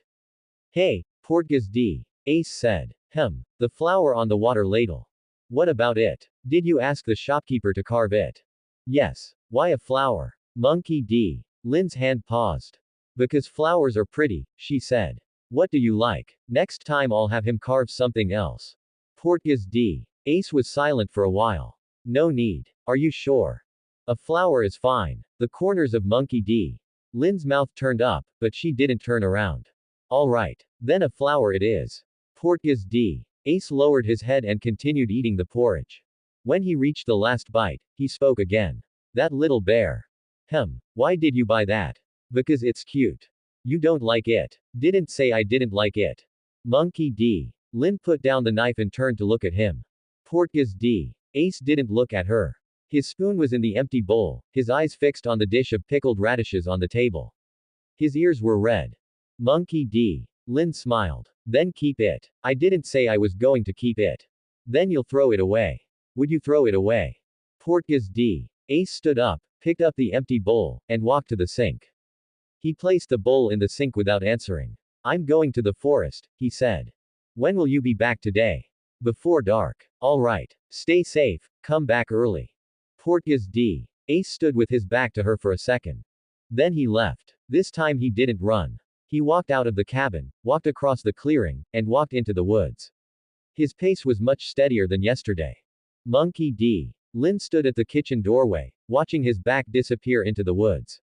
Hey, Portgas D. Ace said. The flour on the water ladle. What about it? Did you ask the shopkeeper to carve it? Yes. Why a flower? Monkey D. Lynn's hand paused. Because flowers are pretty, she said. What do you like? Next time I'll have him carve something else. Portgas D. Ace was silent for a while. No need. Are you sure? A flower is fine. The corners of Monkey D. Lynn's mouth turned up, but she didn't turn around. All right. Then a flower it is. Portgas D. Ace lowered his head and continued eating the porridge. When he reached the last bite, he spoke again. That little bear. Why did you buy that? Because it's cute. You don't like it. Didn't say I didn't like it. Monkey D. Lynn put down the knife and turned to look at him. Portgas D. Ace didn't look at her. His spoon was in the empty bowl, his eyes fixed on the dish of pickled radishes on the table. His ears were red. Monkey D. Lynn smiled. Then keep it. I didn't say I was going to keep it. Then you'll throw it away. Would you throw it away? Portgas D. Ace stood up, picked up the empty bowl, and walked to the sink. He placed the bowl in the sink without answering. I'm going to the forest, he said. When will you be back today? Before dark. All right. Stay safe, come back early. Portgas D. Ace stood with his back to her for a second. Then he left. This time he didn't run. He walked out of the cabin, walked across the clearing, and walked into the woods. His pace was much steadier than yesterday. Monkey D. Lynn stood at the kitchen doorway, watching his back disappear into the woods.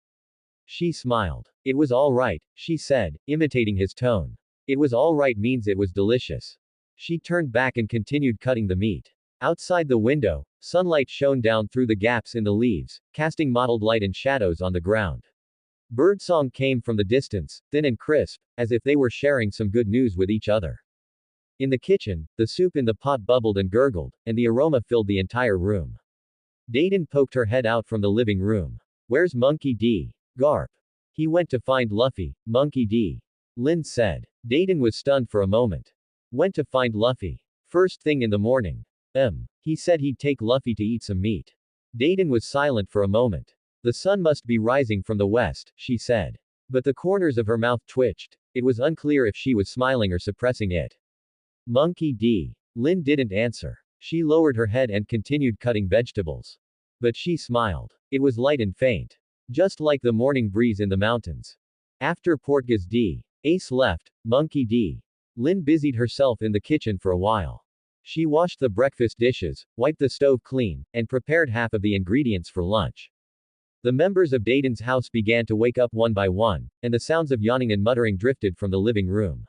She smiled. It was all right, she said, imitating his tone. It was all right means it was delicious. She turned back and continued cutting the meat. Outside the window, sunlight shone down through the gaps in the leaves, casting mottled light and shadows on the ground. Birdsong came from the distance, thin and crisp, as if they were sharing some good news with each other. In the kitchen, the soup in the pot bubbled and gurgled, and the aroma filled the entire room. Dayton poked her head out from the living room. Where's Monkey D? Garp. He went to find Luffy, Monkey D. Lynn said. Dayton was stunned for a moment. Went to find Luffy. First thing in the morning. He said he'd take Luffy to eat some meat. Dayton was silent for a moment. The sun must be rising from the west, she said. But the corners of her mouth twitched. It was unclear if she was smiling or suppressing it. Monkey D. Lynn didn't answer. She lowered her head and continued cutting vegetables. But she smiled. It was light and faint. Just like the morning breeze in the mountains. After Portgas D. Ace left, Monkey D. Lynn busied herself in the kitchen for a while. She washed the breakfast dishes, wiped the stove clean, and prepared half of the ingredients for lunch. The members of Dayton's house began to wake up one by one, and the sounds of yawning and muttering drifted from the living room.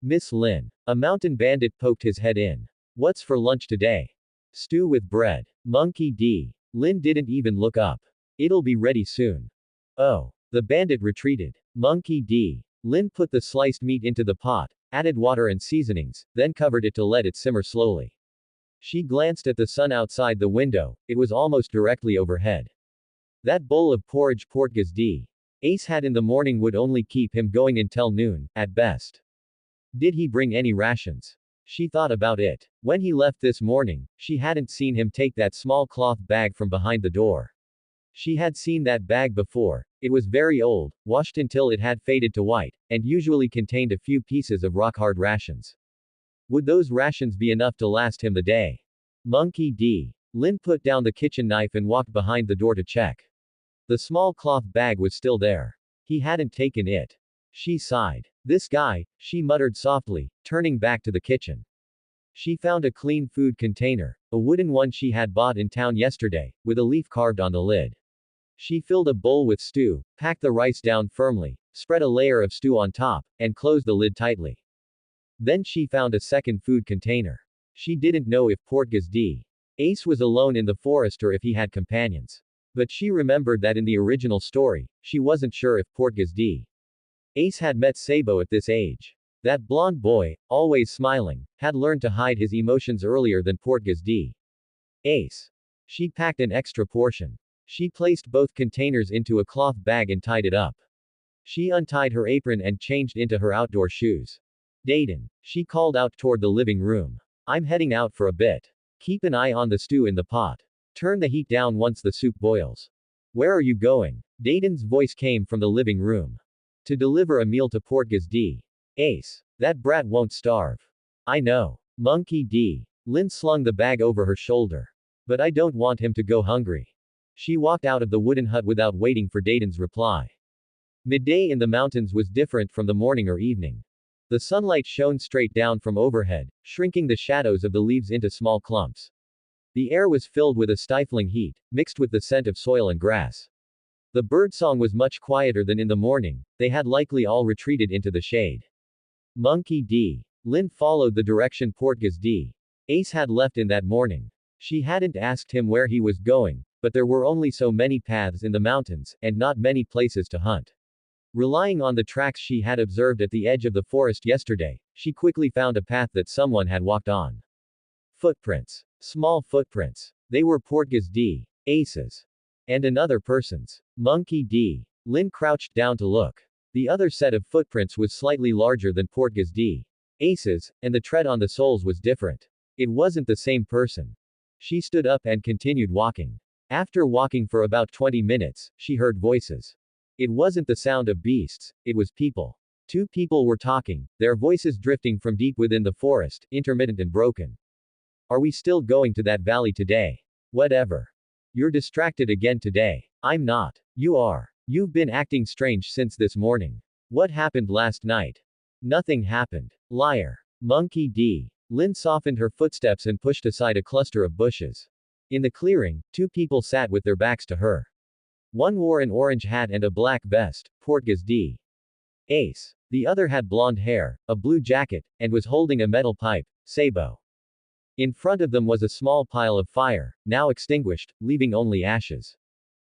Miss Lynn. A mountain bandit poked his head in. What's for lunch today? Stew with bread. Monkey D. Lynn didn't even look up. It'll be ready soon. Oh. The bandit retreated. Monkey D. Lynn put the sliced meat into the pot, added water and seasonings, then covered it to let it simmer slowly. She glanced at the sun outside the window, it was almost directly overhead. That bowl of porridge Portgas D. Ace had in the morning would only keep him going until noon, at best. Did he bring any rations? She thought about it. When he left this morning, she hadn't seen him take that small cloth bag from behind the door. She had seen that bag before. It was very old, washed until it had faded to white, and usually contained a few pieces of rock-hard rations. Would those rations be enough to last him the day? Monkey D. Lin put down the kitchen knife and walked behind the door to check. The small cloth bag was still there. He hadn't taken it. She sighed. This guy, she muttered softly, turning back to the kitchen. She found a clean food container, a wooden one she had bought in town yesterday, with a leaf carved on the lid. She filled a bowl with stew, packed the rice down firmly, spread a layer of stew on top, and closed the lid tightly. Then she found a second food container. She didn't know if Portgas D. Ace was alone in the forest or if he had companions. But she remembered that in the original story, she wasn't sure if Portgas D. Ace had met Sabo at this age. That blonde boy, always smiling, had learned to hide his emotions earlier than Portgas D. Ace. She packed an extra portion. She placed both containers into a cloth bag and tied it up. She untied her apron and changed into her outdoor shoes. Dayton. She called out toward the living room. I'm heading out for a bit. Keep an eye on the stew in the pot. Turn the heat down once the soup boils. Where are you going? Dayton's voice came from the living room. To deliver a meal to Portgas D. Ace. That brat won't starve. I know. Monkey D. Lin slung the bag over her shoulder. But I don't want him to go hungry. She walked out of the wooden hut without waiting for Dayton's reply. Midday in the mountains was different from the morning or evening. The sunlight shone straight down from overhead, shrinking the shadows of the leaves into small clumps. The air was filled with a stifling heat, mixed with the scent of soil and grass. The birdsong was much quieter than in the morning, they had likely all retreated into the shade. Monkey D. Lin followed the direction Portgas D. Ace had left in that morning. She hadn't asked him where he was going, but there were only so many paths in the mountains, and not many places to hunt. Relying on the tracks she had observed at the edge of the forest yesterday, she quickly found a path that someone had walked on. Footprints. Small footprints. They were Portgas D. Ace's. And another person's. Monkey D. Lin crouched down to look. The other set of footprints was slightly larger than Portgas D. Ace's, and the tread on the soles was different. It wasn't the same person. She stood up and continued walking. After walking for about 20 minutes, she heard voices. It wasn't the sound of beasts, it was people. Two people were talking, their voices drifting from deep within the forest, intermittent and broken. Are we still going to that valley today? Whatever. You're distracted again today. I'm not. You are. You've been acting strange since this morning. What happened last night? Nothing happened. Liar. Monkey D. Lin softened her footsteps and pushed aside a cluster of bushes. In the clearing, two people sat with their backs to her. One wore an orange hat and a black vest, Portgas D. Ace. The other had blonde hair, a blue jacket, and was holding a metal pipe, Sabo. In front of them was a small pile of fire, now extinguished, leaving only ashes.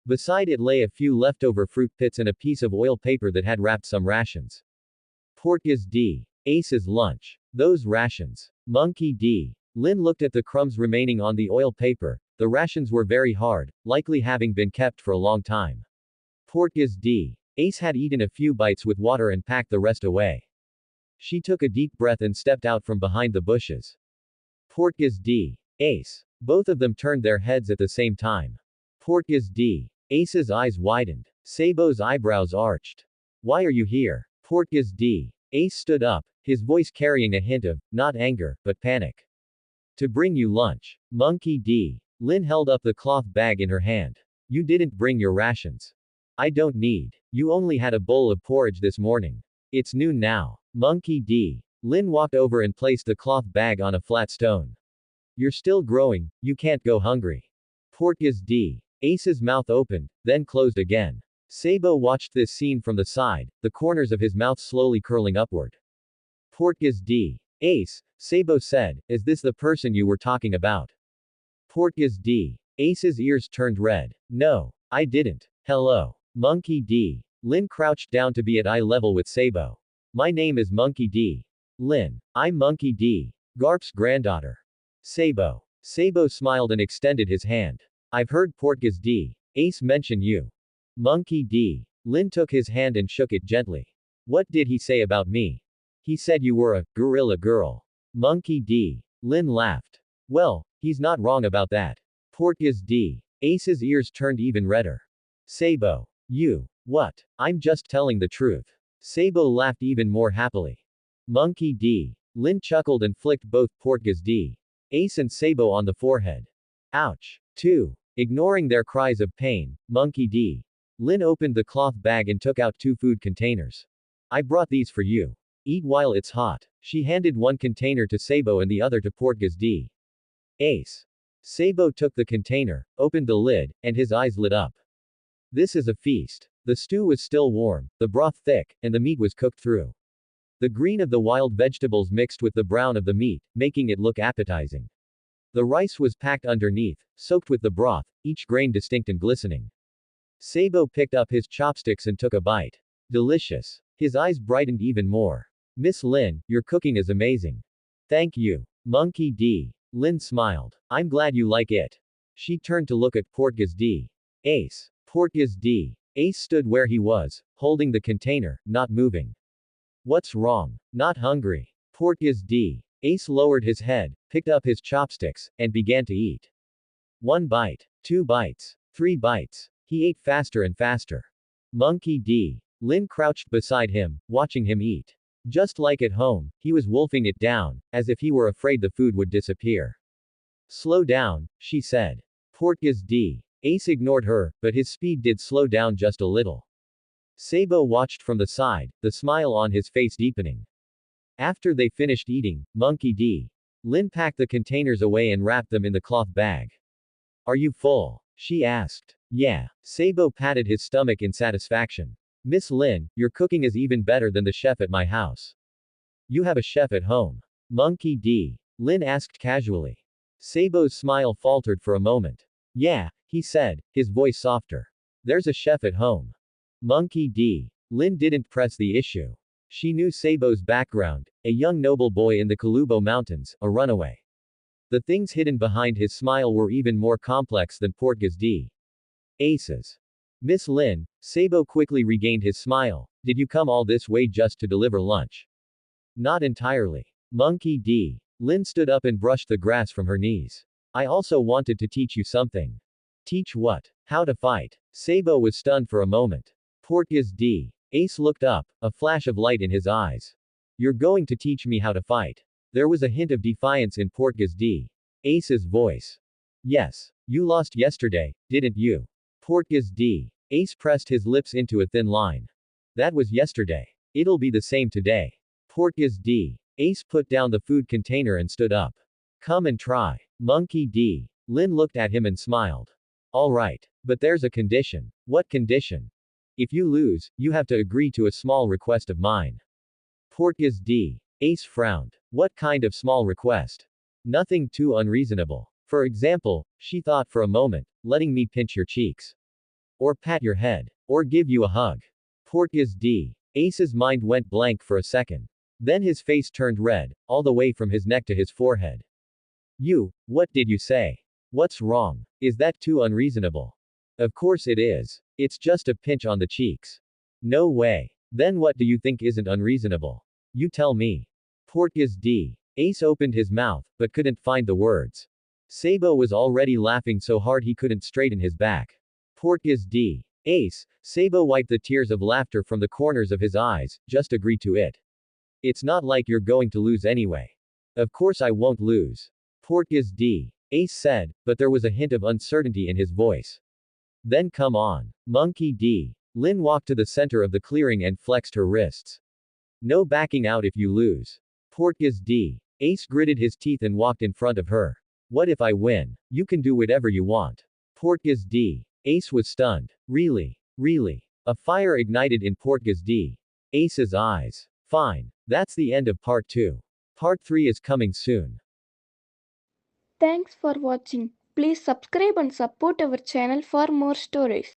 Beside it lay a few leftover fruit pits and a piece of oil paper that had wrapped some rations. Portgas D. Ace's lunch. Those rations. Monkey D. Lin looked at the crumbs remaining on the oil paper. The rations were very hard, likely having been kept for a long time. Portgas D. Ace had eaten a few bites with water and packed the rest away. She took a deep breath and stepped out from behind the bushes. Portgas D. Ace. Both of them turned their heads at the same time. Portgas D. Ace's eyes widened. Sabo's eyebrows arched. Why are you here? Portgas D. Ace stood up, his voice carrying a hint of, not anger, but panic. To bring you lunch. Monkey D. Lin held up the cloth bag in her hand. You didn't bring your rations. I don't need. You only had a bowl of porridge this morning. It's noon now. Monkey D. Lin walked over and placed the cloth bag on a flat stone. You're still growing, you can't go hungry. Portgas D. Ace's mouth opened, then closed again. Sabo watched this scene from the side, the corners of his mouth slowly curling upward. Portgas D. Ace, Sabo said, is this the person you were talking about? Portgas D. Ace's ears turned red. No, I didn't. Hello. Monkey D. Lin crouched down to be at eye level with Sabo. My name is Monkey D. Lin. I'm Monkey D. Garp's granddaughter. Sabo. Sabo smiled and extended his hand. I've heard Portgas D. Ace mention you. Monkey D. Lin took his hand and shook it gently. What did he say about me? He said you were a gorilla girl. Monkey D. Lin laughed. Well, he's not wrong about that. Portgas D. Ace's ears turned even redder. Sabo. You. What? I'm just telling the truth. Sabo laughed even more happily. Monkey D. Lin chuckled and flicked both Portgas D. Ace and Sabo on the forehead. Ouch. 2. Ignoring their cries of pain, Monkey D. Lin opened the cloth bag and took out 2 food containers. I brought these for you. Eat while it's hot. She handed one container to Sabo and the other to Portgas D. Ace. Sabo took the container, opened the lid, and his eyes lit up. This is a feast. The stew was still warm, the broth thick, and the meat was cooked through. The green of the wild vegetables mixed with the brown of the meat, making it look appetizing. The rice was packed underneath, soaked with the broth, each grain distinct and glistening. Sabo picked up his chopsticks and took a bite. Delicious. His eyes brightened even more. Miss Lin, your cooking is amazing. Thank you. Monkey D. Lin smiled. I'm glad you like it. She turned to look at Portgas D. Ace. Portgas D. Ace stood where he was, holding the container, not moving. What's wrong? Not hungry. Portgas D. Ace lowered his head, picked up his chopsticks, and began to eat. 1 bite. 2 bites. 3 bites. He ate faster and faster. Monkey D. Lin crouched beside him, watching him eat. Just like at home, he was wolfing it down, as if he were afraid the food would disappear. Slow down, she said. Portgas D. Ace ignored her, but his speed did slow down just a little. Sabo watched from the side, the smile on his face deepening. After they finished eating, Monkey D. Lin packed the containers away and wrapped them in the cloth bag. Are you full? She asked. Yeah. Sabo patted his stomach in satisfaction. Miss Lin, your cooking is even better than the chef at my house. You have a chef at home. Monkey D. Lin asked casually. Sabo's smile faltered for a moment. Yeah, he said, his voice softer. There's a chef at home. Monkey D. Lin didn't press the issue. She knew Sabo's background, a young noble boy in the Kalubo Mountains, a runaway. The things hidden behind his smile were even more complex than Portgas D. Ace's. Miss Lin, Sabo quickly regained his smile. Did you come all this way just to deliver lunch? Not entirely. Monkey D. Lin stood up and brushed the grass from her knees. I also wanted to teach you something. Teach what? How to fight. Sabo was stunned for a moment. Portgas D. Ace looked up, a flash of light in his eyes. You're going to teach me how to fight. There was a hint of defiance in Portgas D. Ace's voice. Yes. You lost yesterday, didn't you? Portgas D. Ace pressed his lips into a thin line. That was yesterday. It'll be the same today. Portgas D. Ace put down the food container and stood up. Come and try. Monkey D. Lin looked at him and smiled. Alright. But there's a condition. What condition? If you lose, you have to agree to a small request of mine. Portgas D. Ace frowned. What kind of small request? Nothing too unreasonable. For example, she thought for a moment, letting me pinch your cheeks. Or pat your head. Or give you a hug. Portgas D. Ace's mind went blank for a second. Then his face turned red, all the way from his neck to his forehead. What did you say? What's wrong? Is that too unreasonable? Of course it is. It's just a pinch on the cheeks. No way. Then what do you think isn't unreasonable? You tell me. Portgas D. Ace opened his mouth, but couldn't find the words. Sabo was already laughing so hard he couldn't straighten his back. Portgas D. Ace, Sabo wiped the tears of laughter from the corners of his eyes, just agree to it. It's not like you're going to lose anyway. Of course I won't lose. Portgas D. Ace said, but there was a hint of uncertainty in his voice. Then come on. Monkey D. Lin walked to the center of the clearing and flexed her wrists. No backing out if you lose. Portgas D. Ace gritted his teeth and walked in front of her. What if I win? You can do whatever you want. Portgas D. Ace was stunned. Really? Really? A fire ignited in Portgas D. Ace's eyes. Fine. That's the end of part 2. Part 3 is coming soon. Thanks for watching. Please subscribe and support our channel for more stories.